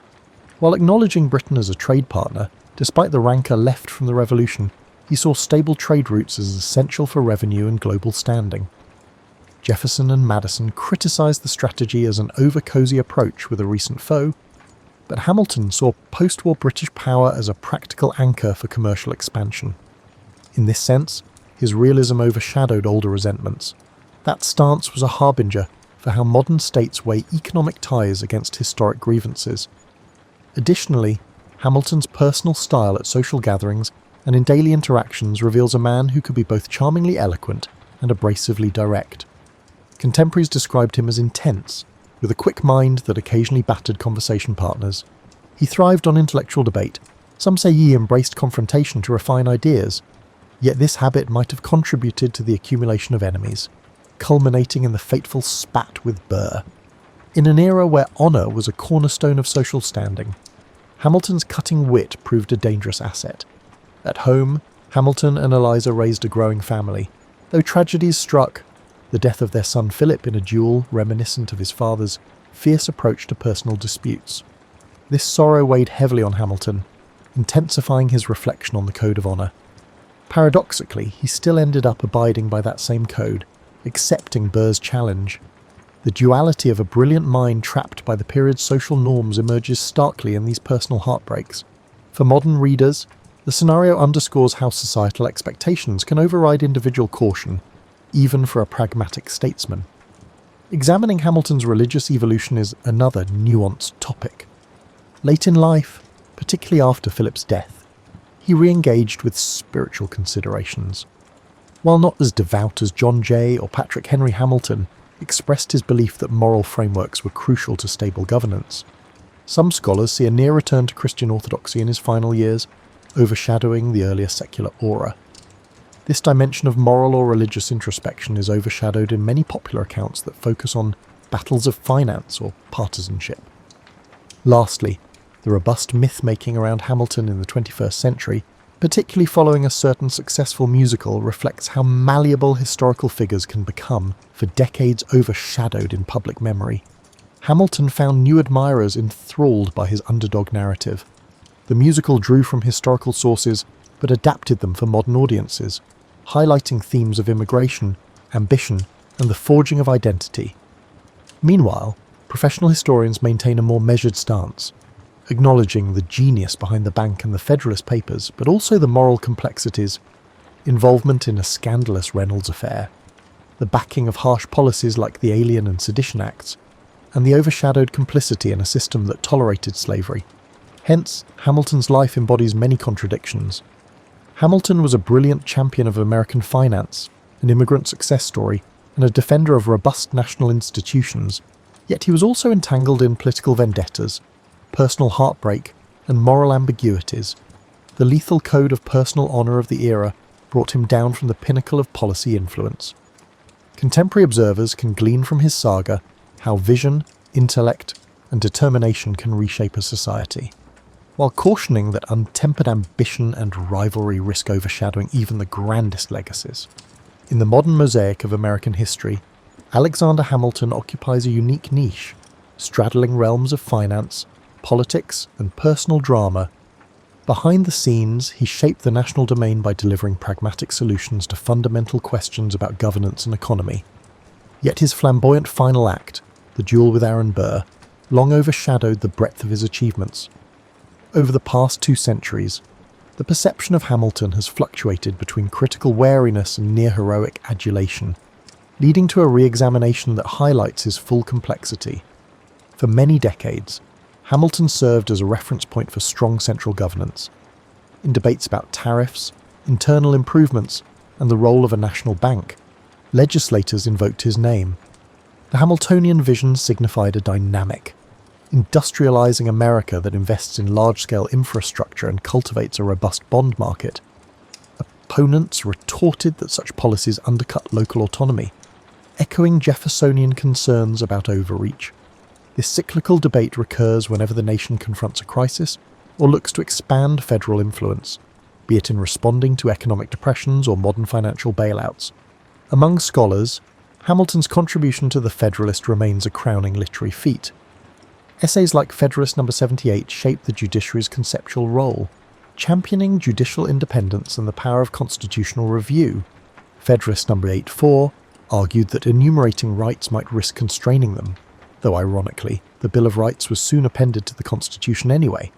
A: While acknowledging Britain as a trade partner, despite the rancour left from the Revolution, he saw stable trade routes as essential for revenue and global standing. Jefferson and Madison criticised the strategy as an over-cosy approach with a recent foe, but Hamilton saw post-war British power as a practical anchor for commercial expansion. In this sense, his realism overshadowed older resentments. That stance was a harbinger for how modern states weigh economic ties against historic grievances. Additionally, Hamilton's personal style at social gatherings and in daily interactions reveals a man who could be both charmingly eloquent and abrasively direct. Contemporaries described him as intense, with a quick mind that occasionally battered conversation partners. He thrived on intellectual debate. Some say he embraced confrontation to refine ideas, yet this habit might have contributed to the accumulation of enemies, culminating in the fateful spat with Burr. In an era where honour was a cornerstone of social standing, Hamilton's cutting wit proved a dangerous asset. At home, Hamilton and Eliza raised a growing family. Though tragedies struck, the death of their son Philip in a duel reminiscent of his father's fierce approach to personal disputes. This sorrow weighed heavily on Hamilton, intensifying his reflection on the code of honour. Paradoxically, he still ended up abiding by that same code, accepting Burr's challenge. The duality of a brilliant mind trapped by the period's social norms emerges starkly in these personal heartbreaks. For modern readers, the scenario underscores how societal expectations can override individual caution, even for a pragmatic statesman. Examining Hamilton's religious evolution is another nuanced topic. Late in life, particularly after Philip's death, he re-engaged with spiritual considerations. While not as devout as John Jay or Patrick Henry Hamilton, expressed his belief that moral frameworks were crucial to stable governance. Some scholars see a near return to Christian orthodoxy in his final years, overshadowing the earlier secular aura. This dimension of moral or religious introspection is overshadowed in many popular accounts that focus on battles of finance or partisanship. Lastly, the robust myth-making around Hamilton in the 21st century, particularly following a certain successful musical, reflects how malleable historical figures can become, for decades overshadowed in public memory. Hamilton found new admirers enthralled by his underdog narrative. The musical drew from historical sources, but adapted them for modern audiences, highlighting themes of immigration, ambition, and the forging of identity. Meanwhile, professional historians maintain a more measured stance, acknowledging the genius behind the Bank and the Federalist Papers, but also the moral complexities, involvement in a scandalous Reynolds affair, the backing of harsh policies like the Alien and Sedition Acts, and the overshadowed complicity in a system that tolerated slavery. Hence, Hamilton's life embodies many contradictions. Hamilton was a brilliant champion of American finance, an immigrant success story, and a defender of robust national institutions, yet he was also entangled in political vendettas, personal heartbreak, and moral ambiguities. The lethal code of personal honour of the era brought him down from the pinnacle of policy influence. Contemporary observers can glean from his saga how vision, intellect, and determination can reshape a society, while cautioning that untempered ambition and rivalry risk overshadowing even the grandest legacies. In the modern mosaic of American history, Alexander Hamilton occupies a unique niche, straddling realms of finance, politics, and personal drama. Behind the scenes, he shaped the national domain by delivering pragmatic solutions to fundamental questions about governance and economy. Yet his flamboyant final act, the duel with Aaron Burr, long overshadowed the breadth of his achievements. Over the past 2 centuries, the perception of Hamilton has fluctuated between critical wariness and near-heroic adulation, leading to a re-examination that highlights his full complexity. For many decades, Hamilton served as a reference point for strong central governance. In debates about tariffs, internal improvements, and the role of a national bank, legislators invoked his name. The Hamiltonian vision signified a dynamic, industrializing America that invests in large-scale infrastructure and cultivates a robust bond market. Opponents retorted that such policies undercut local autonomy, echoing Jeffersonian concerns about overreach. This cyclical debate recurs whenever the nation confronts a crisis or looks to expand federal influence, be it in responding to economic depressions or modern financial bailouts. Among scholars, Hamilton's contribution to the Federalist remains a crowning literary feat. Essays like Federalist No. 78 shape the judiciary's conceptual role, championing judicial independence and the power of constitutional review. Federalist No. 84 argued that enumerating rights might risk constraining them, though ironically, the Bill of Rights was soon appended to the Constitution anyway.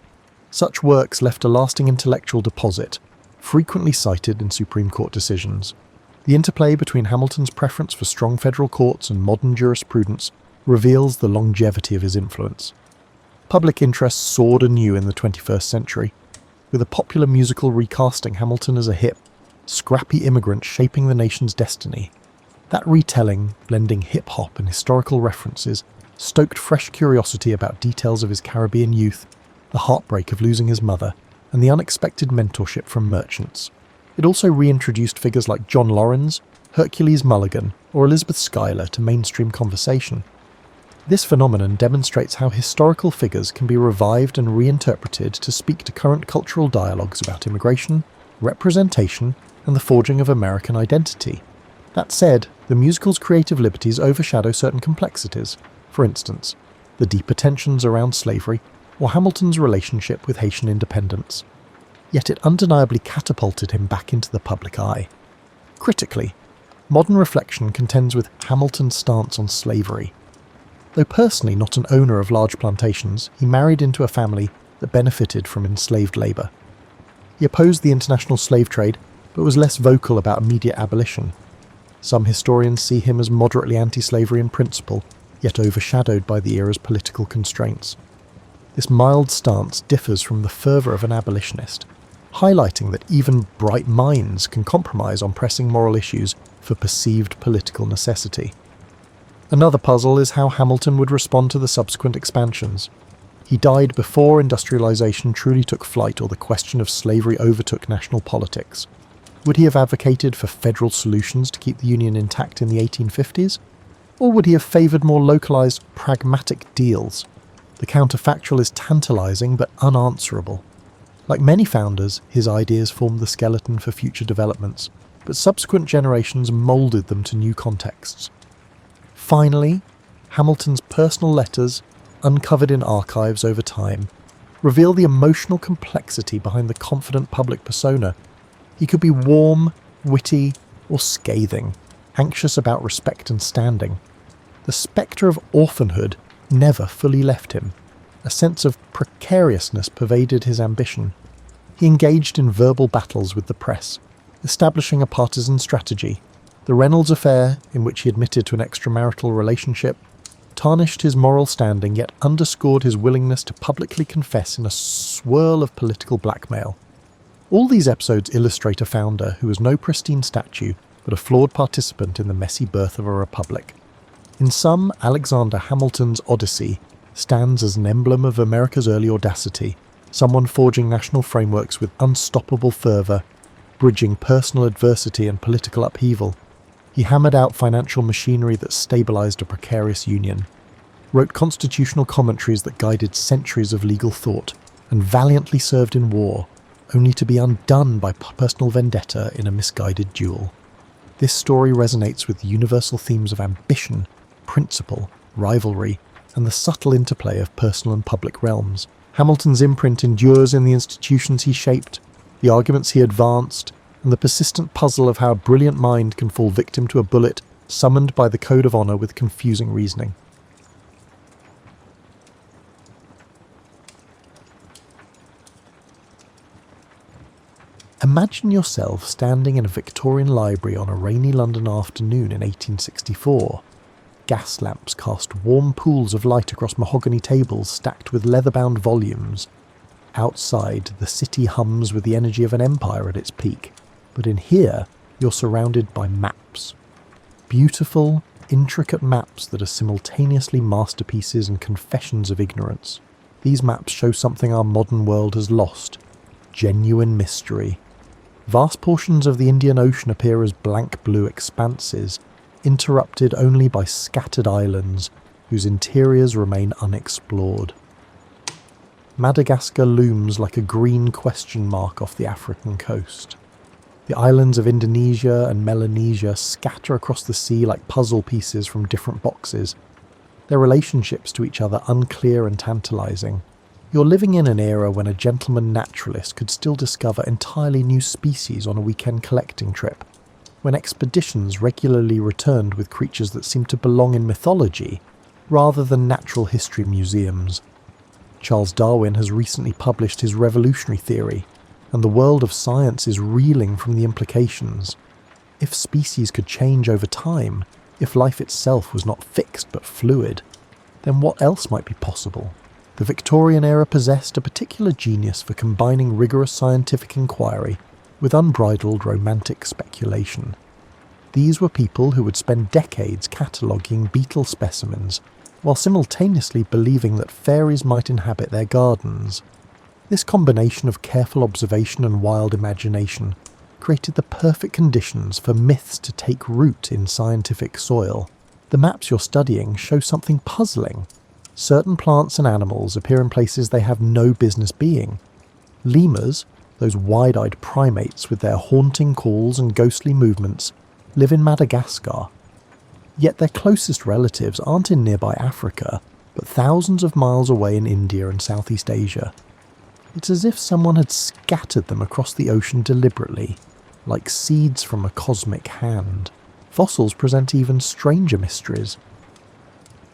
A: Such works left a lasting intellectual deposit, frequently cited in Supreme Court decisions. The interplay between Hamilton's preference for strong federal courts and modern jurisprudence reveals the longevity of his influence. Public interest soared anew in the 21st century, with a popular musical recasting Hamilton as a hip, scrappy immigrant shaping the nation's destiny. That retelling, blending hip-hop and historical references, stoked fresh curiosity about details of his Caribbean youth, the heartbreak of losing his mother, and the unexpected mentorship from merchants. It also reintroduced figures like John Laurens, Hercules Mulligan, or Elizabeth Schuyler to mainstream conversation. This phenomenon demonstrates how historical figures can be revived and reinterpreted to speak to current cultural dialogues about immigration, representation, and the forging of American identity. That said, the musical's creative liberties overshadow certain complexities. For instance, the deeper tensions around slavery, or Hamilton's relationship with Haitian independence. Yet it undeniably catapulted him back into the public eye. Critically, modern reflection contends with Hamilton's stance on slavery. Though personally not an owner of large plantations, he married into a family that benefited from enslaved labour. He opposed the international slave trade, but was less vocal about immediate abolition. Some historians see him as moderately anti-slavery in principle, yet overshadowed by the era's political constraints. This mild stance differs from the fervour of an abolitionist. highlighting that even bright minds can compromise on pressing moral issues for perceived political necessity. Another puzzle is how Hamilton would respond to the subsequent expansions. He died before industrialization truly took flight or the question of slavery overtook national politics. Would he have advocated for federal solutions to keep the Union intact in the 1850s? Or would he have favoured more localised, pragmatic deals? The counterfactual is tantalising but unanswerable. Like many founders, his ideas formed the skeleton for future developments, but subsequent generations moulded them to new contexts. Finally, Hamilton's personal letters, uncovered in archives over time, reveal the emotional complexity behind the confident public persona. He could be warm, witty, or scathing, anxious about respect and standing. The spectre of orphanhood never fully left him. A sense of precariousness pervaded his ambition. He engaged in verbal battles with the press, establishing a partisan strategy. The Reynolds affair, in which he admitted to an extramarital relationship, tarnished his moral standing yet underscored his willingness to publicly confess in a swirl of political blackmail. All these episodes illustrate a founder who was no pristine statue, but a flawed participant in the messy birth of a republic. In sum, Alexander Hamilton's Odyssey stands as an emblem of America's early audacity, someone forging national frameworks with unstoppable fervour, bridging personal adversity and political upheaval. He hammered out financial machinery that stabilised a precarious union, wrote constitutional commentaries that guided centuries of legal thought, and valiantly served in war, only to be undone by personal vendetta in a misguided duel. This story resonates with the universal themes of ambition, principle, rivalry, and the subtle interplay of personal and public realms. Hamilton's imprint endures in the institutions he shaped, the arguments he advanced, and the persistent puzzle of how a brilliant mind can fall victim to a bullet summoned by the code of honour with confusing reasoning. Imagine yourself standing in a Victorian library on a rainy London afternoon in 1864. Gas lamps cast warm pools of light across mahogany tables stacked with leather-bound volumes. Outside, the city hums with the energy of an empire at its peak, but in here, you're surrounded by maps. Beautiful, intricate maps that are simultaneously masterpieces and confessions of ignorance. These maps show something our modern world has lost: genuine mystery. Vast portions of the Indian Ocean appear as blank blue expanses, interrupted only by scattered islands whose interiors remain unexplored. Madagascar looms like a green question mark off the African coast. The islands of Indonesia and Melanesia scatter across the sea like puzzle pieces from different boxes, their relationships to each other unclear and tantalising. You're living in an era when a gentleman naturalist could still discover entirely new species on a weekend collecting trip, when expeditions regularly returned with creatures that seemed to belong in mythology rather than natural history museums. Charles Darwin has recently published his revolutionary theory, and the world of science is reeling from the implications. If species could change over time, if life itself was not fixed but fluid, then what else might be possible? The Victorian era possessed a particular genius for combining rigorous scientific inquiry with unbridled romantic speculation. These were people who would spend decades cataloguing beetle specimens, while simultaneously believing that fairies might inhabit their gardens. This combination of careful observation and wild imagination created the perfect conditions for myths to take root in scientific soil. The maps you're studying show something puzzling. Certain plants and animals appear in places they have no business being. Lemurs, those wide-eyed primates with their haunting calls and ghostly movements, live in Madagascar. Yet their closest relatives aren't in nearby Africa, but thousands of miles away in India and Southeast Asia. It's as if someone had scattered them across the ocean deliberately, like seeds from a cosmic hand. Fossils present even stranger mysteries.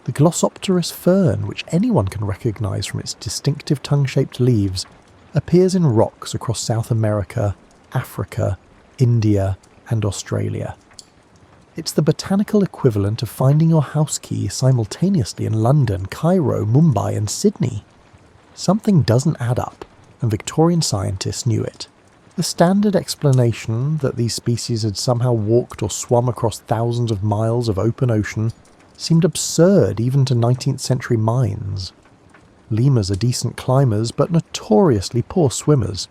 A: The Glossopteris fern, which anyone can recognise from its distinctive tongue-shaped leaves, appears in rocks across South America, Africa, India, and Australia. It's the botanical equivalent of finding your house key simultaneously in London, Cairo, Mumbai, and Sydney. Something doesn't add up, and Victorian scientists knew it. The standard explanation that these species had somehow walked or swum across thousands of miles of open ocean seemed absurd even to 19th century minds. Lemurs are decent climbers but notoriously poor swimmers.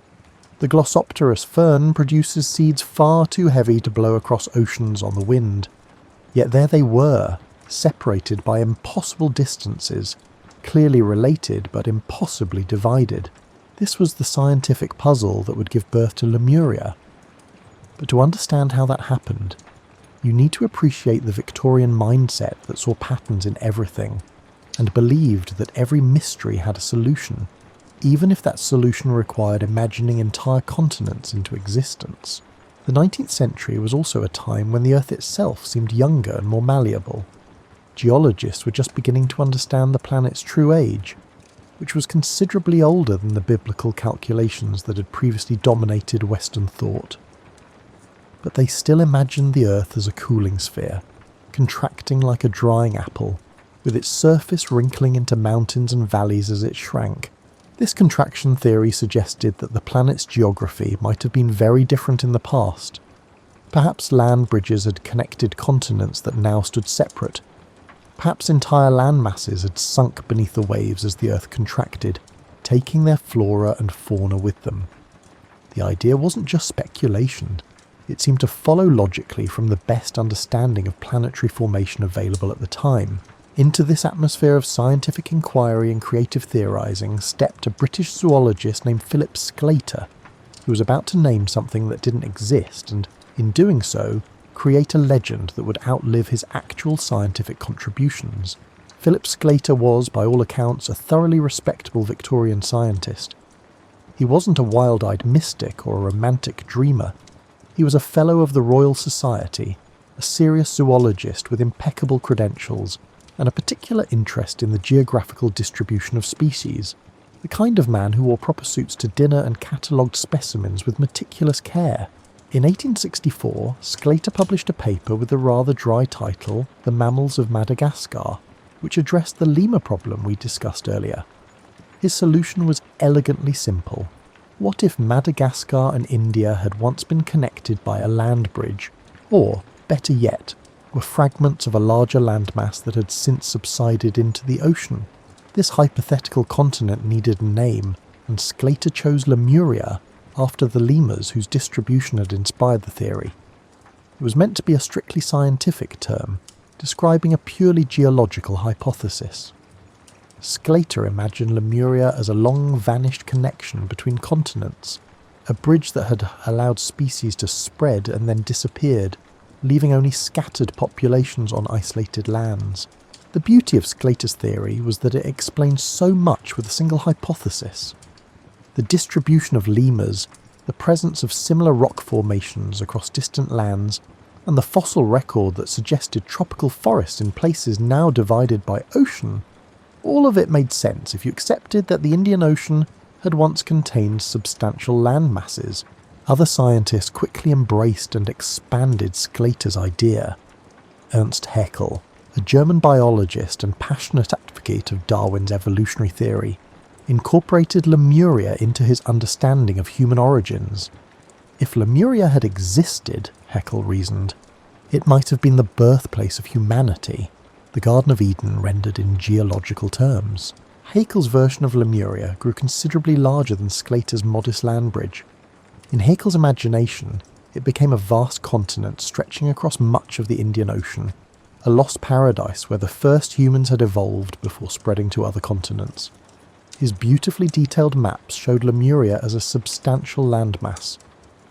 A: The Glossopterus fern produces seeds far too heavy to blow across oceans on the wind. Yet there they were, separated by impossible distances, clearly related but impossibly divided. This was the scientific puzzle that would give birth to Lemuria. But to understand how that happened, you need to appreciate the Victorian mindset that saw patterns in everything, and believed that every mystery had a solution, even if that solution required imagining entire continents into existence. The 19th century was also a time when the Earth itself seemed younger and more malleable. Geologists were just beginning to understand the planet's true age, which was considerably older than the biblical calculations that had previously dominated Western thought. But they still imagined the Earth as a cooling sphere, contracting like a drying apple, with its surface wrinkling into mountains and valleys as it shrank. This contraction theory suggested that the planet's geography might have been very different in the past. Perhaps land bridges had connected continents that now stood separate. Perhaps entire land masses had sunk beneath the waves as the Earth contracted, taking their flora and fauna with them. The idea wasn't just speculation. It seemed to follow logically from the best understanding of planetary formation available at the time. Into this atmosphere of scientific inquiry and creative theorising stepped a British zoologist named Philip Sclater, who was about to name something that didn't exist and, in doing so, create a legend that would outlive his actual scientific contributions. Philip Sclater was, by all accounts, a thoroughly respectable Victorian scientist. He wasn't a wild-eyed mystic or a romantic dreamer. He was a Fellow of the Royal Society, a serious zoologist with impeccable credentials, and a particular interest in the geographical distribution of species, the kind of man who wore proper suits to dinner and catalogued specimens with meticulous care. In 1864, Sclater published a paper with the rather dry title The Mammals of Madagascar, which addressed the lemur problem we discussed earlier. His solution was elegantly simple. What if Madagascar and India had once been connected by a land bridge, or, better yet, were fragments of a larger landmass that had since subsided into the ocean? This hypothetical continent needed a name, and Sclater chose Lemuria after the lemurs whose distribution had inspired the theory. It was meant to be a strictly scientific term, describing a purely geological hypothesis. Sclater imagined Lemuria as a long-vanished connection between continents, a bridge that had allowed species to spread and then disappeared, leaving only scattered populations on isolated lands. The beauty of Sclater's theory was that it explained so much with a single hypothesis. The distribution of lemurs, the presence of similar rock formations across distant lands, and the fossil record that suggested tropical forests in places now divided by ocean, all of it made sense if you accepted that the Indian Ocean had once contained substantial land masses. Other scientists quickly embraced and expanded Sclater's idea. Ernst Haeckel, a German biologist and passionate advocate of Darwin's evolutionary theory, incorporated Lemuria into his understanding of human origins. If Lemuria had existed, Haeckel reasoned, it might have been the birthplace of humanity, the Garden of Eden rendered in geological terms. Haeckel's version of Lemuria grew considerably larger than Sclater's modest land bridge. In Haeckel's imagination, it became a vast continent stretching across much of the Indian Ocean, a lost paradise where the first humans had evolved before spreading to other continents. His beautifully detailed maps showed Lemuria as a substantial landmass,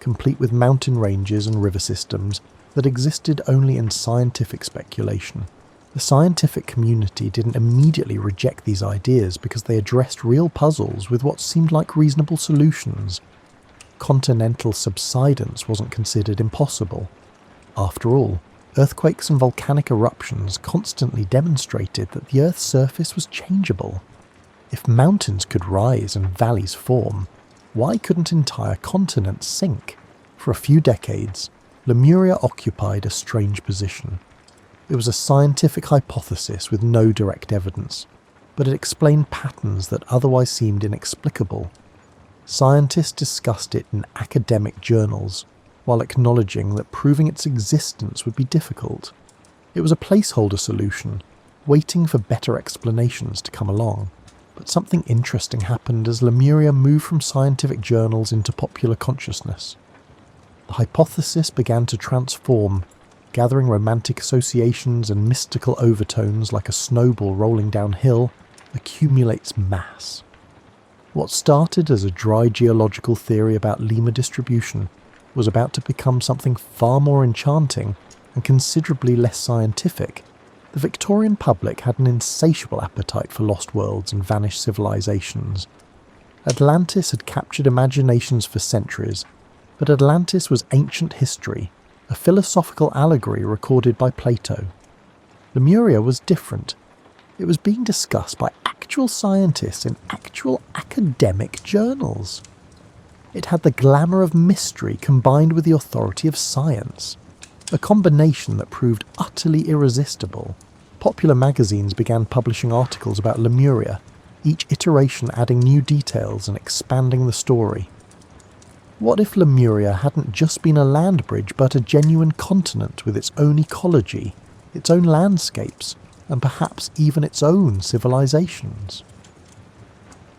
A: complete with mountain ranges and river systems that existed only in scientific speculation. The scientific community didn't immediately reject these ideas because they addressed real puzzles with what seemed like reasonable solutions. Continental subsidence wasn't considered impossible. After all, earthquakes and volcanic eruptions constantly demonstrated that the Earth's surface was changeable. If mountains could rise and valleys form, why couldn't entire continents sink? For a few decades, Lemuria occupied a strange position. It was a scientific hypothesis with no direct evidence, but it explained patterns that otherwise seemed inexplicable. Scientists discussed it in academic journals, while acknowledging that proving its existence would be difficult. It was a placeholder solution, waiting for better explanations to come along. But something interesting happened as Lemuria moved from scientific journals into popular consciousness. The hypothesis began to transform, gathering romantic associations and mystical overtones like a snowball rolling downhill, accumulates mass. What started as a dry geological theory about lemur distribution was about to become something far more enchanting and considerably less scientific. The Victorian public had an insatiable appetite for lost worlds and vanished civilizations. Atlantis had captured imaginations for centuries, but Atlantis was ancient history, a philosophical allegory recorded by Plato. Lemuria was different. It was being discussed by actual scientists in actual academic journals. It had the glamour of mystery combined with the authority of science, a combination that proved utterly irresistible. Popular magazines began publishing articles about Lemuria, each iteration adding new details and expanding the story. What if Lemuria hadn't just been a land bridge but a genuine continent with its own ecology, its own landscapes, and perhaps even its own civilizations?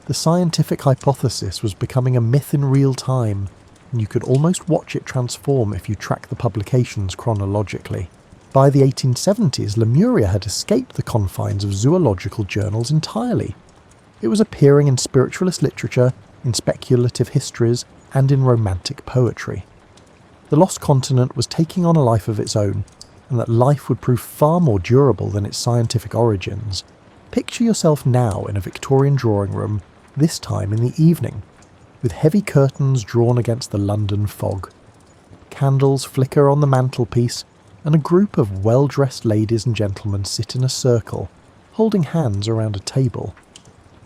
A: The scientific hypothesis was becoming a myth in real time, and you could almost watch it transform if you track the publications chronologically. By the 1870s, Lemuria had escaped the confines of zoological journals entirely. It was appearing in spiritualist literature, in speculative histories, and in romantic poetry. The lost continent was taking on a life of its own, and that life would prove far more durable than its scientific origins. Picture yourself now in a Victorian drawing room, this time in the evening, with heavy curtains drawn against the London fog. Candles flicker on the mantelpiece, and a group of well-dressed ladies and gentlemen sit in a circle, holding hands around a table.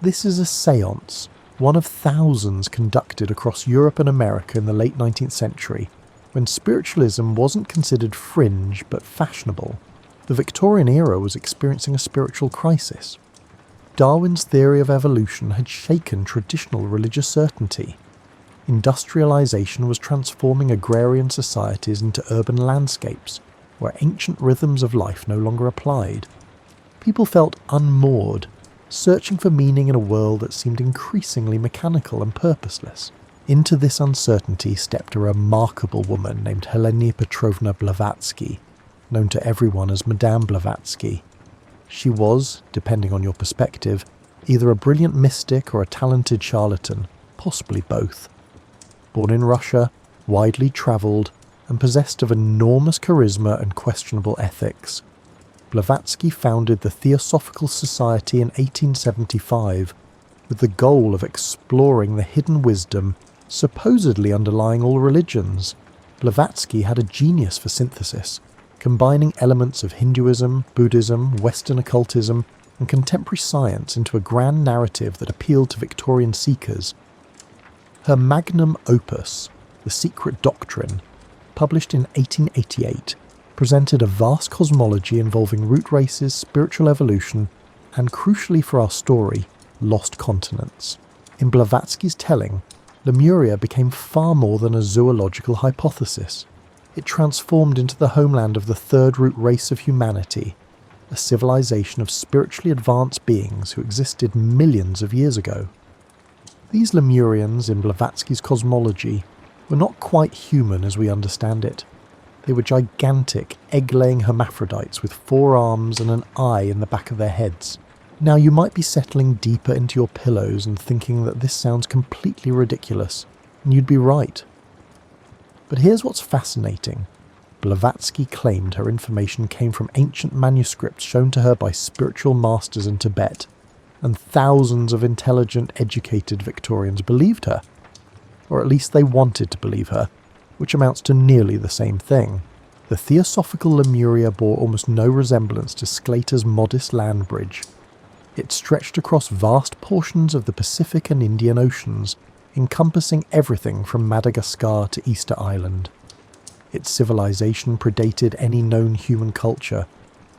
A: This is a séance, one of thousands conducted across Europe and America in the late 19th century, when spiritualism wasn't considered fringe but fashionable. The Victorian era was experiencing a spiritual crisis. Darwin's theory of evolution had shaken traditional religious certainty. Industrialization was transforming agrarian societies into urban landscapes, where ancient rhythms of life no longer applied. People felt unmoored, searching for meaning in a world that seemed increasingly mechanical and purposeless. Into this uncertainty stepped a remarkable woman named Helena Petrovna Blavatsky, known to everyone as Madame Blavatsky. She was, depending on your perspective, either a brilliant mystic or a talented charlatan, possibly both. Born in Russia, widely travelled, and possessed of enormous charisma and questionable ethics, Blavatsky founded the Theosophical Society in 1875 with the goal of exploring the hidden wisdom supposedly underlying all religions. Blavatsky had a genius for synthesis, combining elements of Hinduism, Buddhism, Western occultism, and contemporary science into a grand narrative that appealed to Victorian seekers. Her magnum opus, The Secret Doctrine, published in 1888, presented a vast cosmology involving root races, spiritual evolution, and crucially for our story, lost continents. In Blavatsky's telling, Lemuria became far more than a zoological hypothesis. It transformed into the homeland of the third root race of humanity, a civilization of spiritually advanced beings who existed millions of years ago. These Lemurians in Blavatsky's cosmology were not quite human as we understand it. They were gigantic, egg-laying hermaphrodites with 4 arms and an eye in the back of their heads. Now you might be settling deeper into your pillows and thinking that this sounds completely ridiculous, and you'd be right. But here's what's fascinating. Blavatsky claimed her information came from ancient manuscripts shown to her by spiritual masters in Tibet, and thousands of intelligent, educated Victorians believed her. Or at least they wanted to believe her, which amounts to nearly the same thing. The Theosophical Lemuria bore almost no resemblance to Sclater's modest land bridge. It stretched across vast portions of the Pacific and Indian Oceans, encompassing everything from Madagascar to Easter Island. Its civilization predated any known human culture,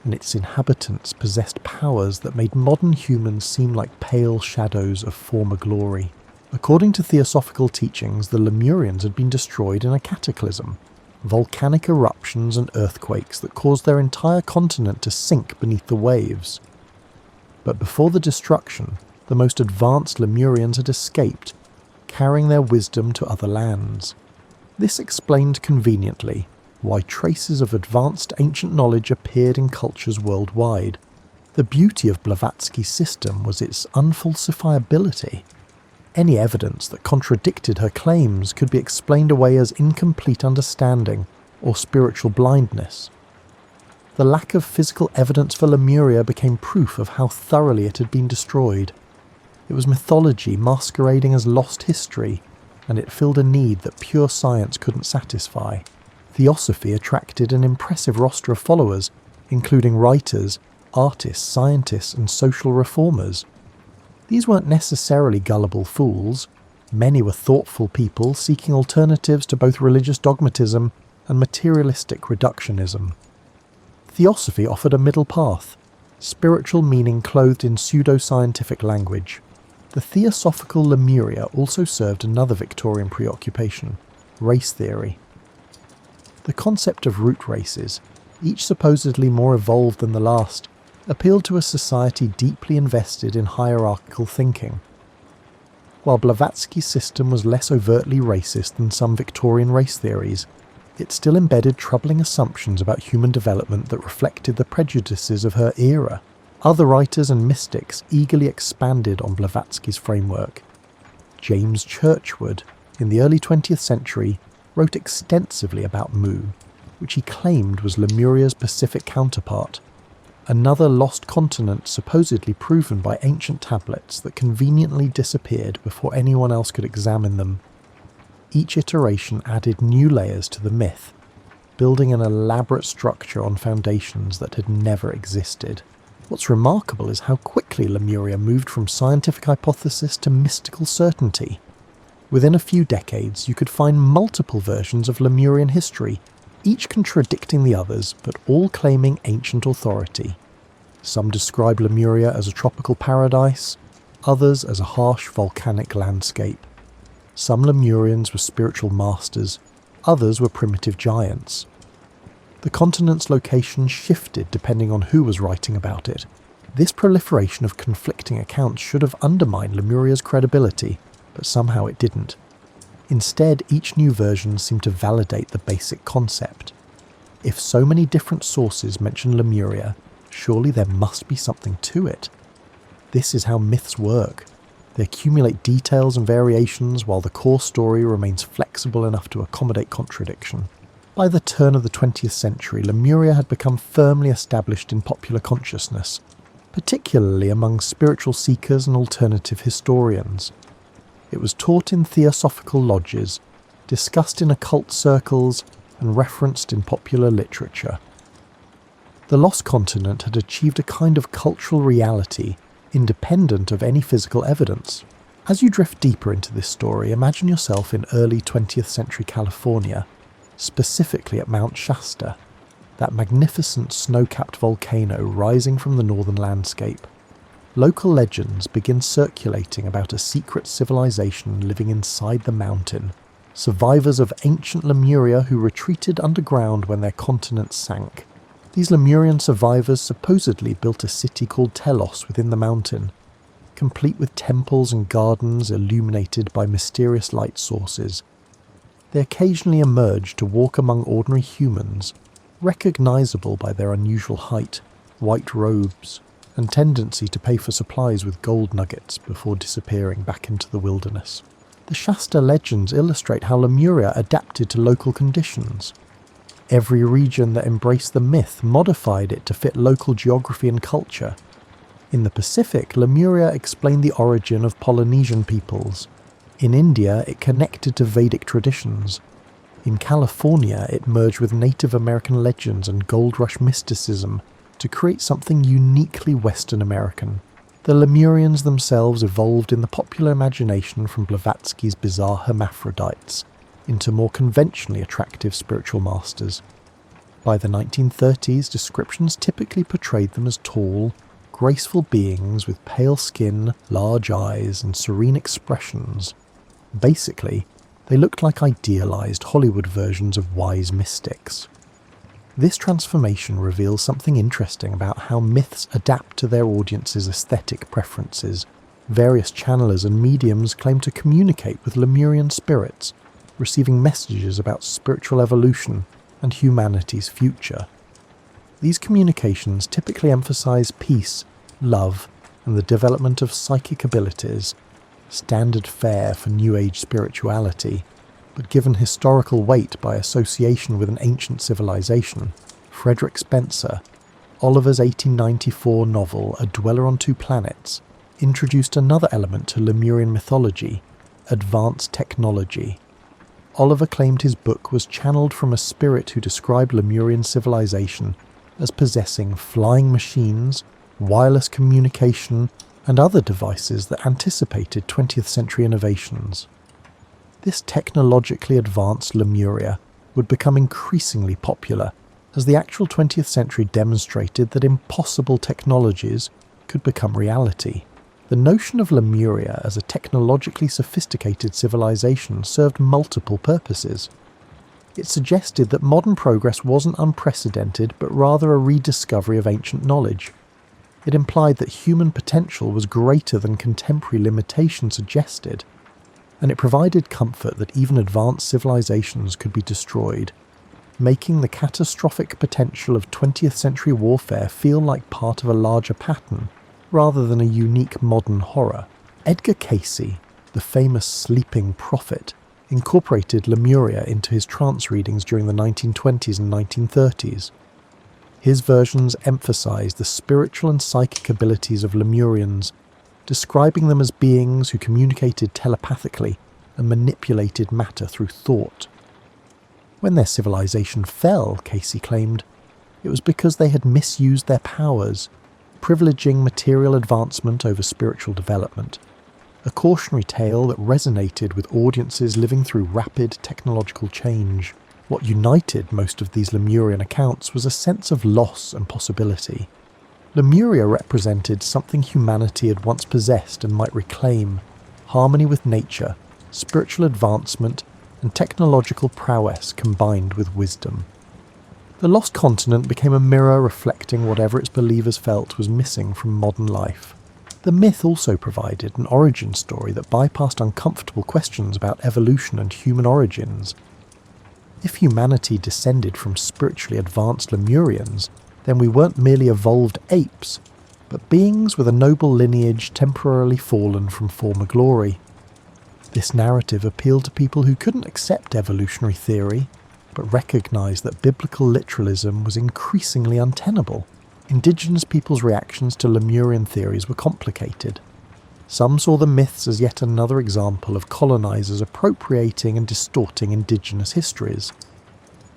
A: and its inhabitants possessed powers that made modern humans seem like pale shadows of former glory. According to theosophical teachings, the Lemurians had been destroyed in a cataclysm, volcanic eruptions and earthquakes that caused their entire continent to sink beneath the waves. But before the destruction, the most advanced Lemurians had escaped, carrying their wisdom to other lands. This explained conveniently why traces of advanced ancient knowledge appeared in cultures worldwide. The beauty of Blavatsky's system was its unfalsifiability. Any evidence that contradicted her claims could be explained away as incomplete understanding or spiritual blindness. The lack of physical evidence for Lemuria became proof of how thoroughly it had been destroyed. It was mythology masquerading as lost history, and it filled a need that pure science couldn't satisfy. Theosophy attracted an impressive roster of followers, including writers, artists, scientists, and social reformers. These weren't necessarily gullible fools. Many were thoughtful people seeking alternatives to both religious dogmatism and materialistic reductionism. Theosophy offered a middle path, spiritual meaning clothed in pseudo-scientific language. The theosophical Lemuria also served another Victorian preoccupation, race theory. The concept of root races, each supposedly more evolved than the last, appealed to a society deeply invested in hierarchical thinking. While Blavatsky's system was less overtly racist than some Victorian race theories, it still embedded troubling assumptions about human development that reflected the prejudices of her era. Other writers and mystics eagerly expanded on Blavatsky's framework. James Churchward, in the early 20th century, wrote extensively about Mu, which he claimed was Lemuria's Pacific counterpart, another lost continent supposedly proven by ancient tablets that conveniently disappeared before anyone else could examine them. Each iteration added new layers to the myth, building an elaborate structure on foundations that had never existed. What's remarkable is how quickly Lemuria moved from scientific hypothesis to mystical certainty. Within a few decades, you could find multiple versions of Lemurian history, each contradicting the others, but all claiming ancient authority. Some describe Lemuria as a tropical paradise, others as a harsh volcanic landscape. Some Lemurians were spiritual masters, others were primitive giants. The continent's location shifted depending on who was writing about it. This proliferation of conflicting accounts should have undermined Lemuria's credibility, but somehow it didn't. Instead, each new version seemed to validate the basic concept. If so many different sources mention Lemuria, surely there must be something to it. This is how myths work. They accumulate details and variations while the core story remains flexible enough to accommodate contradiction. By the turn of the 20th century, Lemuria had become firmly established in popular consciousness, particularly among spiritual seekers and alternative historians. It was taught in theosophical lodges, discussed in occult circles, and referenced in popular literature. The lost continent had achieved a kind of cultural reality, independent of any physical evidence. As you drift deeper into this story, imagine yourself in early 20th century California, specifically at Mount Shasta, that magnificent snow-capped volcano rising from the northern landscape. Local legends begin circulating about a secret civilization living inside the mountain, survivors of ancient Lemuria who retreated underground when their continent sank. These Lemurian survivors supposedly built a city called Telos within the mountain, complete with temples and gardens illuminated by mysterious light sources. They occasionally emerge to walk among ordinary humans, recognizable by their unusual height, white robes, and tendency to pay for supplies with gold nuggets before disappearing back into the wilderness. The Shasta legends illustrate how Lemuria adapted to local conditions. Every region that embraced the myth modified it to fit local geography and culture. In the Pacific, Lemuria explained the origin of Polynesian peoples. In India, it connected to Vedic traditions. In California, it merged with Native American legends and gold rush mysticism to create something uniquely Western American. The Lemurians themselves evolved in the popular imagination from Blavatsky's bizarre hermaphrodites into more conventionally attractive spiritual masters. By the 1930s, descriptions typically portrayed them as tall, graceful beings with pale skin, large eyes, and serene expressions. Basically, they looked like idealized Hollywood versions of wise mystics. This transformation reveals something interesting about how myths adapt to their audience's aesthetic preferences. Various channelers and mediums claim to communicate with Lemurian spirits, receiving messages about spiritual evolution and humanity's future. These communications typically emphasize peace, love, and the development of psychic abilities, standard fare for New Age spirituality, but given historical weight by association with an ancient civilization. Frederick Spencer, Oliver's 1894 novel A Dweller on Two Planets, introduced another element to Lemurian mythology: advanced technology. Oliver claimed his book was channeled from a spirit who described Lemurian civilization as possessing flying machines, wireless communication, and other devices that anticipated 20th century innovations. This technologically advanced Lemuria would become increasingly popular as the actual 20th century demonstrated that impossible technologies could become reality. The notion of Lemuria as a technologically sophisticated civilization served multiple purposes. It suggested that modern progress wasn't unprecedented, but rather a rediscovery of ancient knowledge. It implied that human potential was greater than contemporary limitations suggested, and it provided comfort that even advanced civilizations could be destroyed, making the catastrophic potential of 20th century warfare feel like part of a larger pattern, rather than a unique modern horror. Edgar Cayce, the famous sleeping prophet, incorporated Lemuria into his trance readings during the 1920s and 1930s. His versions emphasized the spiritual and psychic abilities of Lemurians, describing them as beings who communicated telepathically and manipulated matter through thought. When their civilization fell, Cayce claimed, it was because they had misused their powers, privileging material advancement over spiritual development, a cautionary tale that resonated with audiences living through rapid technological change. What united most of these Lemurian accounts was a sense of loss and possibility. Lemuria represented something humanity had once possessed and might reclaim: harmony with nature, spiritual advancement, and technological prowess combined with wisdom. The lost continent became a mirror reflecting whatever its believers felt was missing from modern life. The myth also provided an origin story that bypassed uncomfortable questions about evolution and human origins. If humanity descended from spiritually advanced Lemurians, then we weren't merely evolved apes, but beings with a noble lineage temporarily fallen from former glory. This narrative appealed to people who couldn't accept evolutionary theory, but recognised that biblical literalism was increasingly untenable. Indigenous peoples' reactions to Lemurian theories were complicated. Some saw the myths as yet another example of colonisers appropriating and distorting indigenous histories.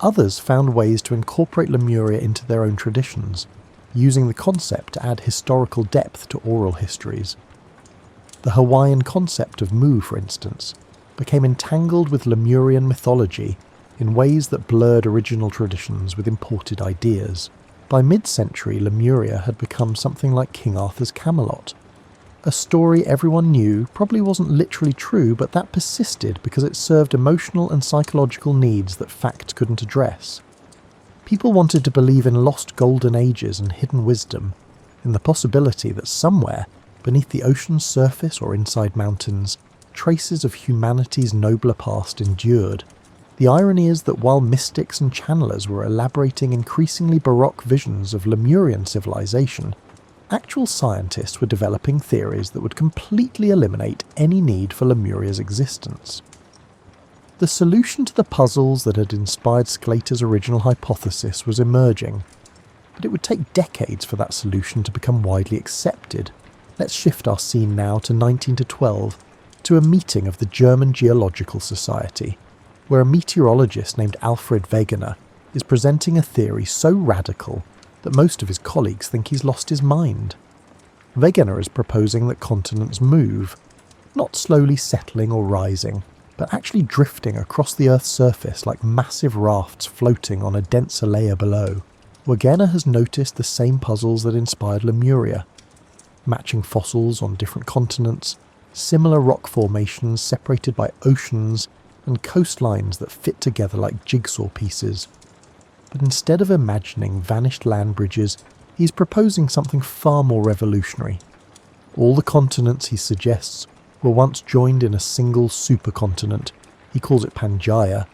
A: Others found ways to incorporate Lemuria into their own traditions, using the concept to add historical depth to oral histories. The Hawaiian concept of Mu, for instance, became entangled with Lemurian mythology in ways that blurred original traditions with imported ideas. By mid-century, Lemuria had become something like King Arthur's Camelot. A story everyone knew probably wasn't literally true, but that persisted because it served emotional and psychological needs that fact couldn't address. People wanted to believe in lost golden ages and hidden wisdom, in the possibility that somewhere, beneath the ocean's surface or inside mountains, traces of humanity's nobler past endured. The irony is that while mystics and channelers were elaborating increasingly baroque visions of Lemurian civilization, actual scientists were developing theories that would completely eliminate any need for Lemuria's existence. The solution to the puzzles that had inspired Sclater's original hypothesis was emerging, but it would take decades for that solution to become widely accepted. Let's shift our scene now to 1912, to a meeting of the German Geological Society, where a meteorologist named Alfred Wegener is presenting a theory so radical that most of his colleagues think he's lost his mind. Wegener is proposing that continents move, not slowly settling or rising, but actually drifting across the Earth's surface like massive rafts floating on a denser layer below. Wegener has noticed the same puzzles that inspired Lemuria, matching fossils on different continents, similar rock formations separated by oceans, and coastlines that fit together like jigsaw pieces. But instead of imagining vanished land bridges, he's proposing something far more revolutionary. All the continents he suggests were once joined in a single supercontinent, he calls it Pangaea,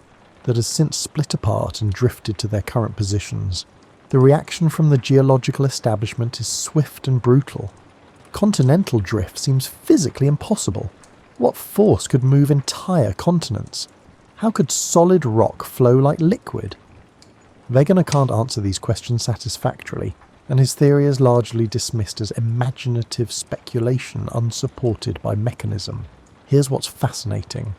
A: that has since split apart and drifted to their current positions. The reaction from the geological establishment is swift and brutal. Continental drift seems physically impossible. What force could move entire continents? How could solid rock flow like liquid? Wegener can't answer these questions satisfactorily, and his theory is largely dismissed as imaginative speculation unsupported by mechanism. Here's what's fascinating.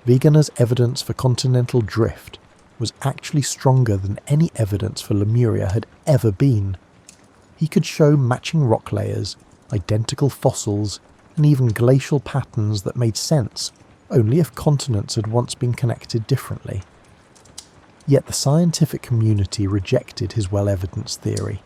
A: Wegener's evidence for continental drift was actually stronger than any evidence for Lemuria had ever been. He could show matching rock layers, identical fossils, and even glacial patterns that made sense, only if continents had once been connected differently. Yet the scientific community rejected his well-evidenced theory.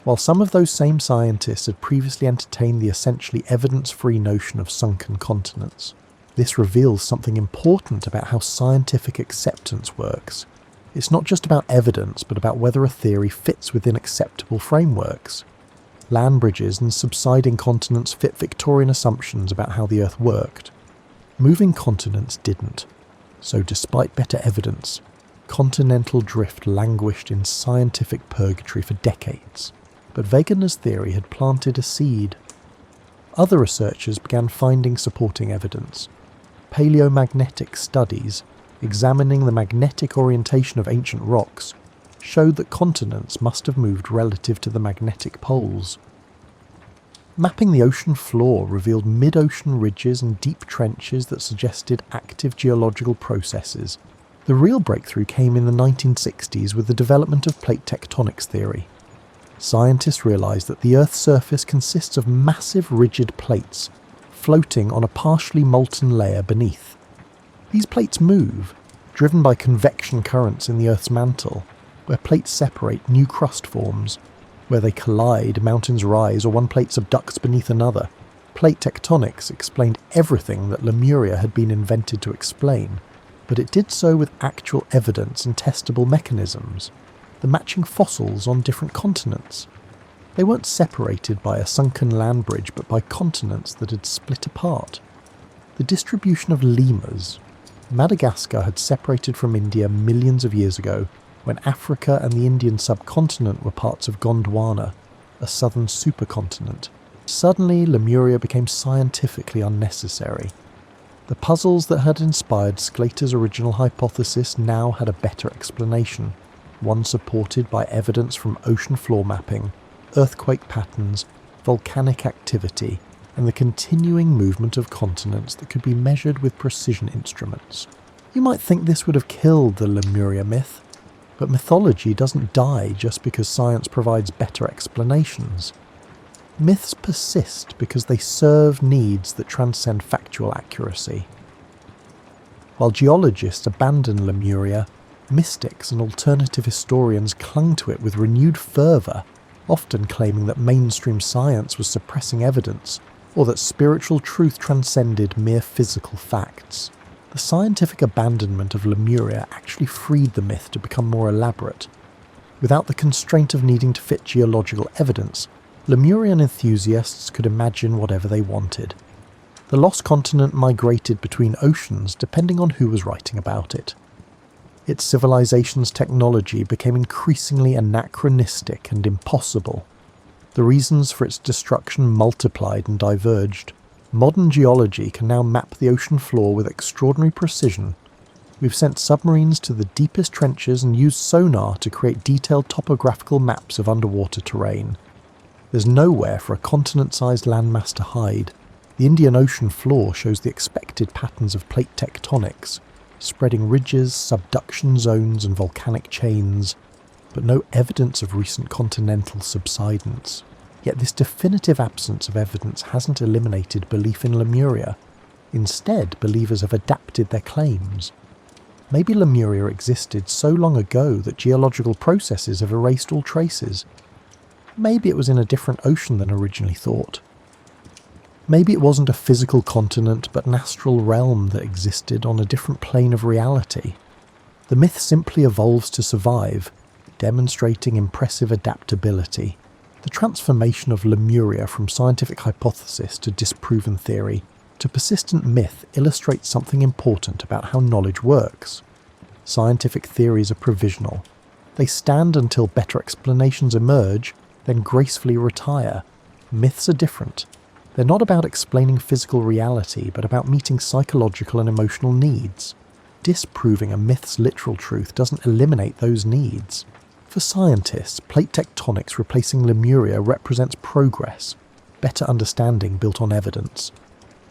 A: While some of those same scientists had previously entertained the essentially evidence-free notion of sunken continents. This reveals something important about how scientific acceptance works. It's not just about evidence, but about whether a theory fits within acceptable frameworks. Land bridges and subsiding continents fit Victorian assumptions about how the Earth worked. Moving continents didn't. So despite better evidence, continental drift languished in scientific purgatory for decades. But Wegener's theory had planted a seed. Other researchers began finding supporting evidence. Paleomagnetic studies, examining the magnetic orientation of ancient rocks, showed that continents must have moved relative to the magnetic poles. Mapping the ocean floor revealed mid-ocean ridges and deep trenches that suggested active geological processes. The real breakthrough came in the 1960s with the development of plate tectonics theory. Scientists realised that the Earth's surface consists of massive rigid plates, floating on a partially molten layer beneath. These plates move, driven by convection currents in the Earth's mantle. Where plates separate, new crust forms. Where they collide, mountains rise, or one plate subducts beneath another. Plate tectonics explained everything that Lemuria had been invented to explain, but it did so with actual evidence and testable mechanisms. The matching fossils on different continents. They weren't separated by a sunken land bridge, but by continents that had split apart. The distribution of lemurs. Madagascar had separated from India millions of years ago, when Africa and the Indian subcontinent were parts of Gondwana, a southern supercontinent. Suddenly, Lemuria became scientifically unnecessary. The puzzles that had inspired Sclater's original hypothesis now had a better explanation, one supported by evidence from ocean floor mapping, earthquake patterns, volcanic activity, and the continuing movement of continents that could be measured with precision instruments. You might think this would have killed the Lemuria myth, but mythology doesn't die just because science provides better explanations. Myths persist because they serve needs that transcend factual accuracy. While geologists abandoned Lemuria, mystics and alternative historians clung to it with renewed fervour, often claiming that mainstream science was suppressing evidence, or that spiritual truth transcended mere physical facts. The scientific abandonment of Lemuria actually freed the myth to become more elaborate. Without the constraint of needing to fit geological evidence, Lemurian enthusiasts could imagine whatever they wanted. The lost continent migrated between oceans depending on who was writing about it. Its civilization's technology became increasingly anachronistic and impossible. The reasons for its destruction multiplied and diverged. Modern geology can now map the ocean floor with extraordinary precision. We've sent submarines to the deepest trenches and used sonar to create detailed topographical maps of underwater terrain. There's nowhere for a continent-sized landmass to hide. The Indian Ocean floor shows the expected patterns of plate tectonics, spreading ridges, subduction zones and volcanic chains, but no evidence of recent continental subsidence. Yet this definitive absence of evidence hasn't eliminated belief in Lemuria. Instead, believers have adapted their claims. Maybe Lemuria existed so long ago that geological processes have erased all traces. Maybe it was in a different ocean than originally thought. Maybe it wasn't a physical continent but an astral realm that existed on a different plane of reality. The myth simply evolves to survive, demonstrating impressive adaptability. The transformation of Lemuria from scientific hypothesis to disproven theory to persistent myth illustrates something important about how knowledge works. Scientific theories are provisional. They stand until better explanations emerge, then gracefully retire. Myths are different. They're not about explaining physical reality, but about meeting psychological and emotional needs. Disproving a myth's literal truth doesn't eliminate those needs. For scientists, plate tectonics replacing Lemuria represents progress, better understanding built on evidence.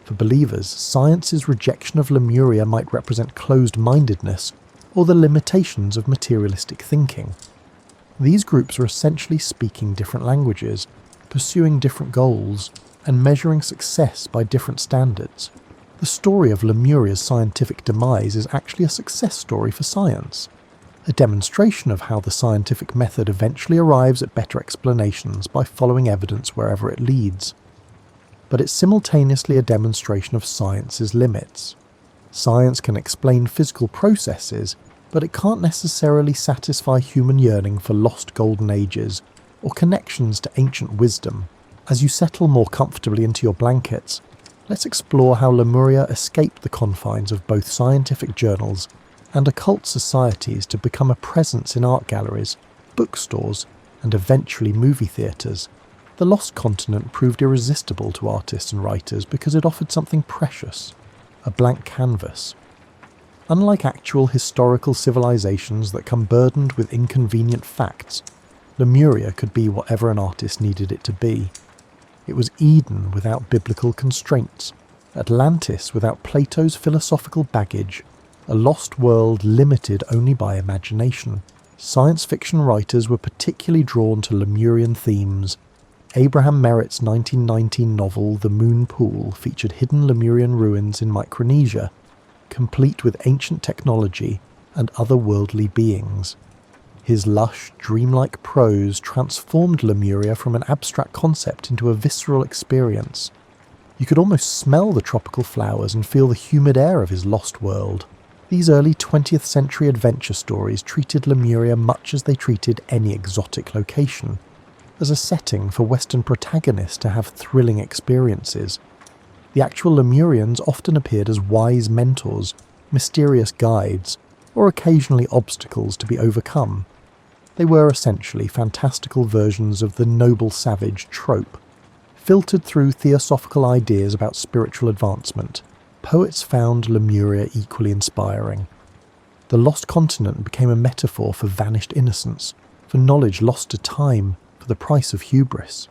A: For believers, science's rejection of Lemuria might represent closed-mindedness or the limitations of materialistic thinking. These groups are essentially speaking different languages, pursuing different goals, and measuring success by different standards. The story of Lemuria's scientific demise is actually a success story for science, a demonstration of how the scientific method eventually arrives at better explanations by following evidence wherever it leads. But it's simultaneously a demonstration of science's limits. Science can explain physical processes, but it can't necessarily satisfy human yearning for lost golden ages or connections to ancient wisdom. As you settle more comfortably into your blankets, let's explore how Lemuria escaped the confines of both scientific journals and occult societies to become a presence in art galleries, bookstores, and eventually movie theatres. The Lost Continent proved irresistible to artists and writers because it offered something precious, a blank canvas. Unlike actual historical civilizations that come burdened with inconvenient facts, Lemuria could be whatever an artist needed it to be. It was Eden without biblical constraints, Atlantis without Plato's philosophical baggage, a lost world limited only by imagination. Science fiction writers were particularly drawn to Lemurian themes. Abraham Merritt's 1919 novel The Moon Pool featured hidden Lemurian ruins in Micronesia, complete with ancient technology and otherworldly beings. His lush, dreamlike prose transformed Lemuria from an abstract concept into a visceral experience. You could almost smell the tropical flowers and feel the humid air of his lost world. These early 20th century adventure stories treated Lemuria much as they treated any exotic location, as a setting for Western protagonists to have thrilling experiences. The actual Lemurians often appeared as wise mentors, mysterious guides, or occasionally obstacles to be overcome. They were essentially fantastical versions of the noble savage trope. Filtered through theosophical ideas about spiritual advancement, poets found Lemuria equally inspiring. The Lost Continent became a metaphor for vanished innocence, for knowledge lost to time, for the price of hubris.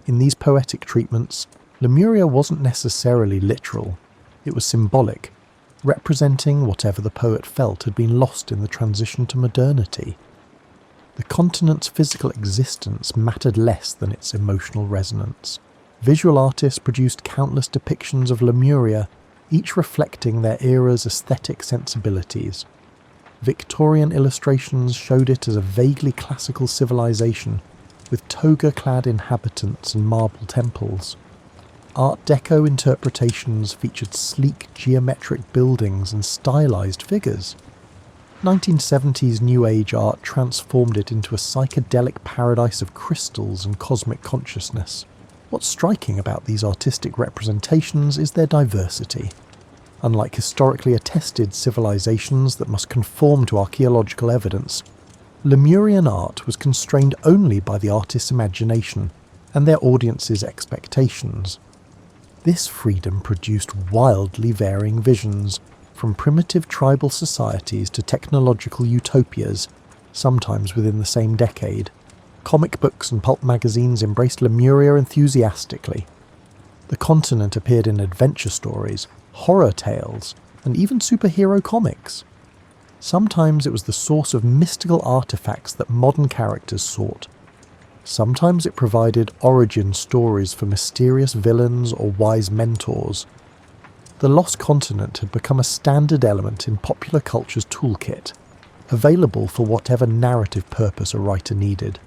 A: In these poetic treatments, Lemuria wasn't necessarily literal. It was symbolic, representing whatever the poet felt had been lost in the transition to modernity. The continent's physical existence mattered less than its emotional resonance. Visual artists produced countless depictions of Lemuria, each reflecting their era's aesthetic sensibilities. Victorian illustrations showed it as a vaguely classical civilization, with toga-clad inhabitants and marble temples. Art Deco interpretations featured sleek geometric buildings and stylized figures. 1970s New Age art transformed it into a psychedelic paradise of crystals and cosmic consciousness. What's striking about these artistic representations is their diversity. Unlike historically attested civilizations that must conform to archaeological evidence, Lemurian art was constrained only by the artist's imagination and their audience's expectations. This freedom produced wildly varying visions, from primitive tribal societies to technological utopias, sometimes within the same decade. Comic books and pulp magazines embraced Lemuria enthusiastically. The continent appeared in adventure stories, horror tales, and even superhero comics. Sometimes it was the source of mystical artifacts that modern characters sought. Sometimes it provided origin stories for mysterious villains or wise mentors. The Lost Continent had become a standard element in popular culture's toolkit, available for whatever narrative purpose a writer needed.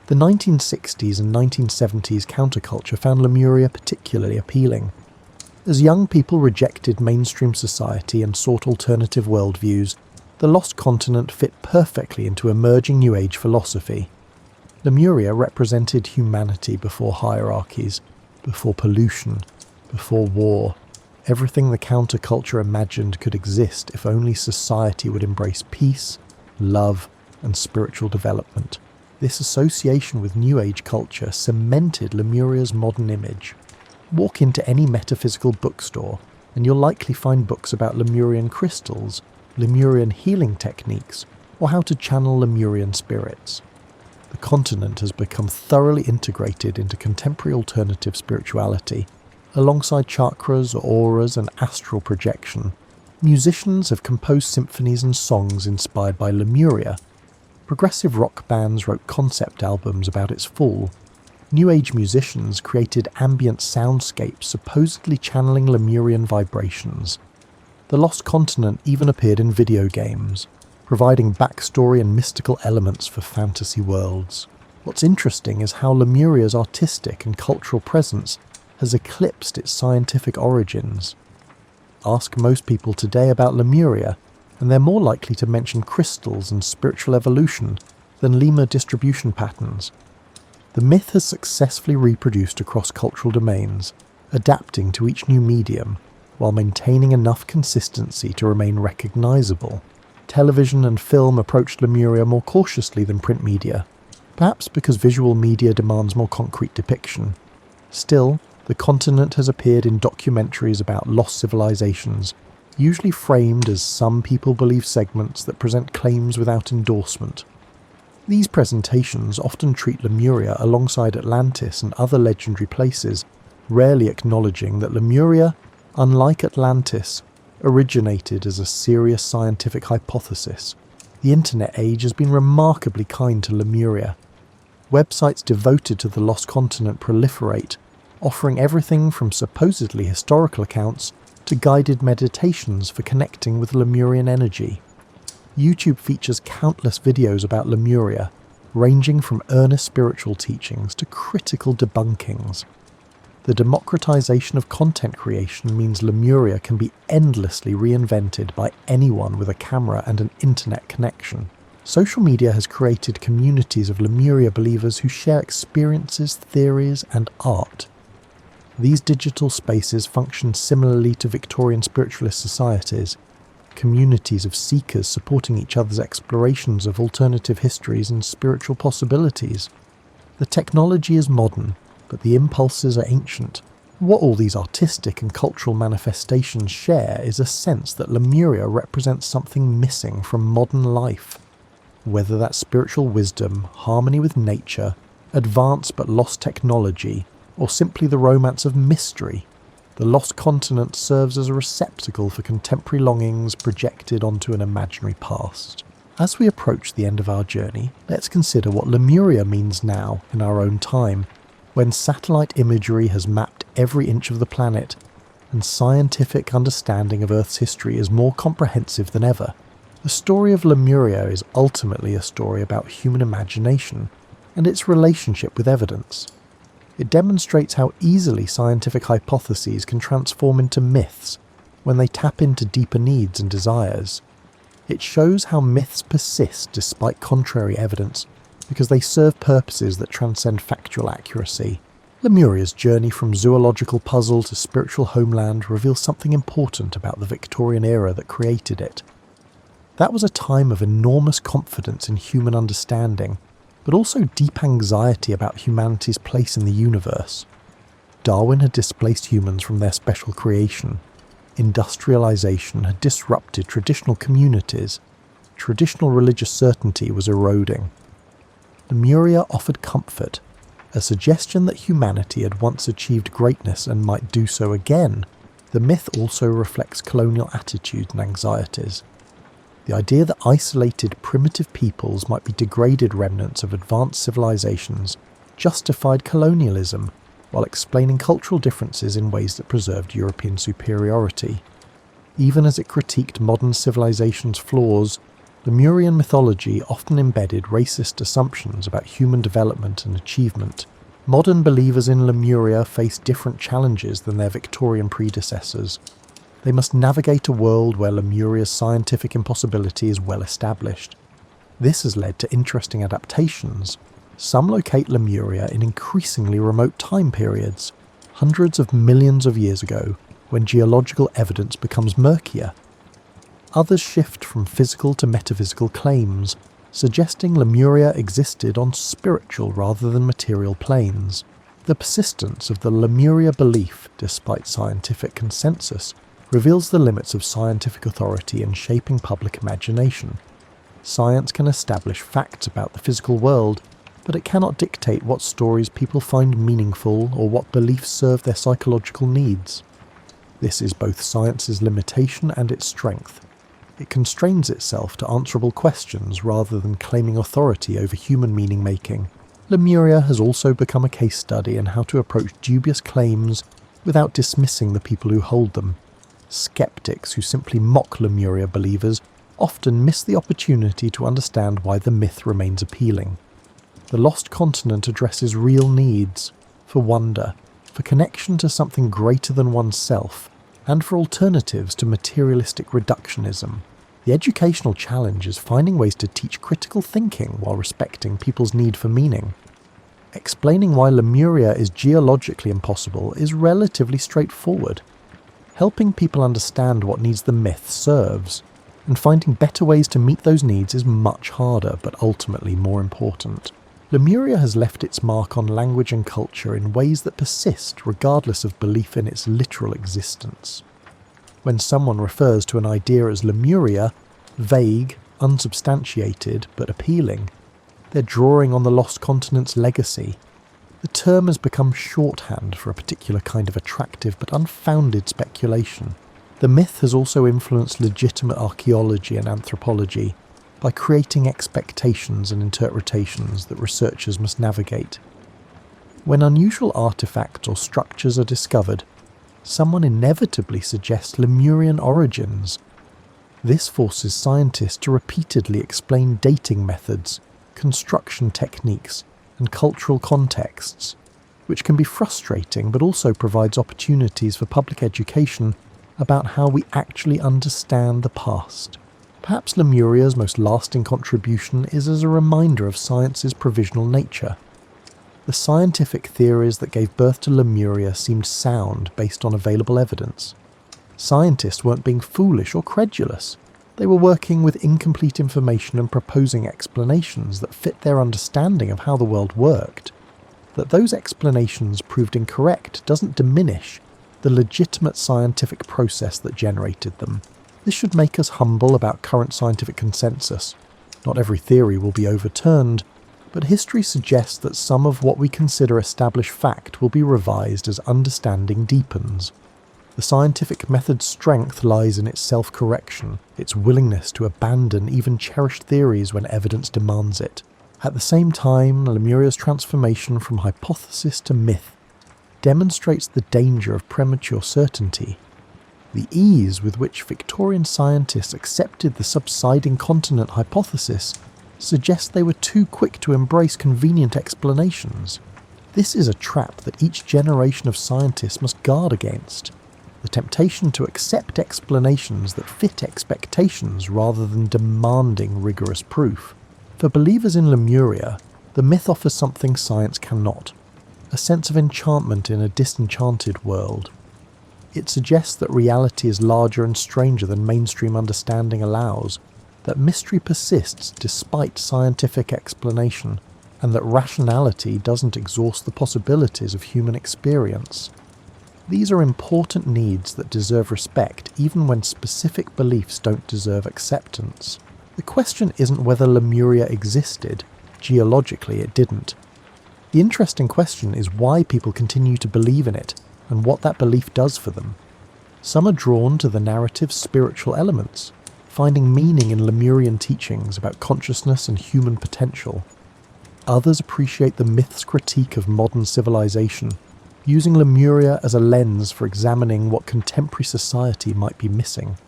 A: The 1960s and 1970s counterculture found Lemuria particularly appealing. As young people rejected mainstream society and sought alternative worldviews, the Lost Continent fit perfectly into emerging New Age philosophy. Lemuria represented humanity before hierarchies, before pollution, before war. Everything the counterculture imagined could exist if only society would embrace peace, love, and spiritual development. This association with New Age culture cemented Lemuria's modern image. Walk into any metaphysical bookstore, and you'll likely find books about Lemurian crystals, Lemurian healing techniques, or how to channel Lemurian spirits. The continent has become thoroughly integrated into contemporary alternative spirituality. Alongside chakras, auras, and astral projection, musicians have composed symphonies and songs inspired by Lemuria. Progressive rock bands wrote concept albums about its fall. New Age musicians created ambient soundscapes supposedly channeling Lemurian vibrations. The Lost Continent even appeared in video games, providing backstory and mystical elements for fantasy worlds. What's interesting is how Lemuria's artistic and cultural presence has eclipsed its scientific origins. Ask most people today about Lemuria, and they're more likely to mention crystals and spiritual evolution than lemur distribution patterns. The myth has successfully reproduced across cultural domains, adapting to each new medium, while maintaining enough consistency to remain recognizable. Television and film approached Lemuria more cautiously than print media, perhaps because visual media demands more concrete depiction. Still, the continent has appeared in documentaries about lost civilizations, usually framed as some people believe segments that present claims without endorsement. These presentations often treat Lemuria alongside Atlantis and other legendary places, rarely acknowledging that Lemuria, unlike Atlantis, originated as a serious scientific hypothesis. The internet age has been remarkably kind to Lemuria. Websites devoted to the Lost Continent proliferate, offering everything from supposedly historical accounts to guided meditations for connecting with Lemurian energy. YouTube features countless videos about Lemuria, ranging from earnest spiritual teachings to critical debunkings. The democratization of content creation means Lemuria can be endlessly reinvented by anyone with a camera and an internet connection. Social media has created communities of Lemuria believers who share experiences, theories, and art. These digital spaces function similarly to Victorian spiritualist societies, communities of seekers supporting each other's explorations of alternative histories and spiritual possibilities. The technology is modern, but the impulses are ancient. What all these artistic and cultural manifestations share is a sense that Lemuria represents something missing from modern life. Whether that's spiritual wisdom, harmony with nature, advanced but lost technology, or simply the romance of mystery, the Lost Continent serves as a receptacle for contemporary longings projected onto an imaginary past. As we approach the end of our journey, let's consider what Lemuria means now in our own time, when satellite imagery has mapped every inch of the planet, and scientific understanding of Earth's history is more comprehensive than ever. The story of Lemuria is ultimately a story about human imagination and its relationship with evidence. It demonstrates how easily scientific hypotheses can transform into myths when they tap into deeper needs and desires. It shows how myths persist despite contrary evidence because they serve purposes that transcend factual accuracy. Lemuria's journey from zoological puzzle to spiritual homeland reveals something important about the Victorian era that created it. That was a time of enormous confidence in human understanding, but also deep anxiety about humanity's place in the universe. Darwin had displaced humans from their special creation. Industrialization had disrupted traditional communities. Traditional religious certainty was eroding. Lemuria offered comfort, a suggestion that humanity had once achieved greatness and might do so again. The myth also reflects colonial attitudes and anxieties. The idea that isolated, primitive peoples might be degraded remnants of advanced civilizations justified colonialism, while explaining cultural differences in ways that preserved European superiority. Even as it critiqued modern civilization's flaws, Lemurian mythology often embedded racist assumptions about human development and achievement. Modern believers in Lemuria face different challenges than their Victorian predecessors. They must navigate a world where Lemuria's scientific impossibility is well established. This has led to interesting adaptations. Some locate Lemuria in increasingly remote time periods, hundreds of millions of years ago, when geological evidence becomes murkier. Others shift from physical to metaphysical claims, suggesting Lemuria existed on spiritual rather than material planes. The persistence of the Lemuria belief, despite scientific consensus, reveals the limits of scientific authority in shaping public imagination. Science can establish facts about the physical world, but it cannot dictate what stories people find meaningful or what beliefs serve their psychological needs. This is both science's limitation and its strength. It constrains itself to answerable questions rather than claiming authority over human meaning-making. Lemuria has also become a case study in how to approach dubious claims without dismissing the people who hold them. Skeptics who simply mock Lemuria believers often miss the opportunity to understand why the myth remains appealing. The lost continent addresses real needs, for wonder, for connection to something greater than oneself, and for alternatives to materialistic reductionism. The educational challenge is finding ways to teach critical thinking while respecting people's need for meaning. Explaining why Lemuria is geologically impossible is relatively straightforward. Helping people understand what needs the myth serves, and finding better ways to meet those needs is much harder, but ultimately more important. Lemuria has left its mark on language and culture in ways that persist regardless of belief in its literal existence. When someone refers to an idea as Lemuria, vague, unsubstantiated, but appealing, they're drawing on the lost continent's legacy. The term has become shorthand for a particular kind of attractive but unfounded speculation. The myth has also influenced legitimate archaeology and anthropology, by creating expectations and interpretations that researchers must navigate. When unusual artifacts or structures are discovered, someone inevitably suggests Lemurian origins. This forces scientists to repeatedly explain dating methods, construction techniques, and cultural contexts, which can be frustrating but also provides opportunities for public education about how we actually understand the past. Perhaps Lemuria's most lasting contribution is as a reminder of science's provisional nature. The scientific theories that gave birth to Lemuria seemed sound based on available evidence. Scientists weren't being foolish or credulous. They were working with incomplete information and proposing explanations that fit their understanding of how the world worked. That those explanations proved incorrect doesn't diminish the legitimate scientific process that generated them. This should make us humble about current scientific consensus. Not every theory will be overturned, but history suggests that some of what we consider established fact will be revised as understanding deepens. The scientific method's strength lies in its self-correction, its willingness to abandon even cherished theories when evidence demands it. At the same time, Lemuria's transformation from hypothesis to myth demonstrates the danger of premature certainty. The ease with which Victorian scientists accepted the subsiding continent hypothesis suggests they were too quick to embrace convenient explanations. This is a trap that each generation of scientists must guard against. The temptation to accept explanations that fit expectations rather than demanding rigorous proof. For believers in Lemuria, the myth offers something science cannot, a sense of enchantment in a disenchanted world. It suggests that reality is larger and stranger than mainstream understanding allows, that mystery persists despite scientific explanation, and that rationality doesn't exhaust the possibilities of human experience. These are important needs that deserve respect even when specific beliefs don't deserve acceptance. The question isn't whether Lemuria existed. Geologically, it didn't. The interesting question is why people continue to believe in it, and what that belief does for them. Some are drawn to the narrative's spiritual elements, finding meaning in Lemurian teachings about consciousness and human potential. Others appreciate the myth's critique of modern civilization, using Lemuria as a lens for examining what contemporary society might be missing.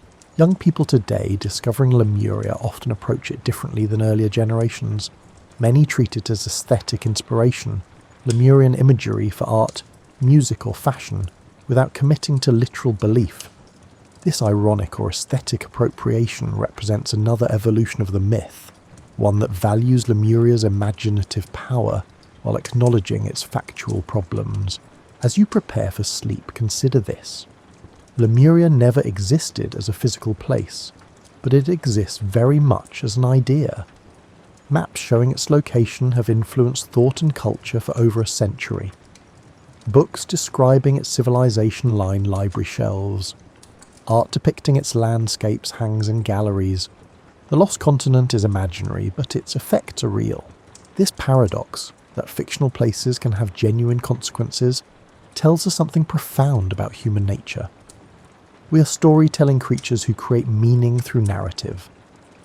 A: Young people today discovering Lemuria often approach it differently than earlier generations. Many treat it as aesthetic inspiration, Lemurian imagery for art, music or fashion, without committing to literal belief. This ironic or aesthetic appropriation represents another evolution of the myth, one that values Lemuria's imaginative power while acknowledging its factual problems. As you prepare for sleep, consider this. Lemuria never existed as a physical place, but it exists very much as an idea. Maps showing its location have influenced thought and culture for over a century. Books describing its civilization line library shelves. Art depicting its landscapes hangs in galleries. The lost continent is imaginary, but its effects are real. This paradox, that fictional places can have genuine consequences, tells us something profound about human nature. We are storytelling creatures who create meaning through narrative.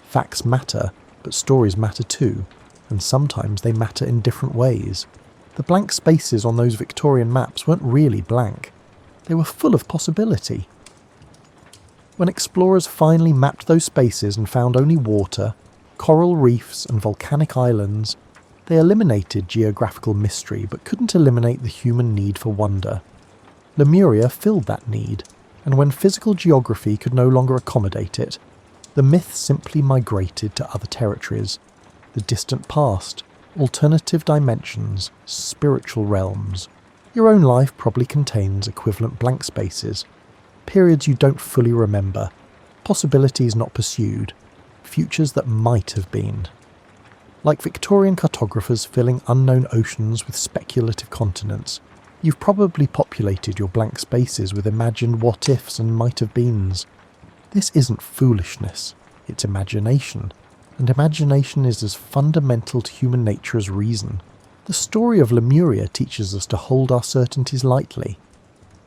A: Facts matter, but stories matter too, and sometimes they matter in different ways. The blank spaces on those Victorian maps weren't really blank. They were full of possibility. When explorers finally mapped those spaces and found only water, coral reefs and volcanic islands, they eliminated geographical mystery but couldn't eliminate the human need for wonder. Lemuria filled that need, and when physical geography could no longer accommodate it, the myth simply migrated to other territories, the distant past, alternative dimensions, spiritual realms. Your own life probably contains equivalent blank spaces, periods you don't fully remember, possibilities not pursued, futures that might have been. Like Victorian cartographers filling unknown oceans with speculative continents, you've probably populated your blank spaces with imagined what-ifs and might-have-beens. This isn't foolishness, it's imagination, and imagination is as fundamental to human nature as reason. The story of Lemuria teaches us to hold our certainties lightly.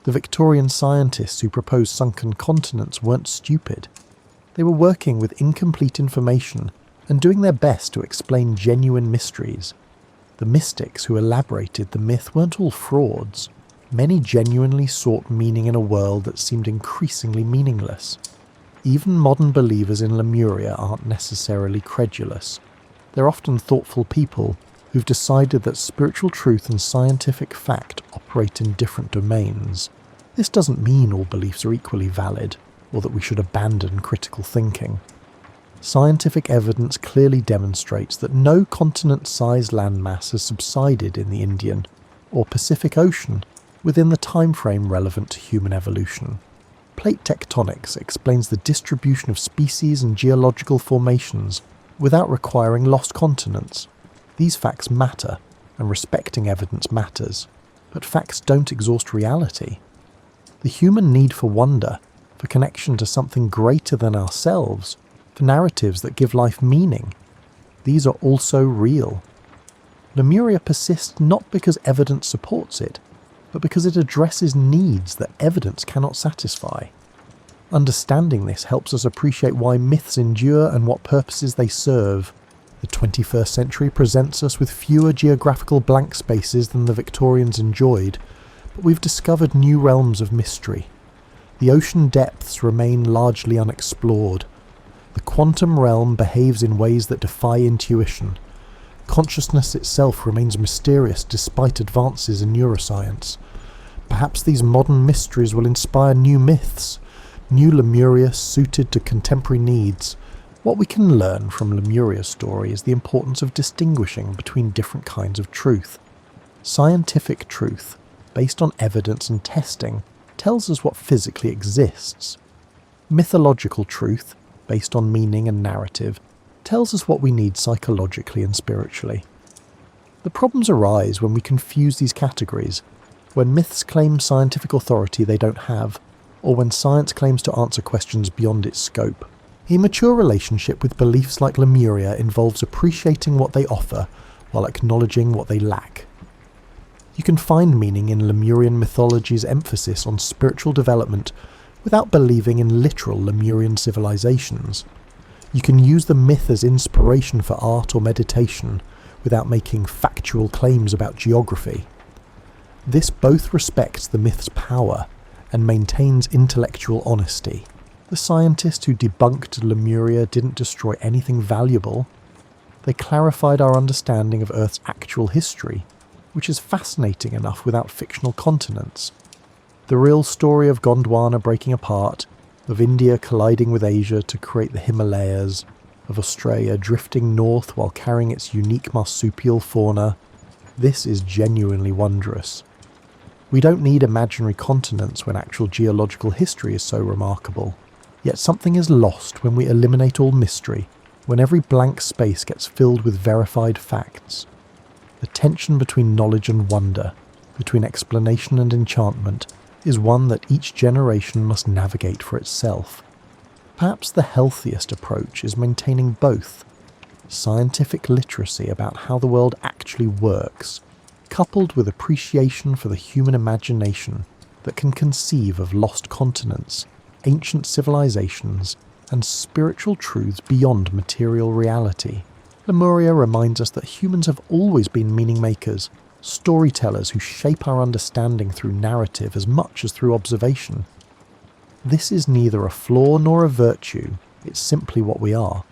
A: The Victorian scientists who proposed sunken continents weren't stupid. They were working with incomplete information and doing their best to explain genuine mysteries. The mystics who elaborated the myth weren't all frauds. Many genuinely sought meaning in a world that seemed increasingly meaningless. Even modern believers in Lemuria aren't necessarily credulous. They're often thoughtful people who've decided that spiritual truth and scientific fact operate in different domains. This doesn't mean all beliefs are equally valid, or that we should abandon critical thinking. Scientific evidence clearly demonstrates that no continent-sized landmass has subsided in the Indian or Pacific Ocean within the time frame relevant to human evolution. Plate tectonics explains the distribution of species and geological formations without requiring lost continents. These facts matter, and respecting evidence matters, but facts don't exhaust reality. The human need for wonder, for connection to something greater than ourselves, for narratives that give life meaning, these are also real. Lemuria persists not because evidence supports it, but because it addresses needs that evidence cannot satisfy. Understanding this helps us appreciate why myths endure and what purposes they serve. The 21st century presents us with fewer geographical blank spaces than the Victorians enjoyed, but we've discovered new realms of mystery. The ocean depths remain largely unexplored. The quantum realm behaves in ways that defy intuition. Consciousness itself remains mysterious despite advances in neuroscience. Perhaps these modern mysteries will inspire new myths, new Lemuria suited to contemporary needs. What we can learn from Lemuria's story is the importance of distinguishing between different kinds of truth. Scientific truth, based on evidence and testing, tells us what physically exists. Mythological truth, based on meaning and narrative, tells us what we need psychologically and spiritually. The problems arise when we confuse these categories, when myths claim scientific authority they don't have, or when science claims to answer questions beyond its scope. A mature relationship with beliefs like Lemuria involves appreciating what they offer while acknowledging what they lack. You can find meaning in Lemurian mythology's emphasis on spiritual development without believing in literal Lemurian civilizations. You can use the myth as inspiration for art or meditation without making factual claims about geography. This both respects the myth's power and maintains intellectual honesty. The scientists who debunked Lemuria didn't destroy anything valuable. They clarified our understanding of Earth's actual history, which is fascinating enough without fictional continents. The real story of Gondwana breaking apart, of India colliding with Asia to create the Himalayas, of Australia drifting north while carrying its unique marsupial fauna, this is genuinely wondrous. We don't need imaginary continents when actual geological history is so remarkable. Yet something is lost when we eliminate all mystery, when every blank space gets filled with verified facts. The tension between knowledge and wonder, between explanation and enchantment, is one that each generation must navigate for itself. Perhaps the healthiest approach is maintaining both. Scientific literacy about how the world actually works, coupled with appreciation for the human imagination that can conceive of lost continents, ancient civilizations, and spiritual truths beyond material reality. Lemuria reminds us that humans have always been meaning makers, storytellers who shape our understanding through narrative as much as through observation. This is neither a flaw nor a virtue, it's simply what we are.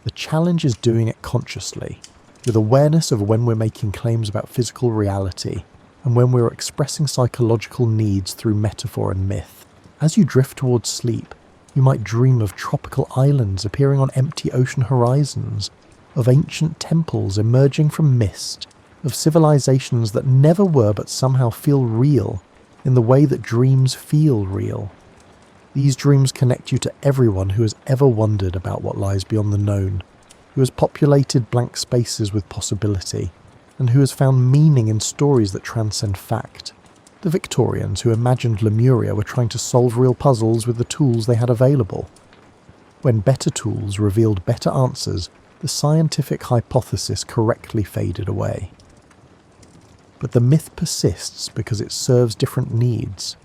A: The challenge is doing it consciously, with awareness of when we're making claims about physical reality, and when we're expressing psychological needs through metaphor and myth. As you drift towards sleep, you might dream of tropical islands appearing on empty ocean horizons, of ancient temples emerging from mist, of civilizations that never were but somehow feel real, in the way that dreams feel real. These dreams connect you to everyone who has ever wondered about what lies beyond the known, who has populated blank spaces with possibility, and who has found meaning in stories that transcend fact. The Victorians who imagined Lemuria were trying to solve real puzzles with the tools they had available. When better tools revealed better answers, the scientific hypothesis correctly faded away. But the myth persists because it serves different needs.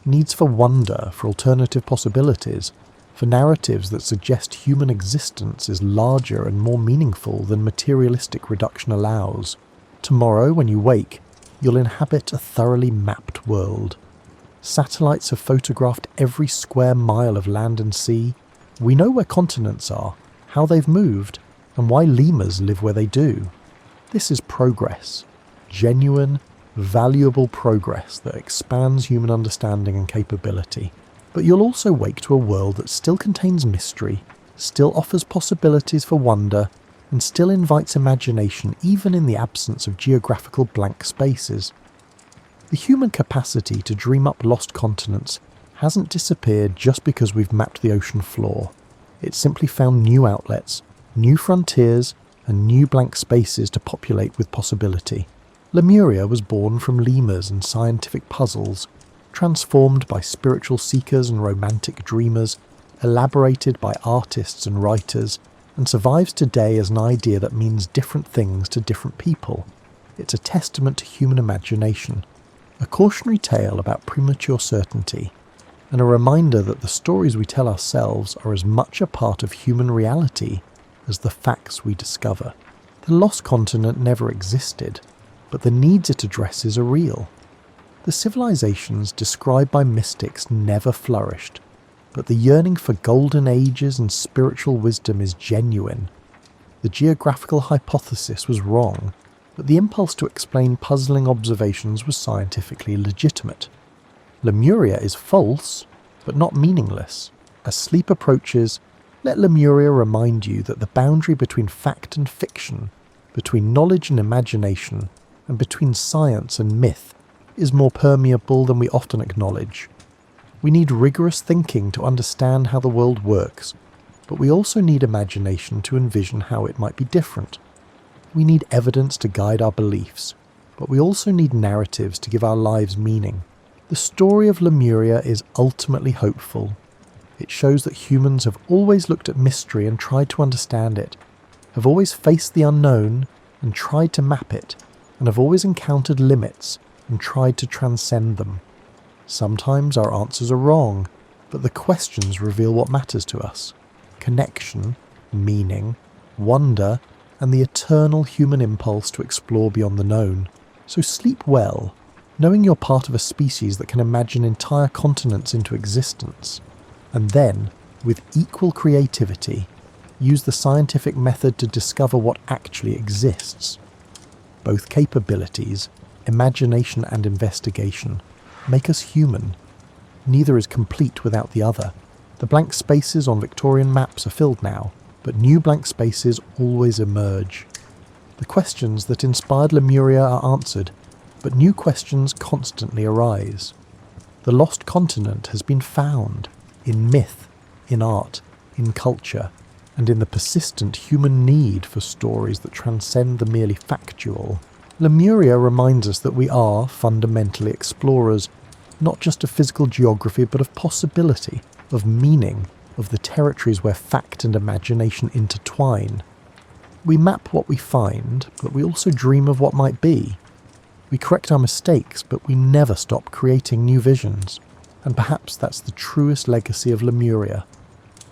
A: Needs for wonder, for alternative possibilities, for narratives that suggest human existence is larger and more meaningful than materialistic reduction allows. Tomorrow, when you wake, you'll inhabit a thoroughly mapped world. Satellites have photographed every square mile of land and sea. We know where continents are, how they've moved, and why lemurs live where they do. This is progress. Genuine, valuable progress that expands human understanding and capability. But you'll also wake to a world that still contains mystery, still offers possibilities for wonder, and still invites imagination even in the absence of geographical blank spaces. The human capacity to dream up lost continents hasn't disappeared just because we've mapped the ocean floor. It's simply found new outlets, new frontiers, and new blank spaces to populate with possibility. Lemuria was born from lemurs and scientific puzzles, transformed by spiritual seekers and romantic dreamers, elaborated by artists and writers, and survives today as an idea that means different things to different people. It's a testament to human imagination, a cautionary tale about premature certainty, and a reminder that the stories we tell ourselves are as much a part of human reality as the facts we discover. The lost continent never existed, but the needs it addresses are real. The civilizations described by mystics never flourished, but the yearning for golden ages and spiritual wisdom is genuine. The geographical hypothesis was wrong, but the impulse to explain puzzling observations was scientifically legitimate. Lemuria is false, but not meaningless. As sleep approaches, let Lemuria remind you that the boundary between fact and fiction, between knowledge and imagination, and between science and myth is more permeable than we often acknowledge. We need rigorous thinking to understand how the world works, but we also need imagination to envision how it might be different. We need evidence to guide our beliefs, but we also need narratives to give our lives meaning. The story of Lemuria is ultimately hopeful. It shows that humans have always looked at mystery and tried to understand it, have always faced the unknown and tried to map it, and have always encountered limits and tried to transcend them. Sometimes our answers are wrong, but the questions reveal what matters to us: connection, meaning, wonder, and the eternal human impulse to explore beyond the known. So sleep well, knowing you're part of a species that can imagine entire continents into existence. And then, with equal creativity, use the scientific method to discover what actually exists. Both capabilities, imagination and investigation, make us human. Neither is complete without the other. The blank spaces on Victorian maps are filled now, but new blank spaces always emerge. The questions that inspired Lemuria are answered, but new questions constantly arise. The lost continent has been found in myth, in art, in culture, and in the persistent human need for stories that transcend the merely factual. Lemuria reminds us that we are fundamentally explorers, not just of physical geography but of possibility, of meaning, of the territories where fact and imagination intertwine. We map what we find, but we also dream of what might be. We correct our mistakes, but we never stop creating new visions. And perhaps that's the truest legacy of Lemuria.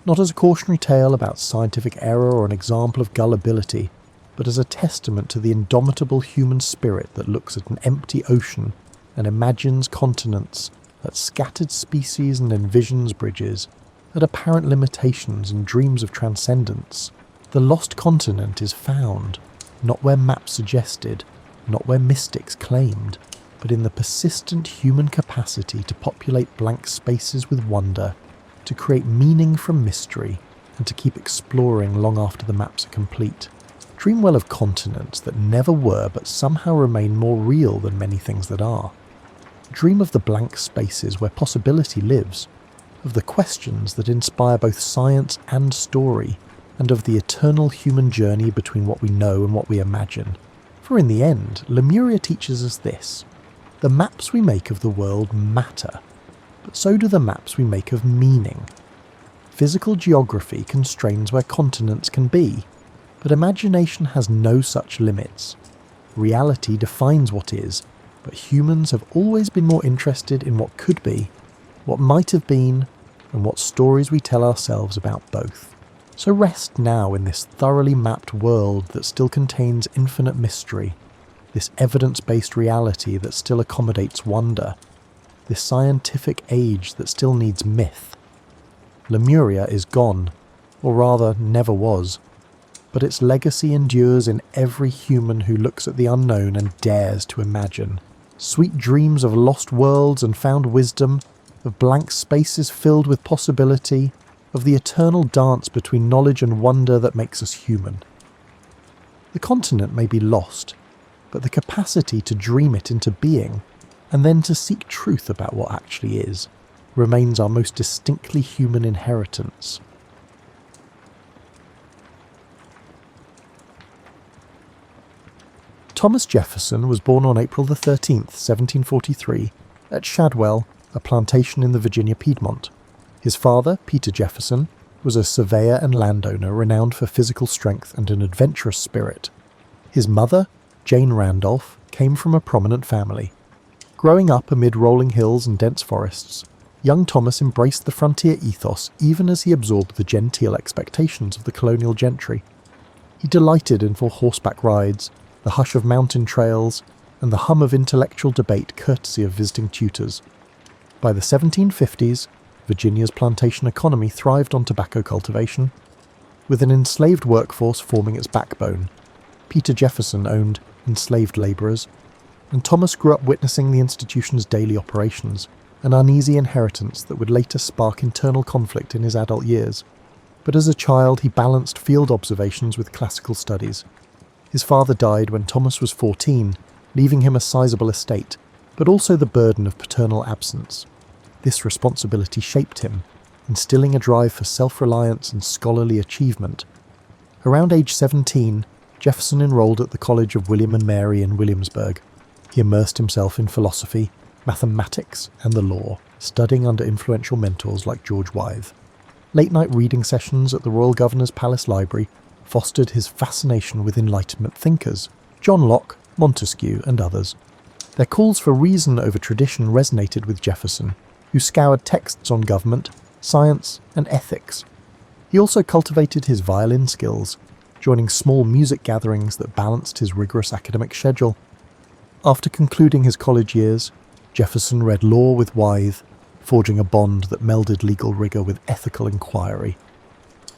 A: Not as a cautionary tale about scientific error or an example of gullibility, but as a testament to the indomitable human spirit that looks at an empty ocean and imagines continents, at scattered species and envisions bridges, at apparent limitations and dreams of transcendence. The lost continent is found, not where maps suggested, not where mystics claimed, but in the persistent human capacity to populate blank spaces with wonder, to create meaning from mystery, and to keep exploring long after the maps are complete. Dream well of continents that never were but somehow remain more real than many things that are. Dream of the blank spaces where possibility lives, of the questions that inspire both science and story, and of the eternal human journey between what we know and what we imagine. For in the end, Lemuria teaches us this: the maps we make of the world matter, but so do the maps we make of meaning. Physical geography constrains where continents can be, but imagination has no such limits. Reality defines what is, but humans have always been more interested in what could be, what might have been, and what stories we tell ourselves about both. So rest now in this thoroughly mapped world that still contains infinite mystery, this evidence-based reality that still accommodates wonder, this scientific age that still needs myth. Lemuria is gone, or rather never was, but its legacy endures in every human who looks at the unknown and dares to imagine. Sweet dreams of lost worlds and found wisdom, of blank spaces filled with possibility, of the eternal dance between knowledge and wonder that makes us human. The continent may be lost, but the capacity to dream it into being, and then to seek truth about what actually is, remains our most distinctly human inheritance. Thomas Jefferson was born on April 13th, 1743, at Shadwell, a plantation in the Virginia Piedmont. His father, Peter Jefferson, was a surveyor and landowner renowned for physical strength and an adventurous spirit. His mother, Jane Randolph, came from a prominent family. Growing up amid rolling hills and dense forests, young Thomas embraced the frontier ethos even as he absorbed the genteel expectations of the colonial gentry. He delighted in full horseback rides, the hush of mountain trails, and the hum of intellectual debate courtesy of visiting tutors. By the 1750s, Virginia's plantation economy thrived on tobacco cultivation. With an enslaved workforce forming its backbone, Peter Jefferson owned enslaved labourers, and Thomas grew up witnessing the institution's daily operations, an uneasy inheritance that would later spark internal conflict in his adult years. But as a child, he balanced field observations with classical studies. His father died when Thomas was 14, leaving him a sizable estate, but also the burden of paternal absence. This responsibility shaped him, instilling a drive for self-reliance and scholarly achievement. Around age 17, Jefferson enrolled at the College of William and Mary in Williamsburg. He immersed himself in philosophy, mathematics, and the law, studying under influential mentors like George Wythe. Late-night reading sessions at the Royal Governor's Palace Library fostered his fascination with Enlightenment thinkers, John Locke, Montesquieu, and others. Their calls for reason over tradition resonated with Jefferson, who scoured texts on government, science, and ethics. He also cultivated his violin skills, joining small music gatherings that balanced his rigorous academic schedule. After concluding his college years, Jefferson read law with Wythe, forging a bond that melded legal rigour with ethical inquiry.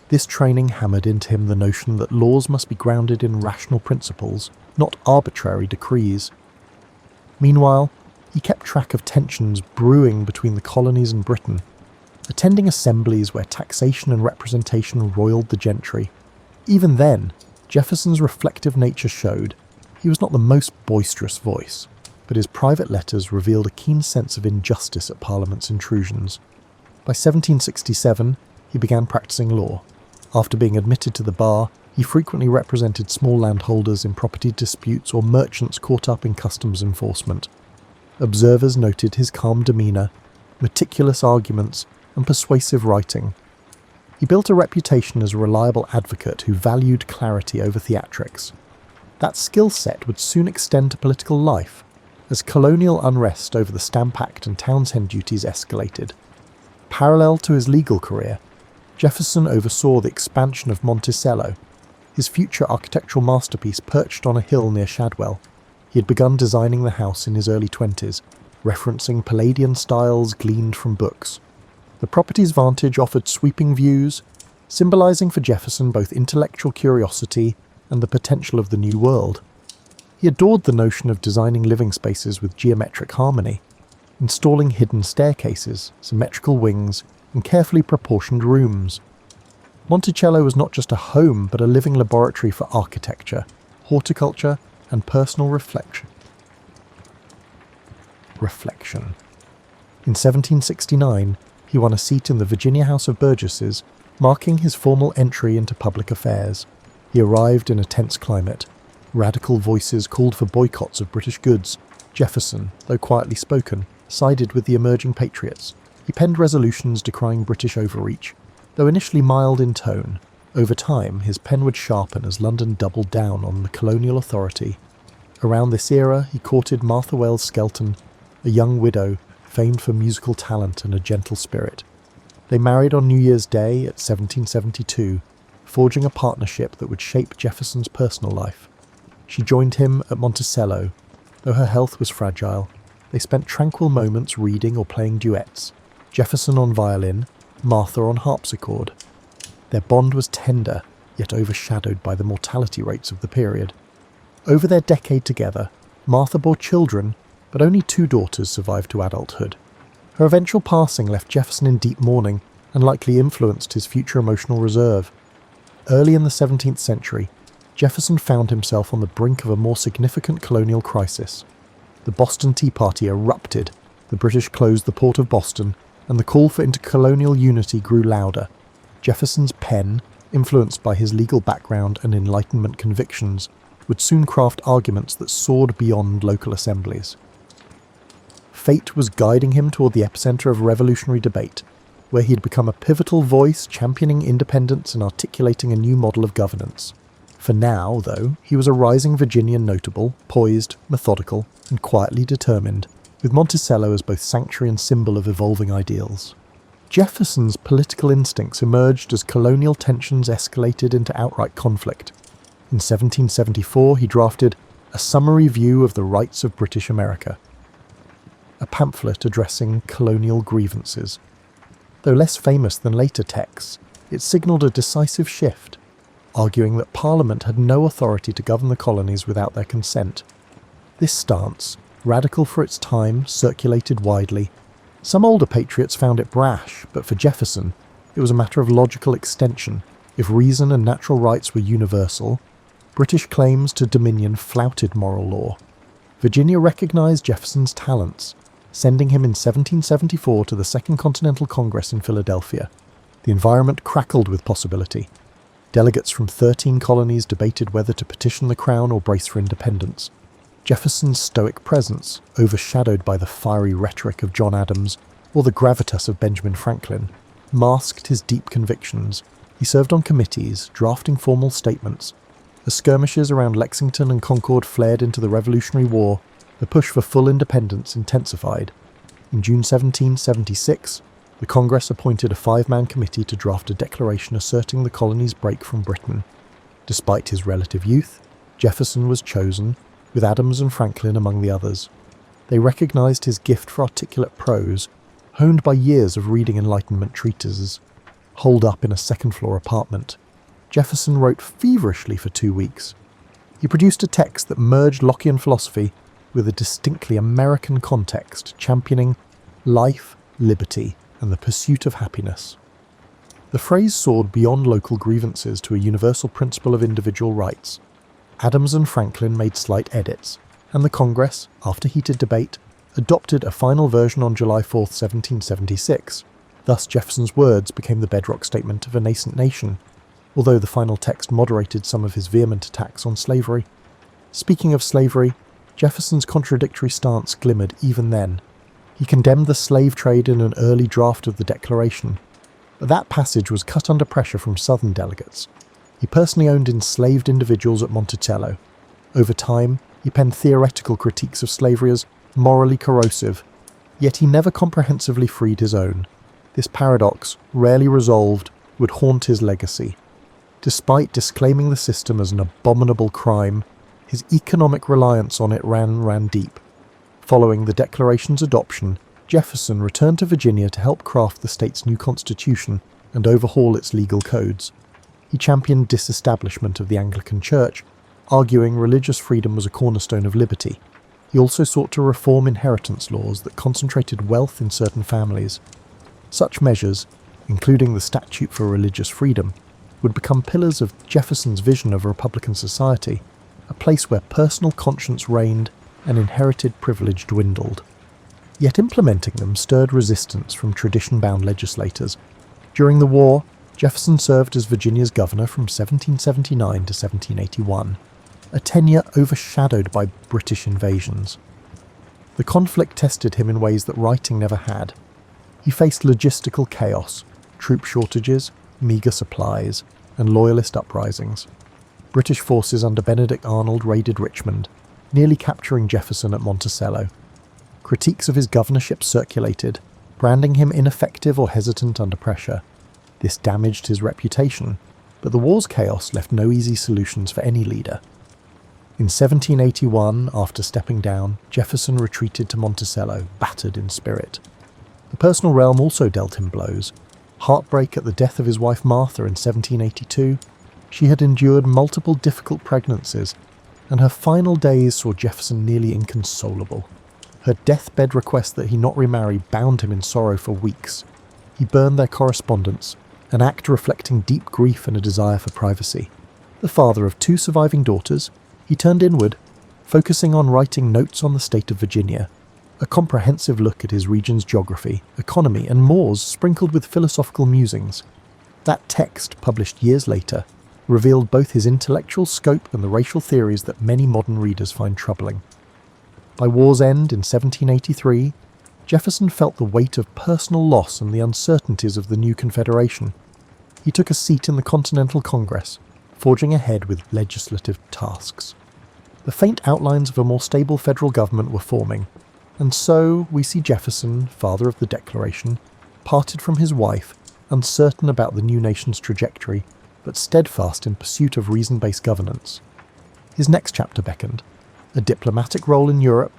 A: This training hammered into him the notion that laws must be grounded in rational principles, not arbitrary decrees. Meanwhile, he kept track of tensions brewing between the colonies and Britain, attending assemblies where taxation and representation roiled the gentry. Even then, Jefferson's reflective nature showed he was not the most boisterous voice, but his private letters revealed a keen sense of injustice at Parliament's intrusions. By 1767, he began practicing law. After being admitted to the bar, he frequently represented small landholders in property disputes or merchants caught up in customs enforcement. Observers noted his calm demeanour, meticulous arguments, and persuasive writing. He built a reputation as a reliable advocate who valued clarity over theatrics. That skill set would soon extend to political life, as colonial unrest over the Stamp Act and Townshend duties escalated. Parallel to his legal career, Jefferson oversaw the expansion of Monticello, his future architectural masterpiece perched on a hill near Shadwell. He had begun designing the house in his early 20s, referencing Palladian styles gleaned from books. The property's vantage offered sweeping views, symbolising for Jefferson both intellectual curiosity and the potential of the new world. He adored the notion of designing living spaces with geometric harmony, installing hidden staircases, symmetrical wings, and carefully proportioned rooms. Monticello was not just a home, but a living laboratory for architecture, horticulture, and personal reflection. In 1769, he won a seat in the Virginia House of Burgesses, marking his formal entry into public affairs. He arrived in a tense climate. Radical voices called for boycotts of British goods. Jefferson, though quietly spoken, sided with the emerging patriots. He penned resolutions decrying British overreach. Though initially mild in tone, over time his pen would sharpen as London doubled down on the colonial authority. Around this era, he courted Martha Wells Skelton, a young widow famed for musical talent and a gentle spirit. They married on New Year's Day at 1772, forging a partnership that would shape Jefferson's personal life. She joined him at Monticello. Though her health was fragile, they spent tranquil moments reading or playing duets, Jefferson on violin, Martha on harpsichord. Their bond was tender, yet overshadowed by the mortality rates of the period. Over their decade together, Martha bore children, but only 2 daughters survived to adulthood. Her eventual passing left Jefferson in deep mourning and likely influenced his future emotional reserve. Early in the 17th century, Jefferson found himself on the brink of a more significant colonial crisis. The Boston Tea Party erupted, the British closed the port of Boston, and the call for intercolonial unity grew louder. Jefferson's pen, influenced by his legal background and Enlightenment convictions, would soon craft arguments that soared beyond local assemblies. Fate was guiding him toward the epicenter of revolutionary debate, where he had become a pivotal voice championing independence and articulating a new model of governance. For now, though, he was a rising Virginian notable, poised, methodical, and quietly determined, with Monticello as both sanctuary and symbol of evolving ideals. Jefferson's political instincts emerged as colonial tensions escalated into outright conflict. In 1774, he drafted A Summary View of the Rights of British America, a pamphlet addressing colonial grievances. Though less famous than later texts, it signalled a decisive shift, arguing that Parliament had no authority to govern the colonies without their consent. This stance, radical for its time, circulated widely. Some older patriots found it brash, but for Jefferson, it was a matter of logical extension. If reason and natural rights were universal, British claims to dominion flouted moral law. Virginia recognised Jefferson's talents, sending him in 1774 to the Second Continental Congress in Philadelphia. The environment crackled with possibility. Delegates from 13 colonies debated whether to petition the Crown or brace for independence. Jefferson's stoic presence, overshadowed by the fiery rhetoric of John Adams or the gravitas of Benjamin Franklin, masked his deep convictions. He served on committees, drafting formal statements. As skirmishes around Lexington and Concord flared into the Revolutionary War, the push for full independence intensified. In June 1776, the Congress appointed a 5-man committee to draft a declaration asserting the colony's break from Britain. Despite his relative youth, Jefferson was chosen, with Adams and Franklin among the others. They recognised his gift for articulate prose, honed by years of reading Enlightenment treatises. Holed up in a second-floor apartment, Jefferson wrote feverishly for 2 weeks. He produced a text that merged Lockean philosophy with a distinctly American context, championing life, liberty, and the pursuit of happiness. The phrase soared beyond local grievances to a universal principle of individual rights. Adams and Franklin made slight edits, and the Congress, after heated debate, adopted a final version on July 4, 1776. Thus Jefferson's words became the bedrock statement of a nascent nation, although the final text moderated some of his vehement attacks on slavery. Speaking of slavery, Jefferson's contradictory stance glimmered even then. He condemned the slave trade in an early draft of the Declaration, but that passage was cut under pressure from Southern delegates. He personally owned enslaved individuals at Monticello. Over time, he penned theoretical critiques of slavery as morally corrosive, yet he never comprehensively freed his own. This paradox, rarely resolved, would haunt his legacy. Despite disclaiming the system as an abominable crime, his economic reliance on it ran deep. Following the Declaration's adoption, Jefferson returned to Virginia to help craft the state's new constitution and overhaul its legal codes. He championed disestablishment of the Anglican Church, arguing religious freedom was a cornerstone of liberty. He also sought to reform inheritance laws that concentrated wealth in certain families. Such measures, including the Statute for Religious Freedom, would become pillars of Jefferson's vision of a Republican society, a place where personal conscience reigned and inherited privilege dwindled. Yet implementing them stirred resistance from tradition-bound legislators. During the war, Jefferson served as Virginia's governor from 1779 to 1781, a tenure overshadowed by British invasions. The conflict tested him in ways that writing never had. He faced logistical chaos, troop shortages, meagre supplies, and loyalist uprisings. British forces under Benedict Arnold raided Richmond, nearly capturing Jefferson at Monticello. Critiques of his governorship circulated, branding him ineffective or hesitant under pressure. This damaged his reputation, but the war's chaos left no easy solutions for any leader. In 1781, after stepping down, Jefferson retreated to Monticello, battered in spirit. The personal realm also dealt him blows. Heartbreak at the death of his wife Martha in 1782, she had endured multiple difficult pregnancies, and her final days saw Jefferson nearly inconsolable. Her deathbed request that he not remarry bound him in sorrow for weeks. He burned their correspondence, an act reflecting deep grief and a desire for privacy. The father of 2 surviving daughters, he turned inward, focusing on writing notes on the state of Virginia, a comprehensive look at his region's geography, economy, and mores sprinkled with philosophical musings. That text, published years later, revealed both his intellectual scope and the racial theories that many modern readers find troubling. By war's end in 1783, Jefferson felt the weight of personal loss and the uncertainties of the new Confederation. He took a seat in the Continental Congress, forging ahead with legislative tasks. The faint outlines of a more stable federal government were forming, and so we see Jefferson, father of the Declaration, parted from his wife, uncertain about the new nation's trajectory, but steadfast in pursuit of reason-based governance. His next chapter beckoned, a diplomatic role in Europe,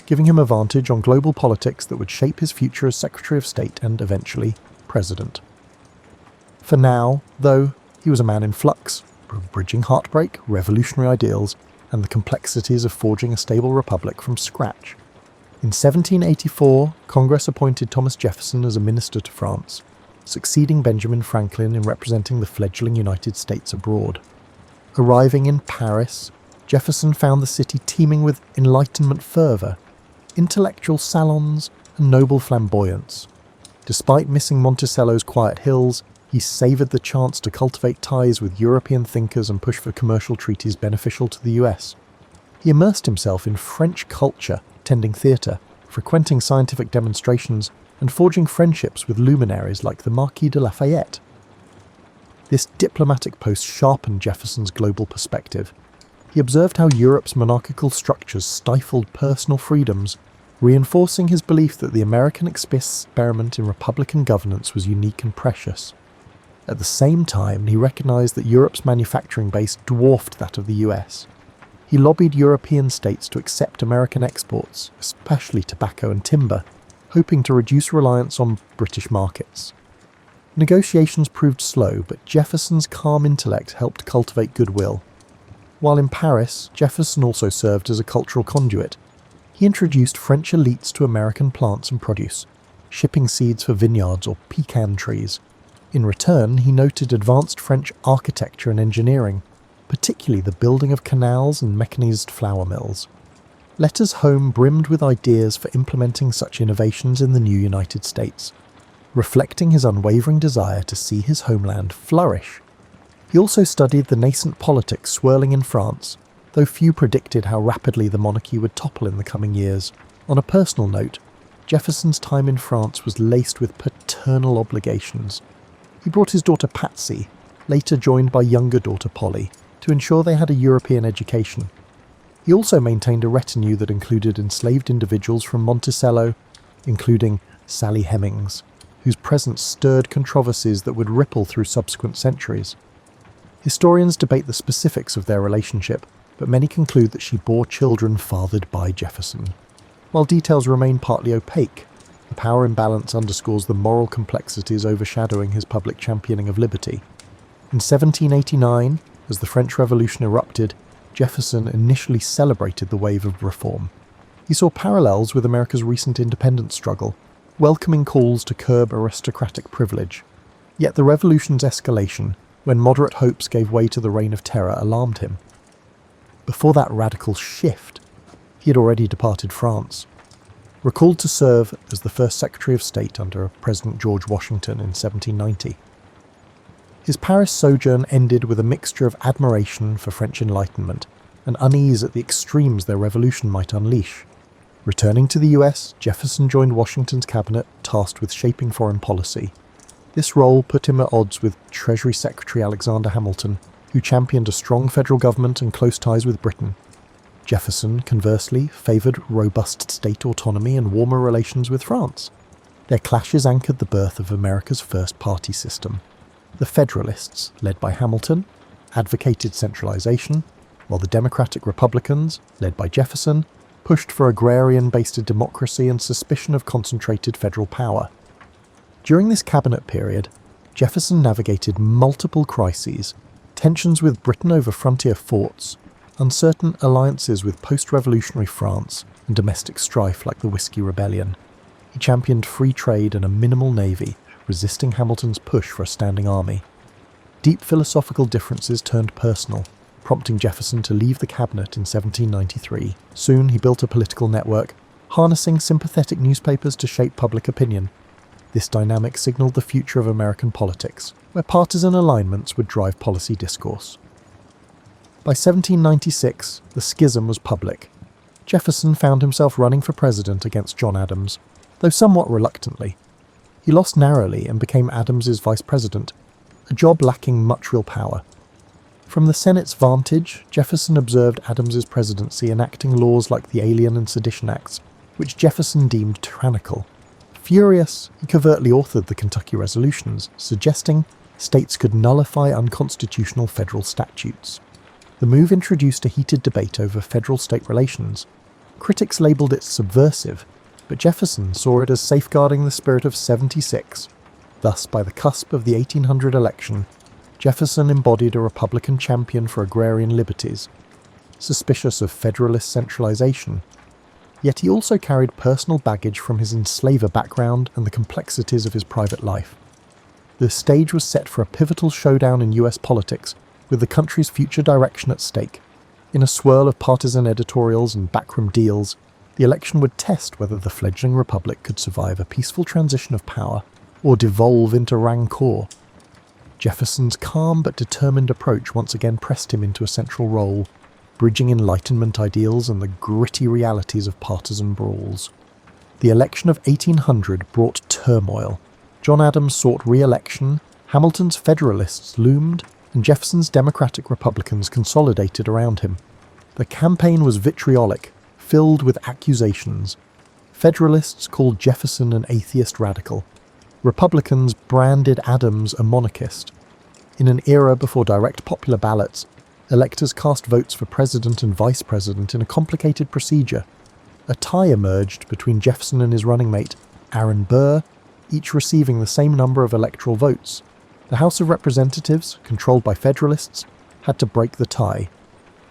A: giving him a vantage on global politics that would shape his future as Secretary of State and, eventually, President. For now, though, he was a man in flux, bridging heartbreak, revolutionary ideals, and the complexities of forging a stable republic from scratch. In 1784, Congress appointed Thomas Jefferson as a minister to France, succeeding Benjamin Franklin in representing the fledgling United States abroad. Arriving in Paris, Jefferson found the city teeming with Enlightenment fervour, intellectual salons, and noble flamboyance. Despite missing Monticello's quiet hills, he savoured the chance to cultivate ties with European thinkers and push for commercial treaties beneficial to the US. He immersed himself in French culture, attending theatre, frequenting scientific demonstrations, and forging friendships with luminaries like the Marquis de Lafayette. This diplomatic post sharpened Jefferson's global perspective. He observed how Europe's monarchical structures stifled personal freedoms, reinforcing his belief that the American experiment in republican governance was unique and precious. At the same time, he recognized that Europe's manufacturing base dwarfed that of the US. He lobbied European states to accept American exports, especially tobacco and timber, hoping to reduce reliance on British markets. Negotiations proved slow, but Jefferson's calm intellect helped cultivate goodwill. While in Paris, Jefferson also served as a cultural conduit. He introduced French elites to American plants and produce, shipping seeds for vineyards or pecan trees. In return, he noted advanced French architecture and engineering, particularly the building of canals and mechanized flour mills. Letters home brimmed with ideas for implementing such innovations in the new United States, reflecting his unwavering desire to see his homeland flourish. He also studied the nascent politics swirling in France, though few predicted how rapidly the monarchy would topple in the coming years. On a personal note, Jefferson's time in France was laced with paternal obligations. He brought his daughter Patsy, later joined by younger daughter Polly, to ensure they had a European education. He also maintained a retinue that included enslaved individuals from Monticello, including Sally Hemings, whose presence stirred controversies that would ripple through subsequent centuries. Historians debate the specifics of their relationship, but many conclude that she bore children fathered by Jefferson. While details remain partly opaque, the power imbalance underscores the moral complexities overshadowing his public championing of liberty. In 1789, as the French Revolution erupted, Jefferson initially celebrated the wave of reform. He saw parallels with America's recent independence struggle, welcoming calls to curb aristocratic privilege. Yet the revolution's escalation, when moderate hopes gave way to the reign of terror, alarmed him. Before that radical shift, he had already departed France. Recalled to serve as the first Secretary of State under President George Washington in 1790. His Paris sojourn ended with a mixture of admiration for French Enlightenment and unease at the extremes their revolution might unleash. Returning to the US, Jefferson joined Washington's cabinet tasked with shaping foreign policy. This role put him at odds with Treasury Secretary Alexander Hamilton, who championed a strong federal government and close ties with Britain. Jefferson, conversely, favoured robust state autonomy and warmer relations with France. Their clashes anchored the birth of America's first party system. The Federalists, led by Hamilton, advocated centralization, while the Democratic Republicans, led by Jefferson, pushed for agrarian-based democracy and suspicion of concentrated federal power. During this cabinet period, Jefferson navigated multiple crises, tensions with Britain over frontier forts, uncertain alliances with post-revolutionary France, and domestic strife like the Whiskey Rebellion. He championed free trade and a minimal navy, resisting Hamilton's push for a standing army. Deep philosophical differences turned personal, prompting Jefferson to leave the cabinet in 1793. Soon he built a political network, harnessing sympathetic newspapers to shape public opinion. This dynamic signalled the future of American politics, where partisan alignments would drive policy discourse. By 1796, the schism was public. Jefferson found himself running for president against John Adams, though somewhat reluctantly. He lost narrowly and became Adams's vice president, a job lacking much real power. From the Senate's vantage, Jefferson observed Adams's presidency enacting laws like the Alien and Sedition Acts, which Jefferson deemed tyrannical. Furious, he covertly authored the Kentucky Resolutions, suggesting states could nullify unconstitutional federal statutes. The move introduced a heated debate over federal-state relations. Critics labelled it subversive, but Jefferson saw it as safeguarding the spirit of '76. Thus, by the cusp of the 1800 election, Jefferson embodied a Republican champion for agrarian liberties, suspicious of Federalist centralization. Yet he also carried personal baggage from his enslaver background and the complexities of his private life. The stage was set for a pivotal showdown in US politics, with the country's future direction at stake. In a swirl of partisan editorials and backroom deals, the election would test whether the fledgling republic could survive a peaceful transition of power or devolve into rancor. Jefferson's calm but determined approach once again pressed him into a central role, bridging Enlightenment ideals and the gritty realities of partisan brawls. The election of 1800 brought turmoil. John Adams sought re-election, Hamilton's Federalists loomed, and Jefferson's Democratic Republicans consolidated around him. The campaign was vitriolic, filled with accusations. Federalists called Jefferson an atheist radical. Republicans branded Adams a monarchist. In an era before direct popular ballots, electors cast votes for president and vice president in a complicated procedure. A tie emerged between Jefferson and his running mate, Aaron Burr, each receiving the same number of electoral votes, the House of Representatives, controlled by Federalists, had to break the tie.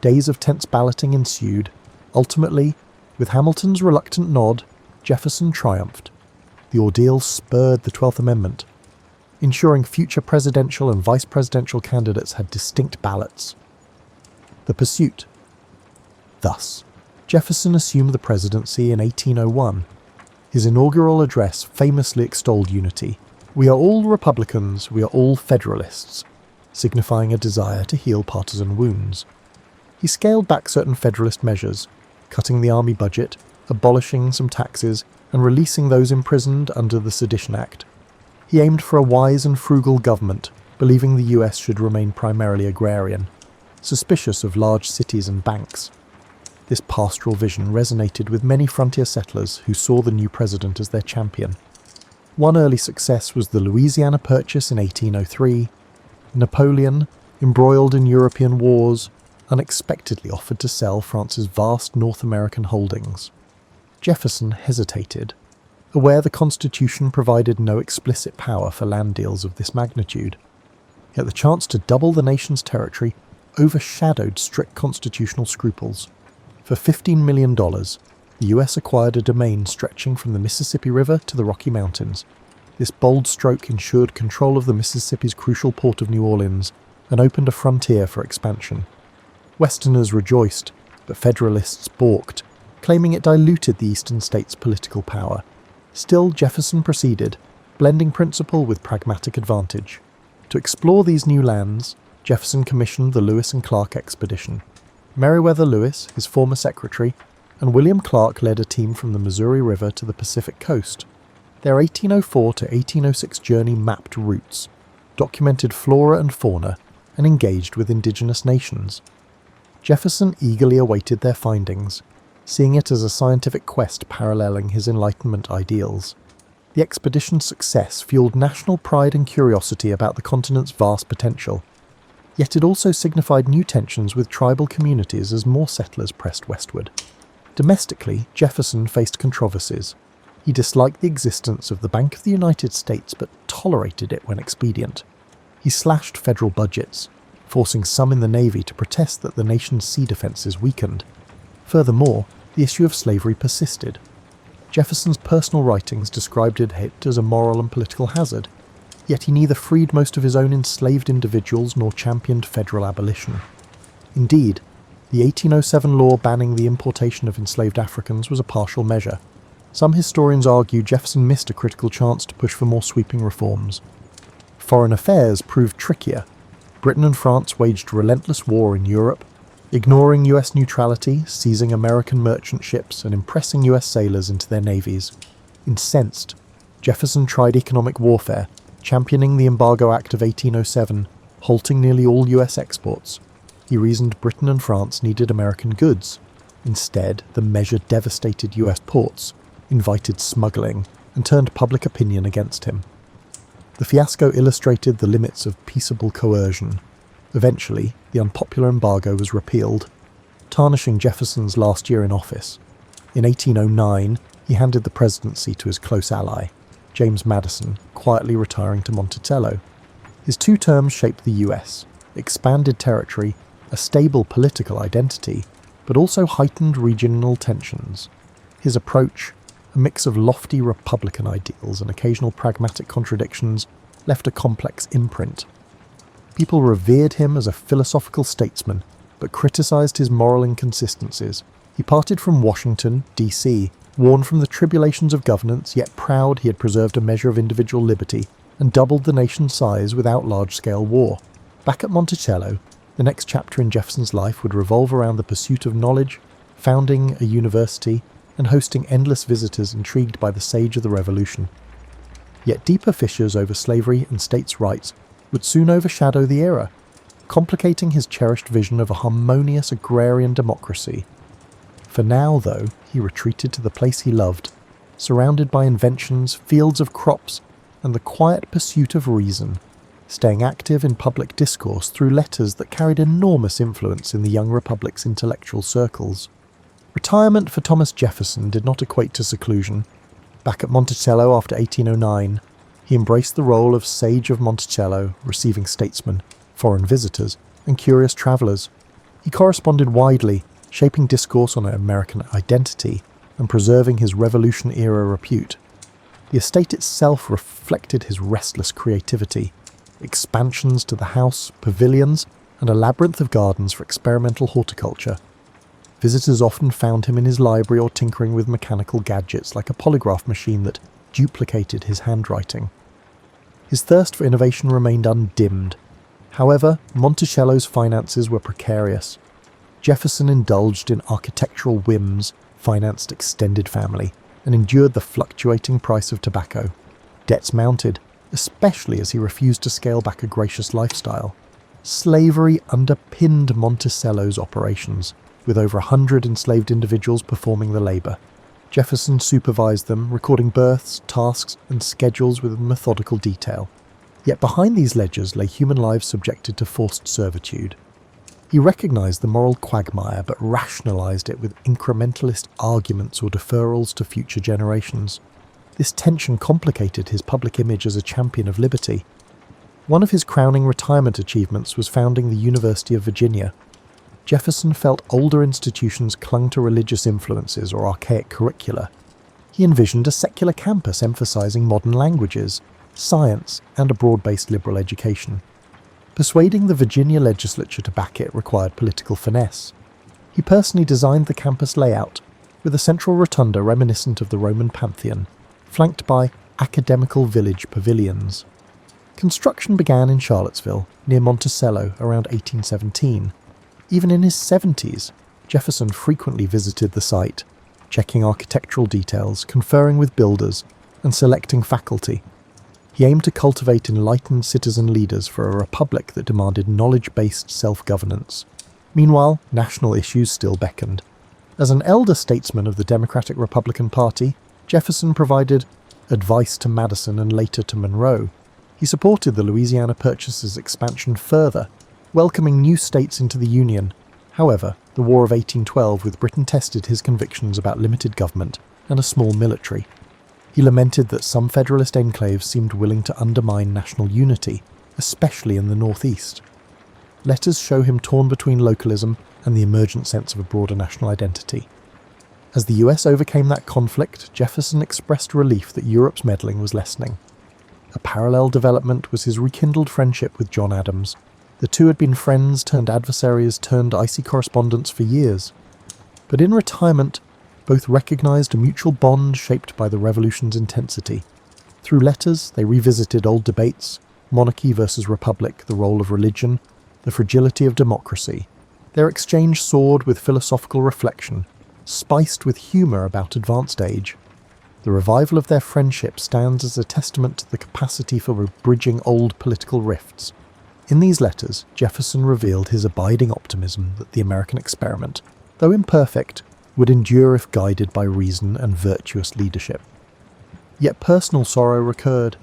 A: Days of tense balloting ensued. Ultimately, with Hamilton's reluctant nod, Jefferson triumphed. The ordeal spurred the 12th Amendment, ensuring future presidential and vice presidential candidates had distinct ballots. The pursuit. Thus, Jefferson assumed the presidency in 1801. His inaugural address famously extolled unity. "We are all Republicans, we are all Federalists," signifying a desire to heal partisan wounds. He scaled back certain Federalist measures, cutting the army budget, abolishing some taxes, and releasing those imprisoned under the Sedition Act. He aimed for a wise and frugal government, believing the US should remain primarily agrarian, suspicious of large cities and banks. This pastoral vision resonated with many frontier settlers who saw the new president as their champion. One early success was the Louisiana Purchase in 1803. Napoleon, embroiled in European wars, unexpectedly offered to sell France's vast North American holdings. Jefferson hesitated, aware the Constitution provided no explicit power for land deals of this magnitude. Yet the chance to double the nation's territory overshadowed strict constitutional scruples. For $15 million, the US acquired a domain stretching from the Mississippi River to the Rocky Mountains. This bold stroke ensured control of the Mississippi's crucial port of New Orleans and opened a frontier for expansion. Westerners rejoiced, but Federalists balked, claiming it diluted the eastern states' political power. Still, Jefferson proceeded, blending principle with pragmatic advantage. To explore these new lands, Jefferson commissioned the Lewis and Clark expedition. Meriwether Lewis, his former secretary, and William Clark led a team from the Missouri River to the Pacific coast. Their 1804 to 1806 journey mapped routes, documented flora and fauna, and engaged with indigenous nations. Jefferson eagerly awaited their findings, seeing it as a scientific quest paralleling his Enlightenment ideals. The expedition's success fueled national pride and curiosity about the continent's vast potential. Yet it also signified new tensions with tribal communities as more settlers pressed westward. Domestically, Jefferson faced controversies. He disliked the existence of the Bank of the United States but tolerated it when expedient. He slashed federal budgets, forcing some in the Navy to protest that the nation's sea defences weakened. Furthermore, the issue of slavery persisted. Jefferson's personal writings described it as a moral and political hazard, yet he neither freed most of his own enslaved individuals nor championed federal abolition. Indeed, the 1807 law banning the importation of enslaved Africans was a partial measure. Some historians argue Jefferson missed a critical chance to push for more sweeping reforms. Foreign affairs proved trickier. Britain and France waged relentless war in Europe, ignoring US neutrality, seizing American merchant ships, and impressing US sailors into their navies. Incensed, Jefferson tried economic warfare, championing the Embargo Act of 1807, halting nearly all US exports. He reasoned Britain and France needed American goods. Instead, the measure devastated US ports, invited smuggling, and turned public opinion against him. The fiasco illustrated the limits of peaceable coercion. Eventually, the unpopular embargo was repealed, tarnishing Jefferson's last year in office. In 1809, he handed the presidency to his close ally, James Madison, quietly retiring to Monticello. His 2 terms shaped the US, expanded territory, a stable political identity, but also heightened regional tensions. His approach, a mix of lofty Republican ideals and occasional pragmatic contradictions, left a complex imprint. People revered him as a philosophical statesman, but criticized his moral inconsistencies. He parted from Washington, D.C., worn from the tribulations of governance, yet proud he had preserved a measure of individual liberty, and doubled the nation's size without large-scale war. Back at Monticello, the next chapter in Jefferson's life would revolve around the pursuit of knowledge, founding a university, and hosting endless visitors intrigued by the sage of the Revolution. Yet deeper fissures over slavery and states' rights would soon overshadow the era, complicating his cherished vision of a harmonious agrarian democracy. For now, though, he retreated to the place he loved, surrounded by inventions, fields of crops, and the quiet pursuit of reason, staying active in public discourse through letters that carried enormous influence in the young republic's intellectual circles. Retirement for Thomas Jefferson did not equate to seclusion. Back at Monticello after 1809, he embraced the role of Sage of Monticello, receiving statesmen, foreign visitors, and curious travellers. He corresponded widely, shaping discourse on American identity and preserving his Revolution-era repute. The estate itself reflected his restless creativity, expansions to the house, pavilions, and a labyrinth of gardens for experimental horticulture. Visitors often found him in his library or tinkering with mechanical gadgets like a polygraph machine that duplicated his handwriting. His thirst for innovation remained undimmed. However, Monticello's finances were precarious. Jefferson indulged in architectural whims, financed extended family, and endured the fluctuating price of tobacco. Debts mounted, especially as he refused to scale back a gracious lifestyle. Slavery underpinned Monticello's operations, with over 100 enslaved individuals performing the labour. Jefferson supervised them, recording births, tasks, and schedules with methodical detail. Yet behind these ledgers lay human lives subjected to forced servitude. He recognised the moral quagmire, but rationalised it with incrementalist arguments or deferrals to future generations. This tension complicated his public image as a champion of liberty. One of his crowning retirement achievements was founding the University of Virginia. Jefferson felt older institutions clung to religious influences or archaic curricula. He envisioned a secular campus emphasising modern languages, science, and a broad-based liberal education. Persuading the Virginia legislature to back it required political finesse. He personally designed the campus layout, with a central rotunda reminiscent of the Roman Pantheon, flanked by academical village pavilions. Construction began in Charlottesville, near Monticello, around 1817. Even in his 70s, Jefferson frequently visited the site, checking architectural details, conferring with builders, and selecting faculty. He aimed to cultivate enlightened citizen leaders for a republic that demanded knowledge-based self-governance. Meanwhile, national issues still beckoned. As an elder statesman of the Democratic-Republican Party, Jefferson provided advice to Madison and later to Monroe. He supported the Louisiana Purchase's expansion further, welcoming new states into the Union. However, the War of 1812 with Britain tested his convictions about limited government and a small military. He lamented that some Federalist enclaves seemed willing to undermine national unity, especially in the Northeast. Letters show him torn between localism and the emergent sense of a broader national identity. As the US overcame that conflict, Jefferson expressed relief that Europe's meddling was lessening. A parallel development was his rekindled friendship with John Adams. The two had been friends turned adversaries turned icy correspondents for years. But in retirement, both recognized a mutual bond shaped by the Revolution's intensity. Through letters, they revisited old debates, monarchy versus republic, the role of religion, the fragility of democracy. Their exchange soared with philosophical reflection, spiced with humour about advanced age. The revival of their friendship stands as a testament to the capacity for bridging old political rifts. In these letters, Jefferson revealed his abiding optimism that the American experiment, though imperfect, would endure if guided by reason and virtuous leadership. Yet personal sorrow recurred.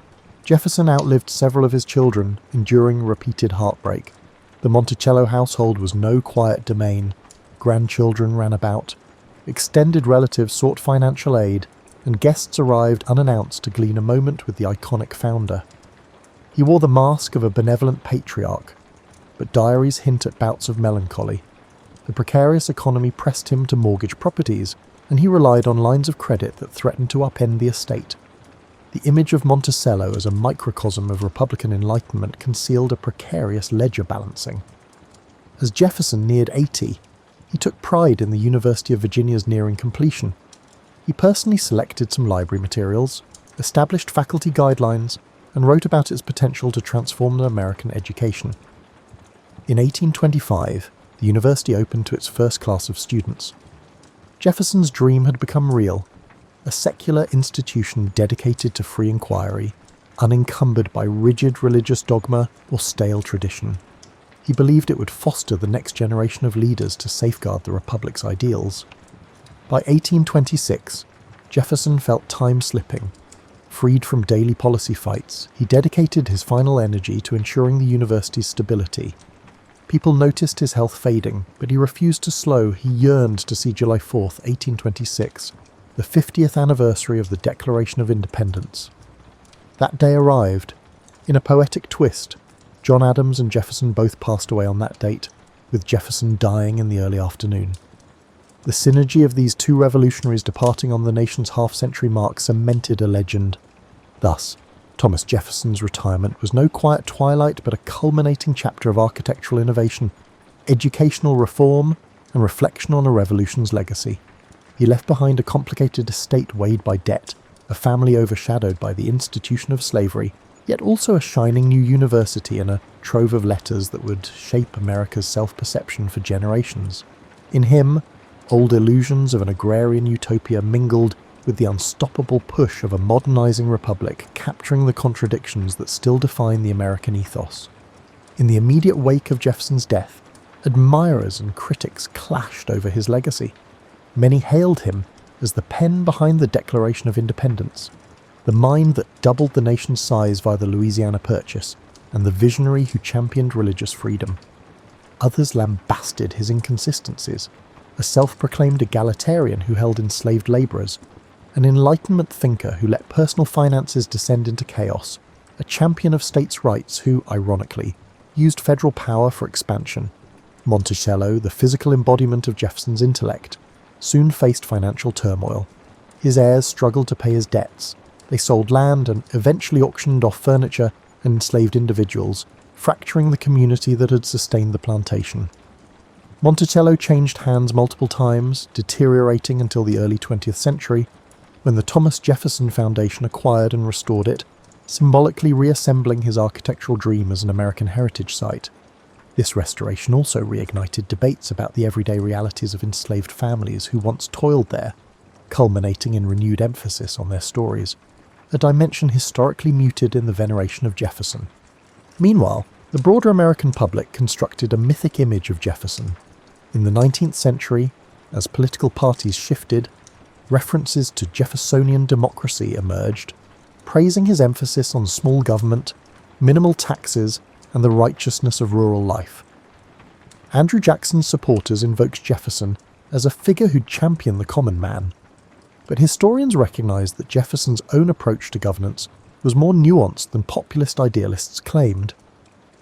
A: Jefferson outlived several of his children, enduring repeated heartbreak. The Monticello household was no quiet domain. Grandchildren ran about. Extended relatives sought financial aid, and guests arrived unannounced to glean a moment with the iconic founder. He wore the mask of a benevolent patriarch, but diaries hint at bouts of melancholy. The precarious economy pressed him to mortgage properties, and he relied on lines of credit that threatened to upend the estate. The image of Monticello as a microcosm of Republican enlightenment concealed a precarious ledger balancing. As Jefferson neared 80, he took pride in the University of Virginia's nearing completion. He personally selected some library materials, established faculty guidelines, and wrote about its potential to transform the American education. In 1825, the university opened to its first class of students. Jefferson's dream had become real, a secular institution dedicated to free inquiry, unencumbered by rigid religious dogma or stale tradition. He believed it would foster the next generation of leaders to safeguard the Republic's ideals. By 1826, Jefferson felt time slipping. Freed from daily policy fights, he dedicated his final energy to ensuring the university's stability. People noticed his health fading, but he refused to slow. He yearned to see July 4, 1826, the the 50th anniversary of the Declaration of Independence. That day arrived. In a poetic twist, John Adams and Jefferson both passed away on that date, with Jefferson dying in the early afternoon. The synergy of these two revolutionaries departing on the nation's half-century mark cemented a legend. Thus, Thomas Jefferson's retirement was no quiet twilight but a culminating chapter of architectural innovation, educational reform, and reflection on a revolution's legacy. He left behind a complicated estate weighed by debt, a family overshadowed by the institution of slavery, yet also a shining new university and a trove of letters that would shape America's self-perception for generations. In him, old illusions of an agrarian utopia mingled with the unstoppable push of a modernizing republic, capturing the contradictions that still define the American ethos. In the immediate wake of Jefferson's death, admirers and critics clashed over his legacy. Many hailed him as the pen behind the Declaration of Independence, the mind that doubled the nation's size via the Louisiana Purchase, and the visionary who championed religious freedom. Others lambasted his inconsistencies, a self-proclaimed egalitarian who held enslaved labourers, an Enlightenment thinker who let personal finances descend into chaos, a champion of states' rights who, ironically, used federal power for expansion. Monticello, the physical embodiment of Jefferson's intellect, soon faced financial turmoil. His heirs struggled to pay his debts. They sold land and eventually auctioned off furniture and enslaved individuals, fracturing the community that had sustained the plantation. Monticello changed hands multiple times, deteriorating until the early 20th century, when the Thomas Jefferson Foundation acquired and restored it, symbolically reassembling his architectural dream as an American heritage site. This restoration also reignited debates about the everyday realities of enslaved families who once toiled there, culminating in renewed emphasis on their stories, a dimension historically muted in the veneration of Jefferson. Meanwhile, the broader American public constructed a mythic image of Jefferson. In the 19th century, as political parties shifted, references to Jeffersonian democracy emerged, praising his emphasis on small government, minimal taxes, and the righteousness of rural life. Andrew Jackson's supporters invoked Jefferson as a figure who'd champion the common man. But historians recognized that Jefferson's own approach to governance was more nuanced than populist idealists claimed.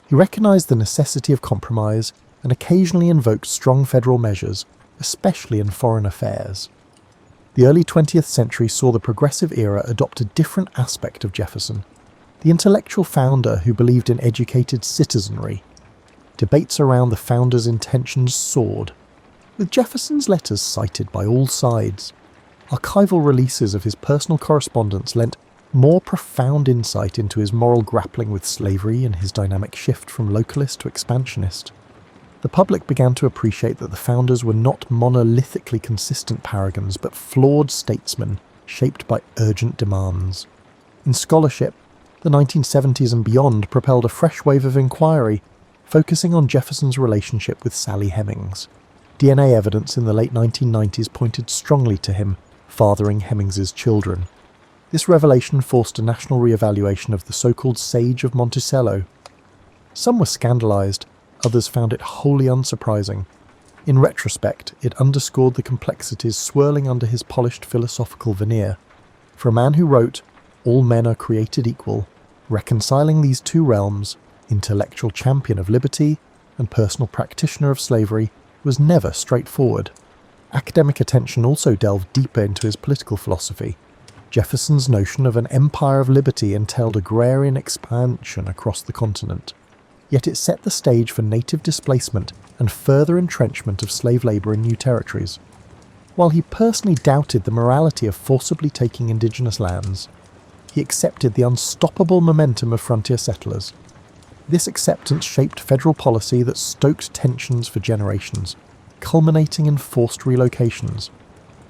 A: He recognized the necessity of compromise and occasionally invoked strong federal measures, especially in foreign affairs. The early 20th century saw the progressive era adopt a different aspect of Jefferson, the intellectual founder who believed in educated citizenry. Debates around the founder's intentions soared, with Jefferson's letters cited by all sides. Archival releases of his personal correspondence lent more profound insight into his moral grappling with slavery and his dynamic shift from localist to expansionist. The public began to appreciate that the founders were not monolithically consistent paragons, but flawed statesmen shaped by urgent demands. In scholarship, the 1970s and beyond propelled a fresh wave of inquiry, focusing on Jefferson's relationship with Sally Hemings. DNA evidence in the late 1990s pointed strongly to him, fathering Hemings's children. This revelation forced a national re-evaluation of the so-called Sage of Monticello. Some were scandalized, others found it wholly unsurprising. In retrospect, it underscored the complexities swirling under his polished philosophical veneer. For a man who wrote, "All men are created equal," reconciling these two realms, intellectual champion of liberty and personal practitioner of slavery, was never straightforward. Academic attention also delved deeper into his political philosophy. Jefferson's notion of an empire of liberty entailed agrarian expansion across the continent. Yet it set the stage for native displacement and further entrenchment of slave labour in new territories. While he personally doubted the morality of forcibly taking indigenous lands, he accepted the unstoppable momentum of frontier settlers. This acceptance shaped federal policy that stoked tensions for generations, culminating in forced relocations.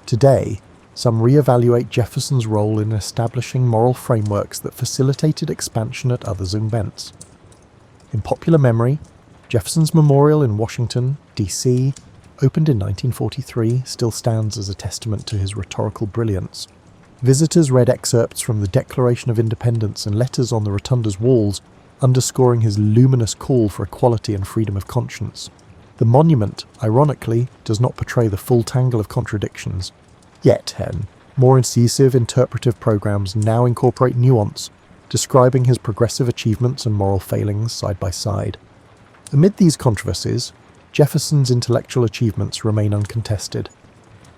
A: Today, some re-evaluate Jefferson's role in establishing moral frameworks that facilitated expansion at others' expense. In popular memory, Jefferson's Memorial in Washington, D.C., opened in 1943, still stands as a testament to his rhetorical brilliance. Visitors read excerpts from the Declaration of Independence and letters on the rotunda's walls, underscoring his luminous call for equality and freedom of conscience. The monument, ironically, does not portray the full tangle of contradictions. Yet, More incisive interpretive programs now incorporate nuance, describing his progressive achievements and moral failings side by side. Amid these controversies, Jefferson's intellectual achievements remain uncontested.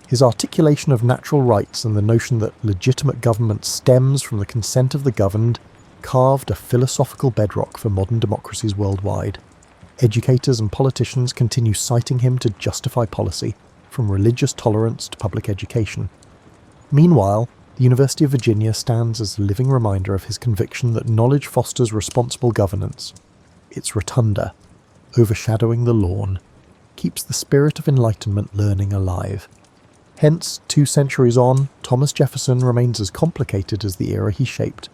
A: His articulation of natural rights and the notion that legitimate government stems from the consent of the governed carved a philosophical bedrock for modern democracies worldwide. Educators and politicians continue citing him to justify policy, from religious tolerance to public education. Meanwhile, the University of Virginia stands as a living reminder of his conviction that knowledge fosters responsible governance. Its rotunda, overshadowing the lawn, keeps the spirit of Enlightenment learning alive. Hence, 2 centuries on, Thomas Jefferson remains as complicated as the era he shaped.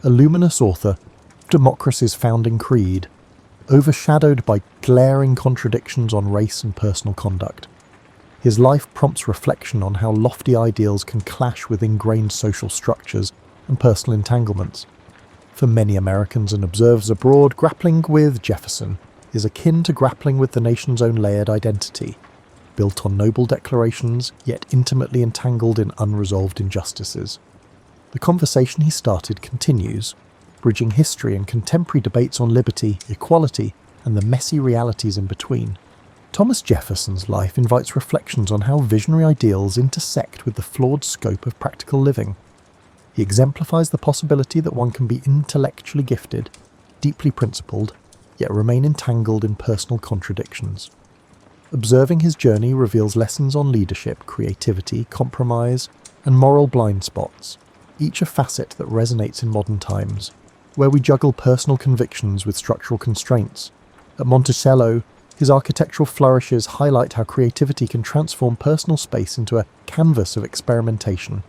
A: A luminous author of democracy's founding creed, overshadowed by glaring contradictions on race and personal conduct. His life prompts reflection on how lofty ideals can clash with ingrained social structures and personal entanglements. For many Americans and observers abroad, grappling with Jefferson is akin to grappling with the nation's own layered identity, built on noble declarations, yet intimately entangled in unresolved injustices. The conversation he started continues, bridging history and contemporary debates on liberty, equality, and the messy realities in between. Thomas Jefferson's life invites reflections on how visionary ideals intersect with the flawed scope of practical living. He exemplifies the possibility that one can be intellectually gifted, deeply principled, yet remain entangled in personal contradictions. Observing his journey reveals lessons on leadership, creativity, compromise, and moral blind spots, each a facet that resonates in modern times, where we juggle personal convictions with structural constraints. At Monticello, his architectural flourishes highlight how creativity can transform personal space into a canvas of experimentation.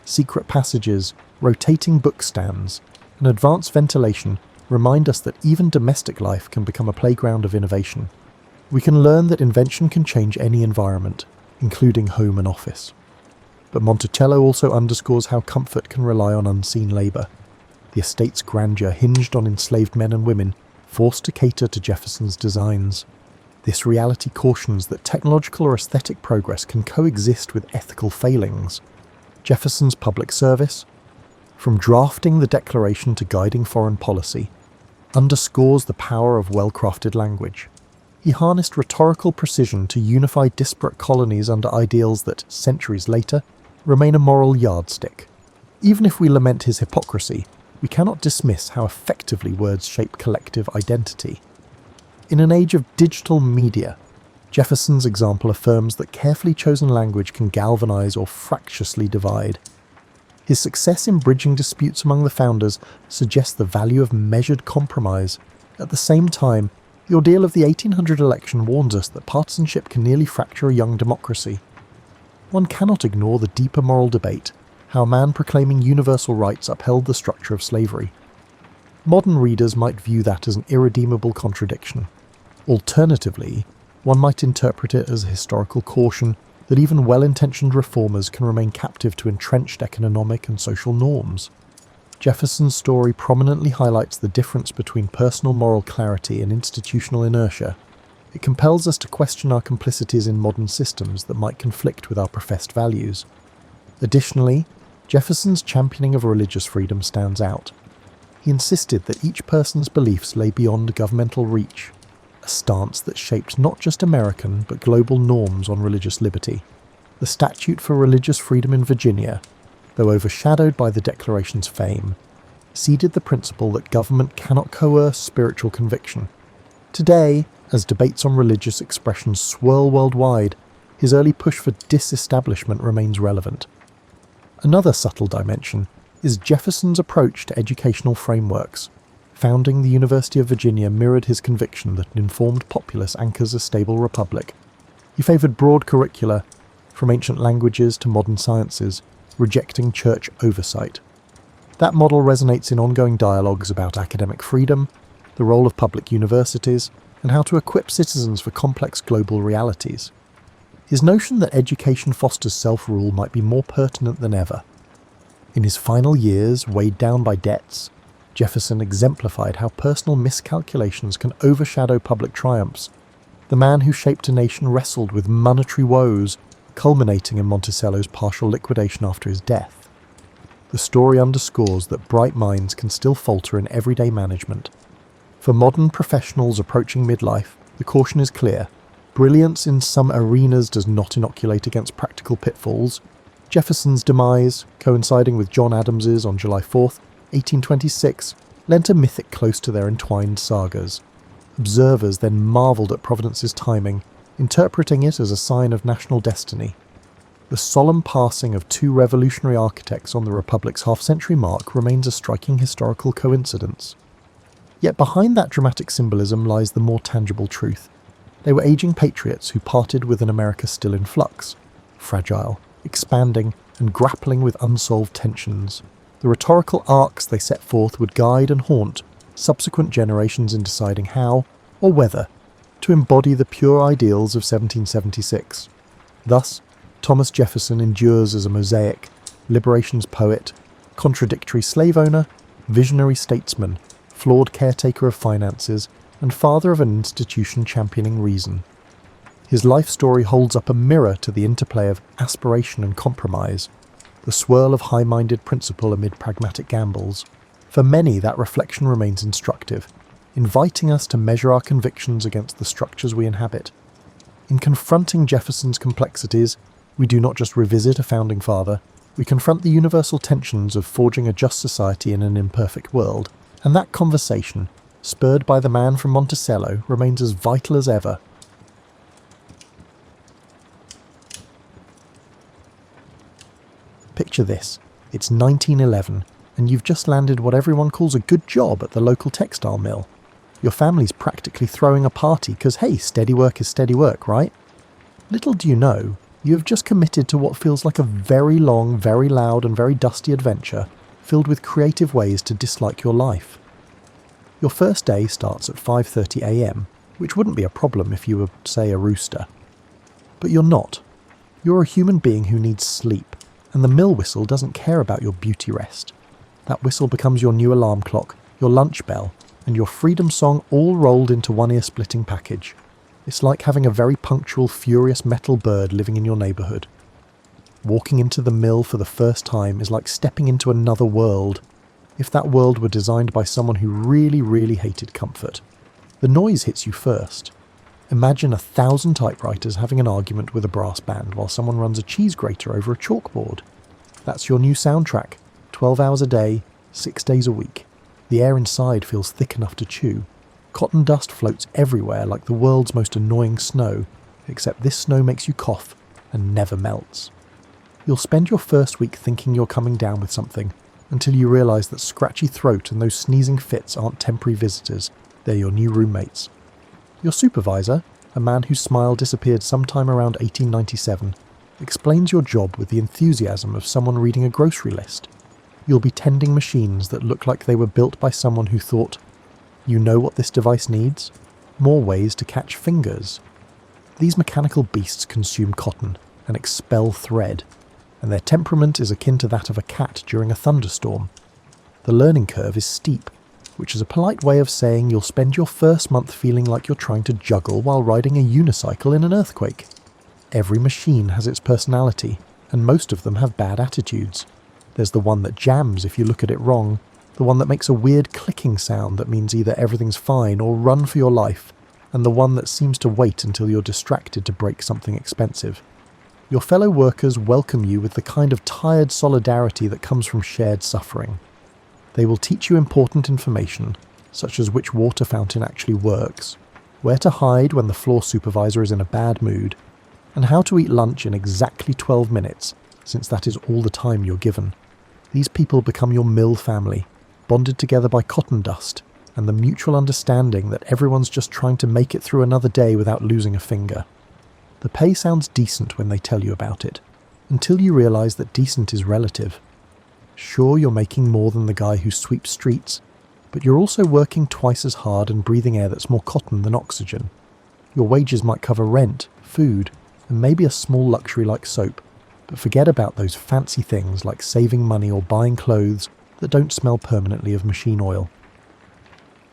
A: Secret passages, rotating bookstands, and advanced ventilation remind us that even domestic life can become a playground of innovation. We can learn that invention can change any environment, including home and office. But Monticello also underscores how comfort can rely on unseen labour. The estate's grandeur hinged on enslaved men and women, forced to cater to Jefferson's designs. This reality cautions that technological or aesthetic progress can coexist with ethical failings. Jefferson's public service, from drafting the Declaration to guiding foreign policy, underscores the power of well-crafted language. He harnessed rhetorical precision to unify disparate colonies under ideals that, centuries later, remain a moral yardstick. Even if we lament his hypocrisy, we cannot dismiss how effectively words shape collective identity. In an age of digital media, Jefferson's example affirms that carefully chosen language can galvanize or fractiously divide. His success in bridging disputes among the founders suggests the value of measured compromise. At the same time, the ordeal of the 1800 election warns us that partisanship can nearly fracture a young democracy. One cannot ignore the deeper moral debate, how a man proclaiming universal rights upheld the structure of slavery. Modern readers might view that as an irredeemable contradiction. Alternatively, one might interpret it as a historical caution that even well-intentioned reformers can remain captive to entrenched economic and social norms. Jefferson's story prominently highlights the difference between personal moral clarity and institutional inertia. It compels us to question our complicities in modern systems that might conflict with our professed values. Additionally, Jefferson's championing of religious freedom stands out. He insisted that each person's beliefs lay beyond governmental reach, a stance that shaped not just American but global norms on religious liberty. The Statute for Religious Freedom in Virginia, though overshadowed by the Declaration's fame, seeded the principle that government cannot coerce spiritual conviction. Today, as debates on religious expression swirl worldwide, his early push for disestablishment remains relevant. Another subtle dimension is Jefferson's approach to educational frameworks. Founding the University of Virginia mirrored his conviction that an informed populace anchors a stable republic. He favoured broad curricula, from ancient languages to modern sciences, rejecting church oversight. That model resonates in ongoing dialogues about academic freedom, the role of public universities, and how to equip citizens for complex global realities. His notion that education fosters self-rule might be more pertinent than ever. In his final years, weighed down by debts, Jefferson exemplified how personal miscalculations can overshadow public triumphs. The man who shaped a nation wrestled with monetary woes, culminating in Monticello's partial liquidation after his death. The story underscores that bright minds can still falter in everyday management. For modern professionals approaching midlife, the caution is clear. Brilliance in some arenas does not inoculate against practical pitfalls. Jefferson's demise, coinciding with John Adams's on July 4th, 1826, lent a mythic close to their entwined sagas. Observers then marvelled at Providence's timing, interpreting it as a sign of national destiny. The solemn passing of two revolutionary architects on the Republic's half-century mark remains a striking historical coincidence. Yet behind that dramatic symbolism lies the more tangible truth. They were aging patriots who parted with an America still in flux, fragile, expanding, and grappling with unsolved tensions. The rhetorical arcs they set forth would guide and haunt subsequent generations in deciding how, or whether, to embody the pure ideals of 1776. Thus, Thomas Jefferson endures as a mosaic, liberation's poet, contradictory slave owner, visionary statesman, flawed caretaker of finances, and father of an institution championing reason. His life story holds up a mirror to the interplay of aspiration and compromise, the swirl of high-minded principle amid pragmatic gambles. For many, that reflection remains instructive, inviting us to measure our convictions against the structures we inhabit. In confronting Jefferson's complexities, we do not just revisit a founding father, we confront the universal tensions of forging a just society in an imperfect world, and that conversation, spurred by the man from Monticello, remains as vital as ever. Picture this, it's 1911, and you've just landed what everyone calls a good job at the local textile mill. Your family's practically throwing a party because, hey, steady work is steady work, right? Little do you know, you have just committed to what feels like a very long, very loud and very dusty adventure, filled with creative ways to dislike your life. Your first day starts at 5:30 a.m, which wouldn't be a problem if you were, say, a rooster. But you're not. You're a human being who needs sleep, and the mill whistle doesn't care about your beauty rest. That whistle becomes your new alarm clock, your lunch bell, and your freedom song all rolled into one ear-splitting package. It's like having a very punctual, furious metal bird living in your neighbourhood. Walking into the mill for the first time is like stepping into another world, if that world were designed by someone who really, really hated comfort. The noise hits you first. Imagine 1,000 typewriters having an argument with a brass band while someone runs a cheese grater over a chalkboard. That's your new soundtrack, 12 hours a day, 6 days a week. The air inside feels thick enough to chew. Cotton dust floats everywhere like the world's most annoying snow, except this snow makes you cough and never melts. You'll spend your first week thinking you're coming down with something, until you realise that scratchy throat and those sneezing fits aren't temporary visitors, they're your new roommates. Your supervisor, a man whose smile disappeared sometime around 1897, explains your job with the enthusiasm of someone reading a grocery list. You'll be tending machines that look like they were built by someone who thought, you know what this device needs? More ways to catch fingers. These mechanical beasts consume cotton and expel thread, and their temperament is akin to that of a cat during a thunderstorm. The learning curve is steep, which is a polite way of saying you'll spend your first month feeling like you're trying to juggle while riding a unicycle in an earthquake. Every machine has its personality, and most of them have bad attitudes. There's the one that jams if you look at it wrong, the one that makes a weird clicking sound that means either everything's fine or run for your life, and the one that seems to wait until you're distracted to break something expensive. Your fellow workers welcome you with the kind of tired solidarity that comes from shared suffering. They will teach you important information, such as which water fountain actually works, where to hide when the floor supervisor is in a bad mood, and how to eat lunch in exactly 12 minutes, since that is all the time you're given. These people become your mill family, bonded together by cotton dust, and the mutual understanding that everyone's just trying to make it through another day without losing a finger. The pay sounds decent when they tell you about it, until you realise that decent is relative. Sure, you're making more than the guy who sweeps streets, but you're also working twice as hard and breathing air that's more cotton than oxygen. Your wages might cover rent, food, and maybe a small luxury like soap, but forget about those fancy things like saving money or buying clothes that don't smell permanently of machine oil.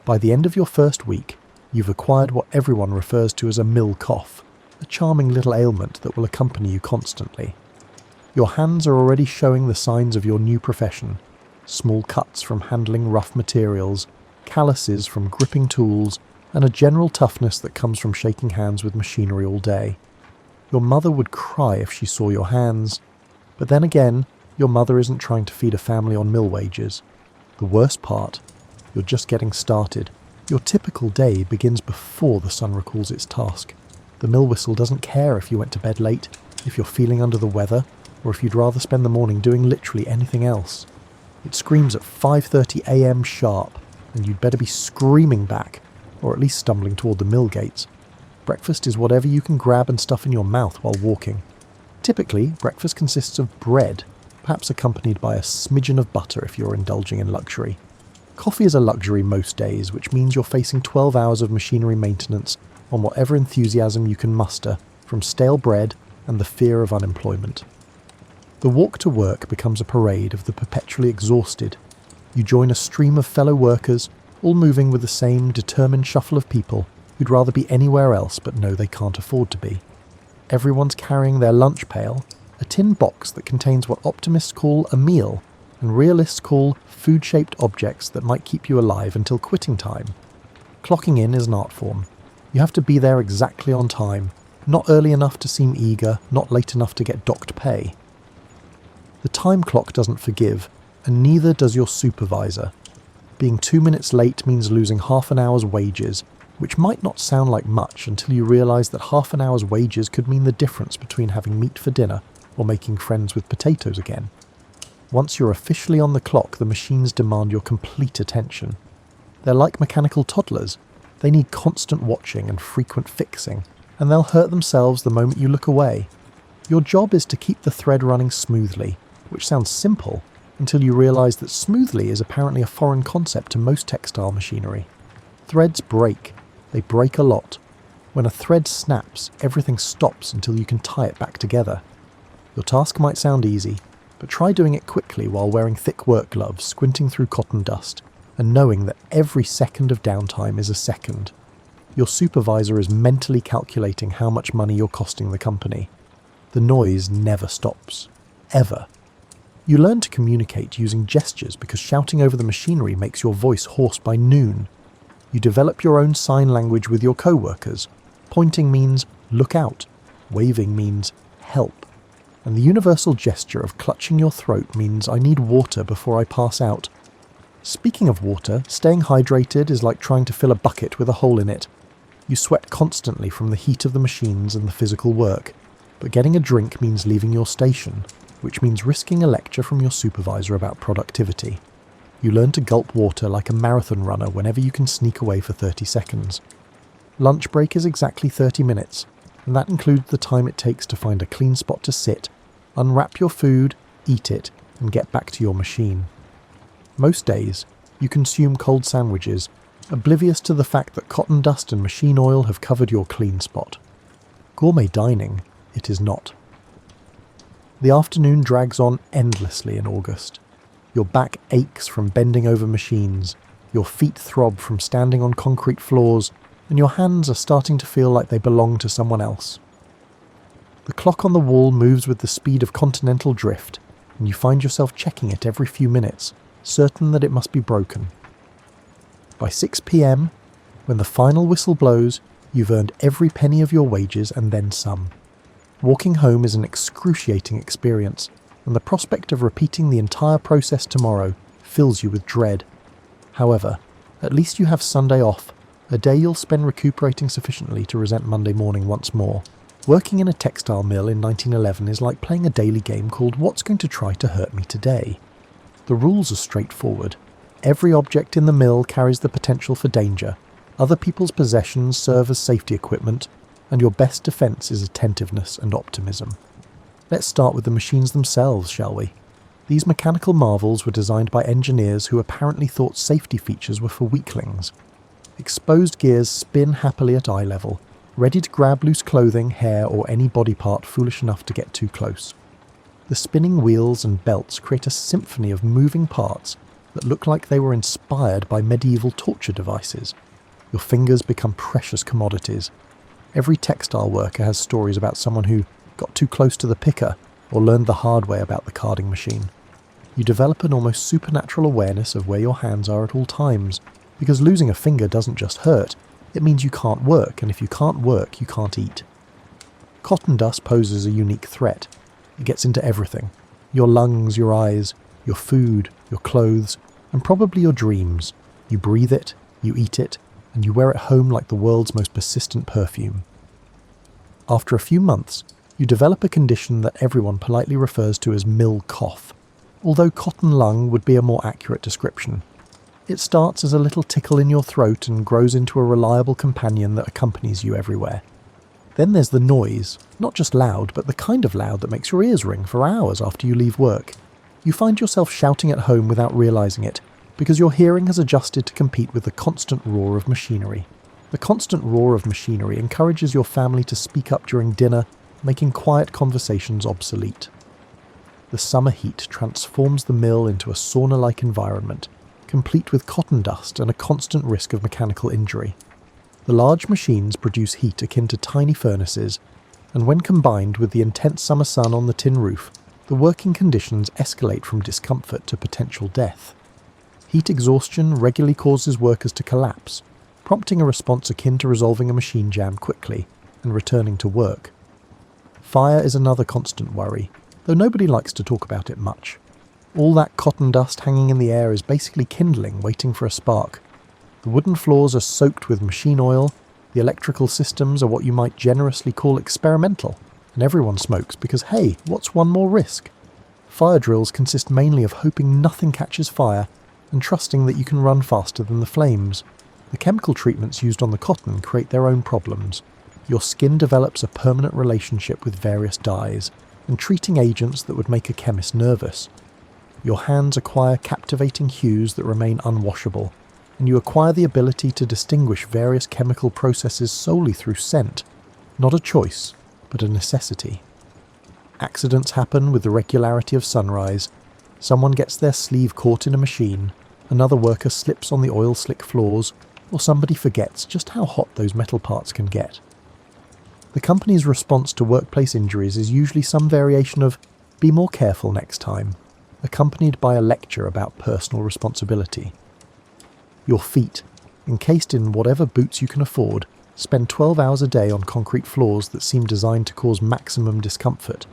A: By the end of your first week, you've acquired what everyone refers to as a mill cough, a charming little ailment that will accompany you constantly. Your hands are already showing the signs of your new profession: small cuts from handling rough materials, calluses from gripping tools, and a general toughness that comes from shaking hands with machinery all day. Your mother would cry if she saw your hands, but then again, your mother isn't trying to feed a family on mill wages. The worst part, you're just getting started. Your typical day begins before the sun recalls its task. The mill whistle doesn't care if you went to bed late, if you're feeling under the weather, or if you'd rather spend the morning doing literally anything else. It screams at 5:30 a.m. sharp, and you'd better be screaming back, or at least stumbling toward the mill gates. Breakfast is whatever you can grab and stuff in your mouth while walking. Typically, breakfast consists of bread, perhaps accompanied by a smidgen of butter if you're indulging in luxury. Coffee is a luxury most days, which means you're facing 12 hours of machinery maintenance on whatever enthusiasm you can muster from stale bread and the fear of unemployment. The walk to work becomes a parade of the perpetually exhausted. You join a stream of fellow workers, all moving with the same determined shuffle of people who'd rather be anywhere else but know they can't afford to be. Everyone's carrying their lunch pail, a tin box that contains what optimists call a meal, and realists call food-shaped objects that might keep you alive until quitting time. Clocking in is an art form. You have to be there exactly on time, not early enough to seem eager, not late enough to get docked pay. The time clock doesn't forgive, and neither does your supervisor. Being 2 minutes late means losing half an hour's wages, which might not sound like much until you realise that half an hour's wages could mean the difference between having meat for dinner or making friends with potatoes again. Once you're officially on the clock, the machines demand your complete attention. They're like mechanical toddlers. They need constant watching and frequent fixing, and they'll hurt themselves the moment you look away. Your job is to keep the thread running smoothly, which sounds simple, until you realise that smoothly is apparently a foreign concept to most textile machinery. Threads break. They break a lot. When a thread snaps, everything stops until you can tie it back together. Your task might sound easy, but try doing it quickly while wearing thick work gloves, squinting through cotton dust, and knowing that every second of downtime is a second. Your supervisor is mentally calculating how much money you're costing the company. The noise never stops. Ever. You learn to communicate using gestures because shouting over the machinery makes your voice hoarse by noon. You develop your own sign language with your co-workers. Pointing means look out. Waving means help. And the universal gesture of clutching your throat means I need water before I pass out. Speaking of water, staying hydrated is like trying to fill a bucket with a hole in it. You sweat constantly from the heat of the machines and the physical work, but getting a drink means leaving your station, which means risking a lecture from your supervisor about productivity. You learn to gulp water like a marathon runner whenever you can sneak away for 30 seconds. Lunch break is exactly 30 minutes, and that includes the time it takes to find a clean spot to sit, unwrap your food, eat it, and get back to your machine. Most days, you consume cold sandwiches, oblivious to the fact that cotton dust and machine oil have covered your clean spot. Gourmet dining, it is not. The afternoon drags on endlessly in August. Your back aches from bending over machines, your feet throb from standing on concrete floors, and your hands are starting to feel like they belong to someone else. The clock on the wall moves with the speed of continental drift, and you find yourself checking it every few minutes, certain that it must be broken. By 6 p.m, when the final whistle blows, you've earned every penny of your wages and then some. Walking home is an excruciating experience, and the prospect of repeating the entire process tomorrow fills you with dread. However, at least you have Sunday off, a day you'll spend recuperating sufficiently to resent Monday morning once more. Working in a textile mill in 1911 is like playing a daily game called What's Going to Try to Hurt Me Today? The rules are straightforward. Every object in the mill carries the potential for danger. Other people's possessions serve as safety equipment, and your best defense is attentiveness and optimism. Let's start with the machines themselves, shall we? These mechanical marvels were designed by engineers who apparently thought safety features were for weaklings. Exposed gears spin happily at eye level, ready to grab loose clothing, hair, or any body part foolish enough to get too close. The spinning wheels and belts create a symphony of moving parts that look like they were inspired by medieval torture devices. Your fingers become precious commodities. Every textile worker has stories about someone who got too close to the picker or learned the hard way about the carding machine. You develop an almost supernatural awareness of where your hands are at all times, because losing a finger doesn't just hurt, it means you can't work, and if you can't work, you can't eat. Cotton dust poses a unique threat. It gets into everything. Your lungs, your eyes, your food, your clothes, and probably your dreams. You breathe it, you eat it, and you wear it home like the world's most persistent perfume. After a few months, you develop a condition that everyone politely refers to as mill cough, although cotton lung would be a more accurate description. It starts as a little tickle in your throat and grows into a reliable companion that accompanies you everywhere. Then there's the noise, not just loud, but the kind of loud that makes your ears ring for hours after you leave work. You find yourself shouting at home without realising it, because your hearing has adjusted to compete with the constant roar of machinery. The constant roar of machinery encourages your family to speak up during dinner, making quiet conversations obsolete. The summer heat transforms the mill into a sauna-like environment, complete with cotton dust and a constant risk of mechanical injury. The large machines produce heat akin to tiny furnaces, and when combined with the intense summer sun on the tin roof, the working conditions escalate from discomfort to potential death. Heat exhaustion regularly causes workers to collapse, prompting a response akin to resolving a machine jam quickly and returning to work. Fire is another constant worry, though nobody likes to talk about it much. All that cotton dust hanging in the air is basically kindling, waiting for a spark. The wooden floors are soaked with machine oil, the electrical systems are what you might generously call experimental, and everyone smokes because, hey, what's one more risk? Fire drills consist mainly of hoping nothing catches fire and trusting that you can run faster than the flames. The chemical treatments used on the cotton create their own problems. Your skin develops a permanent relationship with various dyes and treating agents that would make a chemist nervous. Your hands acquire captivating hues that remain unwashable, and you acquire the ability to distinguish various chemical processes solely through scent, not a choice, but a necessity. Accidents happen with the regularity of sunrise. Someone gets their sleeve caught in a machine, another worker slips on the oil-slick floors, or somebody forgets just how hot those metal parts can get. The company's response to workplace injuries is usually some variation of "be more careful next time," accompanied by a lecture about personal responsibility. Your feet, encased in whatever boots you can afford, spend 12 hours a day on concrete floors that seem designed to cause maximum discomfort.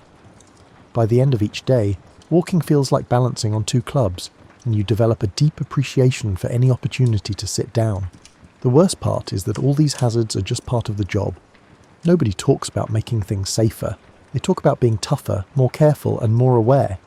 A: By the end of each day, walking feels like balancing on two clubs, and you develop a deep appreciation for any opportunity to sit down. The worst part is that all these hazards are just part of the job. Nobody talks about making things safer. They talk about being tougher, more careful, and more aware.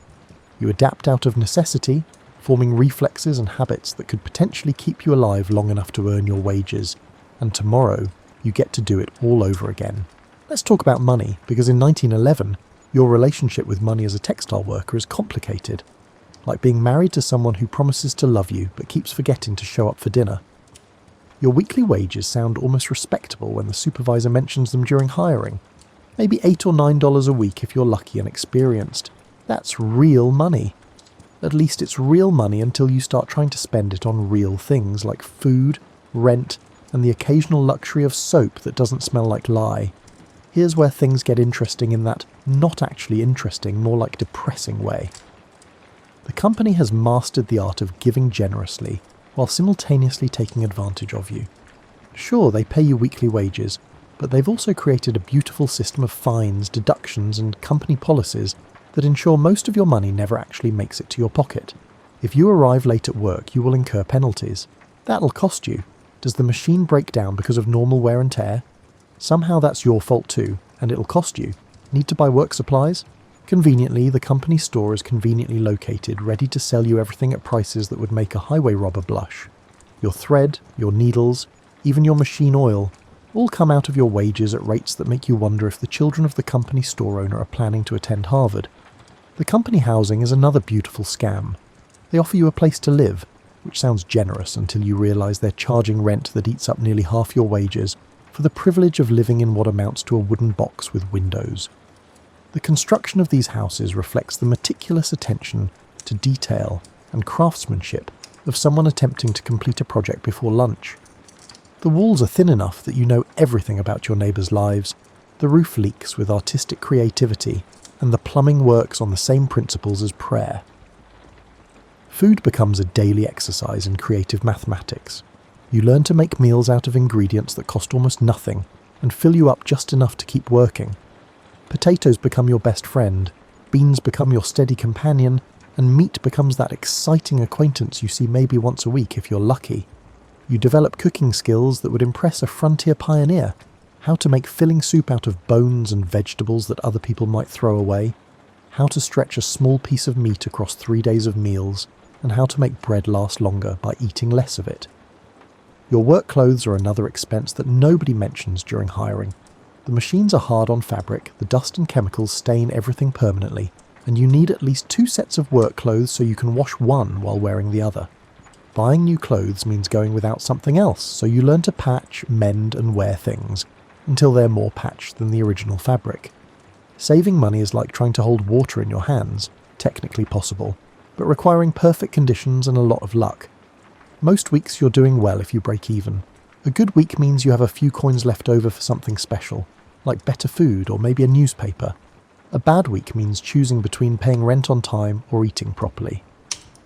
A: You adapt out of necessity, forming reflexes and habits that could potentially keep you alive long enough to earn your wages. And tomorrow, you get to do it all over again. Let's talk about money, because in 1911, your relationship with money as a textile worker is complicated. Like being married to someone who promises to love you but keeps forgetting to show up for dinner. Your weekly wages sound almost respectable when the supervisor mentions them during hiring. Maybe $8 or $9 a week if you're lucky and experienced. That's real money. At least it's real money until you start trying to spend it on real things like food, rent, and the occasional luxury of soap that doesn't smell like lye. Here's where things get interesting in that not actually interesting, more like depressing way. The company has mastered the art of giving generously, while simultaneously taking advantage of you. Sure, they pay you weekly wages, but they've also created a beautiful system of fines, deductions, and company policies that ensure most of your money never actually makes it to your pocket. If you arrive late at work, you will incur penalties. That'll cost you. Does the machine break down because of normal wear and tear? Somehow that's your fault too, and it'll cost you. Need to buy work supplies? Conveniently, the company store is conveniently located, ready to sell you everything at prices that would make a highway robber blush. Your thread, your needles, even your machine oil, all come out of your wages at rates that make you wonder if the children of the company store owner are planning to attend Harvard. The company housing is another beautiful scam. They offer you a place to live, which sounds generous until you realise they're charging rent that eats up nearly half your wages for the privilege of living in what amounts to a wooden box with windows. The construction of these houses reflects the meticulous attention to detail and craftsmanship of someone attempting to complete a project before lunch. The walls are thin enough that you know everything about your neighbours' lives, the roof leaks with artistic creativity, and the plumbing works on the same principles as prayer. Food becomes a daily exercise in creative mathematics. You learn to make meals out of ingredients that cost almost nothing and fill you up just enough to keep working. Potatoes become your best friend, beans become your steady companion, and meat becomes that exciting acquaintance you see maybe once a week if you're lucky. You develop cooking skills that would impress a frontier pioneer. How to make filling soup out of bones and vegetables that other people might throw away. How to stretch a small piece of meat across 3 days of meals. And how to make bread last longer by eating less of it. Your work clothes are another expense that nobody mentions during hiring. The machines are hard on fabric, the dust and chemicals stain everything permanently, and you need at least 2 sets of work clothes so you can wash one while wearing the other. Buying new clothes means going without something else, so you learn to patch, mend and wear things, until they're more patched than the original fabric. Saving money is like trying to hold water in your hands, technically possible, but requiring perfect conditions and a lot of luck. Most weeks you're doing well if you break even. A good week means you have a few coins left over for something special, like better food or maybe a newspaper. A bad week means choosing between paying rent on time or eating properly.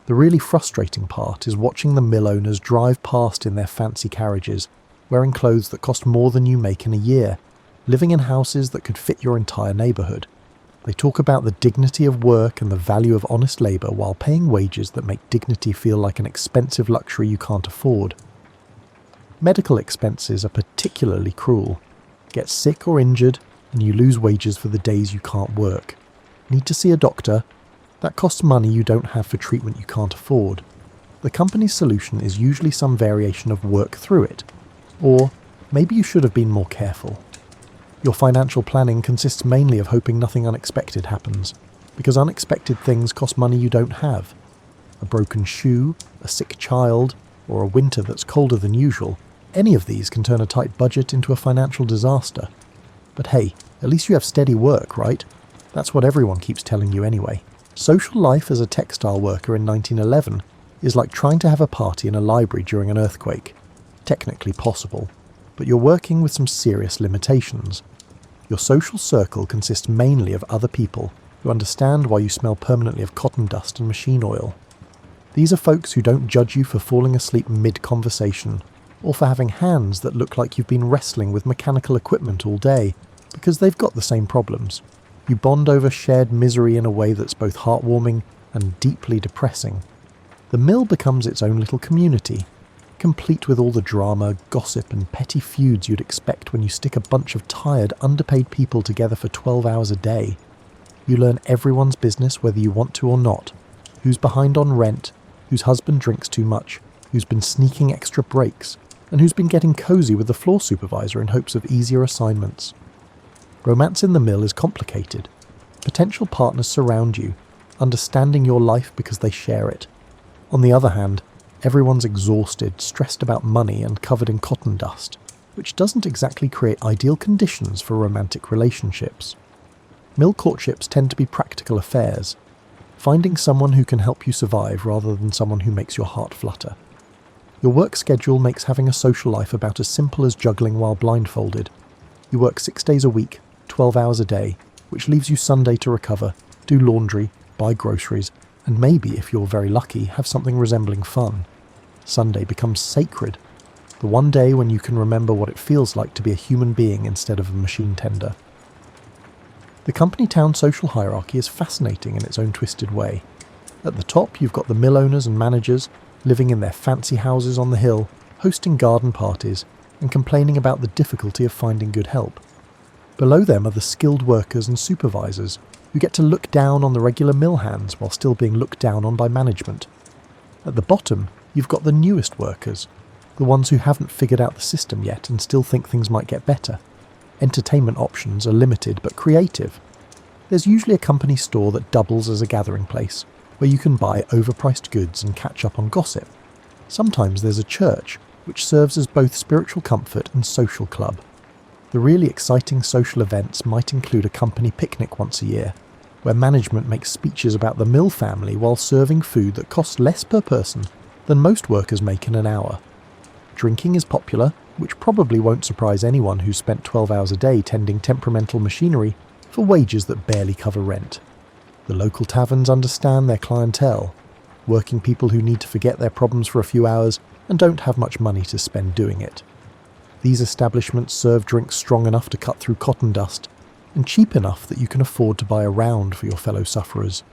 A: The really frustrating part is watching the mill owners drive past in their fancy carriages, wearing clothes that cost more than you make in a year, living in houses that could fit your entire neighbourhood. They talk about the dignity of work and the value of honest labour while paying wages that make dignity feel like an expensive luxury you can't afford. Medical expenses are particularly cruel. Get sick or injured and you lose wages for the days you can't work. Need to see a doctor? That costs money you don't have for treatment you can't afford. The company's solution is usually some variation of work through it. Or maybe you should have been more careful. Your financial planning consists mainly of hoping nothing unexpected happens, because unexpected things cost money you don't have. A broken shoe, a sick child, or a winter that's colder than usual, any of these can turn a tight budget into a financial disaster. But hey, at least you have steady work, right? That's what everyone keeps telling you anyway. Social life as a textile worker in 1911 is like trying to have a party in a library during an earthquake. Technically possible, but you're working with some serious limitations. Your social circle consists mainly of other people who understand why you smell permanently of cotton dust and machine oil. These are folks who don't judge you for falling asleep mid-conversation, or for having hands that look like you've been wrestling with mechanical equipment all day, because they've got the same problems. You bond over shared misery in a way that's both heartwarming and deeply depressing. The mill becomes its own little community, complete with all the drama, gossip and petty feuds you'd expect when you stick a bunch of tired, underpaid people together for 12 hours a day. You learn everyone's business whether you want to or not. Who's behind on rent, whose husband drinks too much, who's been sneaking extra breaks, and who's been getting cozy with the floor supervisor in hopes of easier assignments. Romance in the mill is complicated. Potential partners surround you, understanding your life because they share it. On the other hand, everyone's exhausted, stressed about money and covered in cotton dust, which doesn't exactly create ideal conditions for romantic relationships. Mill courtships tend to be practical affairs, finding someone who can help you survive rather than someone who makes your heart flutter. Your work schedule makes having a social life about as simple as juggling while blindfolded. You work 6 days a week, 12 hours a day, which leaves you Sunday to recover, do laundry, buy groceries, and maybe, if you're very lucky, have something resembling fun. Sunday becomes sacred, the one day when you can remember what it feels like to be a human being instead of a machine tender. The company-town social hierarchy is fascinating in its own twisted way. At the top you've got the mill owners and managers, living in their fancy houses on the hill, hosting garden parties, and complaining about the difficulty of finding good help. Below them are the skilled workers and supervisors, who get to look down on the regular mill hands while still being looked down on by management. At the bottom, you've got the newest workers, the ones who haven't figured out the system yet and still think things might get better. Entertainment options are limited but creative. There's usually a company store that doubles as a gathering place, where you can buy overpriced goods and catch up on gossip. Sometimes there's a church, which serves as both spiritual comfort and social club. The really exciting social events might include a company picnic once a year, where management makes speeches about the mill family while serving food that costs less per person than most workers make in an hour. Drinking is popular, which probably won't surprise anyone who's spent 12 hours a day tending temperamental machinery for wages that barely cover rent. The local taverns understand their clientele, working people who need to forget their problems for a few hours and don't have much money to spend doing it. These establishments serve drinks strong enough to cut through cotton dust and cheap enough that you can afford to buy a round for your fellow sufferers.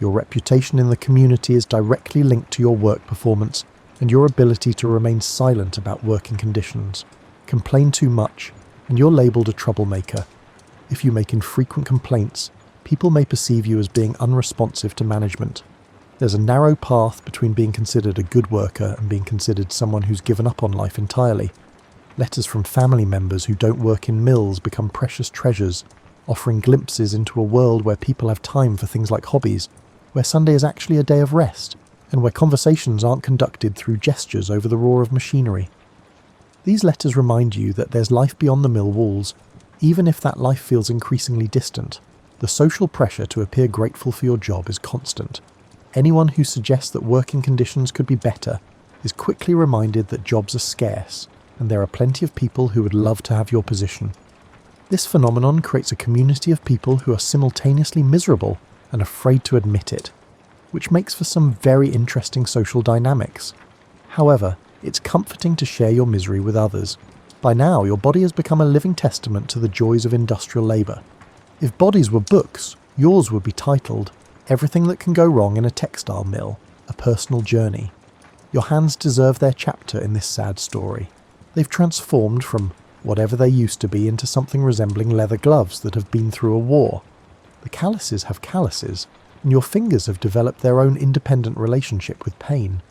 A: Your reputation in the community is directly linked to your work performance and your ability to remain silent about working conditions. Complain too much, and you're labelled a troublemaker. If you make infrequent complaints, people may perceive you as being unresponsive to management. There's a narrow path between being considered a good worker and being considered someone who's given up on life entirely. Letters from family members who don't work in mills become precious treasures, offering glimpses into a world where people have time for things like hobbies, where Sunday is actually a day of rest, and where conversations aren't conducted through gestures over the roar of machinery. These letters remind you that there's life beyond the mill walls, even if that life feels increasingly distant. The social pressure to appear grateful for your job is constant. Anyone who suggests that working conditions could be better is quickly reminded that jobs are scarce, and there are plenty of people who would love to have your position. This phenomenon creates a community of people who are simultaneously miserable and afraid to admit it, which makes for some very interesting social dynamics. However, it's comforting to share your misery with others. By now, your body has become a living testament to the joys of industrial labour. If bodies were books, yours would be titled, "Everything That Can Go Wrong in a Textile Mill, A Personal Journey." Your hands deserve their chapter in this sad story. They've transformed from whatever they used to be into something resembling leather gloves that have been through a war. The calluses have calluses, and your fingers have developed their own independent relationship with pain.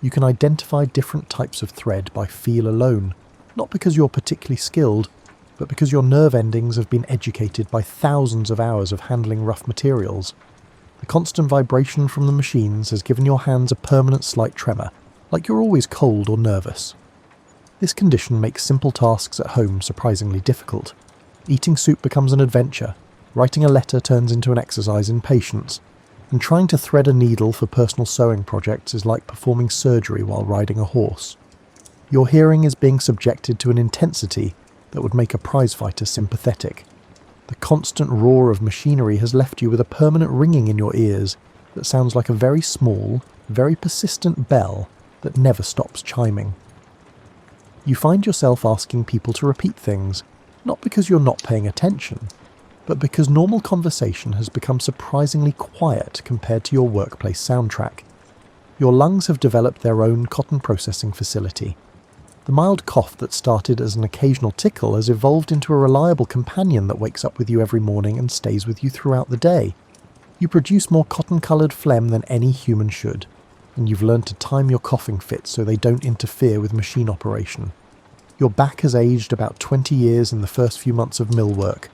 A: You can identify different types of thread by feel alone, not because you're particularly skilled, but because your nerve endings have been educated by thousands of hours of handling rough materials. The constant vibration from the machines has given your hands a permanent slight tremor, like you're always cold or nervous. This condition makes simple tasks at home surprisingly difficult. Eating soup becomes an adventure, writing a letter turns into an exercise in patience, and trying to thread a needle for personal sewing projects is like performing surgery while riding a horse. Your hearing is being subjected to an intensity that would make a prizefighter sympathetic. The constant roar of machinery has left you with a permanent ringing in your ears that sounds like a very small, very persistent bell that never stops chiming. You find yourself asking people to repeat things, not because you're not paying attention, but because normal conversation has become surprisingly quiet compared to your workplace soundtrack. Your lungs have developed their own cotton processing facility. The mild cough that started as an occasional tickle has evolved into a reliable companion that wakes up with you every morning and stays with you throughout the day. You produce more cotton-coloured phlegm than any human should, and you've learned to time your coughing fits so they don't interfere with machine operation. Your back has aged about 20 years in the first few months of mill work.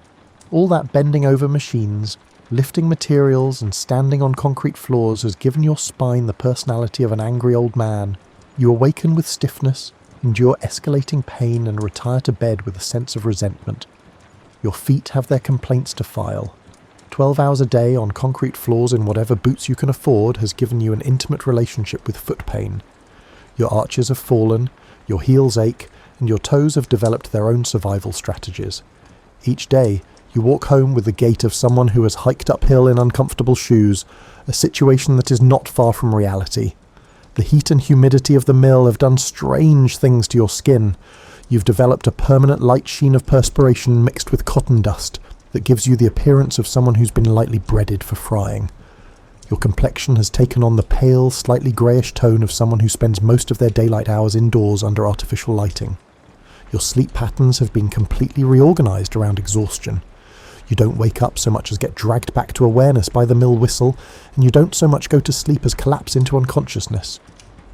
A: All that bending over machines, lifting materials and standing on concrete floors has given your spine the personality of an angry old man. You awaken with stiffness, endure escalating pain and retire to bed with a sense of resentment. Your feet have their complaints to file. 12 hours a day on concrete floors in whatever boots you can afford has given you an intimate relationship with foot pain. Your arches have fallen, your heels ache, and your toes have developed their own survival strategies. Each day, you walk home with the gait of someone who has hiked uphill in uncomfortable shoes, a situation that is not far from reality. The heat and humidity of the mill have done strange things to your skin. You've developed a permanent light sheen of perspiration mixed with cotton dust that gives you the appearance of someone who's been lightly breaded for frying. Your complexion has taken on the pale, slightly greyish tone of someone who spends most of their daylight hours indoors under artificial lighting. Your sleep patterns have been completely reorganised around exhaustion. You don't wake up so much as get dragged back to awareness by the mill whistle, and you don't so much go to sleep as collapse into unconsciousness.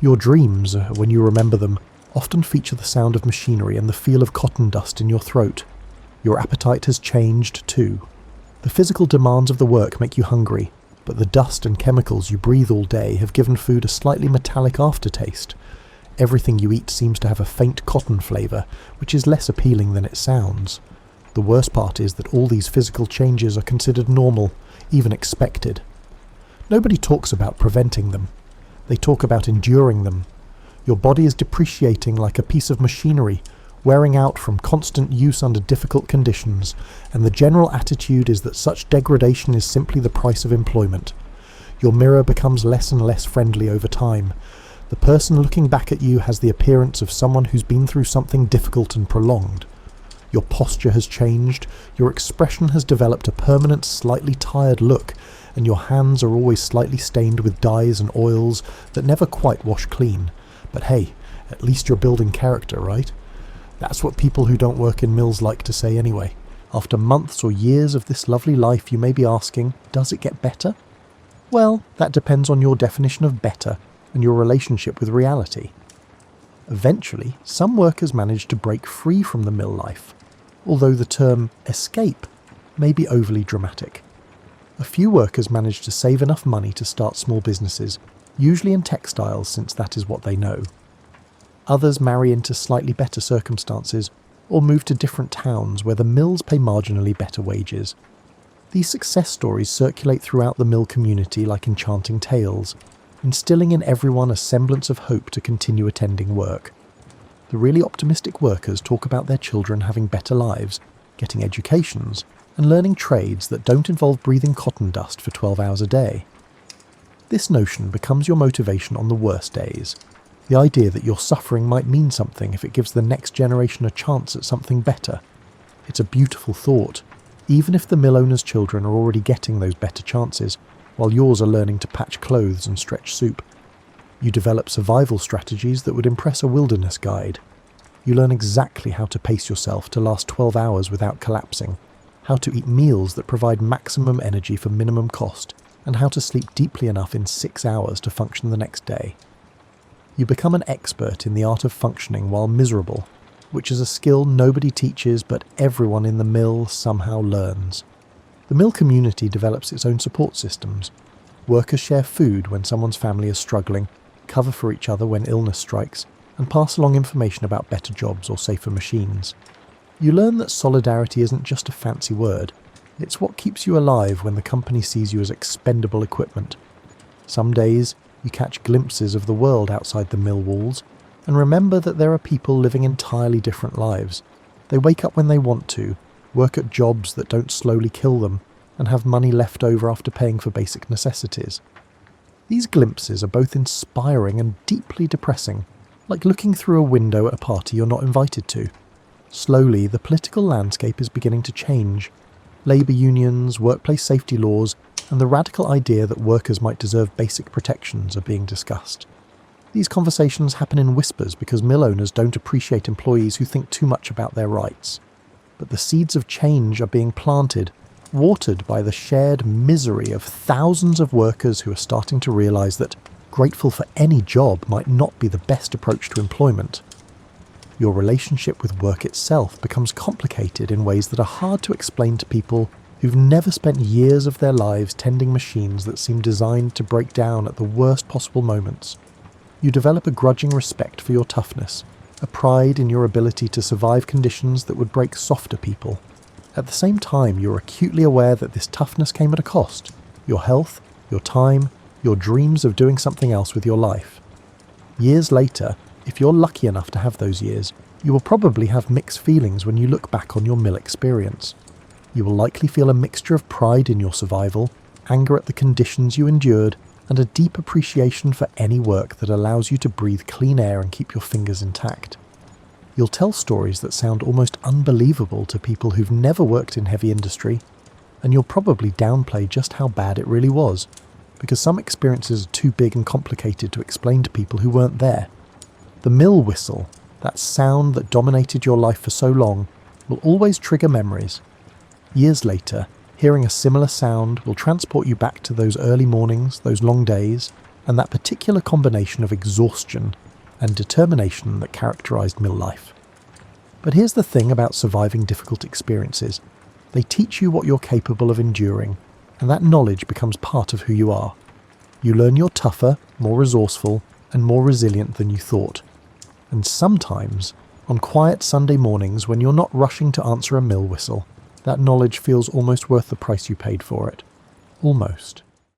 A: Your dreams, when you remember them, often feature the sound of machinery and the feel of cotton dust in your throat. Your appetite has changed too. The physical demands of the work make you hungry, but the dust and chemicals you breathe all day have given food a slightly metallic aftertaste. Everything you eat seems to have a faint cotton flavour, which is less appealing than it sounds. The worst part is that all these physical changes are considered normal, even expected. Nobody talks about preventing them. They talk about enduring them. Your body is depreciating like a piece of machinery, wearing out from constant use under difficult conditions, and the general attitude is that such degradation is simply the price of employment. Your mirror becomes less and less friendly over time. The person looking back at you has the appearance of someone who's been through something difficult and prolonged. Your posture has changed, your expression has developed a permanent, slightly tired look, and your hands are always slightly stained with dyes and oils that never quite wash clean. But hey, at least you're building character, right? That's what people who don't work in mills like to say anyway. After months or years of this lovely life, you may be asking, does it get better? Well, that depends on your definition of better and your relationship with reality. Eventually, some workers manage to break free from the mill life, although the term escape may be overly dramatic. A few workers manage to save enough money to start small businesses, usually in textiles since that is what they know. Others marry into slightly better circumstances or move to different towns where the mills pay marginally better wages. These success stories circulate throughout the mill community like enchanting tales, instilling in everyone a semblance of hope to continue attending work. The really optimistic workers talk about their children having better lives, getting educations, and learning trades that don't involve breathing cotton dust for 12 hours a day. This notion becomes your motivation on the worst days. The idea that your suffering might mean something if it gives the next generation a chance at something better. It's a beautiful thought, even if the mill owner's children are already getting those better chances, while yours are learning to patch clothes and stretch soup. You develop survival strategies that would impress a wilderness guide. You learn exactly how to pace yourself to last 12 hours without collapsing, how to eat meals that provide maximum energy for minimum cost, and how to sleep deeply enough in 6 hours to function the next day. You become an expert in the art of functioning while miserable, which is a skill nobody teaches but everyone in the mill somehow learns. The mill community develops its own support systems. Workers share food when someone's family is struggling, cover for each other when illness strikes, and pass along information about better jobs or safer machines. You learn that solidarity isn't just a fancy word. It's what keeps you alive when the company sees you as expendable equipment. Some days, you catch glimpses of the world outside the mill walls, and remember that there are people living entirely different lives. They wake up when they want to, work at jobs that don't slowly kill them, and have money left over after paying for basic necessities. These glimpses are both inspiring and deeply depressing, like looking through a window at a party you're not invited to. Slowly, the political landscape is beginning to change. Labour unions, workplace safety laws, and the radical idea that workers might deserve basic protections are being discussed. These conversations happen in whispers because mill owners don't appreciate employees who think too much about their rights. But the seeds of change are being planted, watered by the shared misery of thousands of workers who are starting to realise that grateful for any job might not be the best approach to employment. Your relationship with work itself becomes complicated in ways that are hard to explain to people who've never spent years of their lives tending machines that seem designed to break down at the worst possible moments. You develop a grudging respect for your toughness, a pride in your ability to survive conditions that would break softer people. At the same time, you're acutely aware that this toughness came at a cost: your health, your time, your dreams of doing something else with your life. Years later, if you're lucky enough to have those years, you will probably have mixed feelings when you look back on your mill experience. You will likely feel a mixture of pride in your survival, anger at the conditions you endured, and a deep appreciation for any work that allows you to breathe clean air and keep your fingers intact. You'll tell stories that sound almost unbelievable to people who've never worked in heavy industry, and you'll probably downplay just how bad it really was, because some experiences are too big and complicated to explain to people who weren't there. The mill whistle, that sound that dominated your life for so long, will always trigger memories. Years later, hearing a similar sound will transport you back to those early mornings, those long days, and that particular combination of exhaustion and determination that characterized mill life. But here's the thing about surviving difficult experiences. They teach you what you're capable of enduring, and that knowledge becomes part of who you are. You learn you're tougher, more resourceful, and more resilient than you thought. And sometimes, on quiet Sunday mornings when you're not rushing to answer a mill whistle, that knowledge feels almost worth the price you paid for it. Almost.